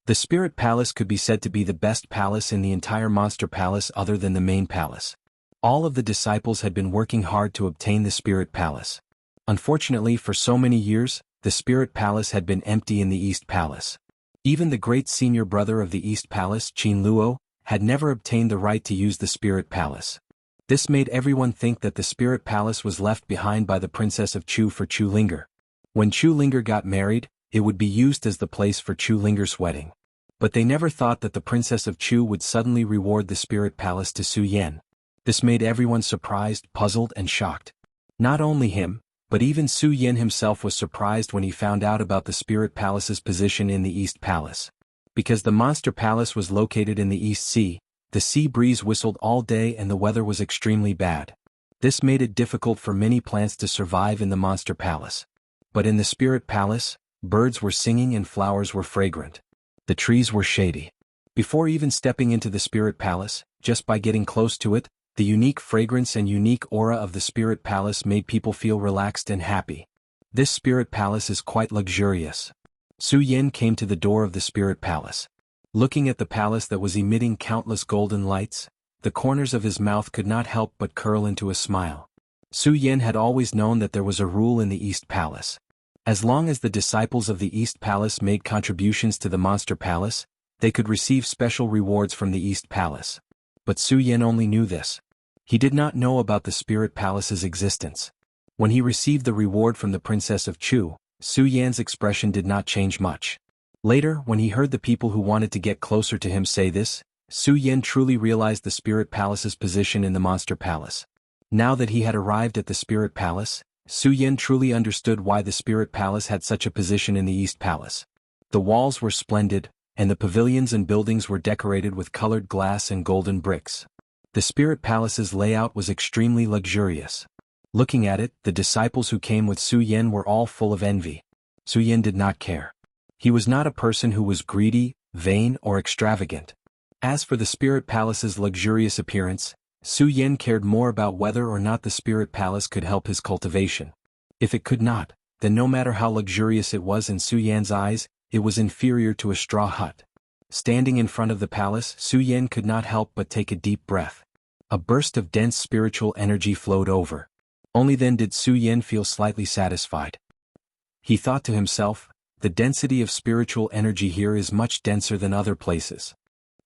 The Spirit Palace could be said to be the best palace in the entire Monster Palace other than the main palace. All of the disciples had been working hard to obtain the Spirit Palace. Unfortunately, for so many years, the Spirit Palace had been empty in the East Palace. Even the great senior brother of the East Palace, Qin Luo, had never obtained the right to use the Spirit Palace. This made everyone think that the Spirit Palace was left behind by the Princess of Chu for Chu Ling'er. When Chu Ling'er got married, it would be used as the place for Chu Ling'er's wedding. But they never thought that the Princess of Chu would suddenly reward the Spirit Palace to Su Yen. This made everyone surprised, puzzled, and shocked. Not only him, but even Su Yen himself was surprised when he found out about the Spirit Palace's position in the East Palace. Because the Monster Palace was located in the East Sea, the sea breeze whistled all day and the weather was extremely bad. This made it difficult for many plants to survive in the Monster Palace. But in the Spirit Palace, birds were singing and flowers were fragrant. The trees were shady. Before even stepping into the Spirit Palace, just by getting close to it, the unique fragrance and unique aura of the Spirit Palace made people feel relaxed and happy. This Spirit Palace is quite luxurious. Su Yen came to the door of the Spirit Palace. Looking at the palace that was emitting countless golden lights, the corners of his mouth could not help but curl into a smile. Su Yen had always known that there was a rule in the East Palace. As long as the disciples of the East Palace made contributions to the Monster Palace, they could receive special rewards from the East Palace. But Su Yen only knew this. He did not know about the Spirit Palace's existence. When he received the reward from the Princess of Chu, Su Yan's expression did not change much. Later, when he heard the people who wanted to get closer to him say this, Su Yen truly realized the Spirit Palace's position in the Monster Palace. Now that he had arrived at the Spirit Palace, Su Yen truly understood why the Spirit Palace had such a position in the East Palace. The walls were splendid, and the pavilions and buildings were decorated with colored glass and golden bricks. The Spirit Palace's layout was extremely luxurious. Looking at it, the disciples who came with Su Yen were all full of envy. Su Yen did not care. He was not a person who was greedy, vain, or extravagant. As for the Spirit Palace's luxurious appearance, Su Yen cared more about whether or not the Spirit Palace could help his cultivation. If it could not, then no matter how luxurious it was in Su Yan's eyes, it was inferior to a straw hut. Standing in front of the palace, Su Yen could not help but take a deep breath. A burst of dense spiritual energy flowed over. Only then did Su Yen feel slightly satisfied. He thought to himself, the density of spiritual energy here is much denser than other places.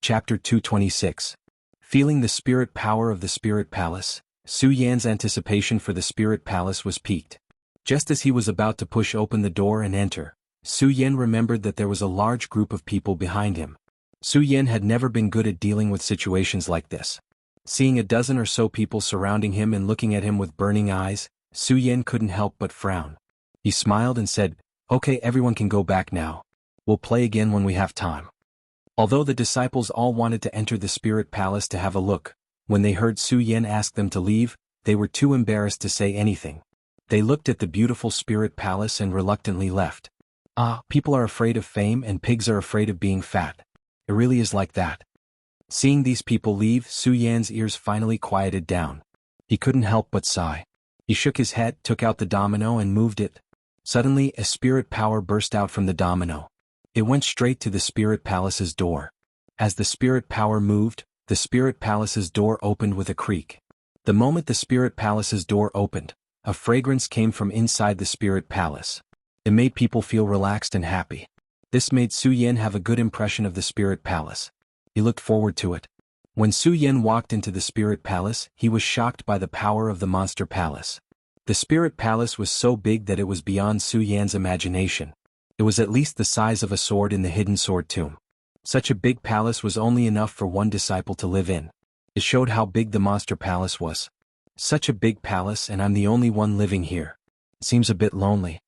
Chapter 226. Feeling the spirit power of the Spirit Palace, Su Yan's anticipation for the Spirit Palace was piqued. Just as he was about to push open the door and enter, Su Yen remembered that there was a large group of people behind him. Su Yen had never been good at dealing with situations like this. Seeing a dozen or so people surrounding him and looking at him with burning eyes, Su Yen couldn't help but frown. He smiled and said, "Okay, everyone can go back now. We'll play again when we have time." Although the disciples all wanted to enter the Spirit Palace to have a look, when they heard Su Yen ask them to leave, they were too embarrassed to say anything. They looked at the beautiful Spirit Palace and reluctantly left. People are afraid of fame and pigs are afraid of being fat. It really is like that. Seeing these people leave, Su Yan's ears finally quieted down. He couldn't help but sigh. He shook his head, took out the domino and moved it. Suddenly, a spirit power burst out from the domino. It went straight to the Spirit Palace's door. As the spirit power moved, the Spirit Palace's door opened with a creak. The moment the Spirit Palace's door opened, a fragrance came from inside the Spirit Palace. It made people feel relaxed and happy. This made Su Yen have a good impression of the Spirit Palace. He looked forward to it. When Su Yen walked into the Spirit Palace, he was shocked by the power of the Monster Palace. The Spirit Palace was so big that it was beyond Su Yan's imagination. It was at least the size of a sword in the hidden sword tomb. Such a big palace was only enough for one disciple to live in. It showed how big the Monster Palace was. Such a big palace and I'm the only one living here. Seems a bit lonely.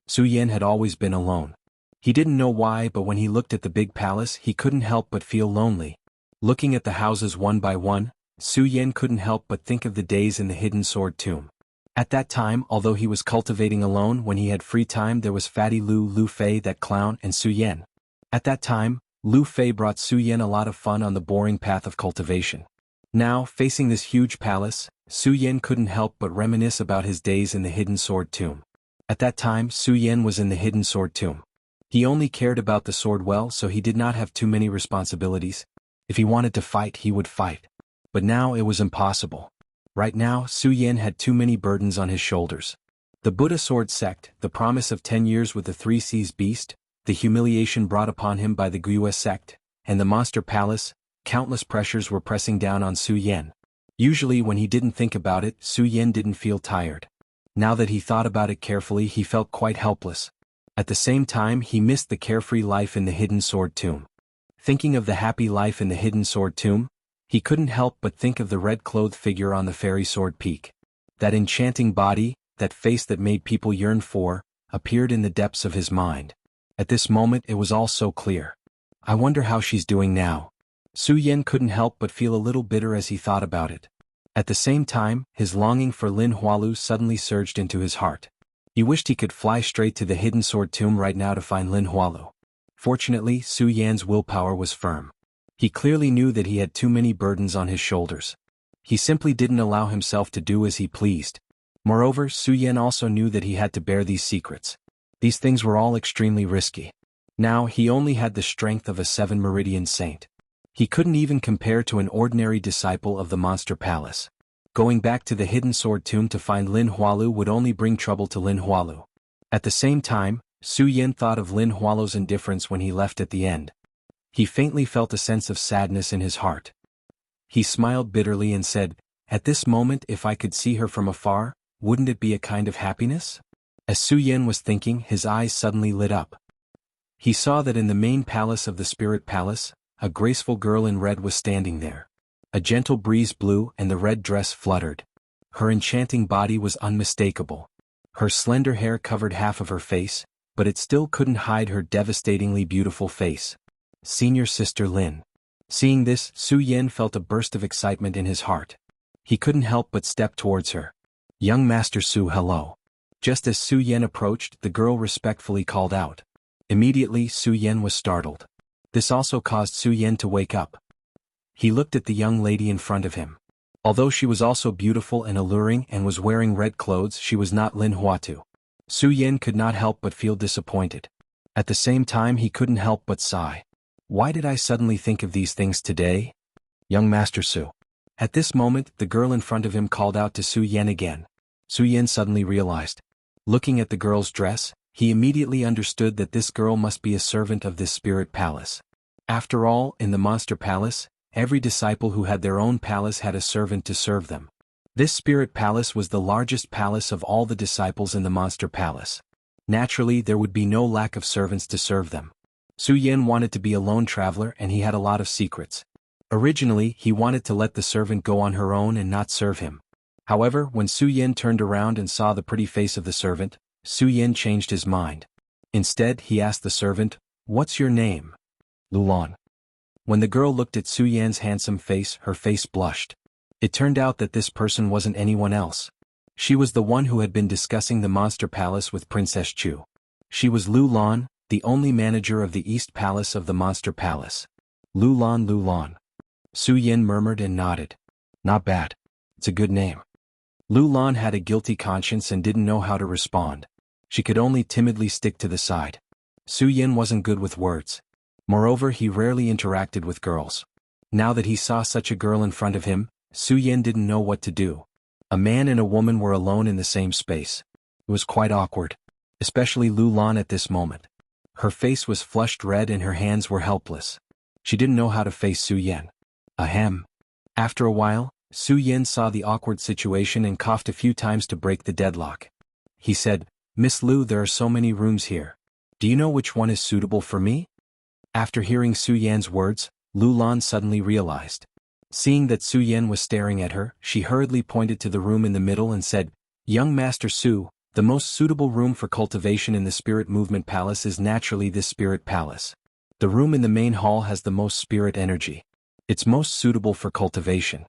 Su Yen had always been alone. He didn't know why, but when he looked at the big palace, he couldn't help but feel lonely. Looking at the houses one by one, Su Yen couldn't help but think of the days in the hidden sword tomb. At that time, although he was cultivating alone, when he had free time there was Fatty Lu Fei, that clown, and Su Yen. At that time, Lu Fei brought Su Yen a lot of fun on the boring path of cultivation. Now, facing this huge palace, Su Yen couldn't help but reminisce about his days in the hidden sword tomb. At that time, Su Yen was in the hidden sword tomb. He only cared about the sword well, so he did not have too many responsibilities. If he wanted to fight, he would fight. But now it was impossible. Right now, Su Yen had too many burdens on his shoulders. The Buddha sword sect, the promise of 10 years with the 3 C's beast, the humiliation brought upon him by the Guiyue sect, and the Monster Palace, countless pressures were pressing down on Su Yen. Usually when he didn't think about it, Su Yen didn't feel tired. Now that he thought about it carefully, he felt quite helpless. At the same time, he missed the carefree life in the hidden sword tomb. Thinking of the happy life in the hidden sword tomb, he couldn't help but think of the red-clothed figure on the fairy sword peak. That enchanting body, that face that made people yearn for, appeared in the depths of his mind. At this moment it was all so clear. I wonder how she's doing now. Su Yen couldn't help but feel a little bitter as he thought about it. At the same time, his longing for Lin Hualu suddenly surged into his heart. He wished he could fly straight to the hidden sword tomb right now to find Lin Hualu. Fortunately, Su Yan's willpower was firm. He clearly knew that he had too many burdens on his shoulders. He simply didn't allow himself to do as he pleased. Moreover, Su Yen also knew that he had to bear these secrets. These things were all extremely risky. Now he only had the strength of a 7 meridian saint. He couldn't even compare to an ordinary disciple of the Monster Palace. Going back to the hidden sword tomb to find Lin Hualu would only bring trouble to Lin Hualu. At the same time, Su Yin thought of Lin Hualu's indifference when he left at the end. He faintly felt a sense of sadness in his heart. He smiled bitterly and said, "At this moment, if I could see her from afar, wouldn't it be a kind of happiness?" As Su Yin was thinking, his eyes suddenly lit up. He saw that in the main palace of the Spirit Palace, a graceful girl in red was standing there. A gentle breeze blew and the red dress fluttered. Her enchanting body was unmistakable. Her slender hair covered half of her face, but it still couldn't hide her devastatingly beautiful face. Senior Sister Lin. Seeing this, Su Yin felt a burst of excitement in his heart. He couldn't help but step towards her. "Young Master Su, hello." Just as Su Yin approached, the girl respectfully called out. Immediately, Su Yin was startled. This also caused Su Yin to wake up. He looked at the young lady in front of him. Although she was also beautiful and alluring and was wearing red clothes, she was not Lin Huatu. Su Yin could not help but feel disappointed. At the same time, he couldn't help but sigh. Why did I suddenly think of these things today? Young Master Su. At this moment, the girl in front of him called out to Su Yin again. Su Yin suddenly realized. Looking at the girl's dress, he immediately understood that this girl must be a servant of this Spirit Palace. After all, in the Monster Palace, every disciple who had their own palace had a servant to serve them. This Spirit Palace was the largest palace of all the disciples in the Monster Palace. Naturally, there would be no lack of servants to serve them. Su Yin wanted to be a lone traveler and he had a lot of secrets. Originally, he wanted to let the servant go on her own and not serve him. However, when Su Yin turned around and saw the pretty face of the servant, Su Yin changed his mind. Instead, he asked the servant, "What's your name?" Lulan. When the girl looked at Su Yan's handsome face, her face blushed. It turned out that this person wasn't anyone else. She was the one who had been discussing the Monster Palace with Princess Chu. She was Lulan, the only manager of the East Palace of the Monster Palace. Lulan, Lulan. Su Yin murmured and nodded. Not bad. It's a good name. Lulan had a guilty conscience and didn't know how to respond. She could only timidly stick to the side. Su Yin wasn't good with words. Moreover, he rarely interacted with girls. Now that he saw such a girl in front of him, Su Yin didn't know what to do. A man and a woman were alone in the same space. It was quite awkward. Especially Lulan at this moment. Her face was flushed red and her hands were helpless. She didn't know how to face Su Yin. Ahem. After a while, Su Yin saw the awkward situation and coughed a few times to break the deadlock. He said, "Miss Lu, there are so many rooms here. Do you know which one is suitable for me?" After hearing Su Yan's words, Lulan suddenly realized. Seeing that Su Yin was staring at her, she hurriedly pointed to the room in the middle and said, "Young Master Su, the most suitable room for cultivation in the Spirit Movement Palace is naturally this Spirit Palace. The room in the main hall has the most spirit energy. It's most suitable for cultivation."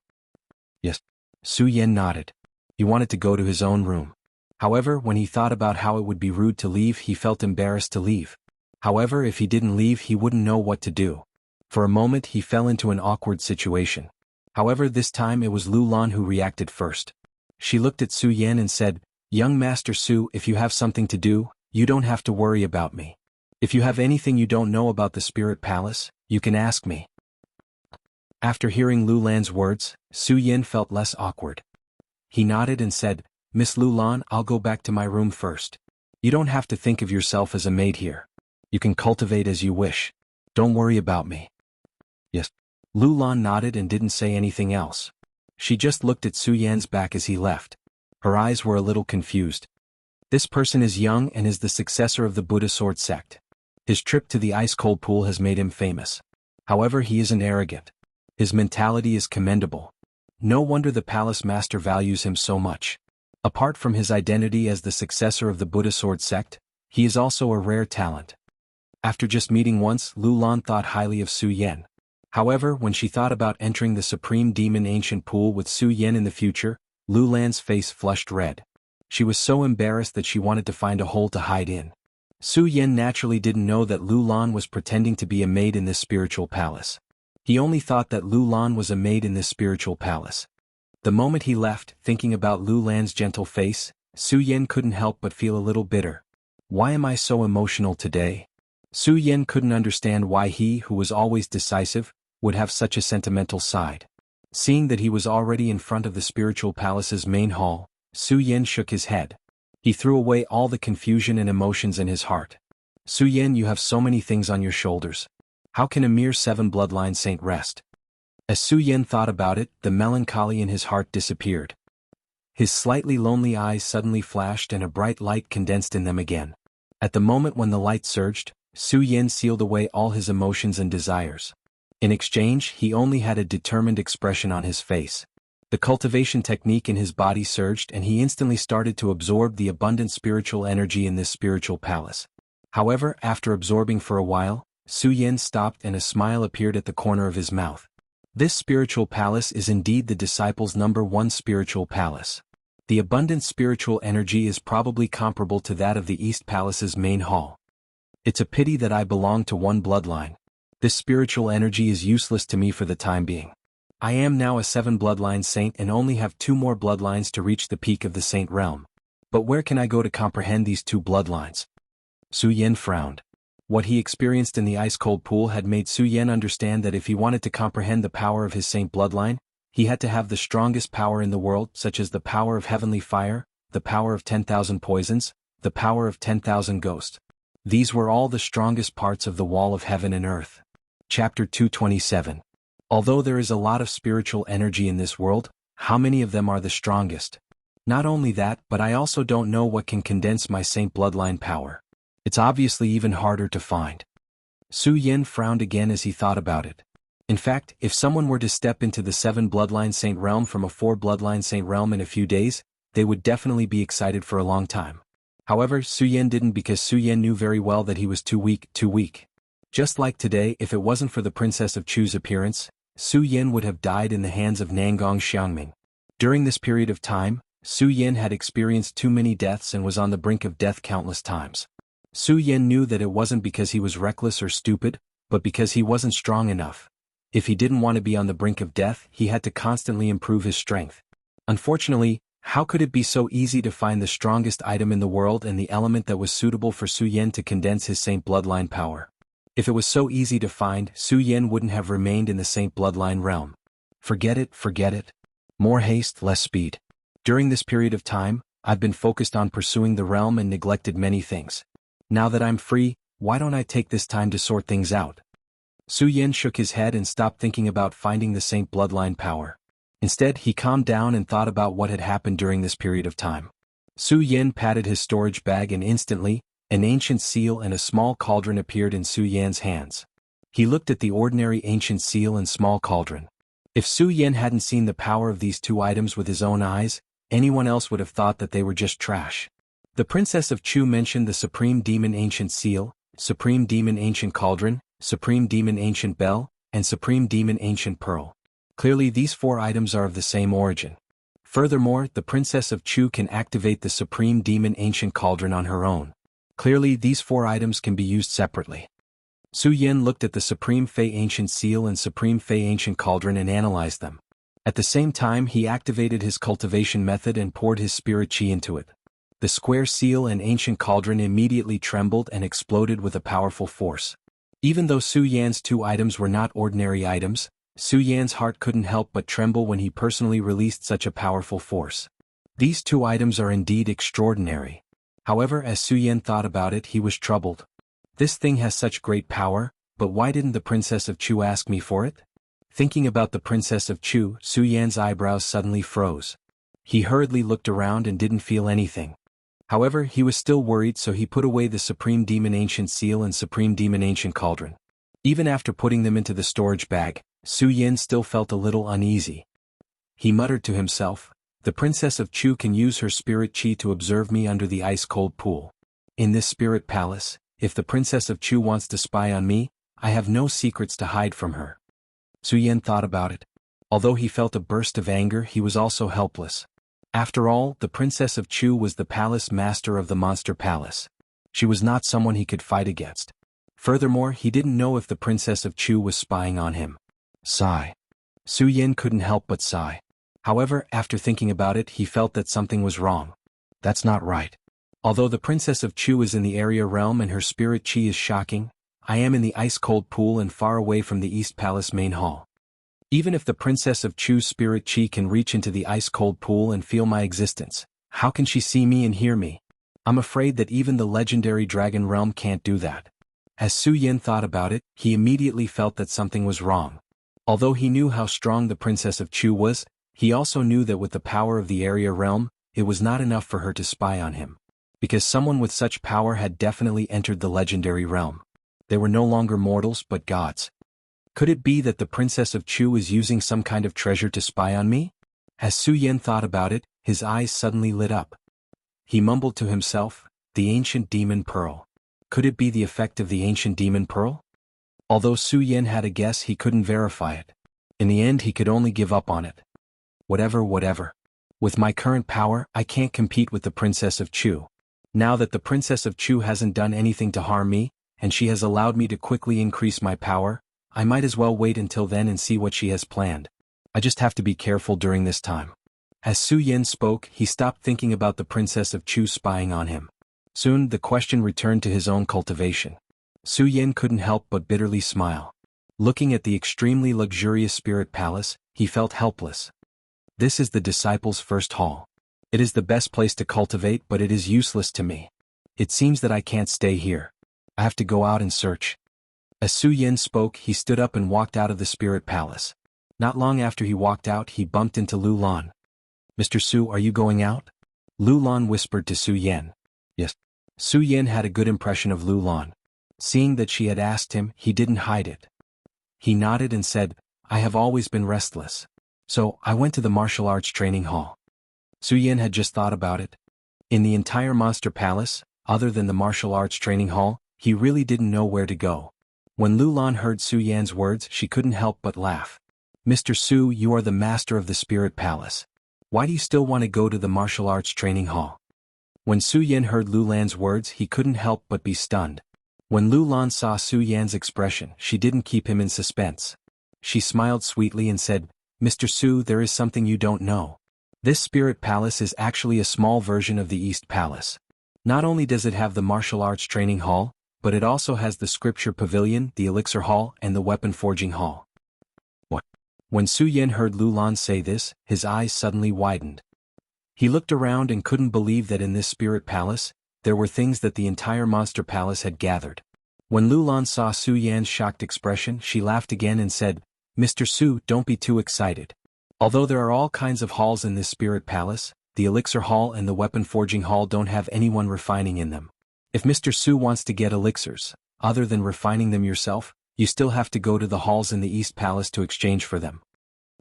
Yes. Su Yin nodded. He wanted to go to his own room. However, when he thought about how it would be rude to leave, he felt embarrassed to leave. However, if he didn't leave, he wouldn't know what to do. For a moment, he fell into an awkward situation. However, this time it was Lulan who reacted first. She looked at Su Yin and said, "Young Master Su, if you have something to do, you don't have to worry about me. If you have anything you don't know about the Spirit Palace, you can ask me." After hearing Lulan's words, Su Yin felt less awkward. He nodded and said, "Miss Lulan, I'll go back to my room first. You don't have to think of yourself as a maid here. You can cultivate as you wish. Don't worry about me." Yes. Lulan nodded and didn't say anything else. She just looked at Su Yan's back as he left. Her eyes were a little confused. This person is young and is the successor of the Buddha Sword sect. His trip to the ice-cold pool has made him famous. However, he isn't arrogant. His mentality is commendable. No wonder the palace master values him so much. Apart from his identity as the successor of the Buddha Sword sect, he is also a rare talent. After just meeting once, Lulan thought highly of Su Yin. However, when she thought about entering the Supreme Demon Ancient Pool with Su Yin in the future, Lulan's face flushed red. She was so embarrassed that she wanted to find a hole to hide in. Su Yin naturally didn't know that Lulan was pretending to be a maid in this spiritual palace. He only thought that Lulan was a maid in this spiritual palace. The moment he left, thinking about Lulan's gentle face, Su Yin couldn't help but feel a little bitter. Why am I so emotional today? Su Yin couldn't understand why he, who was always decisive, would have such a sentimental side. Seeing that he was already in front of the spiritual palace's main hall, Su Yan shook his head. He threw away all the confusion and emotions in his heart. Su Yan, you have so many things on your shoulders. How can a mere 7-bloodline saint rest? As Su Yan thought about it, the melancholy in his heart disappeared. His slightly lonely eyes suddenly flashed and a bright light condensed in them again. At the moment when the light surged, Su Yan sealed away all his emotions and desires. In exchange, he only had a determined expression on his face. The cultivation technique in his body surged and he instantly started to absorb the abundant spiritual energy in this spiritual palace. However, after absorbing for a while, Su Yan stopped and a smile appeared at the corner of his mouth. This spiritual palace is indeed the disciples' #1 spiritual palace. The abundant spiritual energy is probably comparable to that of the East Palace's main hall. It's a pity that I belong to one bloodline. This spiritual energy is useless to me for the time being. I am now a 7-bloodline saint and only have 2 more bloodlines to reach the peak of the saint realm. But where can I go to comprehend these 2 bloodlines? Su Yan frowned. What he experienced in the ice-cold pool had made Su Yan understand that if he wanted to comprehend the power of his saint bloodline, he had to have the strongest power in the world, such as the power of heavenly fire, the power of 10,000 poisons, the power of 10,000 ghosts. These were all the strongest parts of the wall of heaven and earth. Chapter 227. Although there is a lot of spiritual energy in this world, how many of them are the strongest? Not only that, but I also don't know what can condense my saint bloodline power. It's obviously even harder to find. Su Yan frowned again as he thought about it. In fact, if someone were to step into the 7-bloodline saint realm from a 4-bloodline saint realm in a few days, they would definitely be excited for a long time. However, Su Yan didn't, because Su Yan knew very well that he was too weak. Just like today, if it wasn't for the Princess of Chu's appearance, Su Yan would have died in the hands of Nangong Xiangming. During this period of time, Su Yan had experienced too many deaths and was on the brink of death countless times. Su Yan knew that it wasn't because he was reckless or stupid, but because he wasn't strong enough. If he didn't want to be on the brink of death, he had to constantly improve his strength. Unfortunately, how could it be so easy to find the strongest item in the world and the element that was suitable for Su Yan to condense his saint bloodline power? If it was so easy to find, Su Yan wouldn't have remained in the saint bloodline realm. Forget it. More haste, less speed. During this period of time, I've been focused on pursuing the realm and neglected many things. Now that I'm free, why don't I take this time to sort things out? Su Yan shook his head and stopped thinking about finding the saint bloodline power. Instead, he calmed down and thought about what had happened during this period of time. Su Yan patted his storage bag and instantly, an ancient seal and a small cauldron appeared in Su Yan's hands. He looked at the ordinary ancient seal and small cauldron. If Su Yan hadn't seen the power of these 2 items with his own eyes, anyone else would have thought that they were just trash. The Princess of Chu mentioned the Supreme Demon Ancient Seal, Supreme Demon Ancient Cauldron, Supreme Demon Ancient Bell, and Supreme Demon Ancient Pearl. Clearly these 4 items are of the same origin. Furthermore, the Princess of Chu can activate the Supreme Demon Ancient Cauldron on her own. Clearly these 4 items can be used separately. Su Yan looked at the Supreme Fey Ancient Seal and Supreme Fey Ancient Cauldron and analyzed them. At the same time, he activated his cultivation method and poured his spirit chi into it. The square seal and ancient cauldron immediately trembled and exploded with a powerful force. Even though Su Yan's 2 items were not ordinary items, Su Yan's heart couldn't help but tremble when he personally released such a powerful force. These 2 items are indeed extraordinary. However, as Su Yan thought about it, he was troubled. This thing has such great power, but why didn't the Princess of Chu ask me for it? Thinking about the Princess of Chu, Su Yan's eyebrows suddenly froze. He hurriedly looked around and didn't feel anything. However, he was still worried, so he put away the Supreme Demon Ancient Seal and Supreme Demon Ancient Cauldron. Even after putting them into the storage bag, Su Yan still felt a little uneasy. He muttered to himself, "The Princess of Chu can use her spirit chi to observe me under the ice-cold pool. In this spirit palace, if the Princess of Chu wants to spy on me, I have no secrets to hide from her." Su Yan thought about it. Although he felt a burst of anger, he was also helpless. After all, the Princess of Chu was the palace master of the Monster Palace. She was not someone he could fight against. Furthermore, he didn't know if the Princess of Chu was spying on him. Sigh. Su Yan couldn't help but sigh. However, after thinking about it, he felt that something was wrong. That's not right. Although the Princess of Chu is in the area realm and her spirit chi is shocking, I am in the ice-cold pool and far away from the East Palace main hall. Even if the Princess of Chu's spirit chi can reach into the ice-cold pool and feel my existence, how can she see me and hear me? I'm afraid that even the legendary dragon realm can't do that. As Su Yin thought about it, he immediately felt that something was wrong. Although he knew how strong the Princess of Chu was, he also knew that with the power of the area realm, it was not enough for her to spy on him. Because someone with such power had definitely entered the legendary realm. They were no longer mortals but gods. Could it be that the Princess of Chu is using some kind of treasure to spy on me? As Su Yin thought about it, his eyes suddenly lit up. He mumbled to himself, the ancient demon pearl. Could it be the effect of the ancient demon pearl? Although Su Yin had a guess, he couldn't verify it. In the end, he could only give up on it. Whatever. With my current power, I can't compete with the Princess of Chu. Now that the Princess of Chu hasn't done anything to harm me, and she has allowed me to quickly increase my power, I might as well wait until then and see what she has planned. I just have to be careful during this time. As Su Yin spoke, he stopped thinking about the Princess of Chu spying on him. Soon, the question returned to his own cultivation. Su Yin couldn't help but bitterly smile. Looking at the extremely luxurious spirit palace, he felt helpless. This is the disciples' first hall. It is the best place to cultivate, but it is useless to me. It seems that I can't stay here. I have to go out and search. As Su Yin spoke, he stood up and walked out of the spirit palace. Not long after he walked out, he bumped into Lu Lan. Mr. Su, are you going out? Lu Lan whispered to Su Yin. Yes. Su Yin had a good impression of Lu Lan. Seeing that she had asked him, he didn't hide it. He nodded and said, I have always been restless. So, I went to the martial arts training hall. Su Yin had just thought about it. In the entire monster palace, other than the martial arts training hall, he really didn't know where to go. When Lu Lan heard Su Yan's words, she couldn't help but laugh. Mr. Su, you are the master of the spirit palace. Why do you still want to go to the martial arts training hall? When Su Yin heard Lu Lan's words, he couldn't help but be stunned. When Lu Lan saw Su Yan's expression, she didn't keep him in suspense. She smiled sweetly and said, Mr. Su, there is something you don't know. This spirit palace is actually a small version of the East Palace. Not only does it have the martial arts training hall, but it also has the scripture pavilion, the elixir hall, and the weapon forging hall. What? When Su Yin heard Lu Lan say this, his eyes suddenly widened. He looked around and couldn't believe that in this spirit palace, there were things that the entire monster palace had gathered. When Lu Lan saw Su Yan's shocked expression, she laughed again and said, Mr. Su, don't be too excited. Although there are all kinds of halls in this spirit palace, the elixir hall and the weapon forging hall don't have anyone refining in them. If Mr. Su wants to get elixirs, other than refining them yourself, you still have to go to the halls in the East Palace to exchange for them.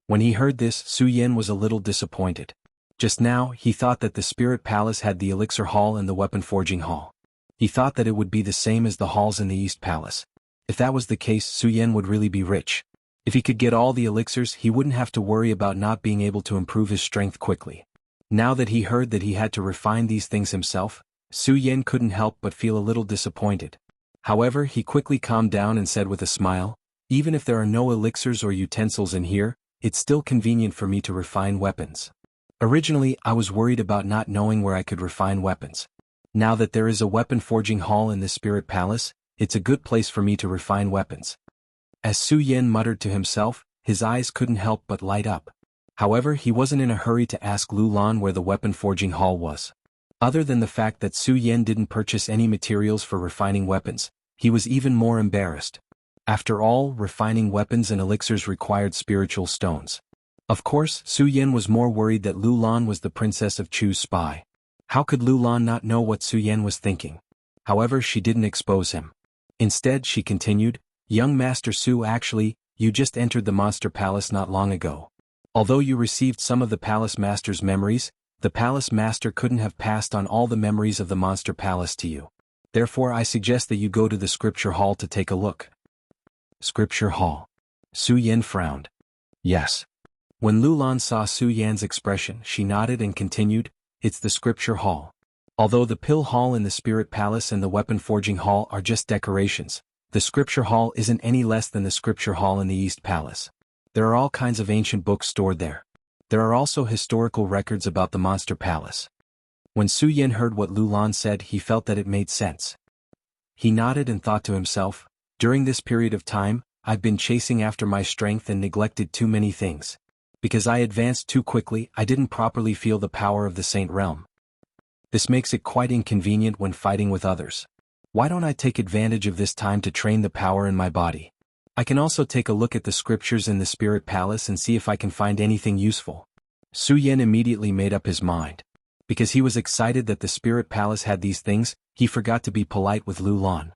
When he heard this, Su Yin was a little disappointed. Just now, he thought that the Spirit Palace had the Elixir Hall and the Weapon Forging Hall. He thought that it would be the same as the halls in the East Palace. If that was the case, Su Yin would really be rich. If he could get all the elixirs, he wouldn't have to worry about not being able to improve his strength quickly. Now that he heard that he had to refine these things himself, Su Yin couldn't help but feel a little disappointed. However, he quickly calmed down and said with a smile, even if there are no elixirs or utensils in here, it's still convenient for me to refine weapons. Originally, I was worried about not knowing where I could refine weapons. Now that there is a weapon forging hall in the Spirit Palace, it's a good place for me to refine weapons. As Su Yin muttered to himself, his eyes couldn't help but light up. However, he wasn't in a hurry to ask Lu Lan where the weapon forging hall was. Other than the fact that Su Yin didn't purchase any materials for refining weapons, he was even more embarrassed. After all, refining weapons and elixirs required spiritual stones. Of course, Su Yin was more worried that Lu Lan was the Princess of Chu's spy. How could Lu Lan not know what Su Yin was thinking? However, she didn't expose him. Instead, she continued, "Young Master Su, actually, you just entered the Monster Palace not long ago. Although you received some of the Palace Master's memories, the Palace Master couldn't have passed on all the memories of the Monster Palace to you. Therefore, I suggest that you go to the Scripture Hall to take a look." Scripture Hall. Su Yin frowned. Yes. When Lu Lan saw Su Yan's expression, she nodded and continued, "It's the Scripture Hall. Although the Pill Hall in the Spirit Palace and the Weapon Forging Hall are just decorations, the Scripture Hall isn't any less than the Scripture Hall in the East Palace. There are all kinds of ancient books stored there. There are also historical records about the Monster Palace." When Su Yin heard what Lu Lan said, he felt that it made sense. He nodded and thought to himself, During this period of time, I've been chasing after my strength and neglected too many things. Because I advanced too quickly, I didn't properly feel the power of the Saint Realm. This makes it quite inconvenient when fighting with others. Why don't I take advantage of this time to train the power in my body? I can also take a look at the scriptures in the Spirit Palace and see if I can find anything useful. Su Yan immediately made up his mind. Because he was excited that the Spirit Palace had these things, he forgot to be polite with Lu Lan.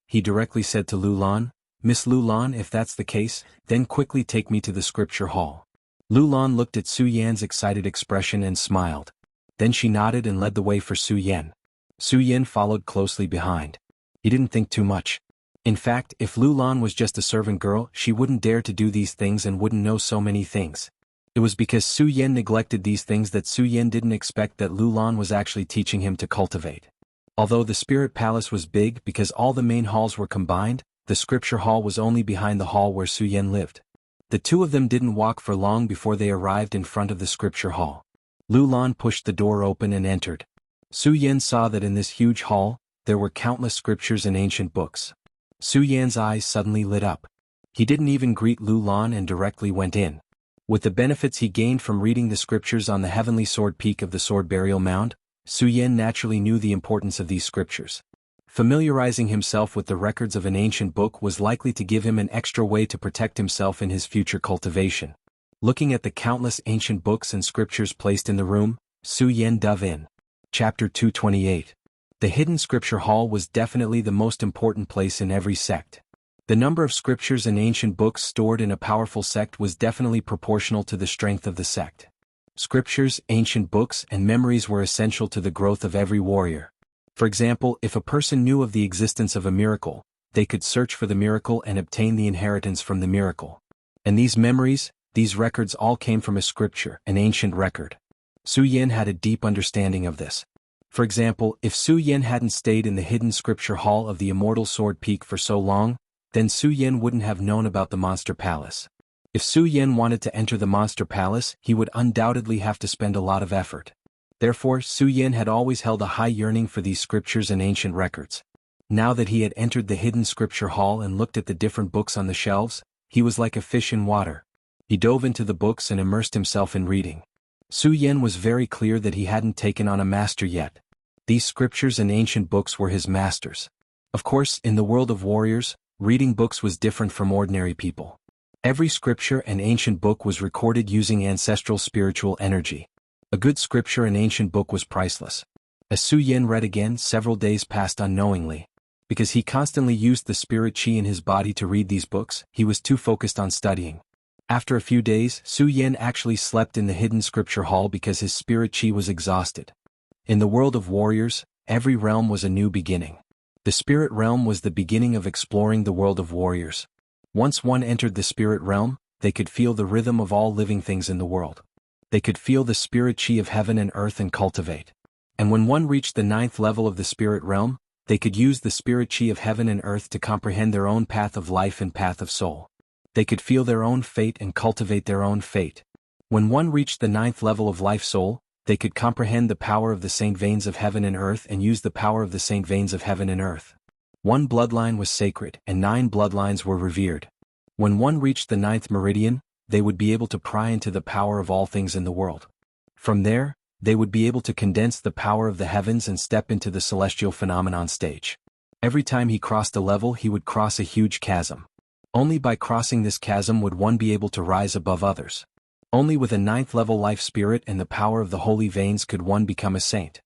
He directly said to Lu Lan, "Miss Lu Lan, if that's the case, then quickly take me to the scripture hall." Lu Lan looked at Su Yan's excited expression and smiled. Then she nodded and led the way for Su Yan. Su Yan followed closely behind. He didn't think too much. In fact, if Lu Lan was just a servant girl, she wouldn't dare to do these things and wouldn't know so many things. It was because Su Yan neglected these things that Su Yan didn't expect that Lu Lan was actually teaching him to cultivate. Although the Spirit Palace was big because all the main halls were combined, the scripture hall was only behind the hall where Su Yan lived. The two of them didn't walk for long before they arrived in front of the scripture hall. Lu Lan pushed the door open and entered. Su Yan saw that in this huge hall, there were countless scriptures and ancient books. Su Yan's eyes suddenly lit up. He didn't even greet Lu Lan and directly went in. With the benefits he gained from reading the scriptures on the heavenly sword peak of the sword burial mound, Su Yan naturally knew the importance of these scriptures. Familiarizing himself with the records of an ancient book was likely to give him an extra way to protect himself in his future cultivation. Looking at the countless ancient books and scriptures placed in the room, Su Yan dove in. Chapter 228. The hidden scripture hall was definitely the most important place in every sect. The number of scriptures and ancient books stored in a powerful sect was definitely proportional to the strength of the sect. Scriptures, ancient books, and memories were essential to the growth of every warrior. For example, if a person knew of the existence of a miracle, they could search for the miracle and obtain the inheritance from the miracle. And these memories, these records all came from a scripture, an ancient record. Su Yan had a deep understanding of this. For example, if Su Yan hadn't stayed in the hidden scripture hall of the Immortal Sword Peak for so long, then Su Yan wouldn't have known about the Monster Palace. If Su Yan wanted to enter the Monster Palace, he would undoubtedly have to spend a lot of effort. Therefore, Su Yan had always held a high yearning for these scriptures and ancient records. Now that he had entered the hidden scripture hall and looked at the different books on the shelves, he was like a fish in water. He dove into the books and immersed himself in reading. Su Yan was very clear that he hadn't taken on a master yet. These scriptures and ancient books were his masters. Of course, in the world of warriors, reading books was different from ordinary people. Every scripture and ancient book was recorded using ancestral spiritual energy. A good scripture and ancient book was priceless. As Su Yan read again, several days passed unknowingly. Because he constantly used the spirit chi in his body to read these books, he was too focused on studying. After a few days, Su Yan actually slept in the hidden scripture hall because his spirit chi was exhausted. In the world of warriors, every realm was a new beginning. The spirit realm was the beginning of exploring the world of warriors. Once one entered the spirit realm, they could feel the rhythm of all living things in the world. They could feel the spirit chi of heaven and earth and cultivate. And when one reached the 9th level of the spirit realm, they could use the spirit chi of heaven and earth to comprehend their own path of life and path of soul. They could feel their own fate and cultivate their own fate. When one reached the 9th level of life soul, they could comprehend the power of the saint veins of heaven and earth and use the power of the saint veins of heaven and earth. One bloodline was sacred and 9 bloodlines were revered. When one reached the 9th meridian, they would be able to pry into the power of all things in the world. From there, they would be able to condense the power of the heavens and step into the celestial phenomenon stage. Every time he crossed a level, he would cross a huge chasm. Only by crossing this chasm would one be able to rise above others. Only with a 9th level life spirit and the power of the holy veins could one become a saint.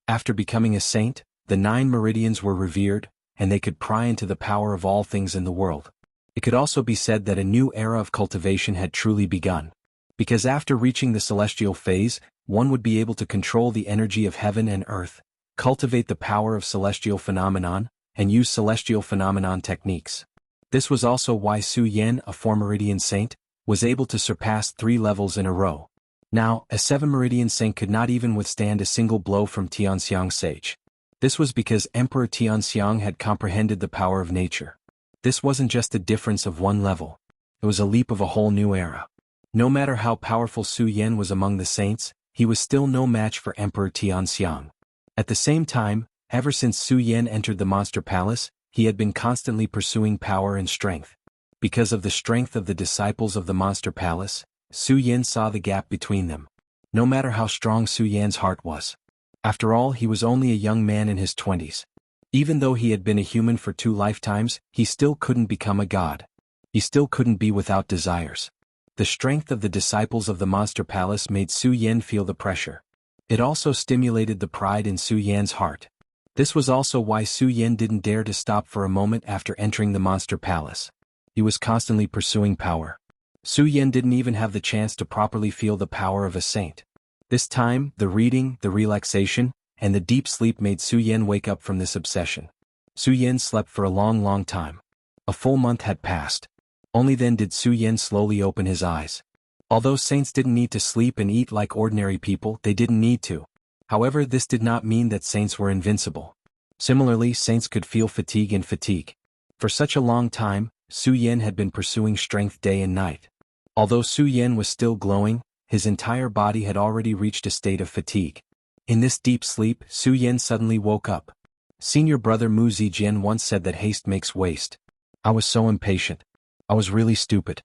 After becoming a saint, the 9 meridians were revered, and they could pry into the power of all things in the world. It could also be said that a new era of cultivation had truly begun. Because after reaching the celestial phase, one would be able to control the energy of heaven and earth, cultivate the power of celestial phenomenon, and use celestial phenomenon techniques. This was also why Su Yan, a 4 meridian saint, was able to surpass 3 levels in a row. Now, a 7 meridian saint could not even withstand a single blow from Tianxiang sage. This was because Emperor Tianxiang had comprehended the power of nature. This wasn't just a difference of 1 level. It was a leap of a whole new era. No matter how powerful Su Yan was among the saints, he was still no match for Emperor Tianxiang. At the same time, ever since Su Yan entered the Monster Palace, he had been constantly pursuing power and strength. Because of the strength of the disciples of the Monster Palace, Su Yan saw the gap between them. No matter how strong Su Yan's heart was. After all, he was only a young man in his 20s. Even though he had been a human for 2 lifetimes, he still couldn't become a god. He still couldn't be without desires. The strength of the disciples of the Monster Palace made Su Yan feel the pressure. It also stimulated the pride in Su Yan's heart. This was also why Su Yan didn't dare to stop for a moment after entering the Monster Palace. He was constantly pursuing power. Su Yan didn't even have the chance to properly feel the power of a saint. This time, the reading, the relaxation, and the deep sleep made Su Yan wake up from this obsession. Su Yan slept for a long time. A full month had passed. Only then did Su Yan slowly open his eyes. Although saints didn't need to sleep and eat like ordinary people, they didn't need to. However, this did not mean that saints were invincible. Similarly, saints could feel fatigue. For such a long time, Su Yan had been pursuing strength day and night. Although Su Yan was still glowing, his entire body had already reached a state of fatigue. In this deep sleep, Su Yan suddenly woke up. Senior brother Mu Zijian once said that haste makes waste. I was so impatient. I was really stupid.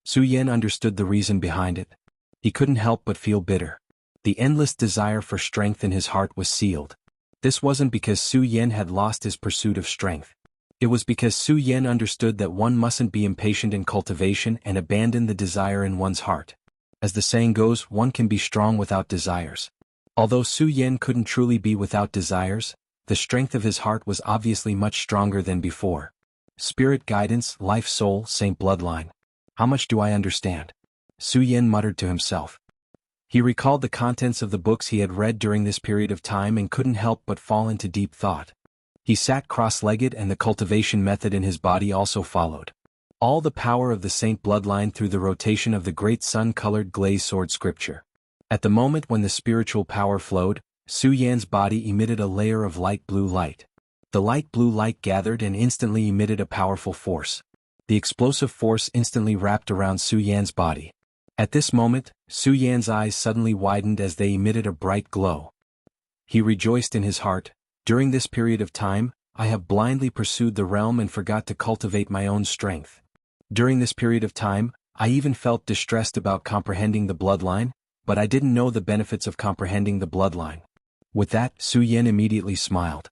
Su Yan understood the reason behind it. He couldn't help but feel bitter. The endless desire for strength in his heart was sealed. This wasn't because Su Yan had lost his pursuit of strength. It was because Su Yan understood that one mustn't be impatient in cultivation and abandon the desire in one's heart. As the saying goes, one can be strong without desires. Although Su Yan couldn't truly be without desires, the strength of his heart was obviously much stronger than before. Spirit guidance, life soul, saint bloodline. How much do I understand? Su Yan muttered to himself. He recalled the contents of the books he had read during this period of time and couldn't help but fall into deep thought. He sat cross-legged and the cultivation method in his body also followed. All the power of the saint bloodline through the rotation of the great sun-colored glazed sword scripture. At the moment when the spiritual power flowed, Su Yan's body emitted a layer of light blue light. The light blue light gathered and instantly emitted a powerful force. The explosive force instantly wrapped around Su Yan's body. At this moment, Su Yan's eyes suddenly widened as they emitted a bright glow. He rejoiced in his heart. During this period of time, I have blindly pursued the realm and forgot to cultivate my own strength. During this period of time, I even felt distressed about comprehending the bloodline, but I didn't know the benefits of comprehending the bloodline. With that, Su Yan immediately smiled.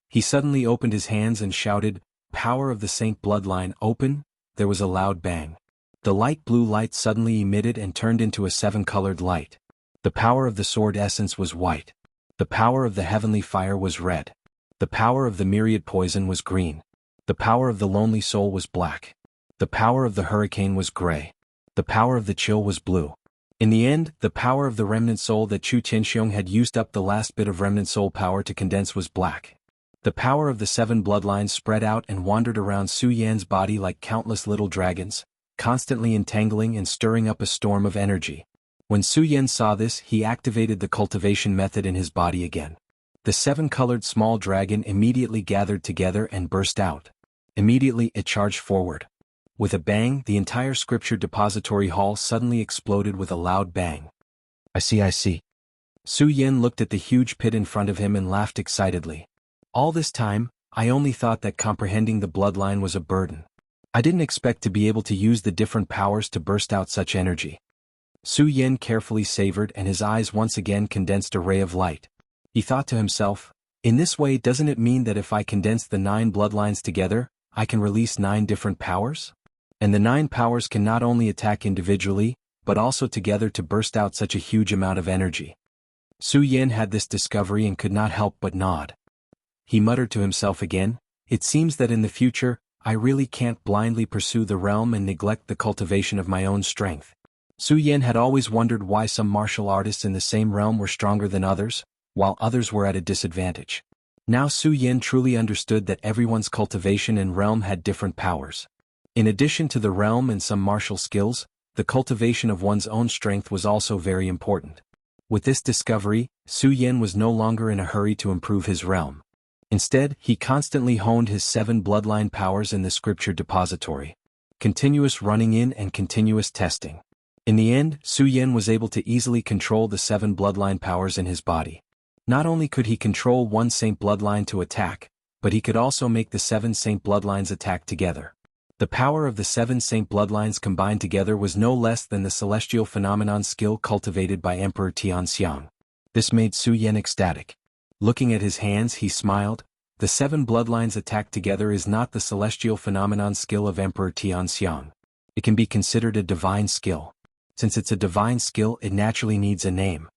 He suddenly opened his hands and shouted, "Power of the Saint bloodline, open!" There was a loud bang. The light blue light suddenly emitted and turned into a 7-colored light. The power of the sword essence was white. The power of the heavenly fire was red. The power of the myriad poison was green. The power of the lonely soul was black. The power of the hurricane was gray. The power of the chill was blue. In the end, the power of the remnant soul that Chu Tianxiong had used up the last bit of remnant soul power to condense was black. The power of the 7 bloodlines spread out and wandered around Su Yan's body like countless little dragons, constantly entangling and stirring up a storm of energy. When Su Yan saw this, he activated the cultivation method in his body again. The 7-colored small dragon immediately gathered together and burst out. Immediately it charged forward. With a bang, the entire scripture depository hall suddenly exploded with a loud bang. I see. Su Yan looked at the huge pit in front of him and laughed excitedly. All this time, I only thought that comprehending the bloodline was a burden. I didn't expect to be able to use the different powers to burst out such energy. Su Yan carefully savored and his eyes once again condensed a ray of light. He thought to himself, in this way doesn't it mean that if I condense the 9 bloodlines together, I can release 9 different powers? And the 9 powers can not only attack individually, but also together to burst out such a huge amount of energy. Su Yan had this discovery and could not help but nod. He muttered to himself again, it seems that in the future, I really can't blindly pursue the realm and neglect the cultivation of my own strength. Su Yan had always wondered why some martial artists in the same realm were stronger than others, while others were at a disadvantage. Now Su Yan truly understood that everyone's cultivation and realm had different powers. In addition to the realm and some martial skills, the cultivation of one's own strength was also very important. With this discovery, Su Yan was no longer in a hurry to improve his realm. Instead, he constantly honed his 7 bloodline powers in the scripture depository. Continuous running in and continuous testing. In the end, Su Yan was able to easily control the 7 bloodline powers in his body. Not only could he control one saint bloodline to attack, but he could also make the 7 saint bloodlines attack together. The power of the 7 saint bloodlines combined together was no less than the celestial phenomenon skill cultivated by Emperor Tianxiang. This made Su Yan ecstatic. Looking at his hands, he smiled. The 7 bloodlines attacked together is not the celestial phenomenon skill of Emperor Tianxiang. It can be considered a divine skill. Since it's a divine skill, it naturally needs a name.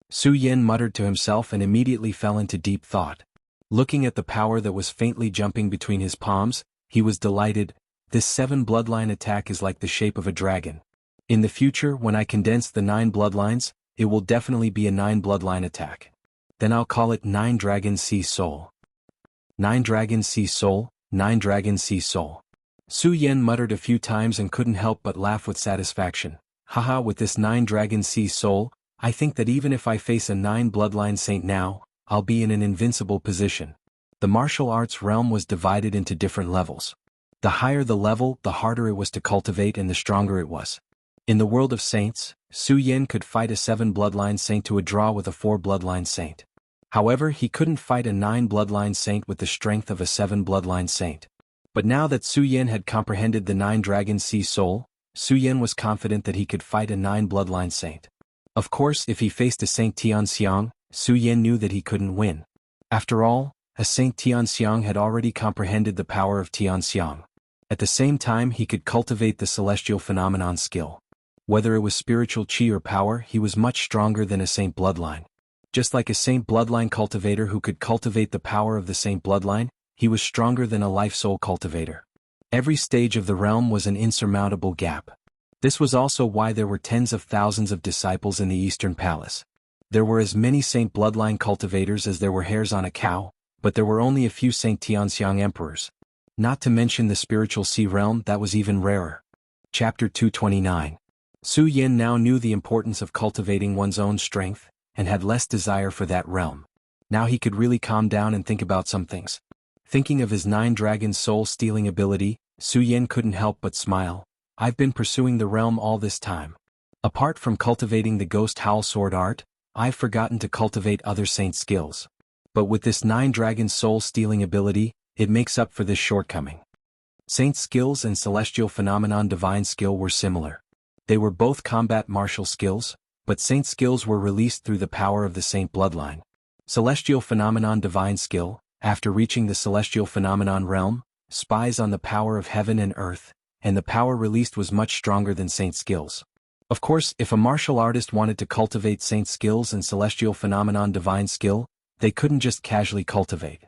Su Yan muttered to himself and immediately fell into deep thought. Looking at the power that was faintly jumping between his palms, he was delighted. This 7 bloodline attack is like the shape of a dragon. In the future, when I condense the 9 bloodlines, it will definitely be a 9 bloodline attack. Then I'll call it 9 Dragon Sea Soul. 9 Dragon Sea Soul, 9 Dragon Sea Soul. Su Yan muttered a few times and couldn't help but laugh with satisfaction. Haha, with this 9 Dragon Sea Soul, I think that even if I face a 9 bloodline saint now, I'll be in an invincible position. The martial arts realm was divided into different levels. The higher the level, the harder it was to cultivate and the stronger it was. In the world of saints, Su Yan could fight a 7 bloodline saint to a draw with a 4 bloodline saint. However, he couldn't fight a 9 bloodline saint with the strength of a 7 bloodline saint. But now that Su Yan had comprehended the 9 Dragon Sea Soul, Su Yan was confident that he could fight a 9 bloodline saint. Of course, if he faced a Saint Tianxiang, Su Yan knew that he couldn't win. After all, a Saint Tianxiang had already comprehended the power of Tianxiang. At the same time, he could cultivate the celestial phenomenon skill. Whether it was spiritual chi or power, he was much stronger than a saint bloodline. Just like a saint bloodline cultivator who could cultivate the power of the saint bloodline, he was stronger than a life soul cultivator. Every stage of the realm was an insurmountable gap. This was also why there were tens of thousands of disciples in the Eastern Palace. There were as many saint bloodline cultivators as there were hairs on a cow, but there were only a few Saint Tianxiang emperors. Not to mention the spiritual sea realm that was even rarer. Chapter 229. Su Yan now knew the importance of cultivating one's own strength, and had less desire for that realm. Now he could really calm down and think about some things. Thinking of his 9 dragon soul stealing ability, Su Yan couldn't help but smile. I've been pursuing the realm all this time. Apart from cultivating the ghost howl sword art, I've forgotten to cultivate other saint skills. But with this 9 dragon soul stealing ability, it makes up for this shortcoming. Saint skills and celestial phenomenon divine skill were similar. They were both combat martial skills, but saint skills were released through the power of the saint bloodline. Celestial phenomenon divine skill, after reaching the celestial phenomenon realm, spies on the power of heaven and earth, and the power released was much stronger than saint skills. Of course, if a martial artist wanted to cultivate saint skills and celestial phenomenon divine skill, they couldn't just casually cultivate.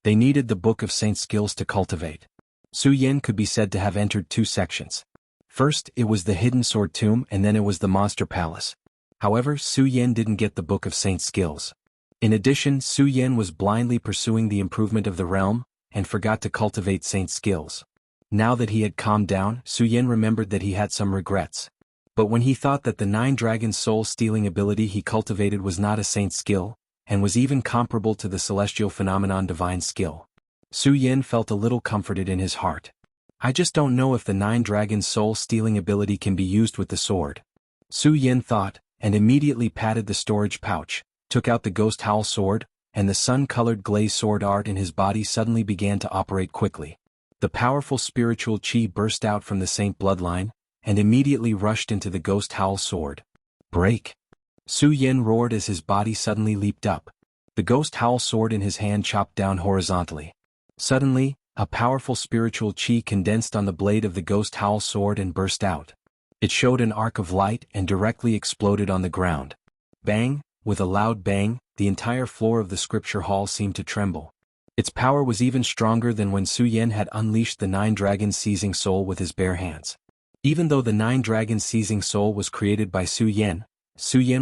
They needed the Book of Saint Skills to cultivate. Su Yan could be said to have entered 2 sections. First, it was the Hidden Sword Tomb and then it was the Monster Palace. However, Su Yan didn't get the Book of Saint Skills. In addition, Su Yan was blindly pursuing the improvement of the realm, and forgot to cultivate saint skills. Now that he had calmed down, Su Yan remembered that he had some regrets. But when he thought that the 9 dragon soul stealing ability he cultivated was not a saint skill, and was even comparable to the celestial phenomenon divine skill, Su Yan felt a little comforted in his heart. I just don't know if the 9 dragon soul stealing ability can be used with the sword. Su Yan thought, and immediately patted the storage pouch, took out the ghost howl sword, and the sun-colored glaze sword art in his body suddenly began to operate quickly. The powerful spiritual chi burst out from the saint bloodline, and immediately rushed into the ghost howl sword. Break! Su Yan roared as his body suddenly leaped up. The ghost howl sword in his hand chopped down horizontally. Suddenly, a powerful spiritual chi condensed on the blade of the ghost howl sword and burst out. It showed an arc of light and directly exploded on the ground. Bang! With a loud bang, the entire floor of the scripture hall seemed to tremble. Its power was even stronger than when Su Yan had unleashed the 9 dragons seizing soul with his bare hands. Even though the 9 dragons seizing soul was created by Su Yan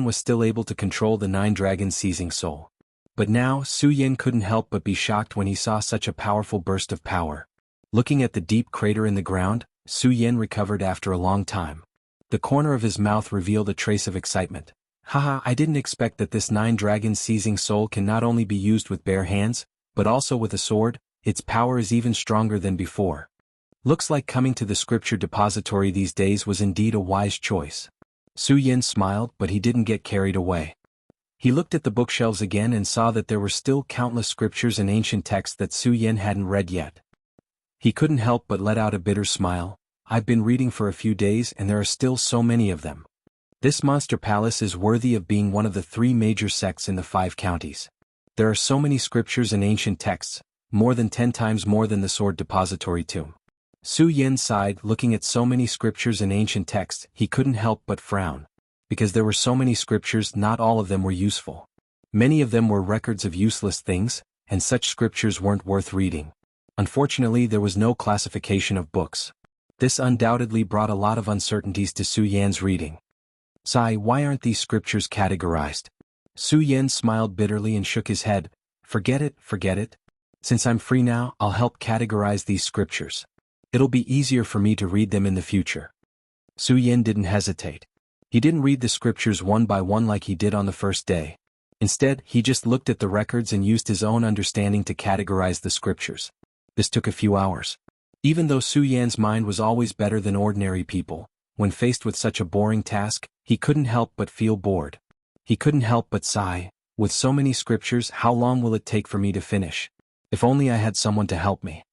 was still able to control the 9 dragons seizing soul. But now, Su Yan couldn't help but be shocked when he saw such a powerful burst of power. Looking at the deep crater in the ground, Su Yan recovered after a long time. The corner of his mouth revealed a trace of excitement. Haha, I didn't expect that this 9 dragons seizing soul can not only be used with bare hands, but also with a sword. Its power is even stronger than before. Looks like coming to the scripture depository these days was indeed a wise choice. Su Yan smiled, but he didn't get carried away. He looked at the bookshelves again and saw that there were still countless scriptures and ancient texts that Su Yan hadn't read yet. He couldn't help but let out a bitter smile. I've been reading for a few days and there are still so many of them. This monster palace is worthy of being one of the 3 major sects in the 5 counties. There are so many scriptures and ancient texts, more than 10 times more than the sword depository tomb. Su Yan sighed, looking at so many scriptures and ancient texts. He couldn't help but frown. Because there were so many scriptures, not all of them were useful. Many of them were records of useless things, and such scriptures weren't worth reading. Unfortunately, there was no classification of books. This undoubtedly brought a lot of uncertainties to Su Yan's reading. Sigh, why aren't these scriptures categorized? Su Yan smiled bitterly and shook his head. Forget it. Since I'm free now, I'll help categorize these scriptures. It'll be easier for me to read them in the future. Su Yan didn't hesitate. He didn't read the scriptures one by one like he did on the first day. Instead, he just looked at the records and used his own understanding to categorize the scriptures. This took a few hours. Even though Su Yan's mind was always better than ordinary people, when faced with such a boring task, he couldn't help but feel bored. He couldn't help but sigh. With so many scriptures, how long will it take for me to finish? If only I had someone to help me.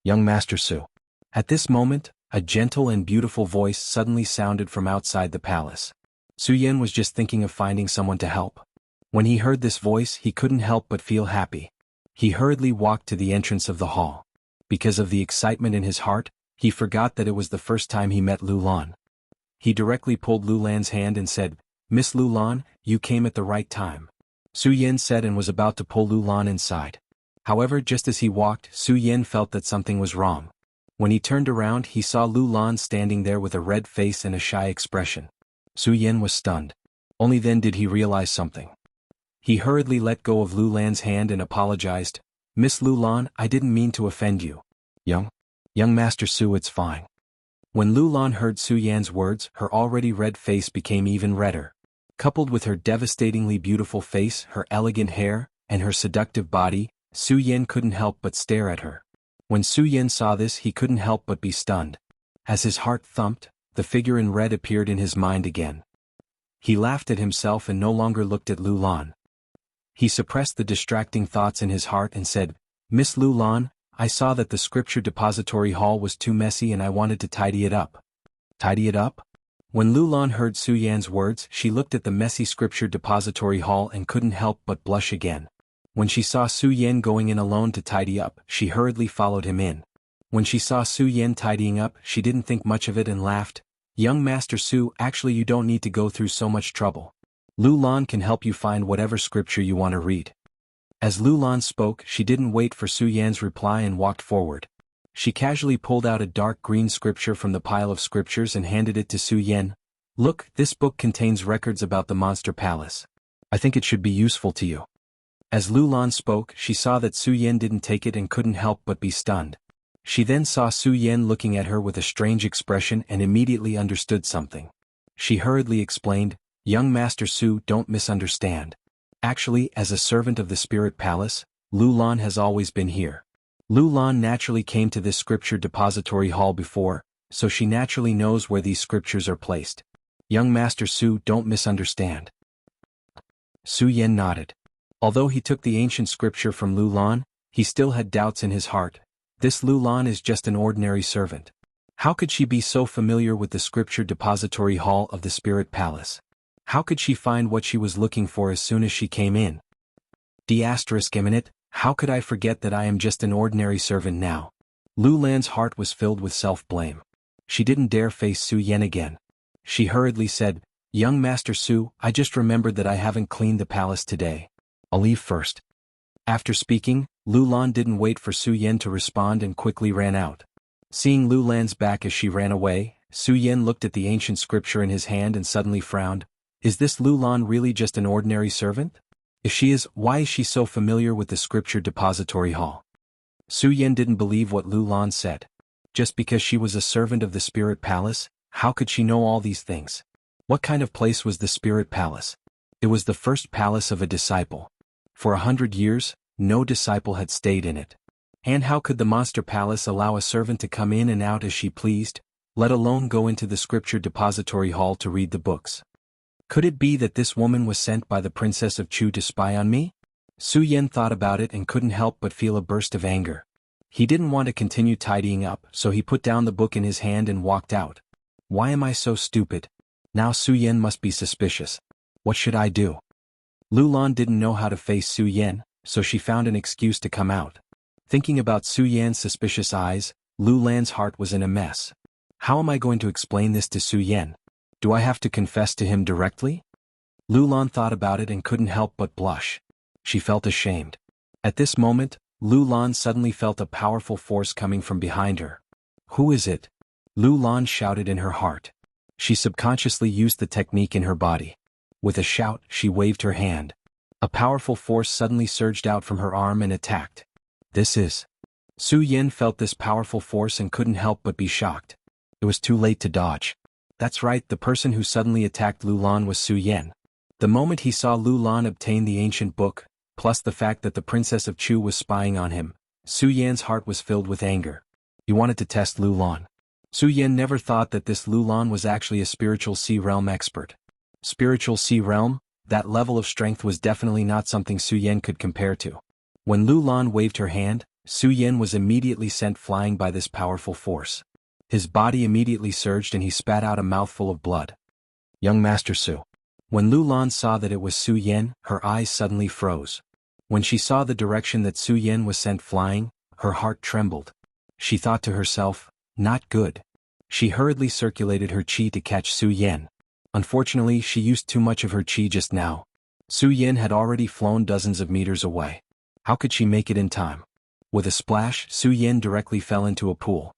Young Master Su. At this moment, a gentle and beautiful voice suddenly sounded from outside the palace. Su Yan was just thinking of finding someone to help. When he heard this voice, he couldn't help but feel happy. He hurriedly walked to the entrance of the hall. Because of the excitement in his heart, he forgot that it was the first time he met Lu Lan. He directly pulled Lu Lan's hand and said, "Miss Lu Lan, you came at the right time." Su Yan said and was about to pull Lu Lan inside. However, just as he walked, Su Yan felt that something was wrong. When he turned around, he saw Lu Lan standing there with a red face and a shy expression. Su Yan was stunned. Only then did he realize something. He hurriedly let go of Lu Lan's hand and apologized. "Miss Lu Lan, I didn't mean to offend you." Young Master Su, it's fine." When Lu Lan heard Su Yan's words, her already red face became even redder. Coupled with her devastatingly beautiful face, her elegant hair, and her seductive body, Su Yan couldn't help but stare at her. When Su Yan saw this, he couldn't help but be stunned. As his heart thumped, the figure in red appeared in his mind again. He laughed at himself and no longer looked at Lu Lan. He suppressed the distracting thoughts in his heart and said, "Miss Lu Lan, I saw that the scripture depository hall was too messy and I wanted to tidy it up." Tidy it up? When Lu Lan heard Su Yan's words, she looked at the messy scripture depository hall and couldn't help but blush again. When she saw Su Yan going in alone to tidy up, she hurriedly followed him in. When she saw Su Yan tidying up, she didn't think much of it and laughed. "Young Master Su, actually you don't need to go through so much trouble. Lu Lan can help you find whatever scripture you want to read." As Lu Lan spoke, she didn't wait for Su Yan's reply and walked forward. She casually pulled out a dark green scripture from the pile of scriptures and handed it to Su Yan. "Look, this book contains records about the monster palace. I think it should be useful to you." As Lu Lan spoke, she saw that Su Yan didn't take it and couldn't help but be stunned. She then saw Su Yan looking at her with a strange expression and immediately understood something. She hurriedly explained, "Young Master Su, don't misunderstand. Actually, as a servant of the Spirit Palace, Lu Lan has always been here. Lu Lan naturally came to this scripture depository hall before, so she naturally knows where these scriptures are placed. Young Master Su, don't misunderstand." Su Yan nodded. Although he took the ancient scripture from Lu Lan, he still had doubts in his heart. This Lu Lan is just an ordinary servant. How could she be so familiar with the scripture depository hall of the Spirit Palace? How could she find what she was looking for as soon as she came in? ***, how could I forget that I am just an ordinary servant now? Lu Lan's heart was filled with self-blame. She didn't dare face Su Yan again. She hurriedly said, "Young Master Su, I just remembered that I haven't cleaned the palace today. I'll leave first." After speaking, Lu Lan didn't wait for Su Yan to respond and quickly ran out. Seeing Lu Lan's back as she ran away, Su Yan looked at the ancient scripture in his hand and suddenly frowned. Is this Lu Lan really just an ordinary servant? If she is, why is she so familiar with the scripture depository hall? Su Yan didn't believe what Lu Lan said. Just because she was a servant of the Spirit Palace, how could she know all these things? What kind of place was the Spirit Palace? It was the first palace of a disciple. For 100 years, no disciple had stayed in it. And how could the monster palace allow a servant to come in and out as she pleased, let alone go into the scripture depository hall to read the books? Could it be that this woman was sent by the Princess of Chu to spy on me? Su Yan thought about it and couldn't help but feel a burst of anger. He didn't want to continue tidying up, so he put down the book in his hand and walked out. Why am I so stupid? Now Su Yan must be suspicious. What should I do? Lu Lan didn't know how to face Su Yan, so she found an excuse to come out. Thinking about Su Yan's suspicious eyes, Lu Lan's heart was in a mess. How am I going to explain this to Su Yan? Do I have to confess to him directly? Lu Lan thought about it and couldn't help but blush. She felt ashamed. At this moment, Lu Lan suddenly felt a powerful force coming from behind her. Who is it? Lu Lan shouted in her heart. She subconsciously used the technique in her body. With a shout, she waved her hand. A powerful force suddenly surged out from her arm and attacked. This is... Su Yan felt this powerful force and couldn't help but be shocked. It was too late to dodge. That's right, the person who suddenly attacked Lu Lan was Su Yan. The moment he saw Lu Lan obtain the ancient book, plus the fact that the Princess of Chu was spying on him, Su Yan's heart was filled with anger. He wanted to test Lu Lan. Su Yan never thought that this Lu Lan was actually a spiritual sea realm expert. Spiritual sea realm? That level of strength was definitely not something Su Yan could compare to. When Lu Lan waved her hand, Su Yan was immediately sent flying by this powerful force. His body immediately surged and he spat out a mouthful of blood. Young Master Su. When Lu Lan saw that it was Su Yan, her eyes suddenly froze. When she saw the direction that Su Yan was sent flying, her heart trembled. She thought to herself, not good. She hurriedly circulated her chi to catch Su Yan. Unfortunately, she used too much of her chi just now. Su Yan had already flown dozens of meters away. How could she make it in time? With a splash, Su Yan directly fell into a pool.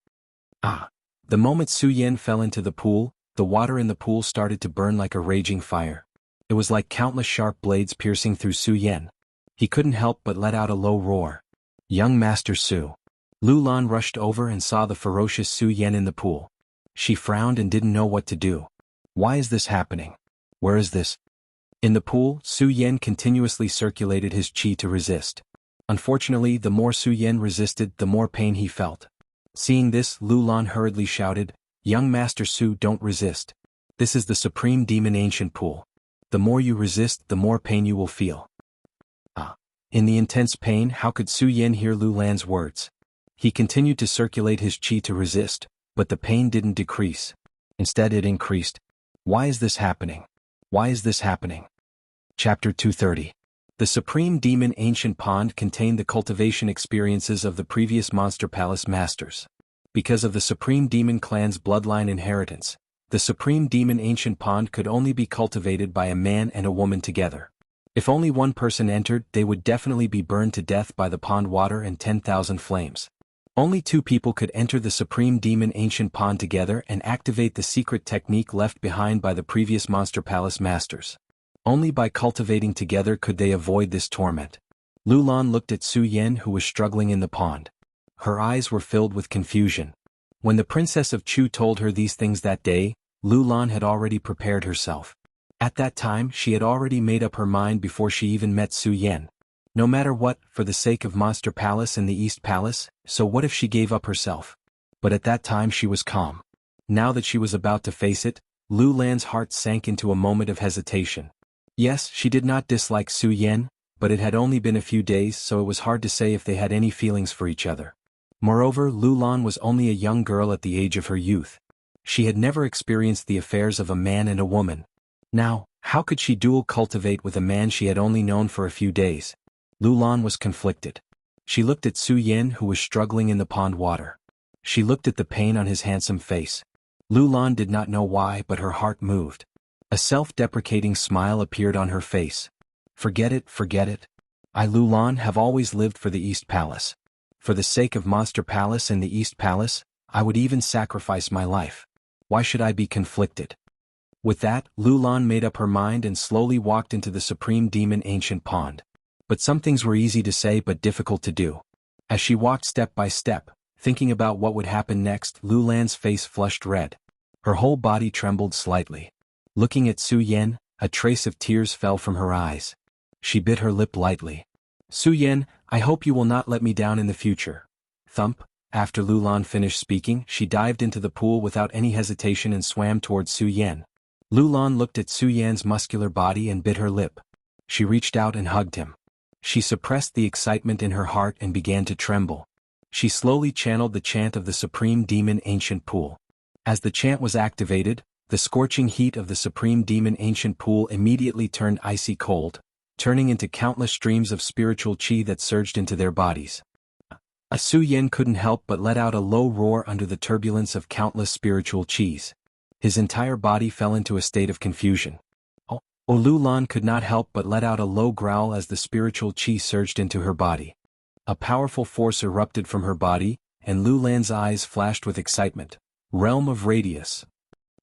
Ah! The moment Su Yan fell into the pool, the water in the pool started to burn like a raging fire. It was like countless sharp blades piercing through Su Yan. He couldn't help but let out a low roar. Young Master Su. Lu Lan rushed over and saw the ferocious Su Yan in the pool. She frowned and didn't know what to do. Why is this happening? Where is this? In the pool, Su Yan continuously circulated his chi to resist. Unfortunately, the more Su Yan resisted, the more pain he felt. Seeing this, Lu Lan hurriedly shouted, Young Master Su, don't resist. This is the Supreme Demon Ancient Pool. The more you resist, the more pain you will feel. In the intense pain, how could Su Yan hear Lu Lan's words? He continued to circulate his chi to resist, but the pain didn't decrease. Instead it increased. Why is this happening? Why is this happening? Chapter 230. The Supreme Demon Ancient Pond contained the cultivation experiences of the previous Monster Palace masters. Because of the Supreme Demon clan's bloodline inheritance, the Supreme Demon Ancient Pond could only be cultivated by a man and a woman together. If only one person entered, they would definitely be burned to death by the pond water and 10,000 flames. Only two people could enter the Supreme Demon Ancient Pond together and activate the secret technique left behind by the previous Monster Palace masters. Only by cultivating together could they avoid this torment. Lu Lan looked at Su Yan, who was struggling in the pond. Her eyes were filled with confusion. When the Princess of Chu told her these things that day, Lu Lan had already prepared herself. At that time, she had already made up her mind before she even met Su Yan. No matter what, for the sake of Monster Palace and the East Palace, so what if she gave up herself? But at that time she was calm. Now that she was about to face it, Lu Lan's heart sank into a moment of hesitation. Yes, she did not dislike Su Yan, but it had only been a few days, so it was hard to say if they had any feelings for each other. Moreover, Lu Lan was only a young girl at the age of her youth. She had never experienced the affairs of a man and a woman. Now, how could she dual cultivate with a man she had only known for a few days? Lu Lan was conflicted. She looked at Su Yan, who was struggling in the pond water. She looked at the pain on his handsome face. Lu Lan did not know why, but her heart moved. A self-deprecating smile appeared on her face. Forget it, forget it. I, Lu Lan, have always lived for the East Palace. For the sake of Monster Palace and the East Palace, I would even sacrifice my life. Why should I be conflicted? With that, Lu Lan made up her mind and slowly walked into the Supreme Demon Ancient Pond. But some things were easy to say but difficult to do. As she walked step by step, thinking about what would happen next, Lu Lan's face flushed red. Her whole body trembled slightly. Looking at Su Yan, a trace of tears fell from her eyes. She bit her lip lightly. Su Yan, I hope you will not let me down in the future. Thump. After Lu Lan finished speaking, she dived into the pool without any hesitation and swam towards Su Yan. Lu Lan looked at Su Yan's muscular body and bit her lip. She reached out and hugged him. She suppressed the excitement in her heart and began to tremble. She slowly channeled the chant of the Supreme Demon Ancient Pool. As the chant was activated, the scorching heat of the Supreme Demon Ancient Pool immediately turned icy cold, turning into countless streams of spiritual chi that surged into their bodies. Su Yan couldn't help but let out a low roar under the turbulence of countless spiritual chis. His entire body fell into a state of confusion. Lu Lan could not help but let out a low growl as the spiritual chi surged into her body. A powerful force erupted from her body, and Lu Lan's eyes flashed with excitement. Realm of Radius.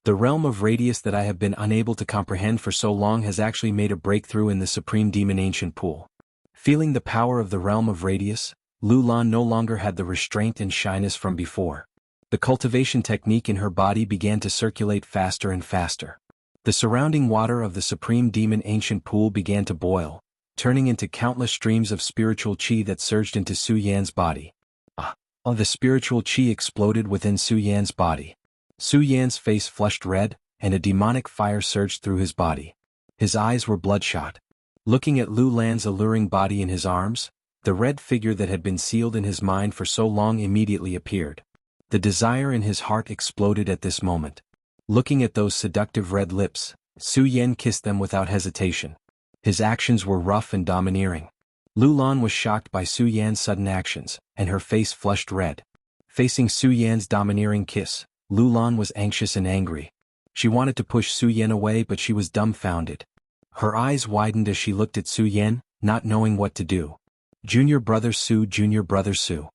The realm of Radius that I have been unable to comprehend for so long has actually made a breakthrough in the Supreme Demon Ancient Pool. Feeling the power of the realm of Radius, Lu Lan no longer had the restraint and shyness from before. The cultivation technique in her body began to circulate faster and faster. The surrounding water of the Supreme Demon Ancient Pool began to boil, turning into countless streams of spiritual chi that surged into Su Yan's body. The spiritual chi exploded within Su Yan's body. Su Yan's face flushed red, and a demonic fire surged through his body. His eyes were bloodshot. Looking at Lu Lan's alluring body in his arms, the red figure that had been sealed in his mind for so long immediately appeared. The desire in his heart exploded at this moment. Looking at those seductive red lips, Su Yan kissed them without hesitation. His actions were rough and domineering. Lu Lan was shocked by Su Yan's sudden actions, and her face flushed red. Facing Su Yan's domineering kiss, Lu Lan was anxious and angry. She wanted to push Su Yan away, but she was dumbfounded. Her eyes widened as she looked at Su Yan, not knowing what to do. Junior brother Su, junior brother Su.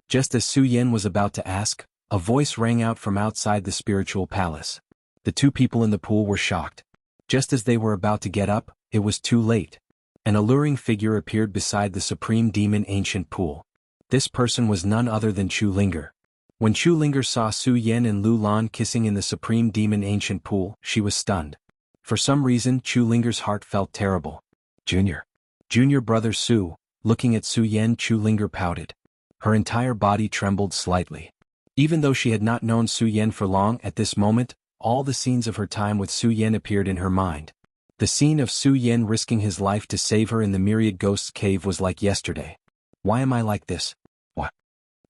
Just as Su Yan was about to ask, a voice rang out from outside the spiritual palace. The two people in the pool were shocked. Just as they were about to get up, it was too late. An alluring figure appeared beside the Supreme Demon Ancient Pool. This person was none other than Chu Linger. When Chu Linger saw Su Yan and Lu Lan kissing in the Supreme Demon Ancient Pool, she was stunned. For some reason, Chu Linger's heart felt terrible. Junior brother Su. Looking at Su Yan, Chu Linger pouted. Her entire body trembled slightly. Even though she had not known Su Yan for long, at this moment, all the scenes of her time with Su Yan appeared in her mind. The scene of Su Yan risking his life to save her in the Myriad Ghosts cave was like yesterday. Why am I like this? What?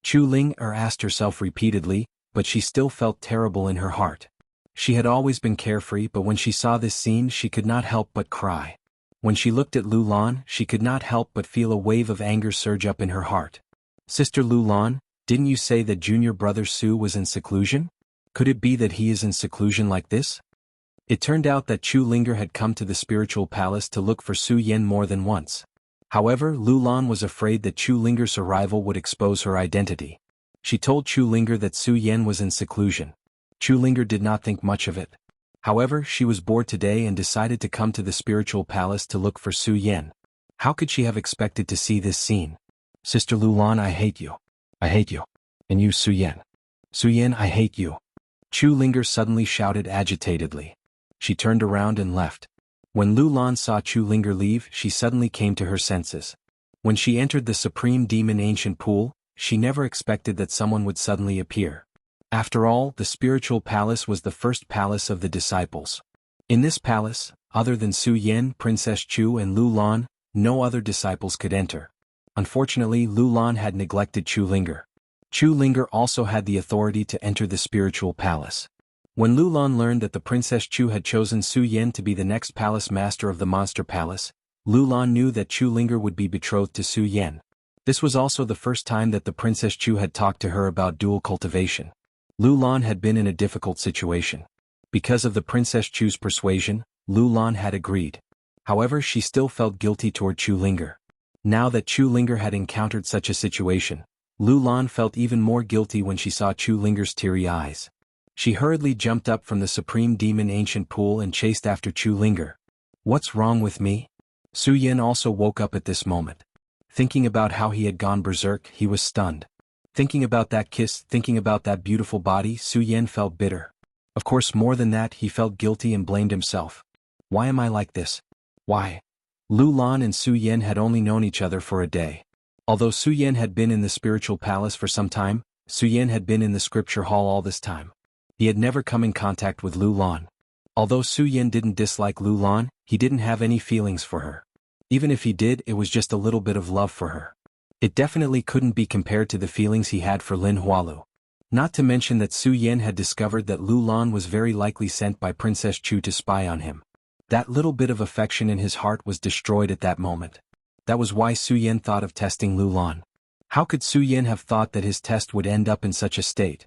Chu Linger asked herself repeatedly, but she still felt terrible in her heart. She had always been carefree, but when she saw this scene she could not help but cry. When she looked at Lu Lan, she could not help but feel a wave of anger surge up in her heart. Sister Lu Lan, didn't you say that junior brother Su was in seclusion? Could it be that he is in seclusion like this? It turned out that Chu Linger had come to the spiritual palace to look for Su Yan more than once. However, Lu Lan was afraid that Chu Linger's arrival would expose her identity. She told Chu Linger that Su Yan was in seclusion. Chu Linger did not think much of it. However, she was bored today and decided to come to the spiritual palace to look for Su Yan. How could she have expected to see this scene? Sister Lu Lan, I hate you. I hate you. And you, Su Yan. Su Yan, I hate you. Chu Linger suddenly shouted agitatedly. She turned around and left. When Lu Lan saw Chu Linger leave, she suddenly came to her senses. When she entered the Supreme Demon Ancient Pool, she never expected that someone would suddenly appear. After all, the spiritual palace was the first palace of the disciples. In this palace, other than Su Yan, Princess Chu and Lu Lan, no other disciples could enter. Unfortunately, Lu Lan had neglected Chu Linger. Chu Linger also had the authority to enter the spiritual palace. When Lu Lan learned that the Princess Chu had chosen Su Yan to be the next palace master of the Monster Palace, Lu Lan knew that Chu Linger would be betrothed to Su Yan. This was also the first time that the Princess Chu had talked to her about dual cultivation. Lu Lan had been in a difficult situation. Because of the Princess Chu's persuasion, Lu Lan had agreed. However, she still felt guilty toward Chu Linger. Now that Chu Linger had encountered such a situation, Lu Lan felt even more guilty when she saw Chu Linger's teary eyes. She hurriedly jumped up from the Supreme Demon Ancient Pool and chased after Chu Linger. What's wrong with me? Su Yan also woke up at this moment. Thinking about how he had gone berserk, he was stunned. Thinking about that kiss, thinking about that beautiful body, Su Yan felt bitter. Of course, more than that, he felt guilty and blamed himself. Why am I like this? Why? Lu Lan and Su Yan had only known each other for a day. Although Su Yan had been in the spiritual palace for some time, Su Yan had been in the scripture hall all this time. He had never come in contact with Lu Lan. Although Su Yin didn't dislike Lu Lan, he didn't have any feelings for her. Even if he did, it was just a little bit of love for her. It definitely couldn't be compared to the feelings he had for Lin Hualu. Not to mention that Su Yin had discovered that Lu Lan was very likely sent by Princess Chu to spy on him. That little bit of affection in his heart was destroyed at that moment. That was why Su Yin thought of testing Lu Lan. How could Su Yin have thought that his test would end up in such a state?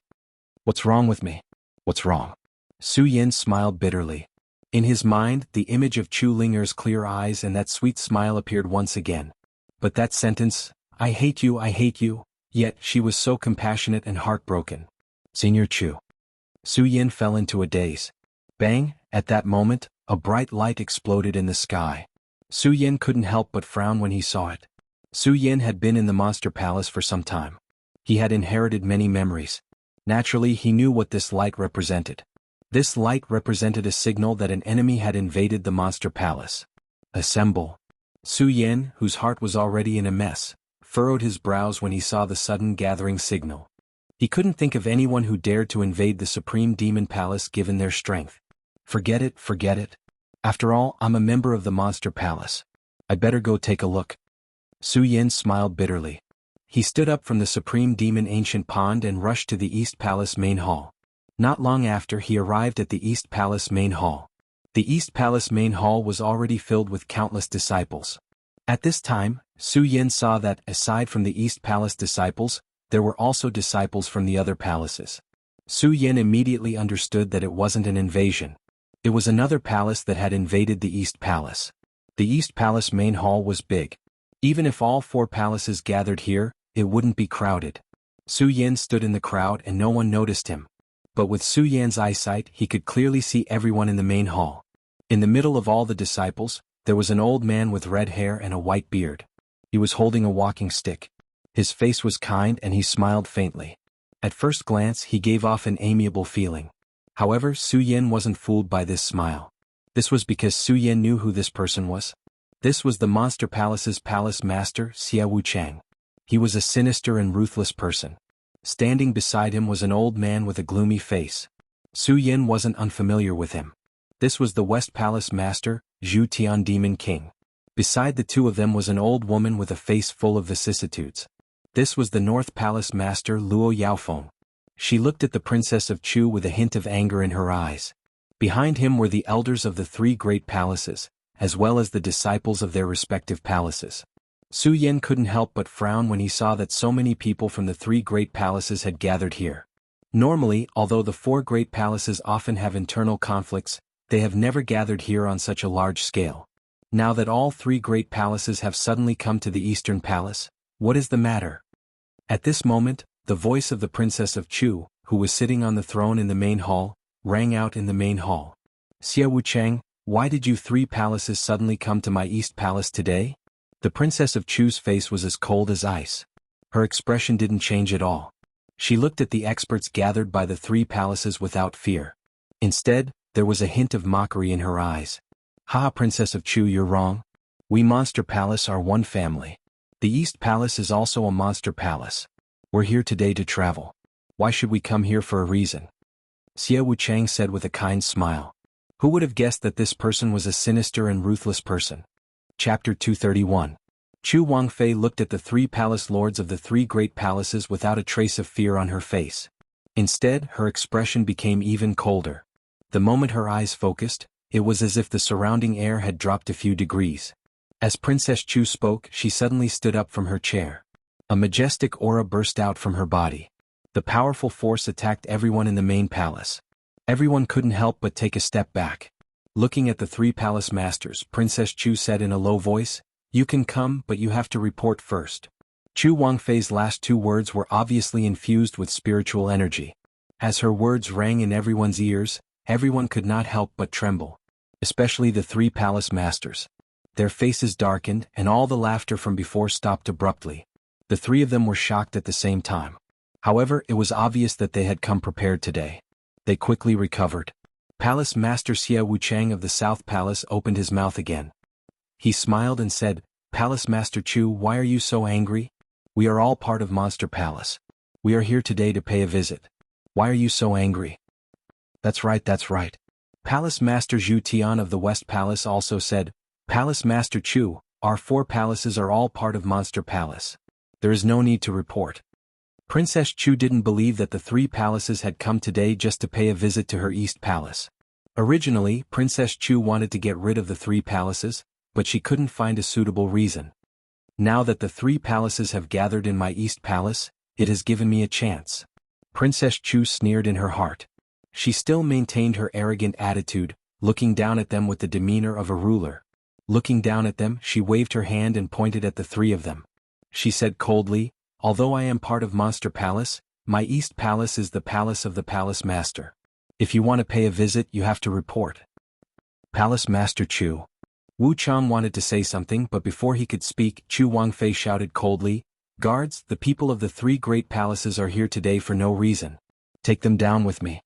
What's wrong with me? What's wrong? Su Yin smiled bitterly. In his mind, the image of Chu Linger's clear eyes and that sweet smile appeared once again. But that sentence, I hate you, yet she was so compassionate and heartbroken. Senior Chu. Su Yin fell into a daze. Bang, at that moment, a bright light exploded in the sky. Su Yin couldn't help but frown when he saw it. Su Yin had been in the Monster Palace for some time. He had inherited many memories. Naturally, he knew what this light represented. This light represented a signal that an enemy had invaded the Monster Palace. Assemble. Su Yin, whose heart was already in a mess, furrowed his brows when he saw the sudden gathering signal. He couldn't think of anyone who dared to invade the Supreme Demon Palace given their strength. Forget it. After all, I'm a member of the Monster Palace. I'd better go take a look. Su Yin smiled bitterly. He stood up from the Supreme Demon Ancient Pond and rushed to the East Palace Main Hall. Not long after, he arrived at the East Palace Main Hall. The East Palace Main Hall was already filled with countless disciples. At this time, Su Yin saw that, aside from the East Palace disciples, there were also disciples from the other palaces. Su Yin immediately understood that it wasn't an invasion. It was another palace that had invaded the East Palace. The East Palace Main Hall was big. Even if all 4 palaces gathered here, it wouldn't be crowded. Su Yin stood in the crowd and no one noticed him. But with Su Yin's eyesight, he could clearly see everyone in the main hall. In the middle of all the disciples, there was an old man with red hair and a white beard. He was holding a walking stick. His face was kind and he smiled faintly. At first glance, he gave off an amiable feeling. However, Su Yin wasn't fooled by this smile. This was because Su Yin knew who this person was. This was the Monster Palace's palace master, Xia Wuchang. He was a sinister and ruthless person. Standing beside him was an old man with a gloomy face. Su Yin wasn't unfamiliar with him. This was the West Palace master, Zhu Tian Demon King. Beside the two of them was an old woman with a face full of vicissitudes. This was the North Palace master, Luo Yaofeng. She looked at the Princess of Chu with a hint of anger in her eyes. Behind him were the elders of the 3 great palaces, as well as the disciples of their respective palaces. Su Yin couldn't help but frown when he saw that so many people from the 3 great palaces had gathered here. Normally, although the 4 great palaces often have internal conflicts, they have never gathered here on such a large scale. Now that all 3 great palaces have suddenly come to the Eastern Palace, what is the matter? At this moment, the voice of the Princess of Chu, who was sitting on the throne in the main hall, rang out in the main hall. Xia Wuchang, why did you 3 palaces suddenly come to my East Palace today? The Princess of Chu's face was as cold as ice. Her expression didn't change at all. She looked at the experts gathered by the 3 palaces without fear. Instead, there was a hint of mockery in her eyes. Ha, Princess of Chu, you're wrong. We Monster Palace are one family. The East Palace is also a Monster Palace. We're here today to travel. Why should we come here for a reason? Xia Wuchang said with a kind smile. Who would have guessed that this person was a sinister and ruthless person? Chapter 231. Chu Wangfei looked at the 3 palace lords of the 3 great palaces without a trace of fear on her face. Instead, her expression became even colder. The moment her eyes focused, it was as if the surrounding air had dropped a few degrees. As Princess Chu spoke, she suddenly stood up from her chair. A majestic aura burst out from her body. The powerful force attacked everyone in the main palace. Everyone couldn't help but take a step back. Looking at the 3 palace masters, Princess Chu said in a low voice, You can come, but you have to report first. Chu Wangfei's last 2 words were obviously infused with spiritual energy. As her words rang in everyone's ears, everyone could not help but tremble. Especially the 3 palace masters. Their faces darkened and all the laughter from before stopped abruptly. The 3 of them were shocked at the same time. However, it was obvious that they had come prepared today. They quickly recovered. Palace Master Xia Wuchang of the South Palace opened his mouth again. He smiled and said, Palace Master Chu, why are you so angry? We are all part of Monster Palace. We are here today to pay a visit. Why are you so angry? That's right. Palace Master Zhu Tian of the West Palace also said, Palace Master Chu, our 4 palaces are all part of Monster Palace. There is no need to report. Princess Chu didn't believe that the 3 palaces had come today just to pay a visit to her East Palace. Originally, Princess Chu wanted to get rid of the 3 palaces, but she couldn't find a suitable reason. Now that the 3 palaces have gathered in my East Palace, it has given me a chance. Princess Chu sneered in her heart. She still maintained her arrogant attitude, looking down at them with the demeanor of a ruler. Looking down at them, she waved her hand and pointed at the 3 of them. She said coldly, although I am part of Monster Palace, my East Palace is the palace of the Palace Master. If you want to pay a visit, you have to report. Palace Master Chu. Wu Chang wanted to say something, but before he could speak, Chu Wangfei shouted coldly, Guards, the people of the 3 great palaces are here today for no reason. Take them down with me.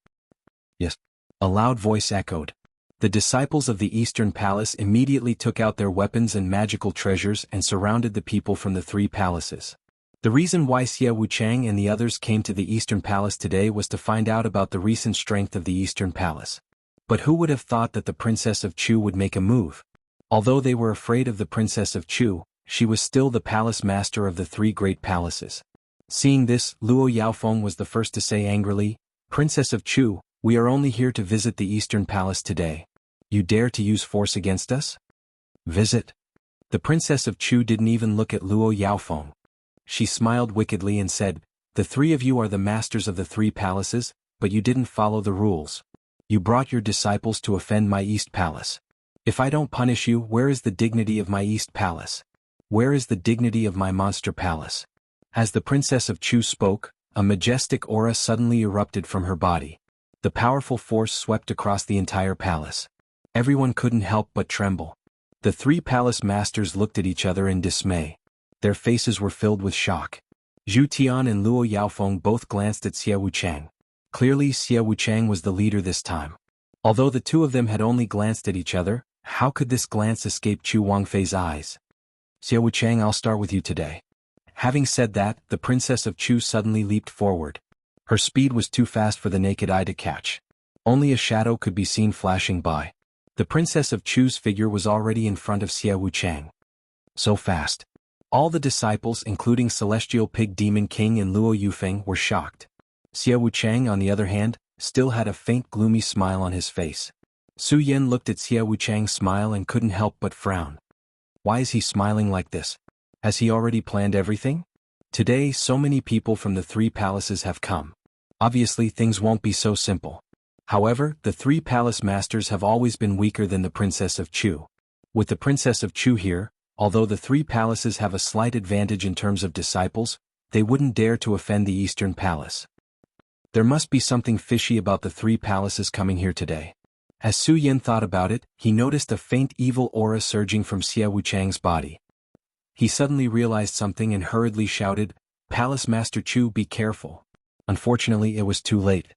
Yes. A loud voice echoed. The disciples of the Eastern Palace immediately took out their weapons and magical treasures and surrounded the people from the 3 palaces. The reason why Xie Wuchang and the others came to the Eastern Palace today was to find out about the recent strength of the Eastern Palace. But who would have thought that the Princess of Chu would make a move? Although they were afraid of the Princess of Chu, she was still the palace master of the 3 great palaces. Seeing this, Luo Yaofeng was the first to say angrily, Princess of Chu, we are only here to visit the Eastern Palace today. You dare to use force against us? Visit? The Princess of Chu didn't even look at Luo Yaofeng. She smiled wickedly and said, The 3 of you are the masters of the 3 palaces, but you didn't follow the rules. You brought your disciples to offend my East Palace. If I don't punish you, where is the dignity of my East Palace? Where is the dignity of my Monster Palace? As the Princess of Chu spoke, a majestic aura suddenly erupted from her body. The powerful force swept across the entire palace. Everyone couldn't help but tremble. The 3 palace masters looked at each other in dismay. Their faces were filled with shock. Zhu Tian and Luo Yaofeng both glanced at Xie Wuchang. Clearly Xie Wuchang was the leader this time. Although the 2 of them had only glanced at each other, how could this glance escape Chu Wangfei's eyes? Xie Wuchang, I'll start with you today. Having said that, the Princess of Chu suddenly leaped forward. Her speed was too fast for the naked eye to catch. Only a shadow could be seen flashing by. The Princess of Chu's figure was already in front of Xie Wuchang. So fast. All the disciples, including Celestial Pig Demon King and Luo Yufeng, were shocked. Xie Wuchang, on the other hand, still had a faint gloomy smile on his face. Su Yan looked at Xie Wuchang's smile and couldn't help but frown. Why is he smiling like this? Has he already planned everything? Today so many people from the 3 palaces have come. Obviously things won't be so simple. However, the 3 palace masters have always been weaker than the Princess of Chu. With the Princess of Chu here, although the 3 palaces have a slight advantage in terms of disciples, they wouldn't dare to offend the Eastern Palace. There must be something fishy about the 3 palaces coming here today. As Su Yan thought about it, he noticed a faint evil aura surging from Xie Wuchang's body. He suddenly realized something and hurriedly shouted, Palace Master Chu, be careful. Unfortunately, it was too late.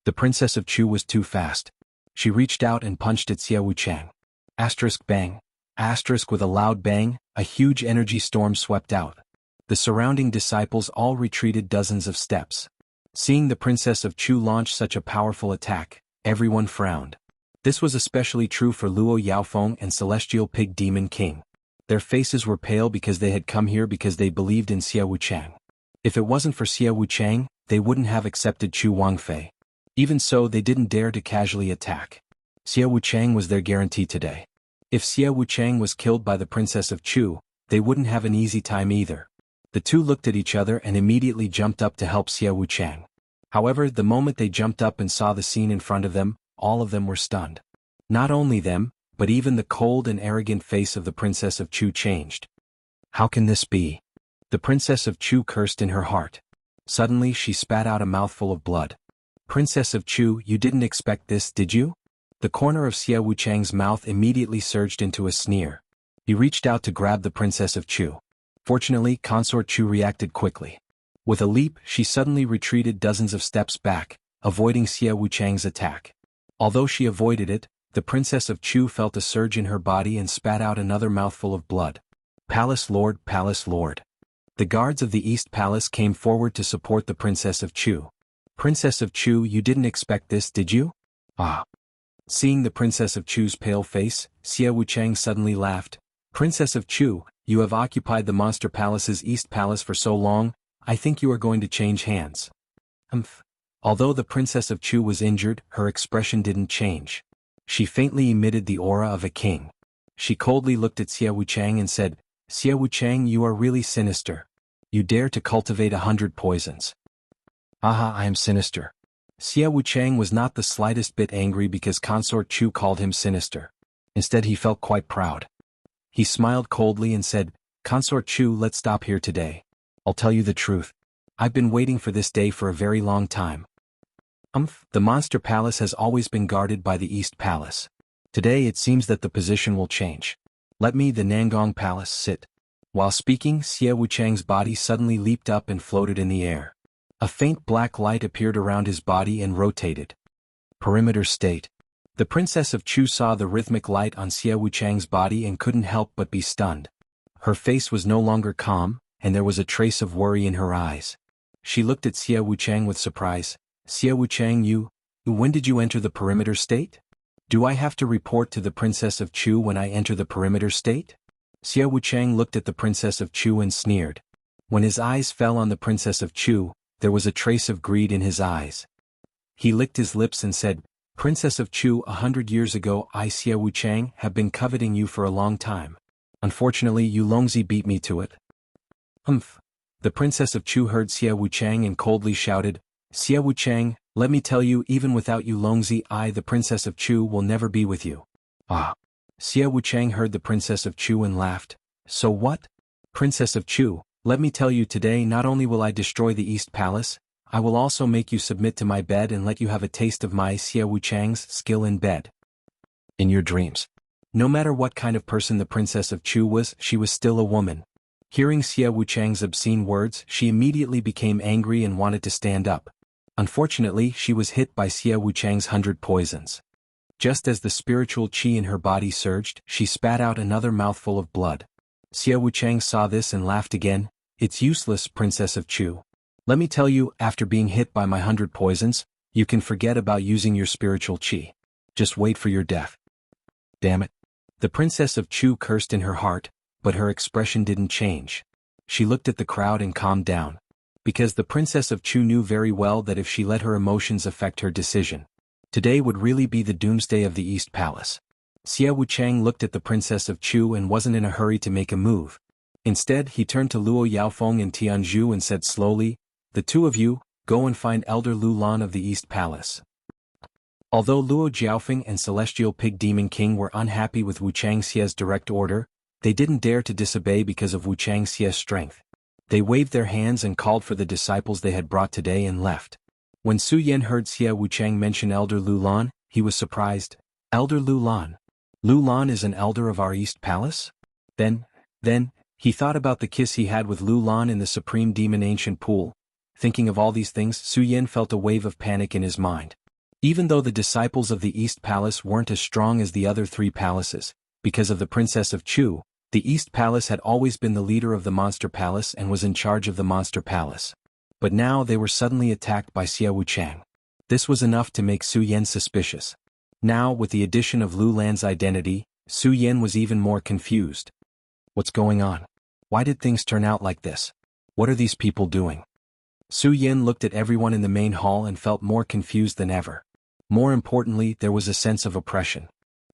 The Princess of Chu was too fast. She reached out and punched at Xie Wuchang. Asterisk bang. Asterisk with a loud bang, a huge energy storm swept out. The surrounding disciples all retreated dozens of steps. Seeing the Princess of Chu launch such a powerful attack, everyone frowned. This was especially true for Luo Yaofeng and Celestial Pig Demon King. Their faces were pale because they had come here because they believed in Xie Wuchang. If it wasn't for Xie Wuchang, they wouldn't have accepted Chu Wangfei. Even so, they didn't dare to casually attack. Xie Wuchang was their guarantee today. If Xie Wuchang was killed by the Princess of Chu, they wouldn't have an easy time either. The 2 looked at each other and immediately jumped up to help Xie Wuchang. However, the moment they jumped up and saw the scene in front of them, all of them were stunned. Not only them, but even the cold and arrogant face of the Princess of Chu changed. How can this be? The Princess of Chu cursed in her heart. Suddenly she spat out a mouthful of blood. Princess of Chu, you didn't expect this, did you? The corner of Xie Wuchang's mouth immediately surged into a sneer. He reached out to grab the Princess of Chu. Fortunately, Consort Chu reacted quickly. With a leap, she suddenly retreated dozens of steps back, avoiding Xie Wuchang's attack. Although she avoided it, the Princess of Chu felt a surge in her body and spat out another mouthful of blood. Palace Lord, Palace Lord. The guards of the East Palace came forward to support the Princess of Chu. Princess of Chu, you didn't expect this, did you? Ah. Seeing the Princess of Chu's pale face, Xie Wuchang suddenly laughed. Princess of Chu, you have occupied the Monster Palace's East Palace for so long, I think you are going to change hands. Although the Princess of Chu was injured, her expression didn't change. She faintly emitted the aura of a king. She coldly looked at Xie Wuchang and said, Xie Wuchang, you are really sinister. You dare to cultivate 100 poisons. Aha, I am sinister. Xie Wuchang was not the slightest bit angry because Consort Chu called him sinister. Instead he felt quite proud. He smiled coldly and said, Consort Chu, let's stop here today. I'll tell you the truth. I've been waiting for this day for a very long time. The Monster Palace has always been guarded by the East Palace. Today it seems that the position will change. Let me, the Nangong Palace, sit. While speaking, Xie Wuchang's body suddenly leaped up and floated in the air. A faint black light appeared around his body and rotated. Perimeter state. The Princess of Chu saw the rhythmic light on Xie Wuchang's body and couldn't help but be stunned. Her face was no longer calm, and there was a trace of worry in her eyes. She looked at Xie Wuchang with surprise. Xie Wuchang, when did you enter the perimeter state? Do I have to report to the Princess of Chu when I enter the perimeter state? Xie Wuchang looked at the Princess of Chu and sneered. When his eyes fell on the Princess of Chu, there was a trace of greed in his eyes. He licked his lips and said, Princess of Chu, 100 years ago I, Xie Wuchang, have been coveting you for a long time. Unfortunately, you Longzi beat me to it. The Princess of Chu heard Xie Wuchang and coldly shouted, Xie Wuchang, let me tell you, even without you Longzi, I, the Princess of Chu, will never be with you. Ah. Xie Wuchang heard the Princess of Chu and laughed. So what? Princess of Chu, let me tell you today, not only will I destroy the East Palace, I will also make you submit to my bed and let you have a taste of my Xie Wuchang's skill in bed. In your dreams. No matter what kind of person the Princess of Chu was, she was still a woman. Hearing Xie Wuchang's obscene words, she immediately became angry and wanted to stand up. Unfortunately, she was hit by Xie Wuchang's 100 poisons. Just as the spiritual qi in her body surged, she spat out another mouthful of blood. Xie Wuchang saw this and laughed again. It's useless, Princess of Chu. Let me tell you, after being hit by my 100 poisons, you can forget about using your spiritual qi. Just wait for your death. Damn it. The Princess of Chu cursed in her heart, but her expression didn't change. She looked at the crowd and calmed down. Because the Princess of Chu knew very well that if she let her emotions affect her decision, today would really be the doomsday of the East Palace. Xie Wuchang looked at the Princess of Chu and wasn't in a hurry to make a move. Instead, he turned to Luo Yaofeng and Tianzhu and said slowly, the two of you, go and find Elder Lu Lan of the East Palace. Although Luo Jiaofeng and Celestial Pig Demon King were unhappy with Wuchang Xie's direct order, they didn't dare to disobey because of Wuchang Xie's strength. They waved their hands and called for the disciples they had brought today and left. When Su Yan heard Xie Wuchang mention Elder Lu Lan, he was surprised. Elder Lu Lan? Lu Lan is an elder of our East Palace? Then, he thought about the kiss he had with Lu Lan in the Supreme Demon Ancient Pool. Thinking of all these things, Su Yan felt a wave of panic in his mind. Even though the disciples of the East Palace weren't as strong as the other three palaces, because of the Princess of Chu, the East Palace had always been the leader of the Monster Palace and was in charge of the Monster Palace. But now they were suddenly attacked by Xie Wuchang. This was enough to make Su Yan suspicious. Now, with the addition of Lu Lan's identity, Su Yan was even more confused. What's going on? Why did things turn out like this? What are these people doing? Su Yan looked at everyone in the main hall and felt more confused than ever. More importantly, there was a sense of oppression.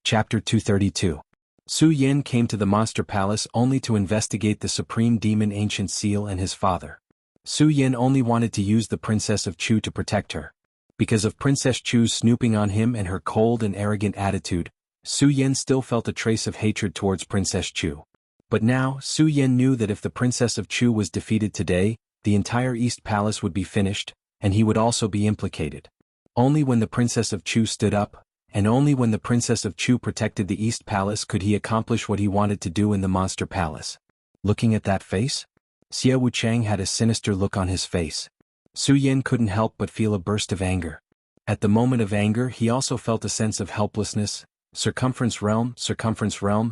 Chapter 232. Su Yan came to the Monster Palace only to investigate the Supreme Demon Ancient Seal and his father. Su Yan only wanted to use the Princess of Chu to protect her. Because of Princess Chu's snooping on him and her cold and arrogant attitude, Su Yan still felt a trace of hatred towards Princess Chu. But now, Su Yan knew that if the Princess of Chu was defeated today, the entire East Palace would be finished, and he would also be implicated. Only when the Princess of Chu stood up, and only when the Princess of Chu protected the East Palace could he accomplish what he wanted to do in the Monster Palace. Looking at that face? Xie Wuchang had a sinister look on his face. Su Yan couldn't help but feel a burst of anger. At the moment of anger he also felt a sense of helplessness. Circumference realm,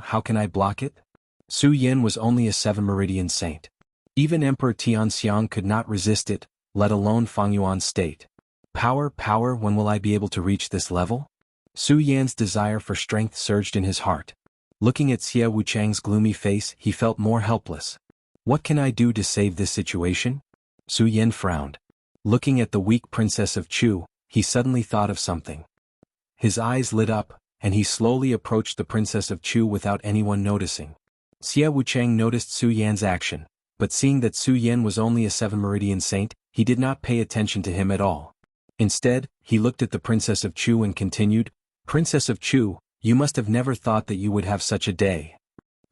how can I block it? Su Yan was only a 7-meridian saint. Even Emperor Tianxiang could not resist it, let alone Feng Yuan's state. Power, when will I be able to reach this level? Su Yan's desire for strength surged in his heart. Looking at Xie Wuchang's gloomy face, he felt more helpless. What can I do to save this situation? Su Yan frowned. Looking at the weak princess of Chu, he suddenly thought of something. His eyes lit up, and he slowly approached the princess of Chu without anyone noticing. Xie Wuchang noticed Su Yan's action, but seeing that Su Yan was only a 7 meridian saint, he did not pay attention to him at all. Instead, he looked at the princess of Chu and continued, "Princess of Chu, you must have never thought that you would have such a day."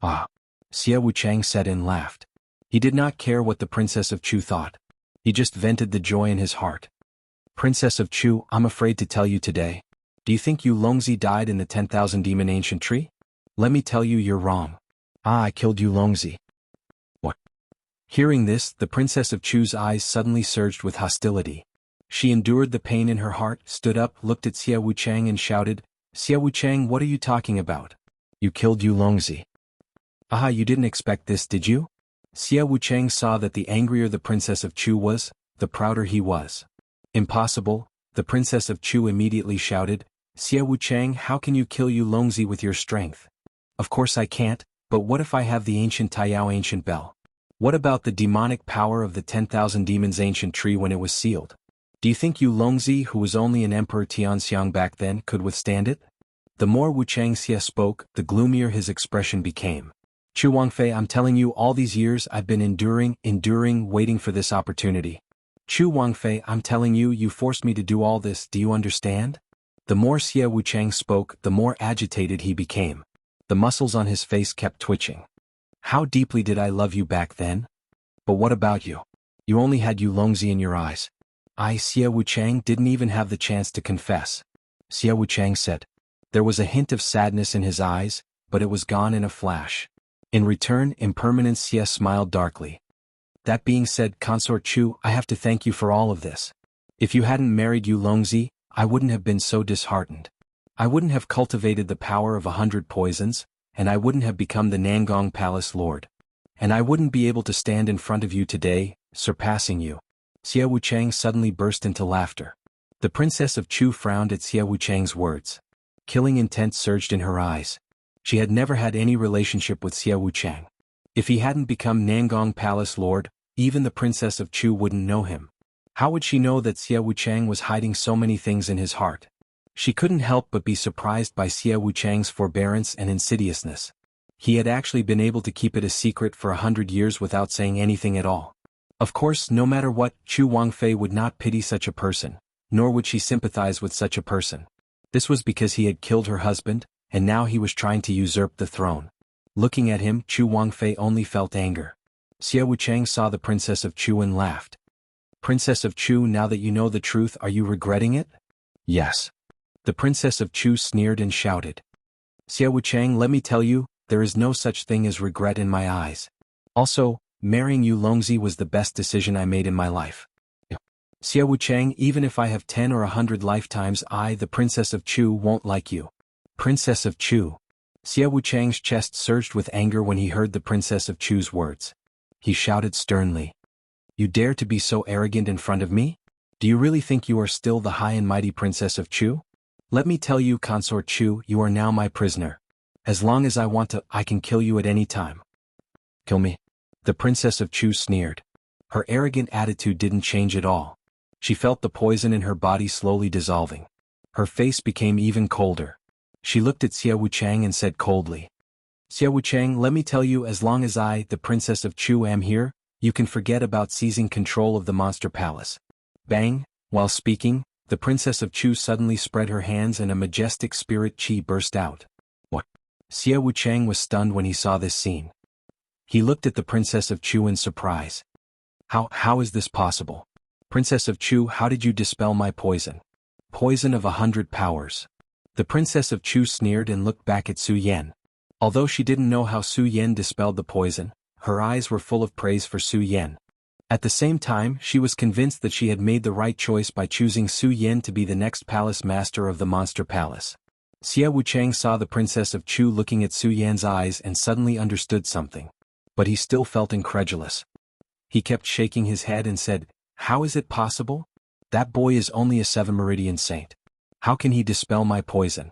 Ah! Xie Wuchang said and laughed. He did not care what the princess of Chu thought. He just vented the joy in his heart. "Princess of Chu, I'm afraid to tell you today. Do you think Yu Longzi died in the 10,000 demon ancient tree? Let me tell you you're wrong. I killed Yu Longzi." What? Hearing this, the princess of Chu's eyes suddenly surged with hostility. She endured the pain in her heart, stood up, looked at Xie Wuchang and shouted, "Xie Wuchang, what are you talking about? You killed Yu Longzi." "Ah, you didn't expect this, did you?" Xie Wuchang saw that the angrier the princess of Chu was, the prouder he was. "Impossible," the princess of Chu immediately shouted, "Xie Wuchang, how can you kill Yu Longzi with your strength?" "Of course I can't, but what if I have the ancient Taiyao ancient bell? What about the demonic power of the 10,000 demons ancient tree when it was sealed? Do you think Yu Longzi, who was only an Emperor Tianxiang back then, could withstand it?" The more Wuchang Xie spoke, the gloomier his expression became. "Chu Wangfei, I'm telling you, all these years I've been enduring, waiting for this opportunity. Chu Wangfei, I'm telling you, you forced me to do all this, do you understand?" The more Xie Wuchang spoke, the more agitated he became. The muscles on his face kept twitching. "How deeply did I love you back then? But what about you? You only had Yu Longzi in your eyes. I, Xie Wuchang, didn't even have the chance to confess." Xie Wuchang said. There was a hint of sadness in his eyes, but it was gone in a flash. In return, Impermanence Xie smiled darkly. "That being said, Consort Chu, I have to thank you for all of this. If you hadn't married Yu Longzi, I wouldn't have been so disheartened. I wouldn't have cultivated the power of 100 poisons, and I wouldn't have become the Nangong Palace Lord. And I wouldn't be able to stand in front of you today, surpassing you." Xie Wuchang suddenly burst into laughter. The princess of Chu frowned at Xie Wuchang's words. Killing intent surged in her eyes. She had never had any relationship with Xie Wuchang. If he hadn't become Nangong Palace Lord, even the princess of Chu wouldn't know him. How would she know that Xie Wuchang was hiding so many things in his heart? She couldn't help but be surprised by Xie Wuchang's forbearance and insidiousness. He had actually been able to keep it a secret for 100 years without saying anything at all. Of course, no matter what, Chu Wangfei would not pity such a person, nor would she sympathize with such a person. This was because he had killed her husband, and now he was trying to usurp the throne. Looking at him, Chu Wangfei only felt anger. Xie Wuchang saw the princess of Chu and laughed. "Princess of Chu, now that you know the truth, are you regretting it?" "Yes." The princess of Chu sneered and shouted. "Xie Wuchang, let me tell you, there is no such thing as regret in my eyes. Also, marrying Yu Longzi was the best decision I made in my life. Xie Wuchang, even if I have 10 or 100 lifetimes, I, the princess of Chu, won't like you." "Princess of Chu." Xie Wuchang's chest surged with anger when he heard the princess of Chu's words. He shouted sternly. "You dare to be so arrogant in front of me? Do you really think you are still the high and mighty princess of Chu? Let me tell you, Consort Chu, you are now my prisoner. As long as I want to, I can kill you at any time." "Kill me?" The princess of Chu sneered. Her arrogant attitude didn't change at all. She felt the poison in her body slowly dissolving. Her face became even colder. She looked at Xie Wuchang and said coldly, "Xie Wuchang, let me tell you, as long as I, the princess of Chu, am here, you can forget about seizing control of the monster palace." Bang! While speaking, the princess of Chu suddenly spread her hands and a majestic spirit chi burst out. What? Xie Wuchang was stunned when he saw this scene. He looked at the princess of Chu in surprise. How is this possible? Princess of Chu, how did you dispel my poison? Poison of 100 powers. The princess of Chu sneered and looked back at Su Yan. Although she didn't know how Su Yan dispelled the poison, her eyes were full of praise for Su Yan. At the same time, she was convinced that she had made the right choice by choosing Su Yan to be the next palace master of the monster palace. Xie Wuchang saw the princess of Chu looking at Su Yan's eyes and suddenly understood something. But he still felt incredulous. He kept shaking his head and said, "How is it possible? That boy is only a 7 meridian saint. How can he dispel my poison?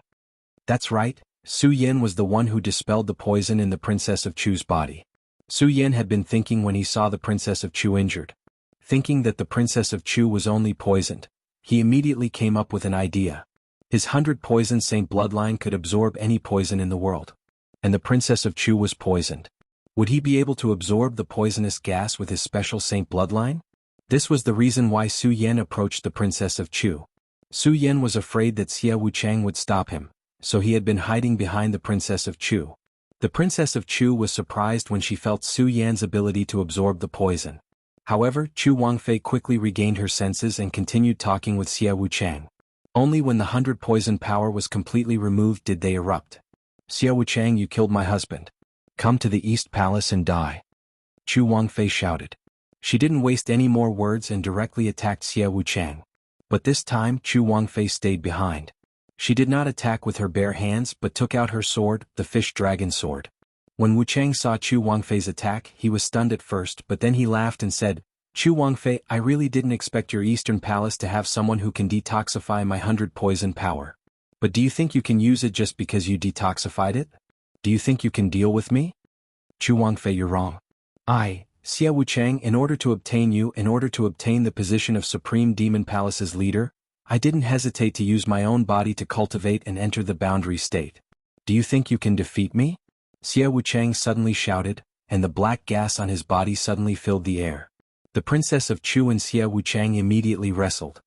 That's right, Su Yan was the one who dispelled the poison in the Princess of Chu's body. Su Yan had been thinking when he saw the Princess of Chu injured. Thinking that the Princess of Chu was only poisoned, he immediately came up with an idea. His 100 poison saint bloodline could absorb any poison in the world. And the Princess of Chu was poisoned. Would he be able to absorb the poisonous gas with his special saint bloodline? This was the reason why Su Yan approached the Princess of Chu. Su Yan was afraid that Xia Wuchang would stop him, so he had been hiding behind the Princess of Chu. The Princess of Chu was surprised when she felt Su Yan's ability to absorb the poison. However, Chu Wangfei quickly regained her senses and continued talking with Xia Wuchang. Only when the 100 poison power was completely removed did they erupt. Xia Wuchang, you killed my husband. Come to the East Palace and die. Chu Wangfei shouted. She didn't waste any more words and directly attacked Xia Wuchang. But this time Chu Wangfei stayed behind. She did not attack with her bare hands but took out her sword, the fish dragon sword. When Wuchang saw Chu Wangfei's attack, he was stunned at first, but then he laughed and said, Chu Wangfei, I really didn't expect your Eastern Palace to have someone who can detoxify my 100 poison power. But do you think you can use it just because you detoxified it? Do you think you can deal with me? Chu Wangfei, you're wrong. Xia Wuchang, in order to obtain the position of Supreme Demon Palace's leader, I didn't hesitate to use my own body to cultivate and enter the boundary state. Do you think you can defeat me? Xia Wuchang suddenly shouted, and the black gas on his body suddenly filled the air. The Princess of Chu and Xia Wuchang immediately wrestled.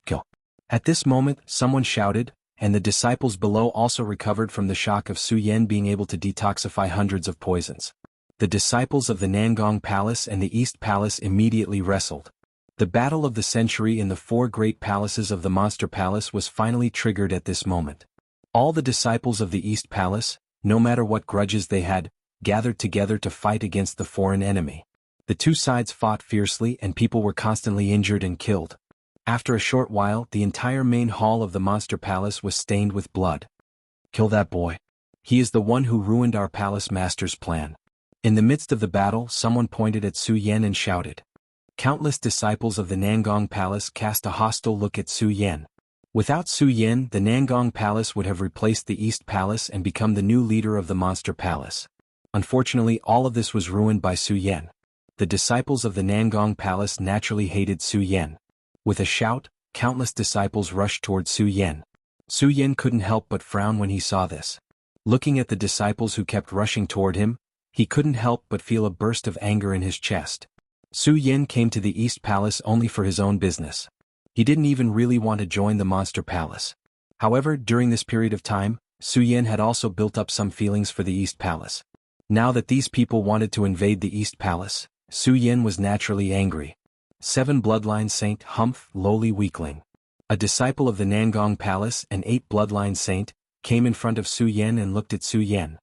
Kill. At this moment, someone shouted, and the disciples below also recovered from the shock of Su Yan being able to detoxify hundreds of poisons. The disciples of the Nangong Palace and the East Palace immediately wrestled. The battle of the century in the 4 great palaces of the Monster Palace was finally triggered at this moment. All the disciples of the East Palace, no matter what grudges they had, gathered together to fight against the foreign enemy. The two sides fought fiercely and people were constantly injured and killed. After a short while, the entire main hall of the Monster Palace was stained with blood. Kill that boy. He is the one who ruined our palace master's plan. In the midst of the battle, someone pointed at Su Yan and shouted. Countless disciples of the Nangong Palace cast a hostile look at Su Yan. Without Su Yan, the Nangong Palace would have replaced the East Palace and become the new leader of the Monster Palace. Unfortunately, all of this was ruined by Su Yan. The disciples of the Nangong Palace naturally hated Su Yan. With a shout, countless disciples rushed toward Su Yan. Su Yan couldn't help but frown when he saw this. Looking at the disciples who kept rushing toward him, he couldn't help but feel a burst of anger in his chest. Su Yan came to the East Palace only for his own business. He didn't even really want to join the Monster Palace. However, during this period of time, Su Yan had also built up some feelings for the East Palace. Now that these people wanted to invade the East Palace, Su Yan was naturally angry. 7 Bloodline Saint Humph, lowly weakling. A disciple of the Nangong Palace and 8 Bloodline Saint, came in front of Su Yan and looked at Su Yan.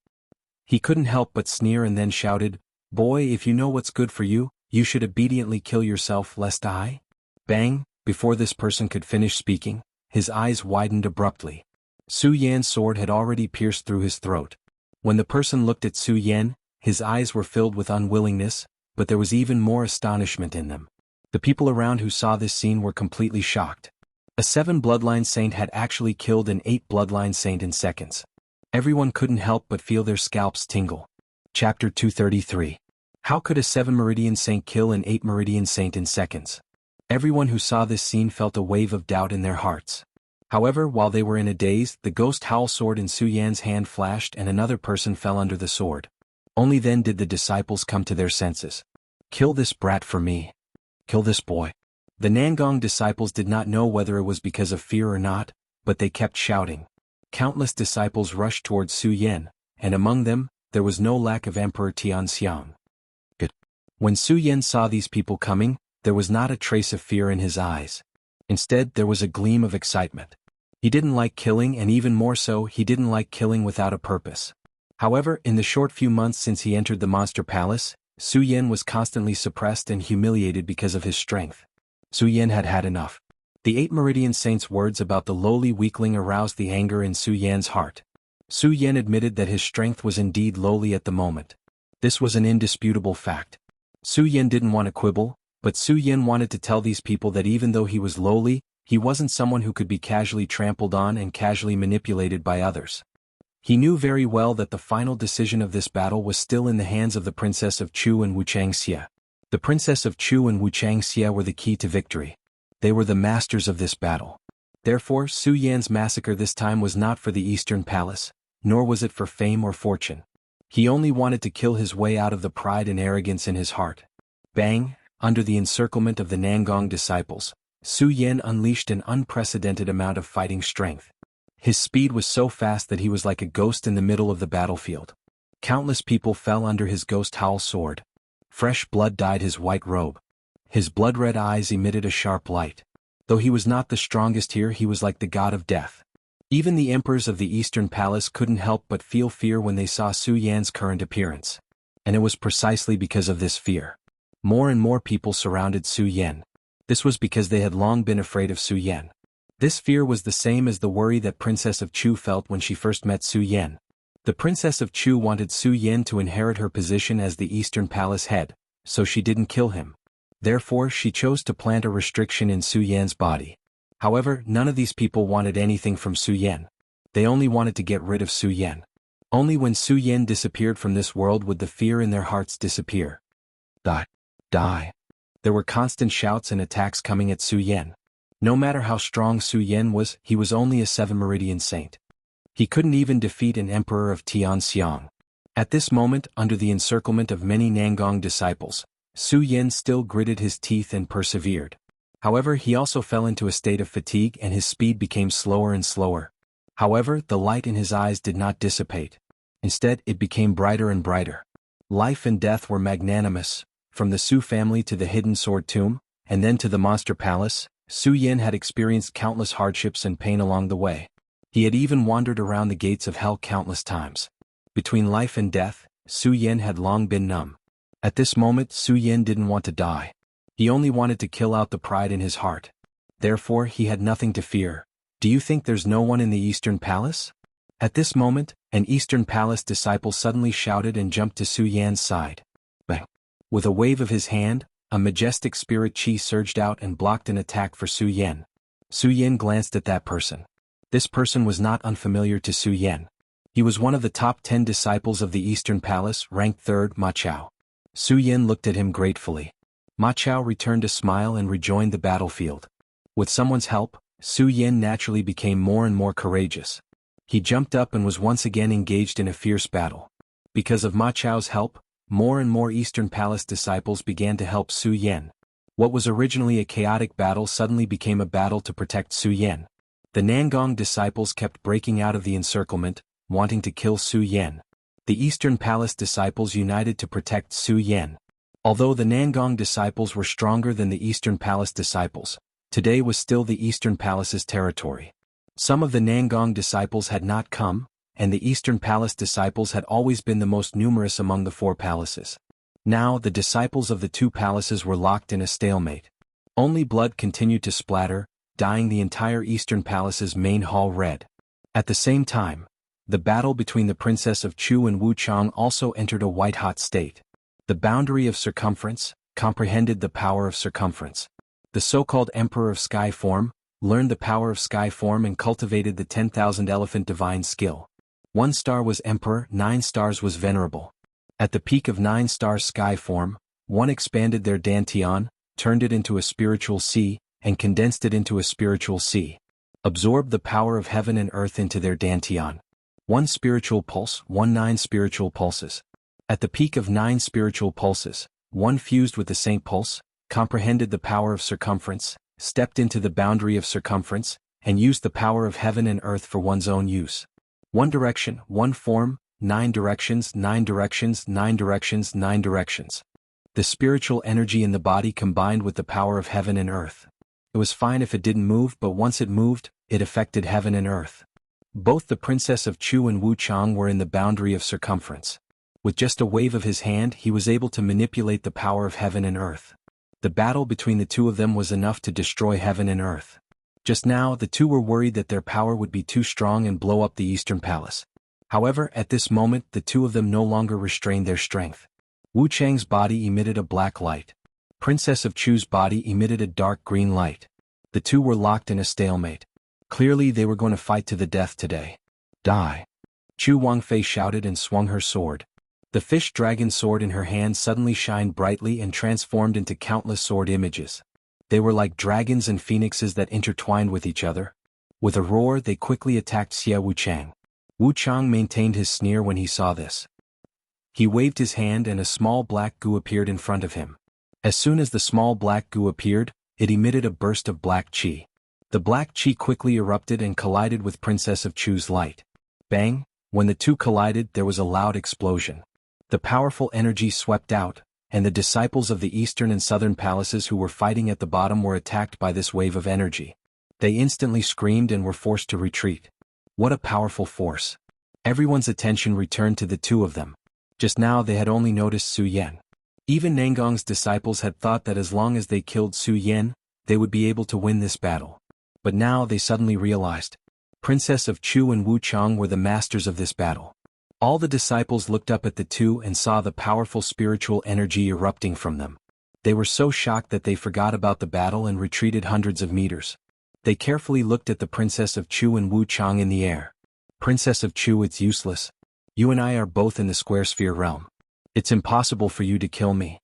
He couldn't help but sneer and then shouted, Boy, if you know what's good for you, you should obediently kill yourself lest I... Bang! Before this person could finish speaking, his eyes widened abruptly. Su Yan's sword had already pierced through his throat. When the person looked at Su Yan, his eyes were filled with unwillingness, but there was even more astonishment in them. The people around who saw this scene were completely shocked. A 7 Bloodline Saint had actually killed an 8 Bloodline Saint in seconds. Everyone couldn't help but feel their scalps tingle. Chapter 233. How could a 7 Meridian Saint kill an 8 Meridian Saint in seconds? Everyone who saw this scene felt a wave of doubt in their hearts. However, while they were in a daze, the ghost howl sword in Su Yan's hand flashed and another person fell under the sword. Only then did the disciples come to their senses. Kill this brat for me. Kill this boy. The Nangong disciples did not know whether it was because of fear or not, but they kept shouting. Countless disciples rushed towards Su Yan, and among them, there was no lack of Emperor Tianxiang. When Su Yan saw these people coming, there was not a trace of fear in his eyes. Instead, there was a gleam of excitement. He didn't like killing, and even more so, he didn't like killing without a purpose. However, in the short few months since he entered the Monster Palace, Su Yan was constantly suppressed and humiliated because of his strength. Su Yan had had enough. The 8 Meridian Saints' words about the lowly weakling aroused the anger in Su Yan's heart. Su Yan admitted that his strength was indeed lowly at the moment. This was an indisputable fact. Su Yan didn't want to quibble, but Su Yan wanted to tell these people that even though he was lowly, He wasn't someone who could be casually trampled on and casually manipulated by others. He knew very well that the final decision of this battle was still in the hands of the Princess of Chu and Wu Changxia. The Princess of Chu and Wu Changxia were the key to victory. They were the masters of this battle. Therefore, Su Yan's massacre this time was not for the Eastern Palace, nor was it for fame or fortune. He only wanted to kill his way out of the pride and arrogance in his heart. Bang! Under the encirclement of the Nangong disciples, Su Yan unleashed an unprecedented amount of fighting strength. His speed was so fast that he was like a ghost in the middle of the battlefield. Countless people fell under his ghost howl sword. Fresh blood dyed his white robe. His blood-red eyes emitted a sharp light. Though he was not the strongest here, he was like the god of death. Even the emperors of the Eastern Palace couldn't help but feel fear when they saw Su Yan's current appearance. And it was precisely because of this fear. More and more people surrounded Su Yan. This was because they had long been afraid of Su Yan. This fear was the same as the worry that Princess of Chu felt when she first met Su Yan. The Princess of Chu wanted Su Yan to inherit her position as the Eastern Palace head, so she didn't kill him. Therefore, she chose to plant a restriction in Su Yan's body. However, none of these people wanted anything from Su Yan. They only wanted to get rid of Su Yan. Only when Su Yan disappeared from this world would the fear in their hearts disappear. Die. Die. There were constant shouts and attacks coming at Su Yan. No matter how strong Su Yan was, he was only a 7-meridian saint. He couldn't even defeat an emperor of Tianxiang. At this moment, under the encirclement of many Nangong disciples, Su Yan still gritted his teeth and persevered. However, he also fell into a state of fatigue and his speed became slower and slower. However, the light in his eyes did not dissipate. Instead, it became brighter and brighter. Life and death were magnanimous. From the Su family to the hidden sword tomb, and then to the monster palace, Su Yan had experienced countless hardships and pain along the way. He had even wandered around the gates of hell countless times. Between life and death, Su Yan had long been numb. At this moment, Su Yan didn't want to die. He only wanted to kill out the pride in his heart. Therefore, he had nothing to fear. Do you think there's no one in the Eastern Palace? At this moment, an Eastern Palace disciple suddenly shouted and jumped to Su Yan's side. Bang! With a wave of his hand, a majestic spirit chi surged out and blocked an attack for Su Yan. Su Yan glanced at that person. This person was not unfamiliar to Su Yan. He was one of the top 10 disciples of the Eastern Palace, ranked 3rd, Ma Chao. Su Yan looked at him gratefully. Ma Chao returned a smile and rejoined the battlefield. With someone's help, Su Yan naturally became more and more courageous. He jumped up and was once again engaged in a fierce battle. Because of Ma Chao's help, more and more Eastern Palace disciples began to help Su Yan. What was originally a chaotic battle suddenly became a battle to protect Su Yan. The Nangong disciples kept breaking out of the encirclement, wanting to kill Su Yan. The Eastern Palace disciples united to protect Su Yan. Although the Nangong disciples were stronger than the Eastern Palace disciples, today was still the Eastern Palace's territory. Some of the Nangong disciples had not come, and the Eastern Palace disciples had always been the most numerous among the 4 palaces. Now, the disciples of the 2 palaces were locked in a stalemate. Only blood continued to splatter, dyeing the entire Eastern Palace's main hall red. At the same time, the battle between the Princess of Chu and Wu Chang also entered a white-hot state. The boundary of circumference comprehended the power of circumference. The so-called Emperor of Sky Form learned the power of Sky Form and cultivated the 10,000 elephant divine skill. 1 star was Emperor, 9 stars was Venerable. At the peak of 9 stars Sky Form, 1 expanded their Dantian, turned it into a spiritual sea, and condensed it into a spiritual sea. Absorbed the power of heaven and earth into their Dantian. 1 spiritual pulse, 9 spiritual pulses. At the peak of 9 spiritual pulses, 1 fused with the Saint Pulse, comprehended the power of circumference, stepped into the boundary of circumference, and used the power of heaven and earth for one's own use. 1 direction, 1 form, 9 directions, 9 directions, 9 directions, 9 directions. The spiritual energy in the body combined with the power of heaven and earth. It was fine if it didn't move, but once it moved, it affected heaven and earth. Both the Princess of Chu and Wu Chang were in the boundary of circumference. With just a wave of his hand, he was able to manipulate the power of heaven and earth. The battle between the 2 of them was enough to destroy heaven and earth. Just now, the 2 were worried that their power would be too strong and blow up the Eastern Palace. However, at this moment, the 2 of them no longer restrained their strength. Wu Chang's body emitted a black light. Princess of Chu's body emitted a dark green light. The two were locked in a stalemate. Clearly they were going to fight to the death today. Die! Chu Wangfei shouted and swung her sword. The fish dragon sword in her hand suddenly shined brightly and transformed into countless sword images. They were like dragons and phoenixes that intertwined with each other. With a roar they quickly attacked Xie Wuchang. Wuchang maintained his sneer when he saw this. He waved his hand and a small black goo appeared in front of him. As soon as the small black goo appeared, it emitted a burst of black qi. The black qi quickly erupted and collided with Princess of Chu's light. Bang! When the two collided there was a loud explosion. The powerful energy swept out, and the disciples of the eastern and southern palaces who were fighting at the bottom were attacked by this wave of energy. They instantly screamed and were forced to retreat. What a powerful force! Everyone's attention returned to the two of them. Just now they had only noticed Su Yan. Even Nangong's disciples had thought that as long as they killed Su Yan, they would be able to win this battle. But now they suddenly realized. Princess of Chu and Wu Chang were the masters of this battle. All the disciples looked up at the two and saw the powerful spiritual energy erupting from them. They were so shocked that they forgot about the battle and retreated hundreds of meters. They carefully looked at the Princess of Chu and Wu Chang in the air. Princess of Chu, it's useless. You and I are both in the square sphere realm. It's impossible for you to kill me.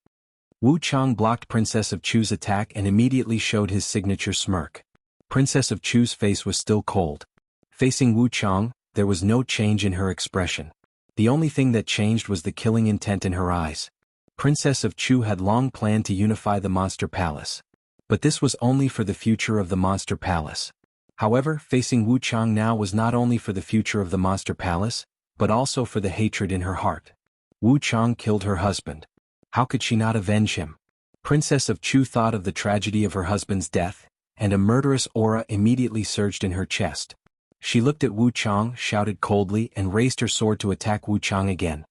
Wu Chang blocked Princess of Chu's attack and immediately showed his signature smirk. Princess of Chu's face was still cold. Facing Wu Chang, there was no change in her expression. The only thing that changed was the killing intent in her eyes. Princess of Chu had long planned to unify the Monster Palace. But this was only for the future of the Monster Palace. However, facing Wu Chang now was not only for the future of the Monster Palace, but also for the hatred in her heart. Wu Chang killed her husband. How could she not avenge him? Princess of Chu thought of the tragedy of her husband's death, and a murderous aura immediately surged in her chest. She looked at Wu Chang, shouted coldly, and raised her sword to attack Wu Chang again.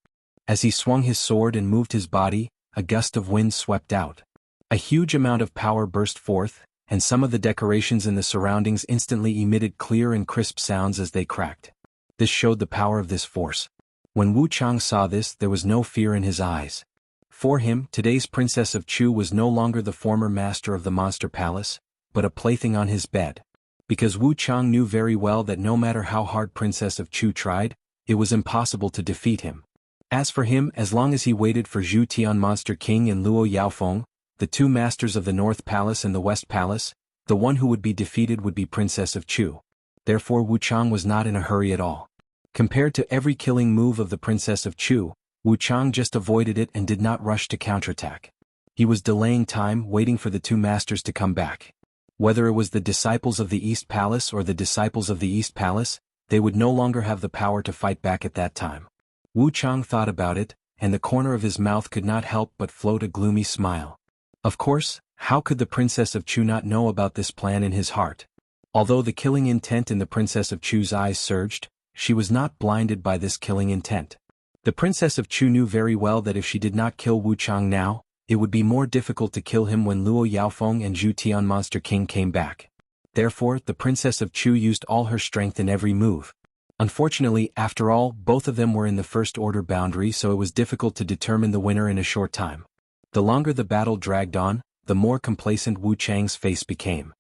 As he swung his sword and moved his body, a gust of wind swept out. A huge amount of power burst forth, and some of the decorations in the surroundings instantly emitted clear and crisp sounds as they cracked. This showed the power of this force. When Wu Chang saw this, there was no fear in his eyes. For him, today's Princess of Chu was no longer the former master of the Monster Palace, but a plaything on his bed. Because Wu Chang knew very well that no matter how hard Princess of Chu tried, it was impossible to defeat him. As for him, as long as he waited for Zhu Tian Monster King and Luo Yaofeng, the two masters of the North Palace and the West Palace, the one who would be defeated would be Princess of Chu. Therefore Wu Chang was not in a hurry at all. Compared to every killing move of the Princess of Chu, Wu Chang just avoided it and did not rush to counterattack. He was delaying time, waiting for the two masters to come back. Whether it was the disciples of the East Palace or the disciples of the East Palace, they would no longer have the power to fight back at that time. Wu Chang thought about it, and the corner of his mouth could not help but float a gloomy smile. Of course, how could the Princess of Chu not know about this plan in his heart? Although the killing intent in the Princess of Chu's eyes surged, she was not blinded by this killing intent. The Princess of Chu knew very well that if she did not kill Wu Chang now, it would be more difficult to kill him when Luo Yaofeng and Zhu Tian Monster King came back. Therefore, the Princess of Chu used all her strength in every move. Unfortunately, after all, both of them were in the first order boundary, so it was difficult to determine the winner in a short time. The longer the battle dragged on, the more complacent Wu Chang's face became.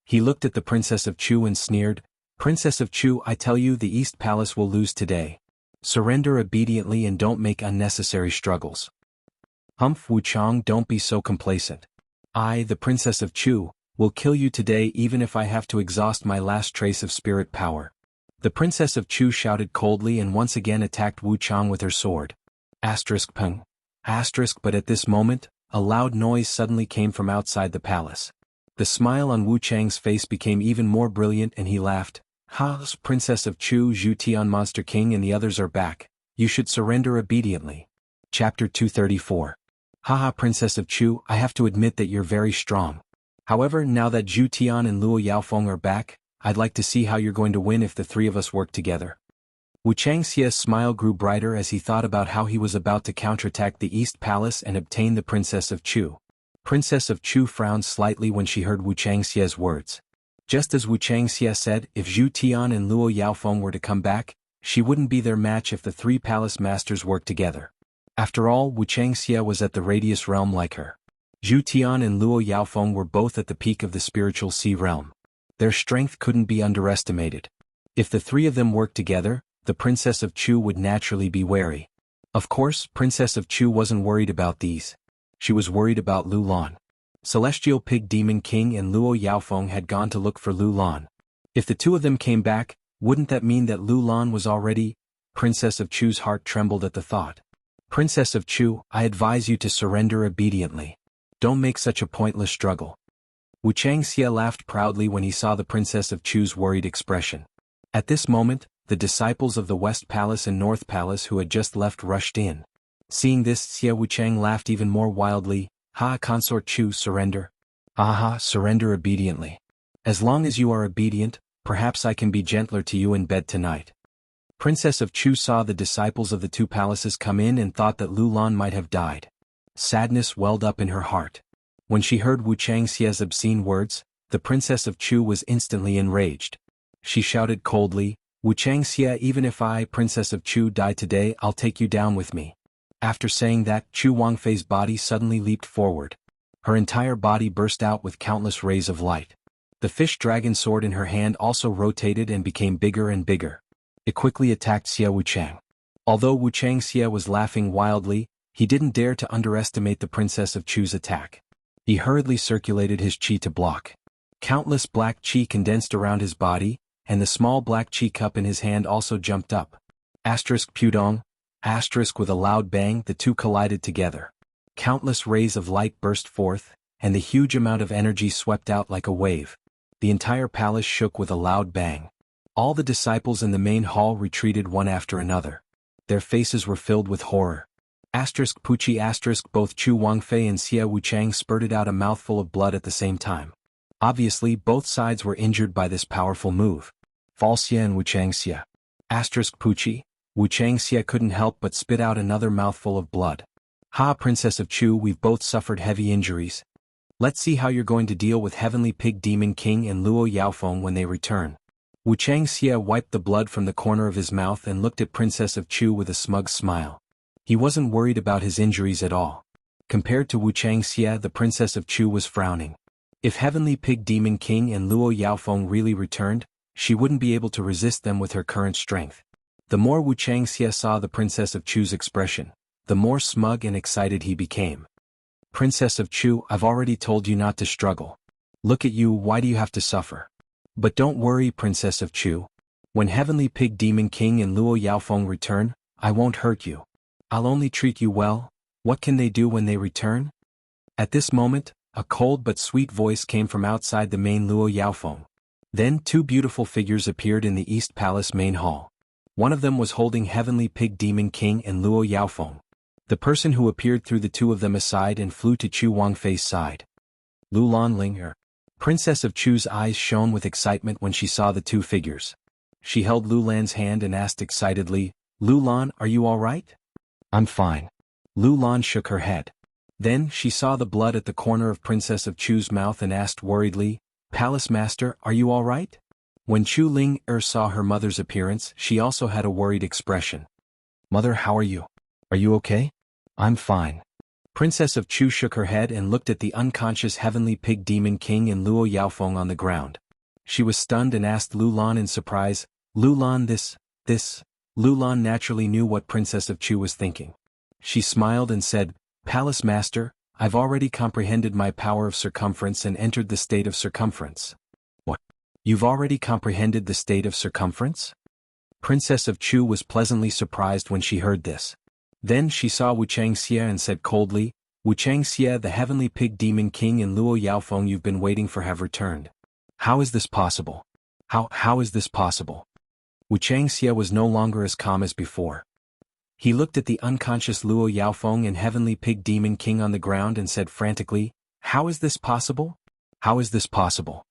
He looked at the Princess of Chu and sneered, "Princess of Chu, I tell you the East Palace will lose today. Surrender obediently and don't make unnecessary struggles." "Humph, Wu Chang, don't be so complacent. I, the Princess of Chu, will kill you today even if I have to exhaust my last trace of spirit power." The Princess of Chu shouted coldly and once again attacked Wu Chang with her sword. Peng. But at this moment, a loud noise suddenly came from outside the palace. The smile on Wu Chang's face became even more brilliant and he laughed. "Ha, Princess of Chu, Zhu Tian Monster King and the others are back. You should surrender obediently." Chapter 234. Haha, Princess of Chu, I have to admit that you're very strong. However, now that Zhu Tian and Luo Yaofeng are back, I'd like to see how you're going to win if the three of us work together. Wu Changxia's smile grew brighter as he thought about how he was about to counterattack the East Palace and obtain the Princess of Chu. Princess of Chu frowned slightly when she heard Wu Changxia's words. Just as Wu Changxia said, if Zhu Tian and Luo Yaofeng were to come back, she wouldn't be their match if the three palace masters worked together. After all, Wu Changxia was at the Radius realm like her. Zhu Tian and Luo Yaofeng were both at the peak of the spiritual sea realm. Their strength couldn't be underestimated. If the three of them worked together, the Princess of Chu would naturally be wary. Of course, Princess of Chu wasn't worried about these. She was worried about Lu Lan. Celestial Pig Demon King and Luo Yaofeng had gone to look for Lu Lan. If the two of them came back, wouldn't that mean that Lu Lan was already? Princess of Chu's heart trembled at the thought. Princess of Chu, I advise you to surrender obediently. Don't make such a pointless struggle. Wu Changxia laughed proudly when he saw the Princess of Chu's worried expression. At this moment, the disciples of the West Palace and North Palace who had just left rushed in. Seeing this, Xia Wuchang laughed even more wildly. Ha, Consort Chu, surrender. Aha, surrender obediently. As long as you are obedient, perhaps I can be gentler to you in bed tonight. Princess of Chu saw the disciples of the two palaces come in and thought that Lu Lan might have died. Sadness welled up in her heart. When she heard Wu Changxia's obscene words, the Princess of Chu was instantly enraged. She shouted coldly, Wu Changxia, even if I, Princess of Chu, die today, I'll take you down with me. After saying that, Chu Wangfei's body suddenly leaped forward. Her entire body burst out with countless rays of light. The fish dragon sword in her hand also rotated and became bigger and bigger. It quickly attacked Xia Wuchang. Although Wu Changxia was laughing wildly, he didn't dare to underestimate the Princess of Chu's attack. He hurriedly circulated his qi to block. Countless black qi condensed around his body, and the small black qi cup in his hand also jumped up. Asterisk Pudong. Asterisk with a loud bang, the two collided together. Countless rays of light burst forth, and the huge amount of energy swept out like a wave. The entire palace shook with a loud bang. All the disciples in the main hall retreated one after another. Their faces were filled with horror. Asterisk Puchi asterisk both Chu Wangfei and Xia Wuchang spurted out a mouthful of blood at the same time. Obviously, both sides were injured by this powerful move. Falxia and Wuchangxia. Asterisk Puchi. Wuchangxia couldn't help but spit out another mouthful of blood. Ha, Princess of Chu, we've both suffered heavy injuries. Let's see how you're going to deal with Heavenly Pig Demon King and Luo Yaofeng when they return. Wu Changxia wiped the blood from the corner of his mouth and looked at Princess of Chu with a smug smile. He wasn't worried about his injuries at all. Compared to Wu Changxia, the Princess of Chu was frowning. If Heavenly Pig Demon King and Luo Yaofeng really returned, she wouldn't be able to resist them with her current strength. The more Wu Changxia saw the Princess of Chu's expression, the more smug and excited he became. Princess of Chu, I've already told you not to struggle. Look at you, why do you have to suffer? But don't worry, Princess of Chu. When Heavenly Pig Demon King and Luo Yaofeng return, I won't hurt you. I'll only treat you well. What can they do when they return? At this moment, a cold but sweet voice came from outside the main Luo Yaofeng. Then two beautiful figures appeared in the East Palace main hall. One of them was holding Heavenly Pig Demon King and Luo Yaofeng. The person who appeared threw the two of them aside and flew to Chu Wangfei's side. Lu Lan Ling. Princess of Chu's eyes shone with excitement when she saw the two figures. She held Lu Lan's hand and asked excitedly, Lu Lan, are you all right? I'm fine. Lu Lan shook her head. Then she saw the blood at the corner of Princess of Chu's mouth and asked worriedly, Palace Master, are you all right? When Chu Ling saw her mother's appearance, she also had a worried expression. Mother, how are you? Are you okay? I'm fine. Princess of Chu shook her head and looked at the unconscious Heavenly Pig Demon King and Luo Yaofeng on the ground. She was stunned and asked Lu Lan in surprise, Lu Lan this. Lu Lan naturally knew what Princess of Chu was thinking. She smiled and said, Palace Master, I've already comprehended my power of circumference and entered the state of circumference. What? You've already comprehended the state of circumference? Princess of Chu was pleasantly surprised when she heard this. Then she saw Wu Changxia and said coldly, Wu Changxia, the Heavenly Pig Demon King and Luo Yaofeng you've been waiting for have returned. How is this possible? How is this possible? Wu Changxia was no longer as calm as before. He looked at the unconscious Luo Yaofeng and Heavenly Pig Demon King on the ground and said frantically, How is this possible? How is this possible?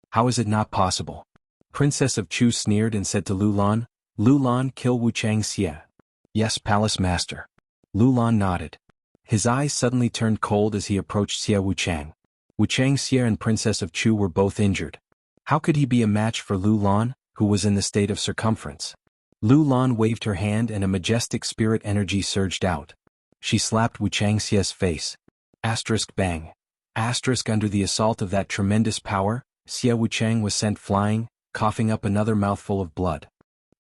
How is it not possible? Princess of Chu sneered and said to Lu Lan, kill Wu Changxia. Yes, Palace Master. Lu Lan nodded. His eyes suddenly turned cold as he approached Xia Wuchang. Wu Changxia and Princess of Chu were both injured. How could he be a match for Lu Lan, who was in the state of circumference? Lu Lan waved her hand and a majestic spirit energy surged out. She slapped Wu Changxia's face. Asterisk bang. Asterisk under the assault of that tremendous power, Xie Wuchang was sent flying, coughing up another mouthful of blood.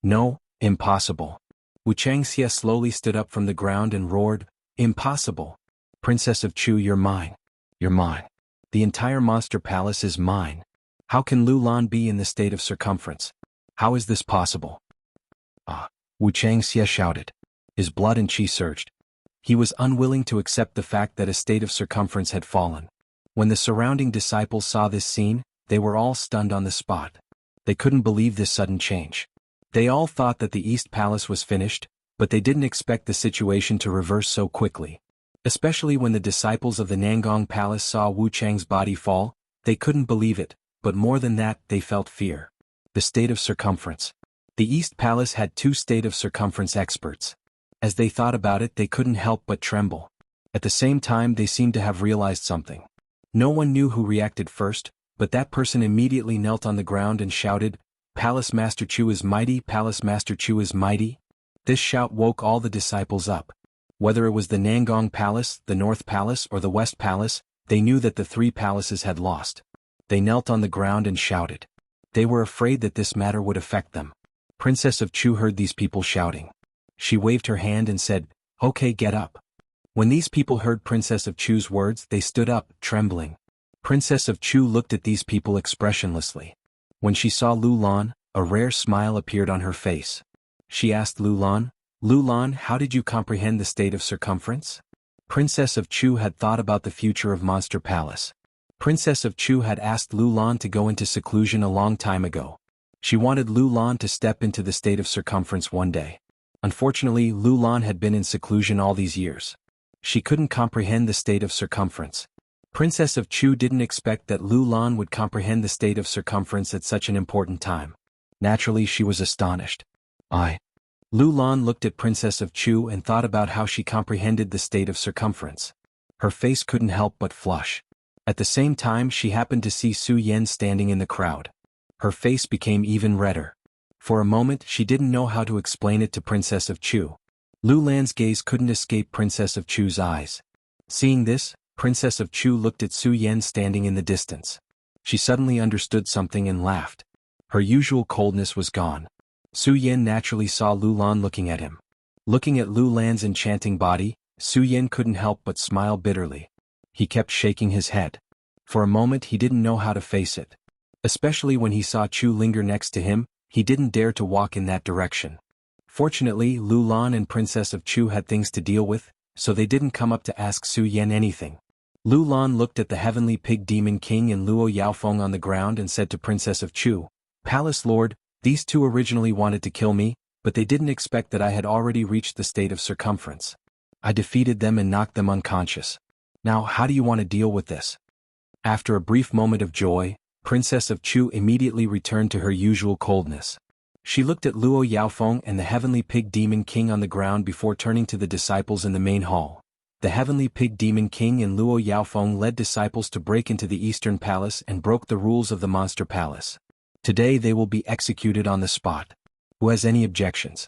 No, impossible. Wuchang Xie slowly stood up from the ground and roared, impossible. Princess of Chu, you're mine. You're mine. The entire monster palace is mine. How can Lu Lan be in the state of circumference? How is this possible? Ah! Wuchang Xie shouted. His blood and qi surged. He was unwilling to accept the fact that a state of circumference had fallen. When the surrounding disciples saw this scene, they were all stunned on the spot. They couldn't believe this sudden change. They all thought that the East Palace was finished, but they didn't expect the situation to reverse so quickly. Especially when the disciples of the Nangong Palace saw Wu Chang's body fall, they couldn't believe it, but more than that, they felt fear. The state of circumference. The East Palace had 2 state of circumference experts. As they thought about it, they couldn't help but tremble. At the same time, they seemed to have realized something. No one knew who reacted first, but that person immediately knelt on the ground and shouted, Palace Master Chu is mighty, Palace Master Chu is mighty. This shout woke all the disciples up. Whether it was the Nangong Palace, the North Palace, or the West Palace, they knew that the 3 palaces had lost. They knelt on the ground and shouted. They were afraid that this matter would affect them. Princess of Chu heard these people shouting. She waved her hand and said, Okay, get up. When these people heard Princess of Chu's words, they stood up, trembling. Princess of Chu looked at these people expressionlessly. When she saw Lu Lan, a rare smile appeared on her face. She asked Lu Lan, how did you comprehend the state of circumference? Princess of Chu had thought about the future of Monster Palace. Princess of Chu had asked Lu Lan to go into seclusion a long time ago. She wanted Lu Lan to step into the state of circumference one day. Unfortunately, Lu Lan had been in seclusion all these years. She couldn't comprehend the state of circumference. Princess of Chu didn't expect that Lu Lan would comprehend the state of circumference at such an important time. Naturally, she was astonished. Lu Lan looked at Princess of Chu and thought about how she comprehended the state of circumference. Her face couldn't help but flush. At the same time, she happened to see Su Yan standing in the crowd. Her face became even redder. For a moment, she didn't know how to explain it to Princess of Chu. Lu Lan's gaze couldn't escape Princess of Chu's eyes. Seeing this, Princess of Chu looked at Su Yan standing in the distance. She suddenly understood something and laughed. Her usual coldness was gone. Su Yan naturally saw Lu Lan looking at him. Looking at Lu Lan's enchanting body, Su Yan couldn't help but smile bitterly. He kept shaking his head. For a moment he didn't know how to face it. Especially when he saw Chu linger next to him, he didn't dare to walk in that direction. Fortunately, Lu Lan and Princess of Chu had things to deal with, so they didn't come up to ask Su Yan anything. Lu Lan looked at the heavenly pig demon king and Luo Yaofeng on the ground and said to Princess of Chu, Palace Lord, these 2 originally wanted to kill me, but they didn't expect that I had already reached the state of circumference. I defeated them and knocked them unconscious. Now how do you want to deal with this? After a brief moment of joy, Princess of Chu immediately returned to her usual coldness. She looked at Luo Yaofeng and the heavenly pig demon king on the ground before turning to the disciples in the main hall. The heavenly pig demon king and Luo Yaofeng led disciples to break into the Eastern Palace and broke the rules of the Monster Palace. Today they will be executed on the spot. Who has any objections?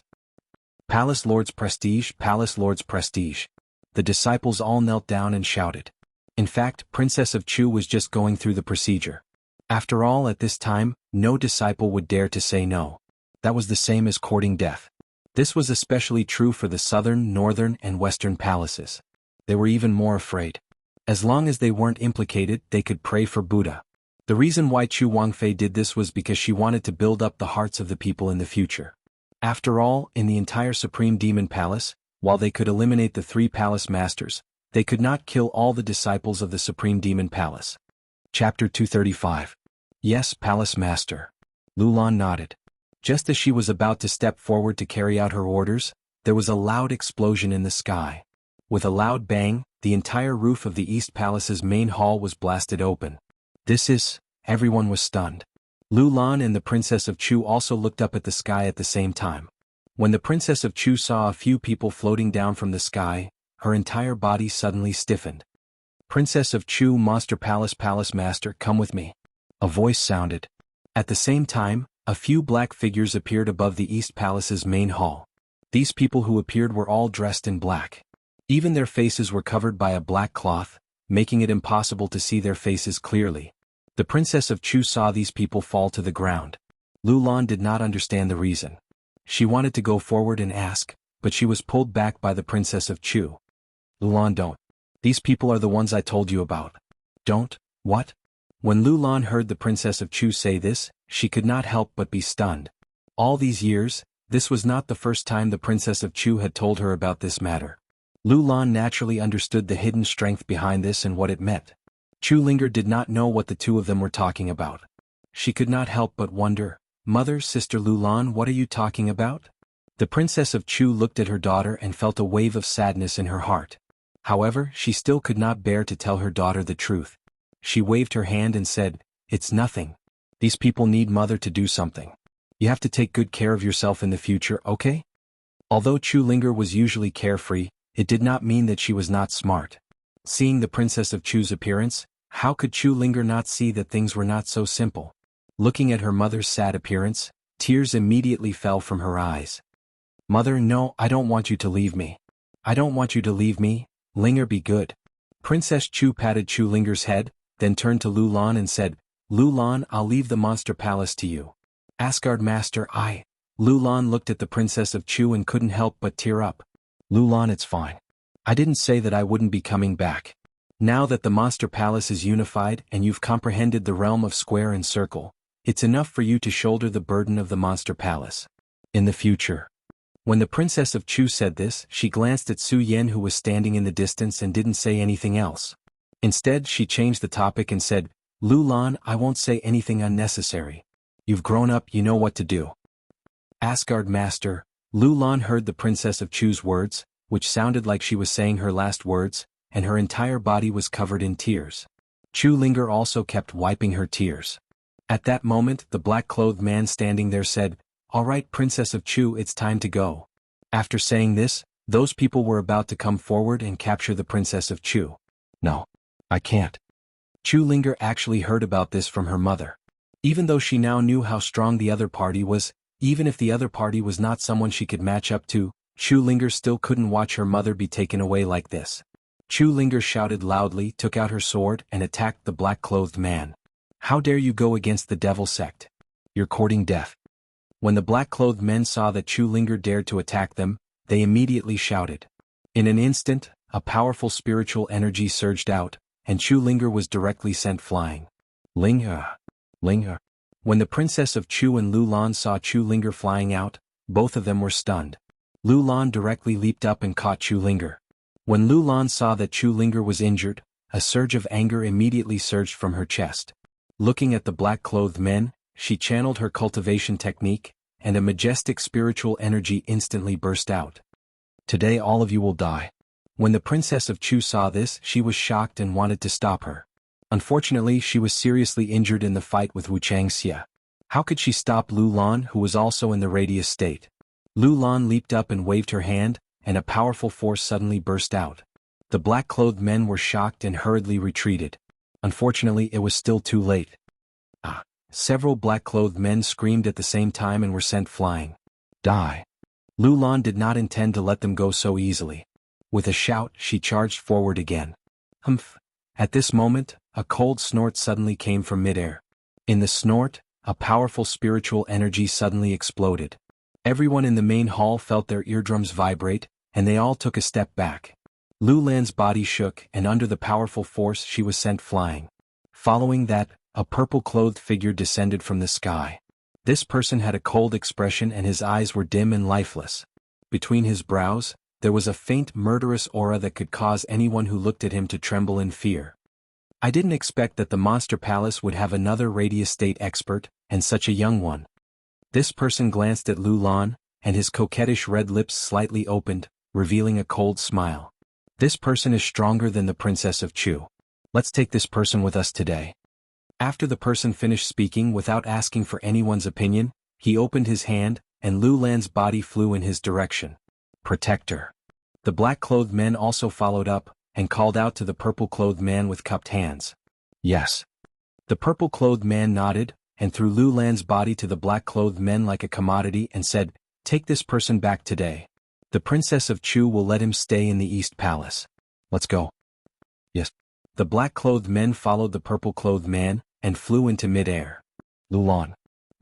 Palace Lord's prestige, Palace Lord's prestige. The disciples all knelt down and shouted. In fact, Princess of Chu was just going through the procedure. After all, at this time, no disciple would dare to say no. That was the same as courting death. This was especially true for the southern, northern, and western palaces. They were even more afraid. As long as they weren't implicated, they could pray for Buddha. The reason why Chu Wangfei did this was because she wanted to build up the hearts of the people in the future. After all, in the entire Supreme Demon Palace, while they could eliminate the 3 palace masters, they could not kill all the disciples of the Supreme Demon Palace. Chapter 235. Yes, Palace Master. Lu Lan nodded. Just as she was about to step forward to carry out her orders, there was a loud explosion in the sky. With a loud bang, the entire roof of the East Palace's main hall was blasted open. Everyone was stunned. Lu Lan and the Princess of Chu also looked up at the sky at the same time. When the Princess of Chu saw a few people floating down from the sky, her entire body suddenly stiffened. Princess of Chu, Monster Palace Palace Master, come with me. A voice sounded. At the same time, a few black figures appeared above the East Palace's main hall. These people who appeared were all dressed in black. Even their faces were covered by a black cloth, making it impossible to see their faces clearly. The Princess of Chu saw these people fall to the ground. Lu Lan did not understand the reason. She wanted to go forward and ask, but she was pulled back by the Princess of Chu. Lu Lan, don't. These people are the ones I told you about. Don't, what? When Lu Lan heard the Princess of Chu say this, she could not help but be stunned. All these years, this was not the first time the Princess of Chu had told her about this matter. Lu Lan naturally understood the hidden strength behind this and what it meant. Chu Linger did not know what the two of them were talking about. She could not help but wonder, Mother, Sister Lu Lan, what are you talking about? The Princess of Chu looked at her daughter and felt a wave of sadness in her heart. However, she still could not bear to tell her daughter the truth. She waved her hand and said, "It's nothing. These people need Mother to do something. You have to take good care of yourself in the future, okay?" Although Chu Linger was usually carefree, it did not mean that she was not smart. Seeing the Princess of Chu's appearance, how could Chu Linger not see that things were not so simple? Looking at her mother's sad appearance, tears immediately fell from her eyes. "Mother, no, I don't want you to leave me. I don't want you to leave me, Linger, be good." Princess Chu patted Chu Linger's head, then turned to Lu Lan and said, "Lu Lan, I'll leave the monster palace to you." "Asgard Master, Lu Lan looked at the Princess of Chu and couldn't help but tear up. "Lu Lan, it's fine. I didn't say that I wouldn't be coming back. Now that the monster palace is unified and you've comprehended the realm of square and circle, it's enough for you to shoulder the burden of the monster palace. In the future." When the Princess of Chu said this, she glanced at Su Yan, who was standing in the distance, and didn't say anything else. Instead, she changed the topic and said, "Lu Lan, I won't say anything unnecessary. You've grown up, you know what to do." "Asgard Master." Lu Lan heard the Princess of Chu's words, which sounded like she was saying her last words, and her entire body was covered in tears. Chu Linger also kept wiping her tears. At that moment, the black-clothed man standing there said, "All right, Princess of Chu, it's time to go." After saying this, those people were about to come forward and capture the Princess of Chu. "No, I can't." Chu Linger actually heard about this from her mother. Even though she now knew how strong the other party was, even if the other party was not someone she could match up to, Chu Linger still couldn't watch her mother be taken away like this. Chu Linger shouted loudly, took out her sword, and attacked the black-clothed man. "How dare you go against the devil sect? You're courting death." When the black-clothed men saw that Chu Linger dared to attack them, they immediately shouted. In an instant, a powerful spiritual energy surged out, and Chu Linger was directly sent flying. Linger. When the Princess of Chu and Lu Lan saw Chu Linger flying out, both of them were stunned. Lu Lan directly leaped up and caught Chu Linger. When Lu Lan saw that Chu Linger was injured, a surge of anger immediately surged from her chest. Looking at the black-clothed men, she channeled her cultivation technique, and a majestic spiritual energy instantly burst out. "Today all of you will die." When the Princess of Chu saw this, she was shocked and wanted to stop her. Unfortunately, she was seriously injured in the fight with Wuxia Xia. How could she stop Lu Lan, who was also in the radius state? Lu Lan leaped up and waved her hand, and a powerful force suddenly burst out. The black-clothed men were shocked and hurriedly retreated. Unfortunately, it was still too late. Several black-clothed men screamed at the same time and were sent flying. "Die." Lu Lan did not intend to let them go so easily. With a shout, she charged forward again. Humph. At this moment, a cold snort suddenly came from midair. In the snort, a powerful spiritual energy suddenly exploded. Everyone in the main hall felt their eardrums vibrate, and they all took a step back. Lu Lan's body shook, and under the powerful force she was sent flying. Following that, a purple-clothed figure descended from the sky. This person had a cold expression and his eyes were dim and lifeless. Between his brows, there was a faint murderous aura that could cause anyone who looked at him to tremble in fear. I didn't expect that the Monster Palace would have another radius state expert, and such a young one. This person glanced at Lu Lan, and his coquettish red lips slightly opened, revealing a cold smile. "This person is stronger than the Princess of Chu. Let's take this person with us today." After the person finished speaking without asking for anyone's opinion, he opened his hand, and Lu Lan's body flew in his direction. "Protector." The black-clothed men also followed up, and called out to the purple-clothed man with cupped hands. "Yes." The purple-clothed man nodded, and threw Lu Lan's body to the black-clothed men like a commodity and said, "Take this person back today. The Princess of Chu will let him stay in the East Palace. Let's go." "Yes." The black-clothed men followed the purple-clothed man, and flew into mid-air. Lulan.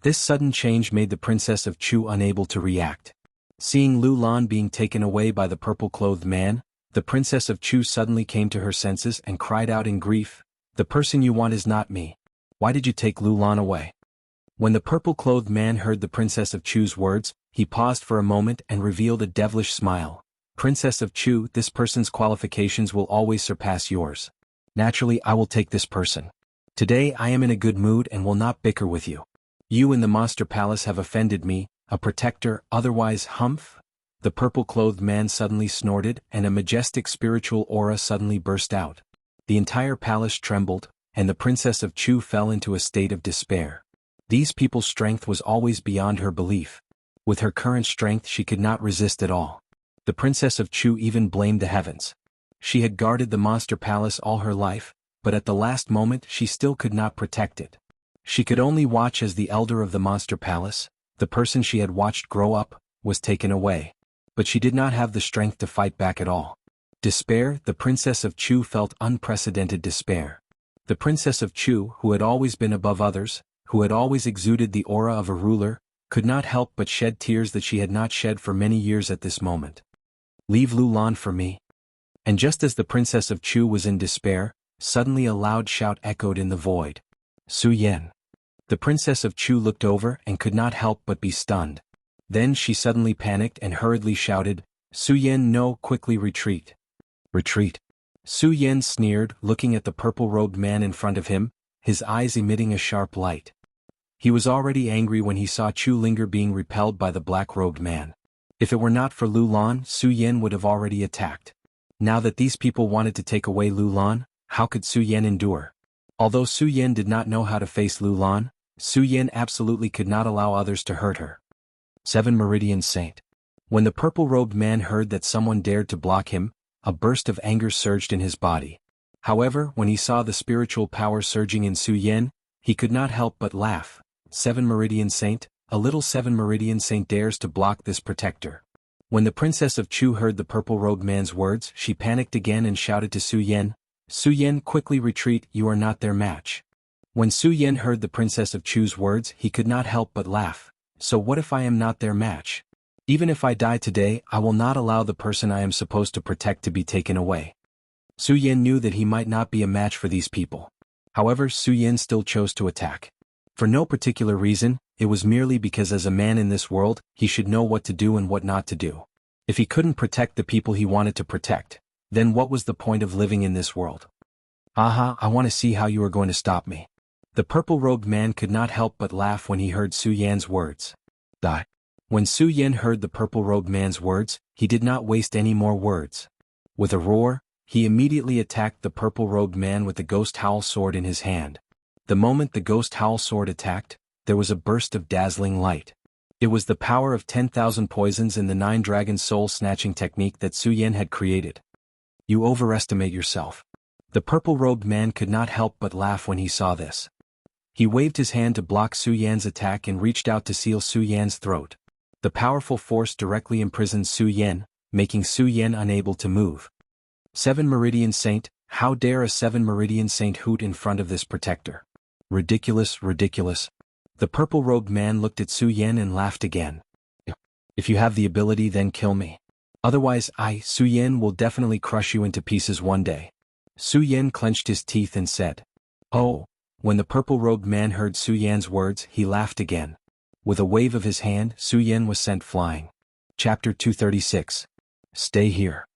This sudden change made the Princess of Chu unable to react. Seeing Lulan being taken away by the purple-clothed man, the Princess of Chu suddenly came to her senses and cried out in grief, "The person you want is not me. Why did you take Lulan away?" When the purple-clothed man heard the Princess of Chu's words, he paused for a moment and revealed a devilish smile. "Princess of Chu, this person's qualifications will always surpass yours. Naturally, I will take this person. Today I am in a good mood and will not bicker with you. You in the monster palace have offended me, a protector, otherwise humph?" The purple-clothed man suddenly snorted and a majestic spiritual aura suddenly burst out. The entire palace trembled, and the Princess of Chu fell into a state of despair. These people's strength was always beyond her belief. With her current strength she could not resist at all. The Princess of Chu even blamed the heavens. She had guarded the monster palace all her life, but at the last moment she still could not protect it. She could only watch as the elder of the monster palace, the person she had watched grow up, was taken away. But she did not have the strength to fight back at all. Despair, the Princess of Chu felt unprecedented despair. The Princess of Chu, who had always been above others, who had always exuded the aura of a ruler, could not help but shed tears that she had not shed for many years at this moment. "Leave Lulan for me." And just as the Princess of Chu was in despair, suddenly a loud shout echoed in the void. "Su Yan." The Princess of Chu looked over and could not help but be stunned. Then she suddenly panicked and hurriedly shouted, "Su Yan, no, quickly retreat." "Retreat." Su Yan sneered, looking at the purple-robed man in front of him, his eyes emitting a sharp light. He was already angry when he saw Chu Linger being repelled by the black-robed man. If it were not for Lulan, Su Yan would have already attacked. Now that these people wanted to take away Lulan, how could Su Yan endure? Although Su Yan did not know how to face Lulan, Su Yan absolutely could not allow others to hurt her. 7 Meridian Saint. When the purple-robed man heard that someone dared to block him, a burst of anger surged in his body. However, when he saw the spiritual power surging in Su Yan, he could not help but laugh. 7 Meridian Saint, a little 7 Meridian Saint dares to block this protector. When the Princess of Chu heard the purple-robed man's words, she panicked again and shouted to Su Yan, "Su Yan, quickly retreat, you are not their match." When Su Yan heard the Princess of Chu's words, he could not help but laugh. "So what if I am not their match? Even if I die today, I will not allow the person I am supposed to protect to be taken away." Su Yan knew that he might not be a match for these people. However, Su Yan still chose to attack. For no particular reason, it was merely because as a man in this world, he should know what to do and what not to do. If he couldn't protect the people he wanted to protect, then what was the point of living in this world? "Aha, I want to see how you are going to stop me." The purple-robed man could not help but laugh when he heard Su Yan's words. Die. When Su Yan heard the purple-robed man's words, he did not waste any more words. With a roar, he immediately attacked the purple-robed man with the ghost howl sword in his hand. The moment the ghost howl sword attacked, there was a burst of dazzling light. It was the power of 10,000 poisons in the 9 dragon soul-snatching technique that Su Yan had created. "You overestimate yourself." The purple-robed man could not help but laugh when he saw this. He waved his hand to block Su Yan's attack and reached out to seal Su Yan's throat. The powerful force directly imprisoned Su Yan, making Su Yan unable to move. 7 Meridian Saint, how dare a 7 Meridian Saint hoot in front of this protector? Ridiculous, ridiculous. The purple-robed man looked at Su Yan and laughed again. "If you have the ability, then kill me. Otherwise Su Yan, will definitely crush you into pieces one day." Su Yan clenched his teeth and said, "Oh." When the purple-robed man heard Su Yan's words, he laughed again. With a wave of his hand, Su Yan was sent flying. Chapter 236. Stay here.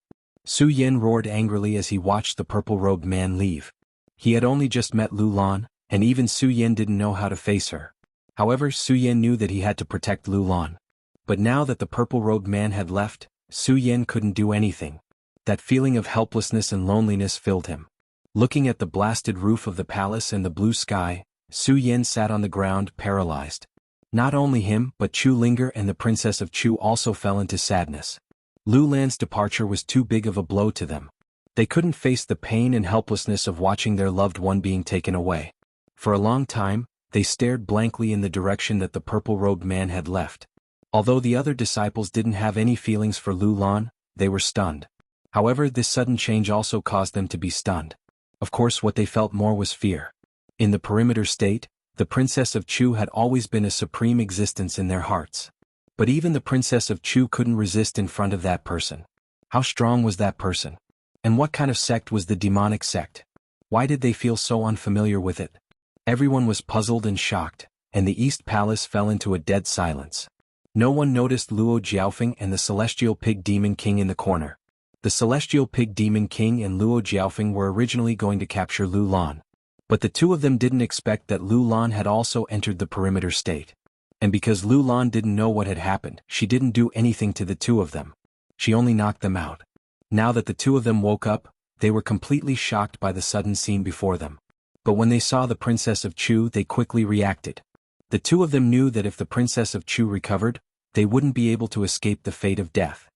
Su Yan roared angrily as he watched the purple-robed man leave. He had only just met Lulan, and even Su Yan didn't know how to face her. However, Su Yan knew that he had to protect Lulan. But now that the purple-robed man had left, Su Yan couldn't do anything. That feeling of helplessness and loneliness filled him. Looking at the blasted roof of the palace and the blue sky, Su Yan sat on the ground, paralyzed. Not only him, but Chu Linger and the Princess of Chu also fell into sadness. Lulan's departure was too big of a blow to them. They couldn't face the pain and helplessness of watching their loved one being taken away. For a long time, they stared blankly in the direction that the purple-robed man had left. Although the other disciples didn't have any feelings for Lulan, they were stunned. However, this sudden change also caused them to be stunned. Of course what they felt more was fear. In the perimeter state, the Princess of Chu had always been a supreme existence in their hearts. But even the Princess of Chu couldn't resist in front of that person. How strong was that person? And what kind of sect was the demonic sect? Why did they feel so unfamiliar with it? Everyone was puzzled and shocked, and the East Palace fell into a dead silence. No one noticed Luo Jiaofeng and the Celestial Pig Demon King in the corner. The Celestial Pig Demon King and Luo Jiaofeng were originally going to capture Lu Lan. But the two of them didn't expect that Lu Lan had also entered the perimeter state. And because Lu Lan didn't know what had happened, she didn't do anything to the two of them. She only knocked them out. Now that the two of them woke up, they were completely shocked by the sudden scene before them. But when they saw the Princess of Chu, they quickly reacted. The two of them knew that if the Princess of Chu recovered, they wouldn't be able to escape the fate of death.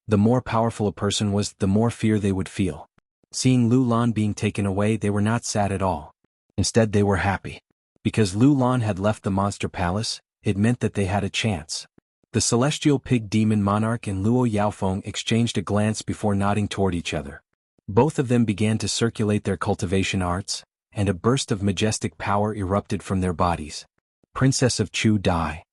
The more powerful a person was, the more fear they would feel. Seeing Lu Lan being taken away, they were not sad at all. Instead they were happy. Because Lu Lan had left the Monster Palace, it meant that they had a chance. The Celestial Pig Demon Monarch and Luo Yaofeng exchanged a glance before nodding toward each other. Both of them began to circulate their cultivation arts, and a burst of majestic power erupted from their bodies. Princess of Chu die.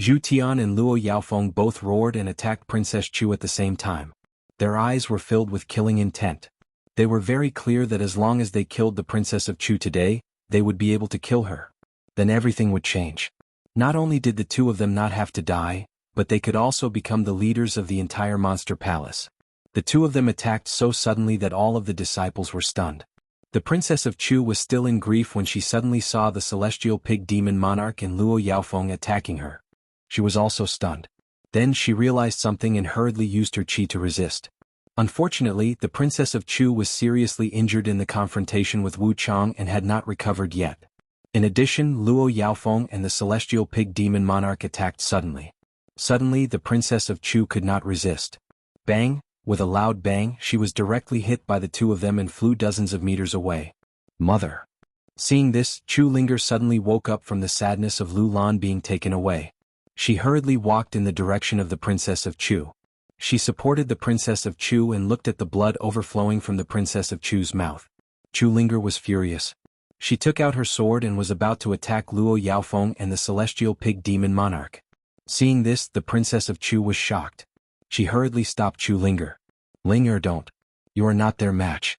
Zhu Tian and Luo Yaofeng both roared and attacked Princess Chu at the same time. Their eyes were filled with killing intent. They were very clear that as long as they killed the Princess of Chu today, they would be able to kill her. Then everything would change. Not only did the two of them not have to die, but they could also become the leaders of the entire Monster Palace. The two of them attacked so suddenly that all of the disciples were stunned. The Princess of Chu was still in grief when she suddenly saw the Celestial Pig Demon Monarch and Luo Yaofeng attacking her. She was also stunned. Then she realized something and hurriedly used her qi to resist. Unfortunately, the Princess of Chu was seriously injured in the confrontation with Wu Chang and had not recovered yet. In addition, Luo Yaofeng and the Celestial Pig Demon Monarch attacked suddenly. Suddenly, the Princess of Chu could not resist. Bang! With a loud bang, she was directly hit by the two of them and flew dozens of meters away. Mother! Seeing this, Chu Linger suddenly woke up from the sadness of Lu Lan being taken away. She hurriedly walked in the direction of the Princess of Chu. She supported the Princess of Chu and looked at the blood overflowing from the Princess of Chu's mouth. Chu Linger was furious. She took out her sword and was about to attack Luo Yaofeng and the Celestial Pig Demon Monarch. Seeing this, the Princess of Chu was shocked. She hurriedly stopped Chu Linger. Linger, don't. You are not their match.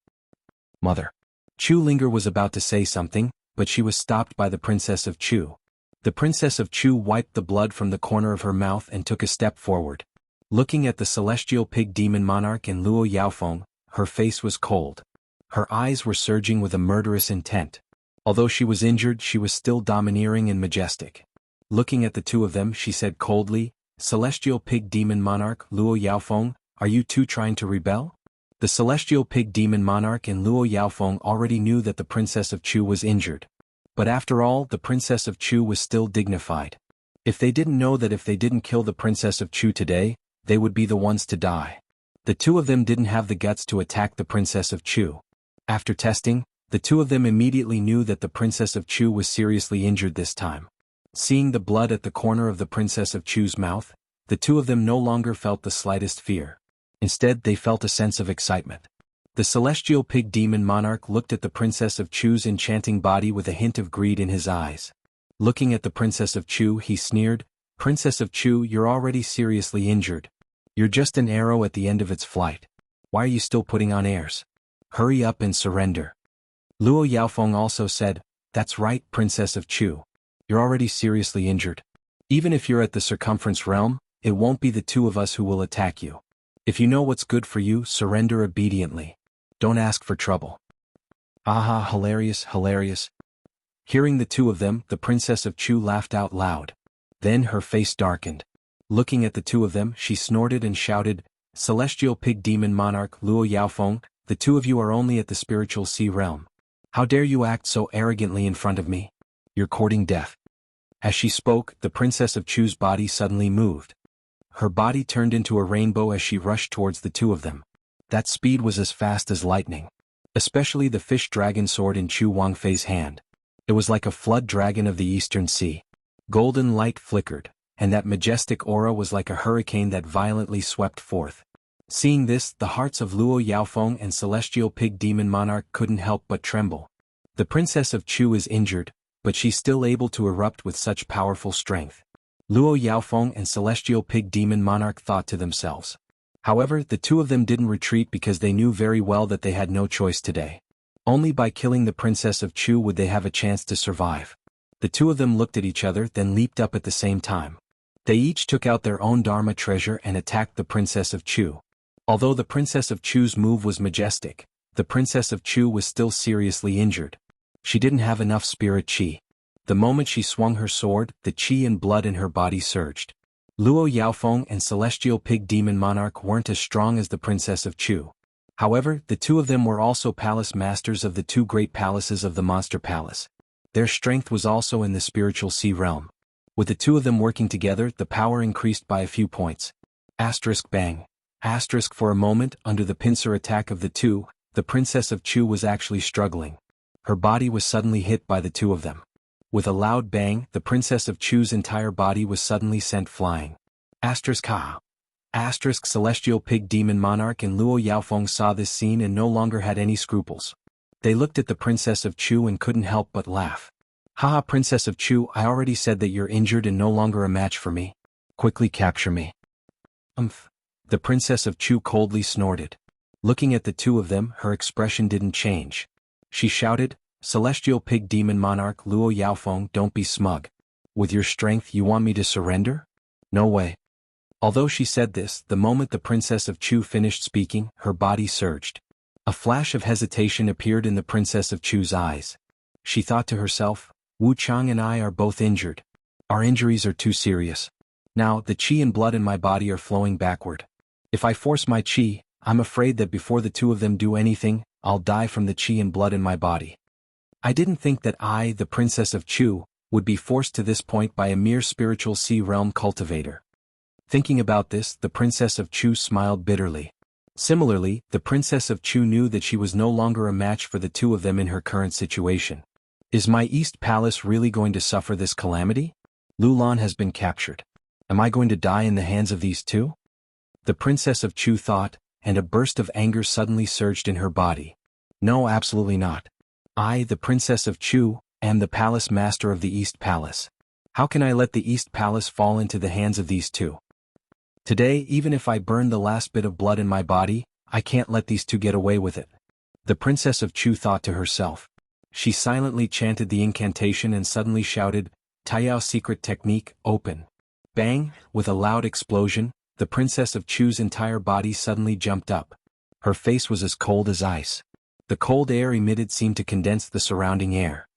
Mother. Chu Linger was about to say something, but she was stopped by the Princess of Chu. The Princess of Chu wiped the blood from the corner of her mouth and took a step forward. Looking at the Celestial Pig Demon Monarch and Luo Yaofeng, her face was cold. Her eyes were surging with a murderous intent. Although she was injured, she was still domineering and majestic. Looking at the two of them, she said coldly, Celestial Pig Demon Monarch, Luo Yaofeng, are you two trying to rebel? The Celestial Pig Demon Monarch and Luo Yaofeng already knew that the Princess of Chu was injured. But after all, the Princess of Chu was still dignified. If they didn't know that if they didn't kill the Princess of Chu today, they would be the ones to die. The two of them didn't have the guts to attack the Princess of Chu. After testing, the two of them immediately knew that the Princess of Chu was seriously injured this time. Seeing the blood at the corner of the Princess of Chu's mouth, the two of them no longer felt the slightest fear. Instead, they felt a sense of excitement. The Celestial Pig Demon Monarch looked at the Princess of Chu's enchanting body with a hint of greed in his eyes. Looking at the Princess of Chu, he sneered, Princess of Chu, you're already seriously injured. You're just an arrow at the end of its flight. Why are you still putting on airs? Hurry up and surrender. Luo Yaofeng also said, That's right, Princess of Chu. You're already seriously injured. Even if you're at the circumference realm, it won't be the two of us who will attack you. If you know what's good for you, surrender obediently. Don't ask for trouble. Aha, hilarious, hilarious. Hearing the two of them, the Princess of Chu laughed out loud. Then her face darkened. Looking at the two of them, she snorted and shouted, Celestial Pig Demon Monarch, Luo Yaofeng, the two of you are only at the spiritual sea realm. How dare you act so arrogantly in front of me? You're courting death. As she spoke, the Princess of Chu's body suddenly moved. Her body turned into a rainbow as she rushed towards the two of them. That speed was as fast as lightning. Especially the fish dragon sword in Chu Wangfei's hand. It was like a flood dragon of the eastern sea. Golden light flickered, and that majestic aura was like a hurricane that violently swept forth. Seeing this, the hearts of Luo Yaofeng and Celestial Pig Demon Monarch couldn't help but tremble. The Princess of Chu is injured, but she's still able to erupt with such powerful strength. Luo Yaofeng and Celestial Pig Demon Monarch thought to themselves. However, the two of them didn't retreat because they knew very well that they had no choice today. Only by killing the Princess of Chu would they have a chance to survive. The two of them looked at each other, then leaped up at the same time. They each took out their own Dharma treasure and attacked the Princess of Chu. Although the Princess of Chu's move was majestic, the Princess of Chu was still seriously injured. She didn't have enough spirit chi. The moment she swung her sword, the chi and blood in her body surged. Luo Yaofeng and Celestial Pig Demon Monarch weren't as strong as the Princess of Chu. However, the two of them were also palace masters of the two great palaces of the Monster Palace. Their strength was also in the spiritual sea realm. With the two of them working together, the power increased by a few points. Bang. For a moment, under the pincer attack of the two, the Princess of Chu was actually struggling. Her body was suddenly hit by the two of them. With a loud bang, the Princess of Chu's entire body was suddenly sent flying. Celestial Pig Demon Monarch and Luo Yaofeng saw this scene and no longer had any scruples. They looked at the Princess of Chu and couldn't help but laugh. Haha, Princess of Chu, I already said that you're injured and no longer a match for me. Quickly capture me. The Princess of Chu coldly snorted. Looking at the two of them, her expression didn't change. She shouted, Celestial Pig Demon Monarch Luo Yaofeng, don't be smug. With your strength you want me to surrender? No way. Although she said this, the moment the Princess of Chu finished speaking, her body surged. A flash of hesitation appeared in the Princess of Chu's eyes. She thought to herself, Wu Chang and I are both injured. Our injuries are too serious. Now, the chi and blood in my body are flowing backward. If I force my chi, I'm afraid that before the two of them do anything, I'll die from the chi and blood in my body. I didn't think that I, the Princess of Chu, would be forced to this point by a mere spiritual sea realm cultivator. Thinking about this, the Princess of Chu smiled bitterly. Similarly, the Princess of Chu knew that she was no longer a match for the two of them in her current situation. Is my East Palace really going to suffer this calamity? Lulan has been captured. Am I going to die in the hands of these two? The Princess of Chu thought, and a burst of anger suddenly surged in her body. No, absolutely not. I, the Princess of Chu, am the Palace Master of the East Palace. How can I let the East Palace fall into the hands of these two? Today, even if I burn the last bit of blood in my body, I can't let these two get away with it. The Princess of Chu thought to herself. She silently chanted the incantation and suddenly shouted, Taiyao Secret Technique, open. Bang, with a loud explosion, the Princess of Chu's entire body suddenly jumped up. Her face was as cold as ice. The cold air emitted seemed to condense the surrounding air.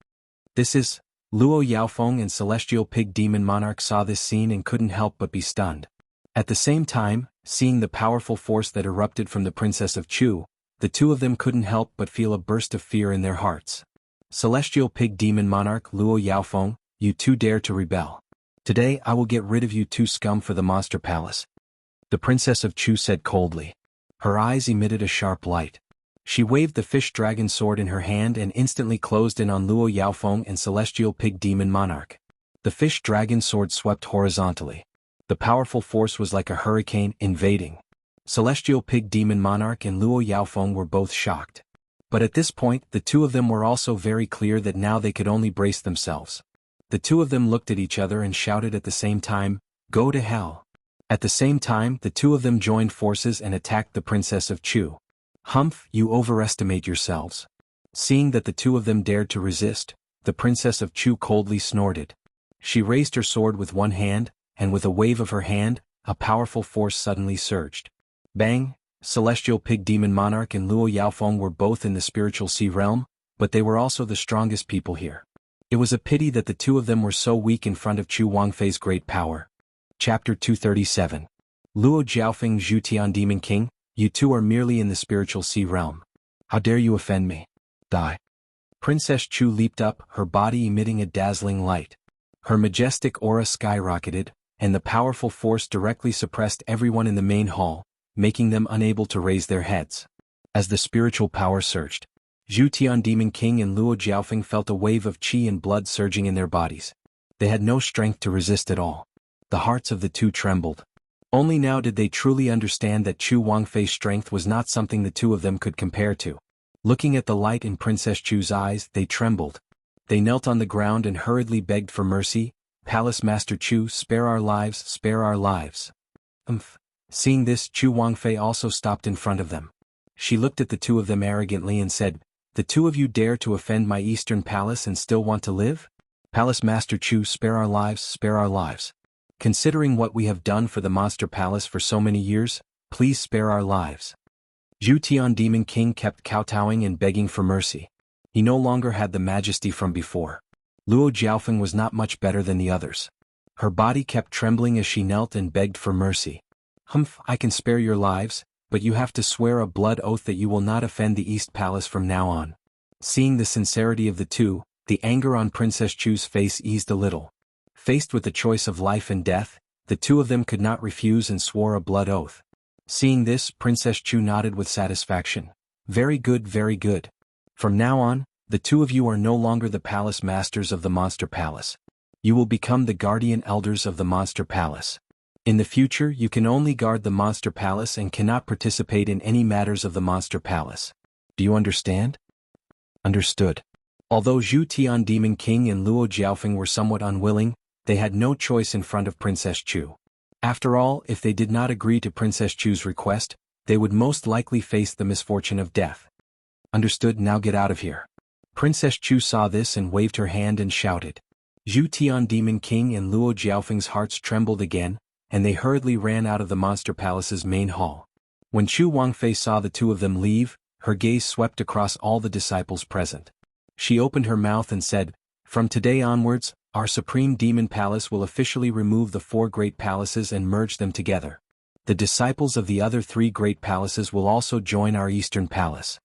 This is... Luo Yaofeng and Celestial Pig Demon Monarch saw this scene and couldn't help but be stunned. At the same time, seeing the powerful force that erupted from the Princess of Chu, the two of them couldn't help but feel a burst of fear in their hearts. Celestial Pig Demon Monarch Luo Yaofeng, you two dare to rebel. Today I will get rid of you two scum for the Monster Palace. The Princess of Chu said coldly. Her eyes emitted a sharp light. She waved the fish dragon sword in her hand and instantly closed in on Luo Yaofeng and Celestial Pig Demon Monarch. The fish dragon sword swept horizontally. The powerful force was like a hurricane invading. Celestial Pig Demon Monarch and Luo Yaofeng were both shocked. But at this point, the two of them were also very clear that now they could only brace themselves. The two of them looked at each other and shouted at the same time, Go to hell. At the same time, the two of them joined forces and attacked the Princess of Chu. Humph, you overestimate yourselves. Seeing that the two of them dared to resist, the Princess of Chu coldly snorted. She raised her sword with one hand, and with a wave of her hand, a powerful force suddenly surged. Bang! Celestial Pig Demon Monarch and Luo Yaofeng were both in the spiritual sea realm, but they were also the strongest people here. It was a pity that the two of them were so weak in front of Chu Wangfei's great power. Chapter 237. Luo Jiaofeng Zhutian Demon King, you two are merely in the spiritual sea realm. How dare you offend me? Die. Princess Chu leaped up, her body emitting a dazzling light. Her majestic aura skyrocketed, and the powerful force directly suppressed everyone in the main hall, making them unable to raise their heads. As the spiritual power surged, Zhutian Demon King and Luo Jiaofeng felt a wave of chi and blood surging in their bodies. They had no strength to resist at all. The hearts of the two trembled. Only now did they truly understand that Chu Wangfei's strength was not something the two of them could compare to. Looking at the light in Princess Chu's eyes, they trembled. They knelt on the ground and hurriedly begged for mercy. "Palace Master Chu, spare our lives, spare our lives." Seeing this, Chu Wangfei also stopped in front of them. She looked at the two of them arrogantly and said, "The two of you dare to offend my eastern palace and still want to live? Palace Master Chu, spare our lives, spare our lives. Considering what we have done for the Monster Palace for so many years, please spare our lives." Zhu Tian Demon King kept kowtowing and begging for mercy. He no longer had the majesty from before. Luo Jiaofeng was not much better than the others. Her body kept trembling as she knelt and begged for mercy. "I can spare your lives, but you have to swear a blood oath that you will not offend the East Palace from now on." Seeing the sincerity of the two, the anger on Princess Chu's face eased a little. Faced with the choice of life and death, the two of them could not refuse and swore a blood oath. Seeing this, Princess Chu nodded with satisfaction. "Very good, very good. From now on, the two of you are no longer the palace masters of the Monster Palace. You will become the guardian elders of the Monster Palace. In the future, you can only guard the Monster Palace and cannot participate in any matters of the Monster Palace. Do you understand?" Understood. Although Zhu Tian Demon King and Luo Jiaofeng were somewhat unwilling, they had no choice in front of Princess Chu. After all, if they did not agree to Princess Chu's request, they would most likely face the misfortune of death. "Understood, now get out of here." Princess Chu saw this and waved her hand and shouted. Zhu Tian Demon King and Luo Jiaofeng's hearts trembled again, and they hurriedly ran out of the Monster Palace's main hall. When Chu Wangfei saw the two of them leave, her gaze swept across all the disciples present. She opened her mouth and said, "From today onwards, our Supreme Demon Palace will officially remove the 4 great palaces and merge them together. The disciples of the other 3 great palaces will also join our Eastern Palace.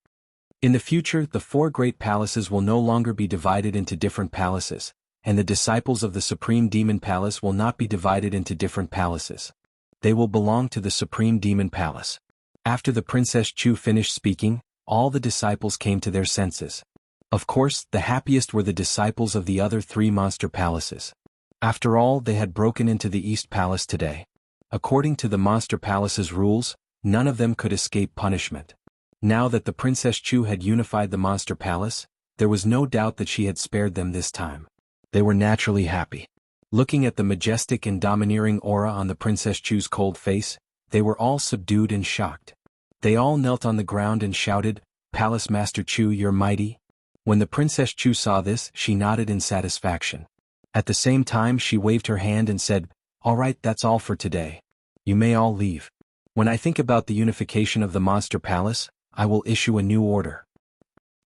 In the future, the 4 great palaces will no longer be divided into different palaces, and the disciples of the Supreme Demon Palace will not be divided into different palaces. They will belong to the Supreme Demon Palace." After the Princess Chu finished speaking, all the disciples came to their senses. Of course, the happiest were the disciples of the other 3 monster palaces. After all, they had broken into the East Palace today. According to the Monster Palace's rules, none of them could escape punishment. Now that the Princess Chu had unified the Monster Palace, there was no doubt that she had spared them this time. They were naturally happy. Looking at the majestic and domineering aura on the Princess Chu's cold face, they were all subdued and shocked. They all knelt on the ground and shouted, "Palace Master Chu, you're mighty." When the Princess Chu saw this, she nodded in satisfaction. At the same time, she waved her hand and said, "All right, that's all for today. You may all leave. When I think about the unification of the Monster Palace, I will issue a new order."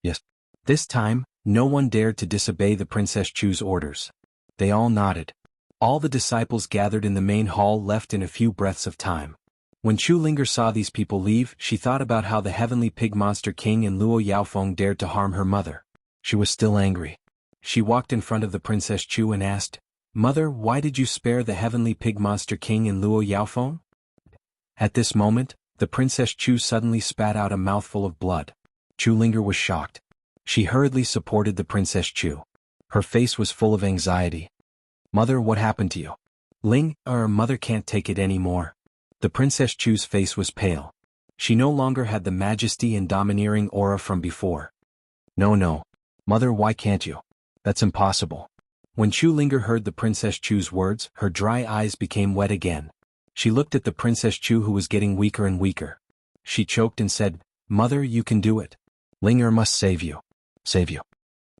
Yes. This time, no one dared to disobey the Princess Chu's orders. They all nodded. All the disciples gathered in the main hall left in a few breaths of time. When Chu Linger saw these people leave, she thought about how the Heavenly Pig Monster King and Luo Yaofeng dared to harm her mother. She was still angry. She walked in front of the Princess Chu and asked, "Mother, why did you spare the Heavenly Pig Monster King and Luo Yaofeng?" At this moment, the Princess Chu suddenly spat out a mouthful of blood. Chu Linger was shocked. She hurriedly supported the Princess Chu. Her face was full of anxiety. "Mother, what happened to you?" Mother can't take it anymore." The Princess Chu's face was pale. She no longer had the majesty and domineering aura from before. No. Mother, why can't you? That's impossible." When Chu Linger heard the Princess Chu's words, her dry eyes became wet again. She looked at the Princess Chu, who was getting weaker and weaker. She choked and said, "Mother, you can do it. Linger must save you. Save you."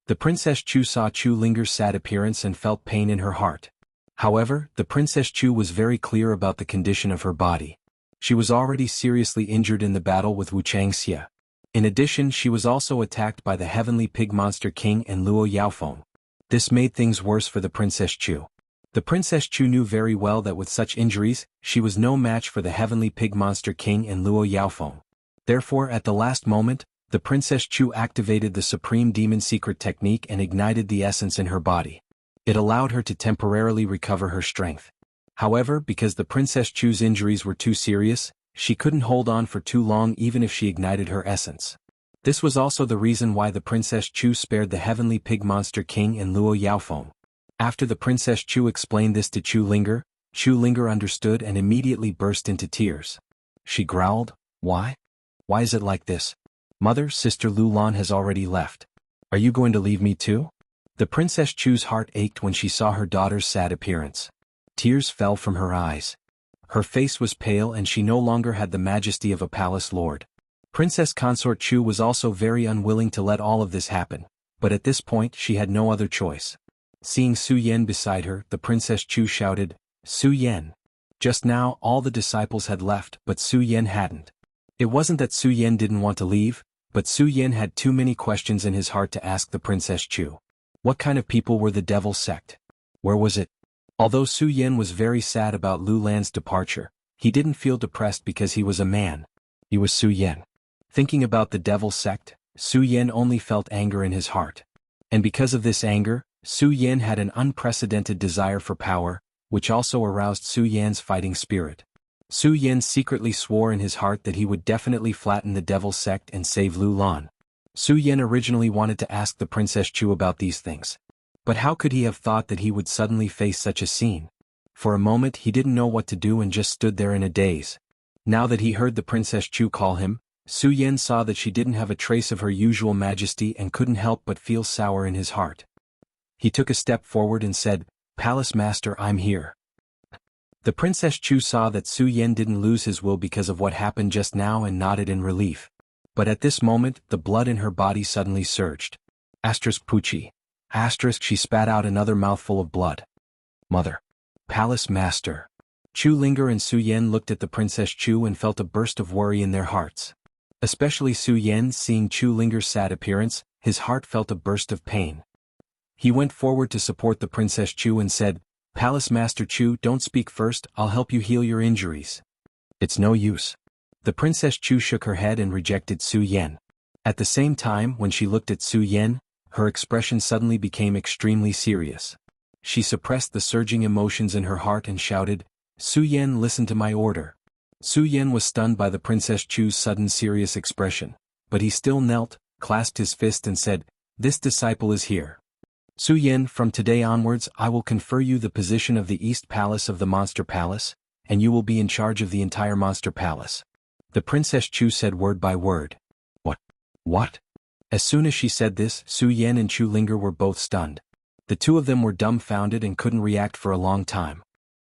The Princess Chu saw Chu Linger's sad appearance and felt pain in her heart. However, the Princess Chu was very clear about the condition of her body. She was already seriously injured in the battle with Wu Changxia. In addition, she was also attacked by the Heavenly Pig Monster King and Luo Yaofeng. This made things worse for the Princess Chu. The Princess Chu knew very well that with such injuries, she was no match for the Heavenly Pig Monster King and Luo Yaofeng. Therefore, at the last moment, the Princess Chu activated the Supreme Demon Secret Technique and ignited the essence in her body. It allowed her to temporarily recover her strength. However, because the Princess Chu's injuries were too serious, she couldn't hold on for too long even if she ignited her essence. This was also the reason why the Princess Chu spared the Heavenly Pig Monster King and Luo Yaofeng. After the Princess Chu explained this to Chu Linger, Chu Linger understood and immediately burst into tears. She growled, "Why? Why is it like this? Mother, Sister Lu Lan has already left. Are you going to leave me too?" The Princess Chu's heart ached when she saw her daughter's sad appearance. Tears fell from her eyes. Her face was pale and she no longer had the majesty of a palace lord. Princess Consort Chu was also very unwilling to let all of this happen, but at this point she had no other choice. Seeing Su Yan beside her, the Princess Chu shouted, "Su Yan!" Just now all the disciples had left, but Su Yan hadn't. It wasn't that Su Yan didn't want to leave, but Su Yan had too many questions in his heart to ask the Princess Chu. What kind of people were the Devil sect? Where was it? Although Su Yan was very sad about Lu Lan's departure, he didn't feel depressed because he was a man. He was Su Yan. Thinking about the Devil sect, Su Yan only felt anger in his heart. And because of this anger, Su Yan had an unprecedented desire for power, which also aroused Su Yan's fighting spirit. Su Yan secretly swore in his heart that he would definitely flatten the Devil sect and save Lu Lan. Su Yan originally wanted to ask the Princess Chu about these things. But how could he have thought that he would suddenly face such a scene? For a moment he didn't know what to do and just stood there in a daze. Now that he heard the Princess Chu call him, Su Yan saw that she didn't have a trace of her usual majesty and couldn't help but feel sour in his heart. He took a step forward and said, "Palace Master, I'm here." The Princess Chu saw that Su Yan didn't lose his will because of what happened just now and nodded in relief. But at this moment, the blood in her body suddenly surged. Puchi. She spat out another mouthful of blood. "Mother. Palace Master." Chu Linger and Su Yan looked at the Princess Chu and felt a burst of worry in their hearts. Especially Su Yan, seeing Chu Linger's sad appearance, his heart felt a burst of pain. He went forward to support the Princess Chu and said, "Palace Master Chu, don't speak first, I'll help you heal your injuries." "It's no use." The Princess Chu shook her head and rejected Su Yan. At the same time, when she looked at Su Yan, her expression suddenly became extremely serious. She suppressed the surging emotions in her heart and shouted, "Su Yan, listen to my order." Su Yan was stunned by the Princess Chu's sudden serious expression, but he still knelt, clasped his fist and said, "This disciple is here. Su Yan, from today onwards I will confer you the position of the East Palace of the Monster Palace, and you will be in charge of the entire Monster Palace." The Princess Chu said word by word. What? As soon as she said this, Su Yan and Chu Linger were both stunned. The two of them were dumbfounded and couldn't react for a long time.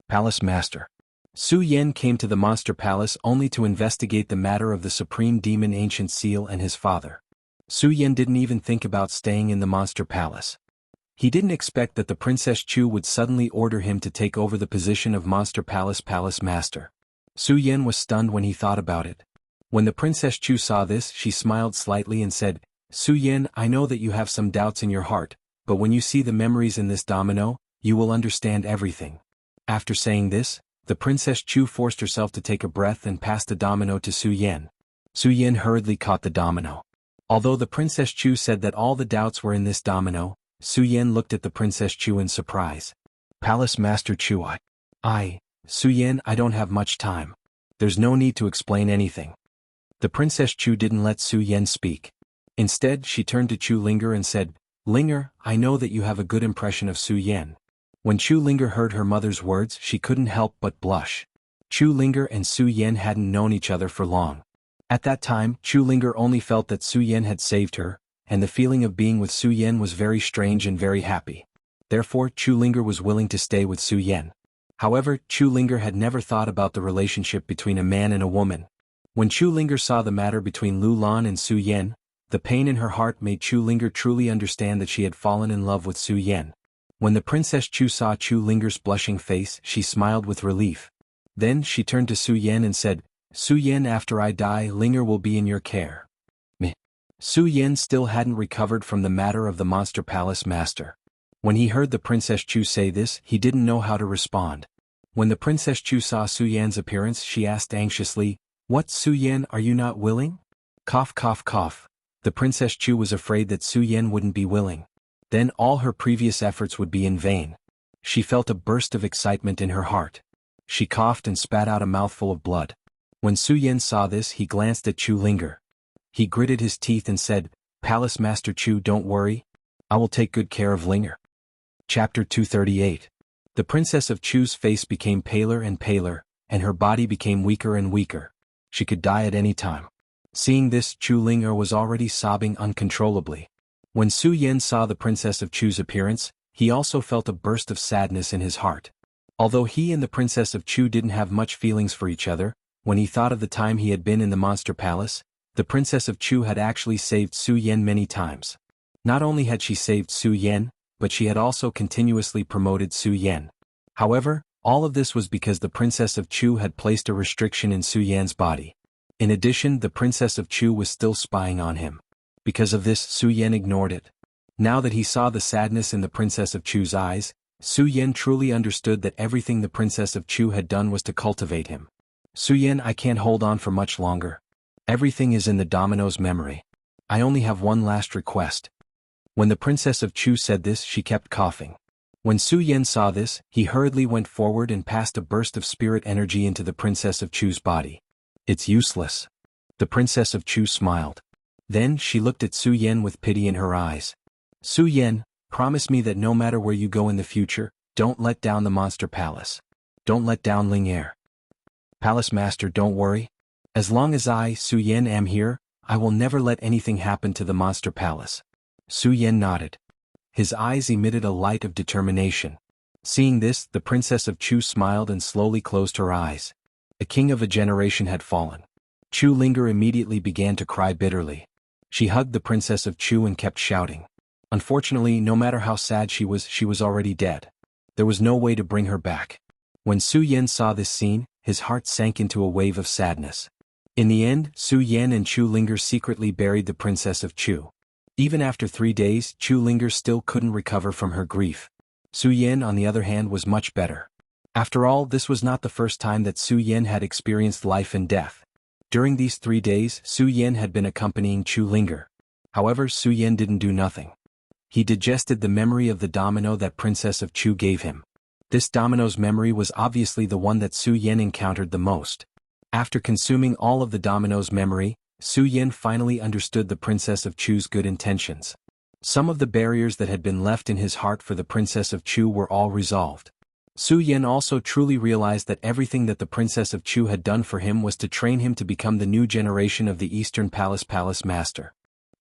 "Palace Master." Su Yan came to the Monster Palace only to investigate the matter of the Supreme Demon Ancient Seal and his father. Su Yan didn't even think about staying in the Monster Palace. He didn't expect that the Princess Chu would suddenly order him to take over the position of Monster Palace Palace Master. Su Yan was stunned when he thought about it. When the Princess Chu saw this, she smiled slightly and said, "Su Yan, I know that you have some doubts in your heart, but when you see the memories in this domino, you will understand everything." After saying this, the Princess Chu forced herself to take a breath and passed the domino to Su Yan. Su Yan hurriedly caught the domino. Although the Princess Chu said that all the doubts were in this domino, Su Yan looked at the Princess Chu in surprise. "Palace Master Chu, Su Yan, I don't have much time. There's no need to explain anything." The Princess Chu didn't let Su Yan speak. Instead, she turned to Chu Linger and said, "Linger, I know that you have a good impression of Su Yan." When Chu Linger heard her mother's words, she couldn't help but blush. Chu Linger and Su Yan hadn't known each other for long. At that time, Chu Linger only felt that Su Yan had saved her, and the feeling of being with Su Yan was very strange and very happy. Therefore, Chu Linger was willing to stay with Su Yan. However, Chu Linger had never thought about the relationship between a man and a woman. When Chu Linger saw the matter between Lu Lan and Su Yan, the pain in her heart made Chu Linger truly understand that she had fallen in love with Su Yan. When the Princess Chu saw Chu Linger's blushing face, she smiled with relief. Then she turned to Su Yan and said, "Su Yan, after I die, Linger will be in your care." Su Yan still hadn't recovered from the matter of the Monster Palace Master. When he heard the Princess Chu say this, he didn't know how to respond. When the Princess Chu saw Su Yan's appearance, she asked anxiously, "What, Su Yan, are you not willing?" Cough, cough, cough. The Princess Chu was afraid that Su Yan wouldn't be willing. Then all her previous efforts would be in vain. She felt a burst of excitement in her heart. She coughed and spat out a mouthful of blood. When Su Yan saw this, he glanced at Chu Linger. He gritted his teeth and said, "Palace Master Chu, don't worry. I will take good care of Linger." Chapter 238. The Princess of Chu's face became paler and paler, and her body became weaker and weaker. She could die at any time. Seeing this, Chu Ling'er was already sobbing uncontrollably. When Su Yan saw the Princess of Chu's appearance, he also felt a burst of sadness in his heart. Although he and the Princess of Chu didn't have much feelings for each other, when he thought of the time he had been in the Monster Palace, the Princess of Chu had actually saved Su Yan many times. Not only had she saved Su Yan, but she had also continuously promoted Su Yan. However, all of this was because the Princess of Chu had placed a restriction in Su Yan's body. In addition, the Princess of Chu was still spying on him. Because of this, Su Yan ignored it. Now that he saw the sadness in the Princess of Chu's eyes, Su Yan truly understood that everything the Princess of Chu had done was to cultivate him. Su Yan, I can't hold on for much longer. Everything is in the domino's memory. I only have one last request. When the Princess of Chu said this, she kept coughing. When Su Yan saw this, he hurriedly went forward and passed a burst of spirit energy into the Princess of Chu's body. It's useless. The Princess of Chu smiled. Then she looked at Su Yan with pity in her eyes. Su Yan, promise me that no matter where you go in the future, don't let down the Monster Palace. Don't let down Ling'er. Palace Master, don't worry. As long as I, Su Yan, am here, I will never let anything happen to the Monster Palace. Su Yan nodded. His eyes emitted a light of determination. Seeing this, the Princess of Chu smiled and slowly closed her eyes. The king of a generation had fallen. Chu Ling'er immediately began to cry bitterly. She hugged the Princess of Chu and kept shouting. Unfortunately, no matter how sad she was already dead. There was no way to bring her back. When Su Yan saw this scene, his heart sank into a wave of sadness. In the end, Su Yan and Chu Ling'er secretly buried the Princess of Chu. Even after 3 days, Chu Ling'er still couldn't recover from her grief. Su Yan, on the other hand, was much better. After all, this was not the first time that Su Yan had experienced life and death. During these 3 days, Su Yan had been accompanying Chu Ling'er. However, Su Yan didn't do nothing. He digested the memory of the domino that Princess of Chu gave him. This domino's memory was obviously the one that Su Yan encountered the most. After consuming all of the domino's memory, Su Yan finally understood the Princess of Chu's good intentions. Some of the barriers that had been left in his heart for the Princess of Chu were all resolved. Su Yan also truly realized that everything that the Princess of Chu had done for him was to train him to become the new generation of the Eastern Palace Master.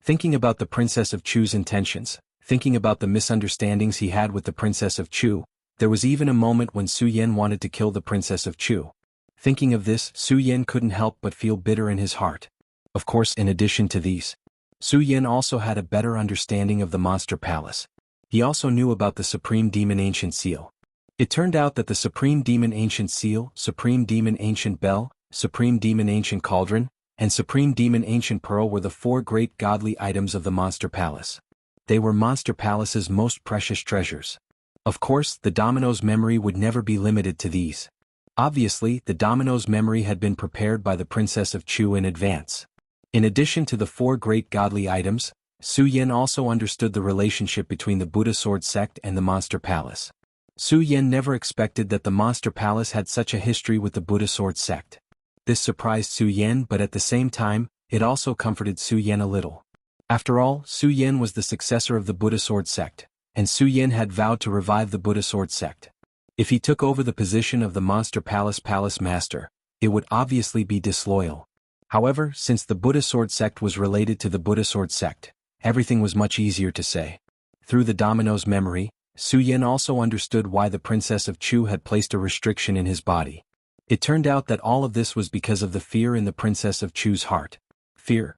Thinking about the Princess of Chu's intentions, thinking about the misunderstandings he had with the Princess of Chu, there was even a moment when Su Yan wanted to kill the Princess of Chu. Thinking of this, Su Yan couldn't help but feel bitter in his heart. Of course, in addition to these, Su Yan also had a better understanding of the Monster Palace. He also knew about the Supreme Demon Ancient Seal. It turned out that the Supreme Demon Ancient Seal, Supreme Demon Ancient Bell, Supreme Demon Ancient Cauldron, and Supreme Demon Ancient Pearl were the 4 great godly items of the Monster Palace. They were Monster Palace's most precious treasures. Of course, the domino's memory would never be limited to these. Obviously, the domino's memory had been prepared by the Princess of Chu in advance. In addition to the 4 great godly items, Su Yan also understood the relationship between the Buddha Sword sect and the Monster Palace. Su Yan never expected that the Monster Palace had such a history with the Buddha Sword sect. This surprised Su Yan, but at the same time, it also comforted Su Yan a little. After all, Su Yan was the successor of the Buddha Sword sect, and Su Yan had vowed to revive the Buddha Sword sect. If he took over the position of the Monster Palace Master, it would obviously be disloyal. However, since the Buddha Sword sect was related to the Buddha Sword sect, everything was much easier to say. Through the domino's memory, Su Yan also understood why the Princess of Chu had placed a restriction in his body. It turned out that all of this was because of the fear in the Princess of Chu's heart. Fear.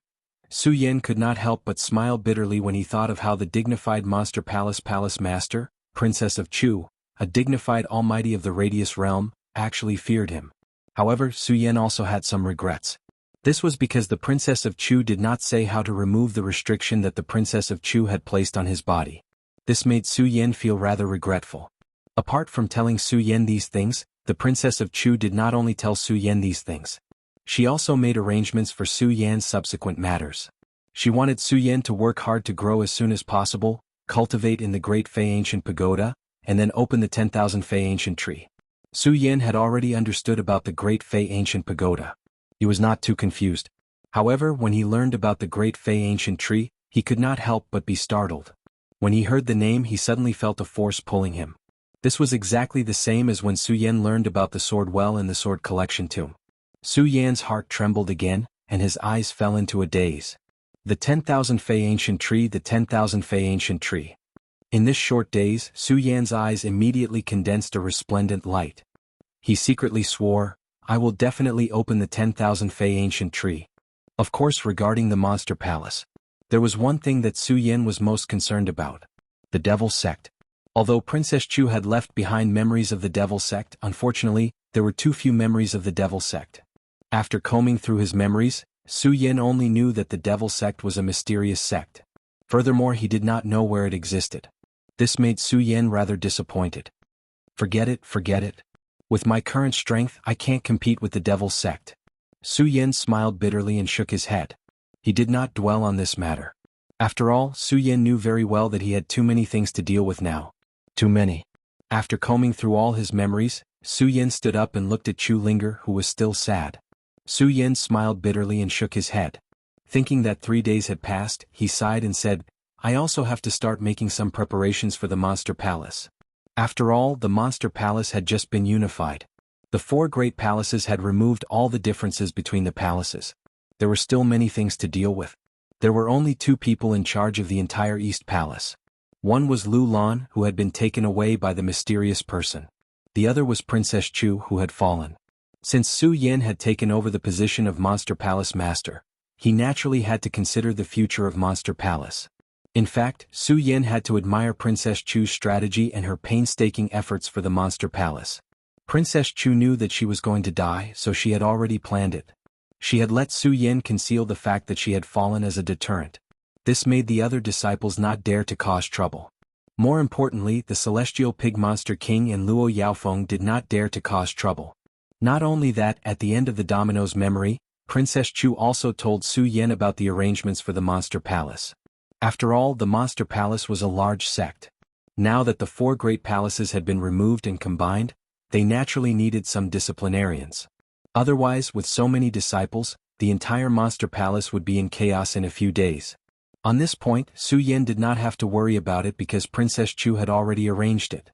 Su Yan could not help but smile bitterly when he thought of how the dignified Monster Palace Master, Princess of Chu, a dignified almighty of the Radius realm, actually feared him. However, Su Yan also had some regrets. This was because the Princess of Chu did not say how to remove the restriction that the Princess of Chu had placed on his body. This made Su Yan feel rather regretful. Apart from telling Su Yan these things, the Princess of Chu did not only tell Su Yan these things. She also made arrangements for Su Yan's subsequent matters. She wanted Su Yan to work hard to grow as soon as possible, cultivate in the Great Fei Ancient Pagoda, and then open the 10,000 Fei Ancient Tree. Su Yan had already understood about the Great Fei Ancient Pagoda. He was not too confused. However, when he learned about the Great Fei Ancient Tree, he could not help but be startled. When he heard the name, he suddenly felt a force pulling him. This was exactly the same as when Su Yan learned about the sword well in the sword collection tomb. Su Yan's heart trembled again, and his eyes fell into a daze. The 10,000 Fei ancient tree, the 10,000 Fei ancient tree. In this short daze, Su Yan's eyes immediately condensed a resplendent light. He secretly swore, I will definitely open the 10,000 Fei ancient tree. Of course, regarding the monster palace, there was one thing that Su Yan was most concerned about. The devil sect. Although Princess Chu had left behind memories of the devil sect, unfortunately, there were too few memories of the devil sect. After combing through his memories, Su Yan only knew that the devil sect was a mysterious sect. Furthermore, he did not know where it existed. This made Su Yan rather disappointed. Forget it, forget it. With my current strength, I can't compete with the devil sect. Su Yan smiled bitterly and shook his head. He did not dwell on this matter. After all, Su Yan knew very well that he had too many things to deal with now. Too many. After combing through all his memories, Su Yan stood up and looked at Chu Linger, who was still sad. Su Yan smiled bitterly and shook his head. Thinking that 3 days had passed, he sighed and said, I also have to start making some preparations for the Monster Palace. After all, the Monster Palace had just been unified. The 4 great palaces had removed all the differences between the palaces. There were still many things to deal with. There were only 2 people in charge of the entire East Palace. One was Lu Lan, who had been taken away by the mysterious person. The other was Princess Chu, who had fallen. Since Su Yan had taken over the position of Monster Palace Master, he naturally had to consider the future of Monster Palace. In fact, Su Yan had to admire Princess Chu's strategy and her painstaking efforts for the Monster Palace. Princess Chu knew that she was going to die, so she had already planned it. She had let Su Yan conceal the fact that she had fallen as a deterrent. This made the other disciples not dare to cause trouble. More importantly, the Celestial Pig Monster King and Luo Yaofeng did not dare to cause trouble. Not only that, at the end of the domino's memory, Princess Chu also told Su Yan about the arrangements for the Monster Palace. After all, the Monster Palace was a large sect. Now that the 4 great palaces had been removed and combined, they naturally needed some disciplinarians. Otherwise, with so many disciples, the entire Monster Palace would be in chaos in a few days. On this point, Su Yan did not have to worry about it because Princess Chu had already arranged it.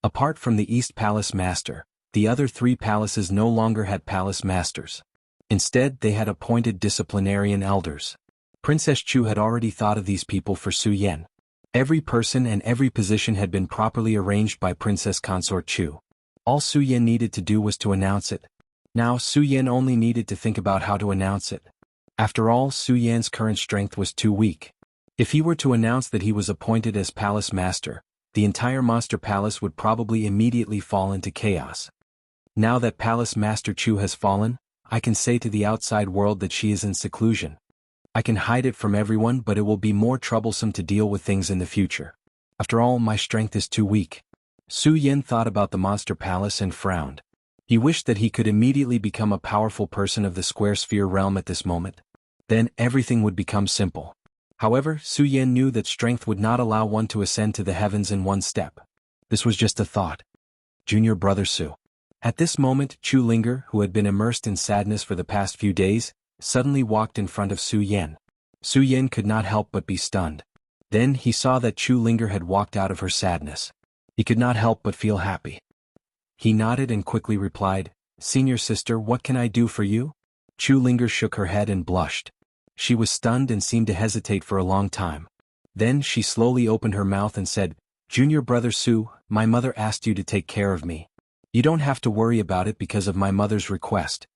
Apart from the East Palace Master, the other 3 palaces no longer had palace masters. Instead, they had appointed disciplinarian elders. Princess Chu had already thought of these people for Su Yan. Every person and every position had been properly arranged by Princess Consort Chu. All Su Yan needed to do was to announce it. Now Su Yan only needed to think about how to announce it. After all, Su Yan's current strength was too weak. If he were to announce that he was appointed as Palace Master, the entire Monster Palace would probably immediately fall into chaos. Now that Palace Master Chu has fallen, I can say to the outside world that she is in seclusion. I can hide it from everyone, but it will be more troublesome to deal with things in the future. After all, my strength is too weak. Su Yan thought about the Monster Palace and frowned. He wished that he could immediately become a powerful person of the Square Sphere realm at this moment. Then everything would become simple. However, Su Yan knew that strength would not allow one to ascend to the heavens in one step. This was just a thought. Junior brother Su. At this moment, Chu Linger, who had been immersed in sadness for the past few days, suddenly walked in front of Su Yan. Su Yan could not help but be stunned. Then he saw that Chu Linger had walked out of her sadness. He could not help but feel happy. He nodded and quickly replied, Senior sister, what can I do for you? Chu Linger shook her head and blushed. She was stunned and seemed to hesitate for a long time. Then she slowly opened her mouth and said, Junior brother Su, my mother asked you to take care of me. You don't have to worry about it because of my mother's request.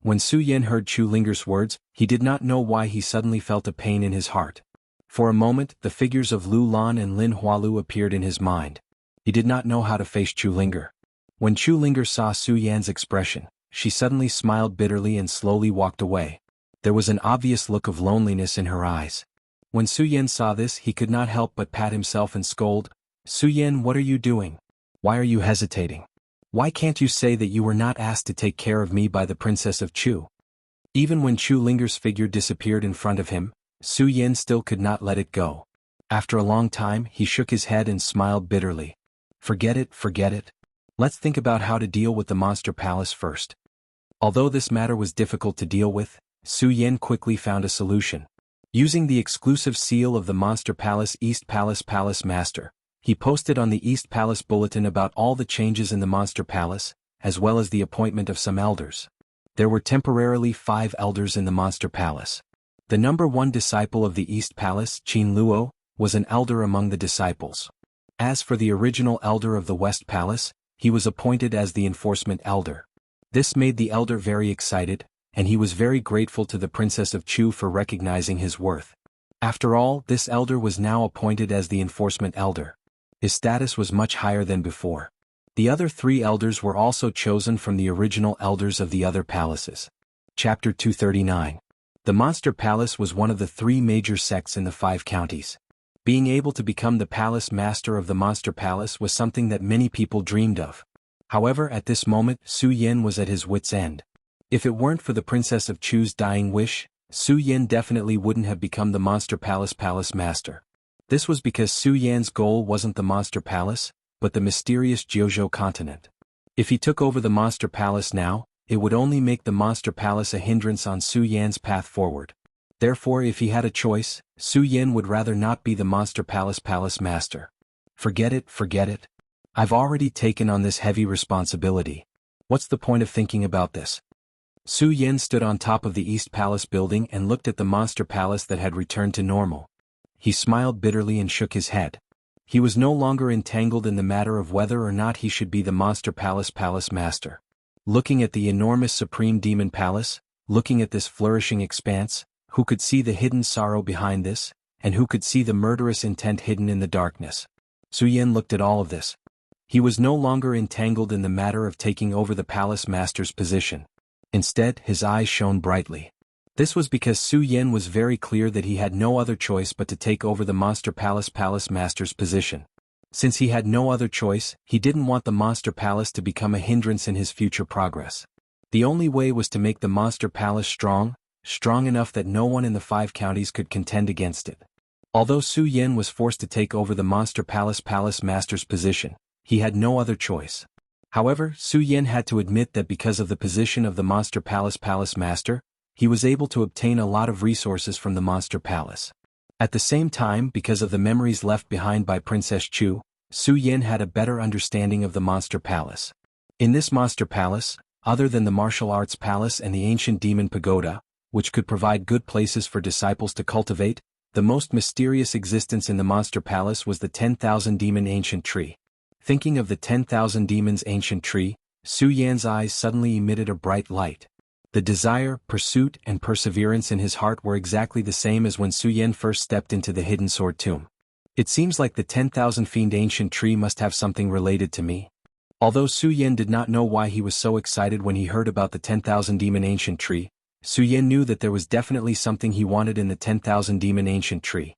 When Su Yan heard Chu Linger's words, he did not know why he suddenly felt a pain in his heart. For a moment, the figures of Lu Lan and Lin Hualu appeared in his mind. He did not know how to face Chu Linger. When Chu Linger saw Su Yan's expression, she suddenly smiled bitterly and slowly walked away. There was an obvious look of loneliness in her eyes. When Su Yan saw this, he could not help but pat himself and scold, Su Yan, what are you doing? Why are you hesitating? Why can't you say that you were not asked to take care of me by the Princess of Chu? Even when Chu Linger's figure disappeared in front of him, Su Yan still could not let it go. After a long time, he shook his head and smiled bitterly. Forget it, forget it. Let's think about how to deal with the Monster Palace first. Although this matter was difficult to deal with, Su Yan quickly found a solution. Using the exclusive seal of the Monster Palace East Palace Palace Master, He posted on the East Palace Bulletin about all the changes in the Monster Palace, as well as the appointment of some elders. There were temporarily 5 elders in the Monster Palace. The number 1 disciple of the East Palace, Qin Luo, was an elder among the disciples. As for the original elder of the West Palace, he was appointed as the enforcement elder. This made the elder very excited, and he was very grateful to the Princess of Chu for recognizing his worth. After all, this elder was now appointed as the enforcement elder. His status was much higher than before. The other 3 elders were also chosen from the original elders of the other palaces. Chapter 239. The Monster Palace was one of the 3 major sects in the 5 counties. Being able to become the palace master of the Monster Palace was something that many people dreamed of. However, at this moment, Su Yan was at his wit's end. If it weren't for the Princess of Chu's dying wish, Su Yan definitely wouldn't have become the Monster Palace palace master. This was because Su Yan's goal wasn't the Monster Palace, but the mysterious Jiuzhou continent. If he took over the Monster Palace now, it would only make the Monster Palace a hindrance on Su Yan's path forward. Therefore, if he had a choice, Su Yan would rather not be the Monster Palace palace master. Forget it, forget it. I've already taken on this heavy responsibility. What's the point of thinking about this? Su Yan stood on top of the East Palace building and looked at the Monster Palace that had returned to normal. He smiled bitterly and shook his head. He was no longer entangled in the matter of whether or not he should be the Monster Palace palace master. Looking at the enormous Supreme Demon Palace, looking at this flourishing expanse, who could see the hidden sorrow behind this, and who could see the murderous intent hidden in the darkness? Su Yan looked at all of this. He was no longer entangled in the matter of taking over the palace master's position. Instead, his eyes shone brightly. This was because Su Yan was very clear that he had no other choice but to take over the Monster Palace palace master's position. Since he had no other choice, he didn't want the Monster Palace to become a hindrance in his future progress. The only way was to make the Monster Palace strong enough that no one in the 5 counties could contend against it. Although Su Yan was forced to take over the Monster Palace palace master's position, he had no other choice. However, Su Yan had to admit that because of the position of the Monster Palace palace master, he was able to obtain a lot of resources from the Monster Palace. At the same time, because of the memories left behind by Princess Chu, Su Yan had a better understanding of the Monster Palace. In this Monster Palace, other than the Martial Arts Palace and the Ancient Demon Pagoda, which could provide good places for disciples to cultivate, the most mysterious existence in the Monster Palace was the 10,000 Demon Ancient Tree. Thinking of the 10,000 Demons Ancient Tree, Su Yan's eyes suddenly emitted a bright light. The desire, pursuit, and perseverance in his heart were exactly the same as when Su Yan first stepped into the Hidden Sword Tomb. It seems like the 10,000 Fiend Ancient Tree must have something related to me. Although Su Yan did not know why he was so excited when he heard about the 10,000 Demon Ancient Tree, Su Yan knew that there was definitely something he wanted in the 10,000 Demon Ancient Tree.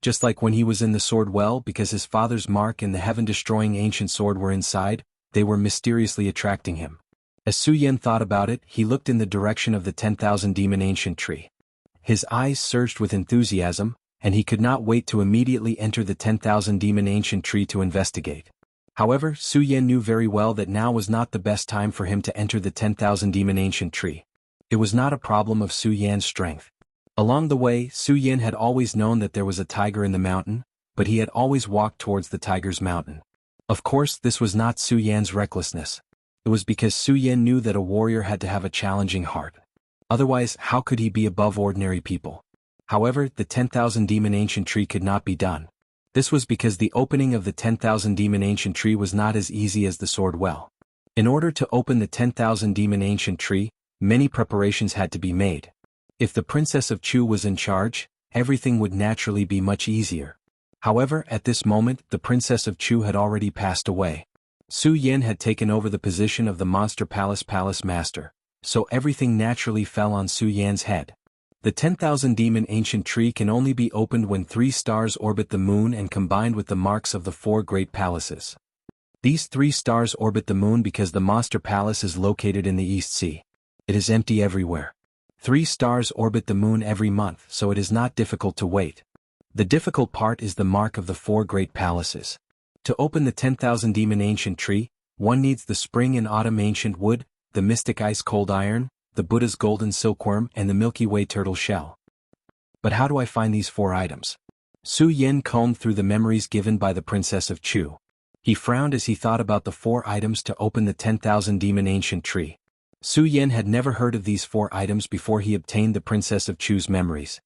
Just like when he was in the Sword Well, because his father's mark and the heaven-destroying ancient sword were inside, they were mysteriously attracting him. As Su Yan thought about it, he looked in the direction of the 10,000 Demon Ancient Tree. His eyes surged with enthusiasm, and he could not wait to immediately enter the 10,000 Demon Ancient Tree to investigate. However, Su Yan knew very well that now was not the best time for him to enter the 10,000 Demon Ancient Tree. It was not a problem of Su Yan's strength. Along the way, Su Yan had always known that there was a tiger in the mountain, but he had always walked towards the tiger's mountain. Of course, this was not Su Yan's recklessness. It was because Su Yan knew that a warrior had to have a challenging heart. Otherwise, how could he be above ordinary people? However, the 10,000 Demon Ancient Tree could not be done. This was because the opening of the 10,000 Demon Ancient Tree was not as easy as the Sword Well. In order to open the 10,000 Demon Ancient Tree, many preparations had to be made. If the Princess of Chu was in charge, everything would naturally be much easier. However, at this moment, the Princess of Chu had already passed away. Su Yan had taken over the position of the Monster Palace palace master, so everything naturally fell on Su Yan's head. The 10,000 Demon Ancient Tree can only be opened when 3 stars orbit the moon and combined with the marks of the 4 great palaces. These 3 stars orbit the moon because the Monster Palace is located in the East Sea. It is empty everywhere. 3 stars orbit the moon every month, so it is not difficult to wait. The difficult part is the mark of the 4 great palaces. To open the 10,000 Demon Ancient Tree, one needs the Spring and Autumn Ancient Wood, the Mystic Ice Cold Iron, the Buddha's Golden Silkworm, and the Milky Way Turtle Shell. But how do I find these 4 items? Su Yan combed through the memories given by the Princess of Chu. He frowned as he thought about the 4 items to open the 10,000 demon ancient tree. Su Yan had never heard of these 4 items before he obtained the Princess of Chu's memories.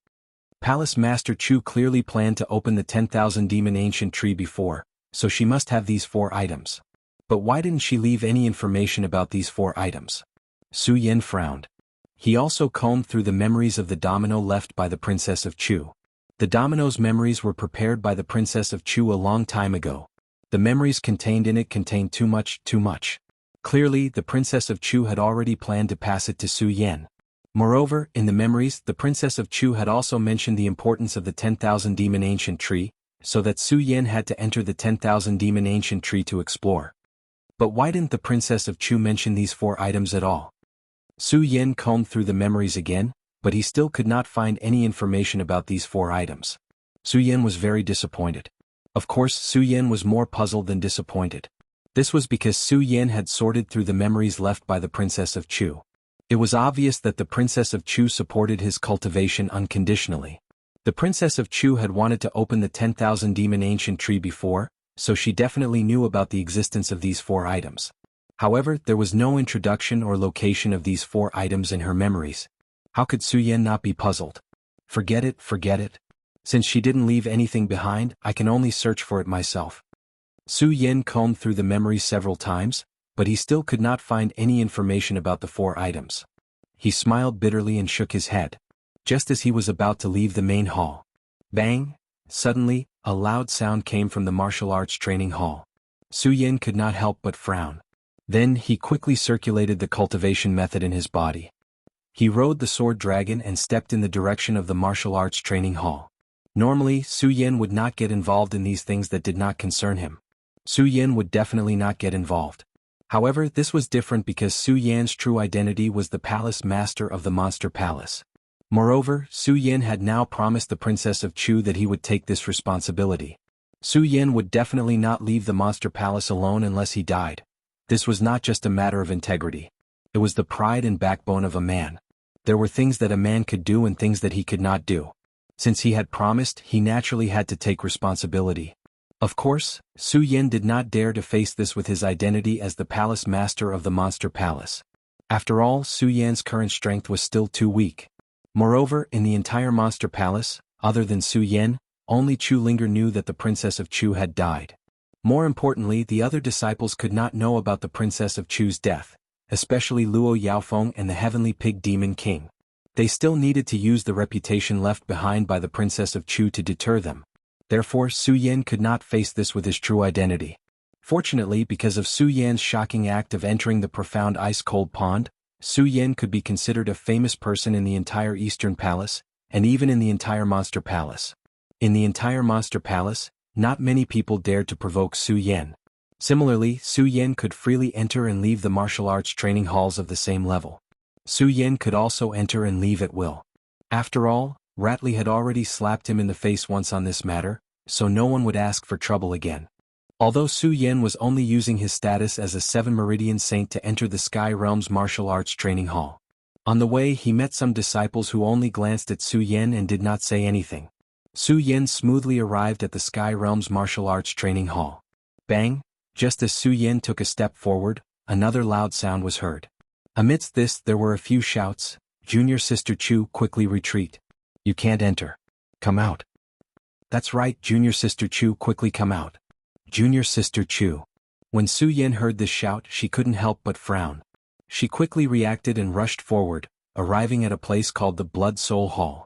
Palace Master Chu clearly planned to open the 10,000 demon ancient tree before, so she must have these 4 items. But why didn't she leave any information about these 4 items? Su Yan frowned. He also combed through the memories of the domino left by the Princess of Chu. The domino's memories were prepared by the Princess of Chu a long time ago. The memories contained in it contained too much. Clearly, the Princess of Chu had already planned to pass it to Su Yan. Moreover, in the memories, the Princess of Chu had also mentioned the importance of the 10,000 demon ancient tree, so that Su Yan had to enter the 10,000 demon ancient tree to explore. But why didn't the Princess of Chu mention these 4 items at all? Su Yan combed through the memories again, but he still could not find any information about these 4 items. Su Yan was very disappointed. Of course, Su Yan was more puzzled than disappointed. This was because Su Yan had sorted through the memories left by the Princess of Chu. It was obvious that the Princess of Chu supported his cultivation unconditionally. The Princess of Chu had wanted to open the 10,000 demon ancient tree before, so she definitely knew about the existence of these 4 items. However, there was no introduction or location of these 4 items in her memories. How could Su Yan not be puzzled? Forget it. Since she didn't leave anything behind, I can only search for it myself. Su Yan combed through the memories several times, but he still could not find any information about the 4 items. He smiled bitterly and shook his head. Just as he was about to leave the main hall. Bang! Suddenly, a loud sound came from the martial arts training hall. Su Yan could not help but frown. Then he quickly circulated the cultivation method in his body. He rode the sword dragon and stepped in the direction of the martial arts training hall. Normally, Su Yan would not get involved in these things that did not concern him. Su Yan would definitely not get involved. However, this was different because Su Yan's true identity was the palace master of the Monster Palace. Moreover, Su Yan had now promised the Princess of Chu that he would take this responsibility. Su Yan would definitely not leave the Monster Palace alone unless he died. This was not just a matter of integrity. It was the pride and backbone of a man. There were things that a man could do and things that he could not do. Since he had promised, he naturally had to take responsibility. Of course, Su Yan did not dare to face this with his identity as the palace master of the Monster Palace. After all, Su Yan's current strength was still too weak. Moreover, in the entire Monster Palace, other than Su Yan, only Chu Linger knew that the Princess of Chu had died. More importantly, the other disciples could not know about the Princess of Chu's death, especially Luo Yaofeng and the Heavenly Pig Demon King. They still needed to use the reputation left behind by the Princess of Chu to deter them. Therefore, Su Yan could not face this with his true identity. Fortunately, because of Su Yan's shocking act of entering the profound ice-cold pond, Su Yan could be considered a famous person in the entire Eastern Palace, and even in the entire Monster Palace. In the entire Monster Palace, not many people dared to provoke Su Yan. Similarly, Su Yan could freely enter and leave the martial arts training halls of the same level. Su Yan could also enter and leave at will. After all, Ratley had already slapped him in the face once on this matter, so no one would ask for trouble again. Although Su Yan was only using his status as a 7 Meridian Saint to enter the Sky Realm's martial arts training hall. On the way, he met some disciples who only glanced at Su Yan and did not say anything. Su Yan smoothly arrived at the Sky Realm's martial arts training hall. Bang! Just as Su Yan took a step forward, another loud sound was heard. Amidst this, there were a few shouts. Junior Sister Chu, quickly retreat. You can't enter. Come out. That's right, Junior Sister Chu, quickly come out. Junior Sister Chu. When Su Yan heard this shout, she couldn't help but frown. She quickly reacted and rushed forward, arriving at a place called the Blood Soul Hall.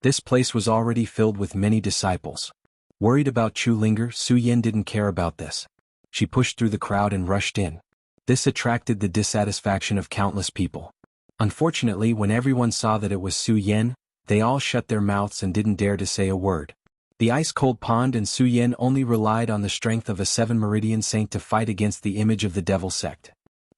This place was already filled with many disciples. Worried about Chu Linger, Su Yan didn't care about this. She pushed through the crowd and rushed in. This attracted the dissatisfaction of countless people. Unfortunately, when everyone saw that it was Su Yan, they all shut their mouths and didn't dare to say a word. The ice-cold pond and Su Yan only relied on the strength of a 7 Meridian Saint to fight against the image of the devil sect.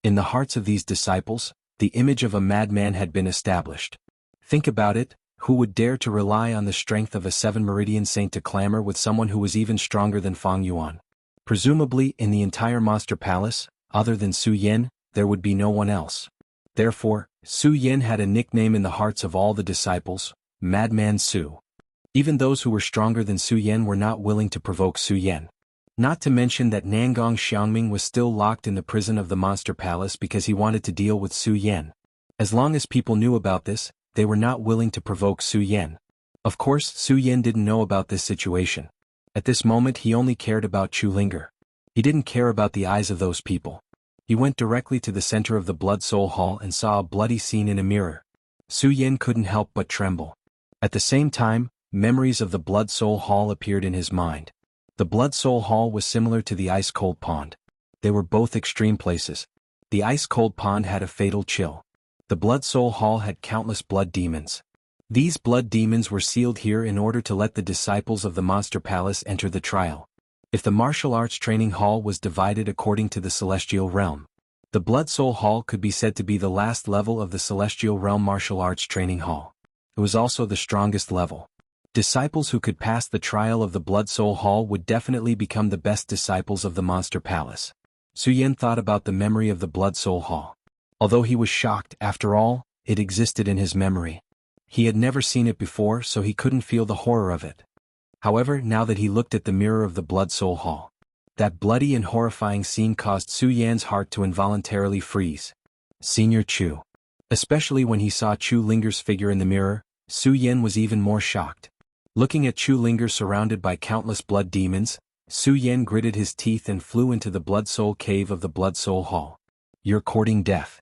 In the hearts of these disciples, the image of a madman had been established. Think about it, who would dare to rely on the strength of a 7 Meridian Saint to clamor with someone who was even stronger than Fang Yuan? Presumably, in the entire Monster Palace, other than Su Yan, there would be no one else. Therefore, Su Yan had a nickname in the hearts of all the disciples, Madman Su. Even those who were stronger than Su Yan were not willing to provoke Su Yan. Not to mention that Nangong Xiangming was still locked in the prison of the Monster Palace because he wanted to deal with Su Yan. As long as people knew about this, they were not willing to provoke Su Yan. Of course, Su Yan didn't know about this situation. At this moment he only cared about Chu Linger. He didn't care about the eyes of those people. He went directly to the center of the Blood Soul Hall and saw a bloody scene in a mirror. Su Yan couldn't help but tremble. At the same time, memories of the Blood Soul Hall appeared in his mind. The Blood Soul Hall was similar to the ice-cold pond. They were both extreme places. The ice-cold pond had a fatal chill. The Blood Soul Hall had countless blood demons. These blood demons were sealed here in order to let the disciples of the Monster Palace enter the trial. If the martial arts training hall was divided according to the Celestial Realm, the Blood Soul Hall could be said to be the last level of the Celestial Realm martial arts training hall. It was also the strongest level. Disciples who could pass the trial of the Blood Soul Hall would definitely become the best disciples of the Monster Palace. Su Yan thought about the memory of the Blood Soul Hall. Although he was shocked, after all, it existed in his memory. He had never seen it before, so he couldn't feel the horror of it. However, now that he looked at the mirror of the Blood Soul Hall, that bloody and horrifying scene caused Su Yan's heart to involuntarily freeze. Senior Chu. Especially when he saw Chu Linger's figure in the mirror, Su Yan was even more shocked. Looking at Chu Linger surrounded by countless blood demons, Su Yan gritted his teeth and flew into the Blood Soul Cave of the Blood Soul Hall. You're courting death.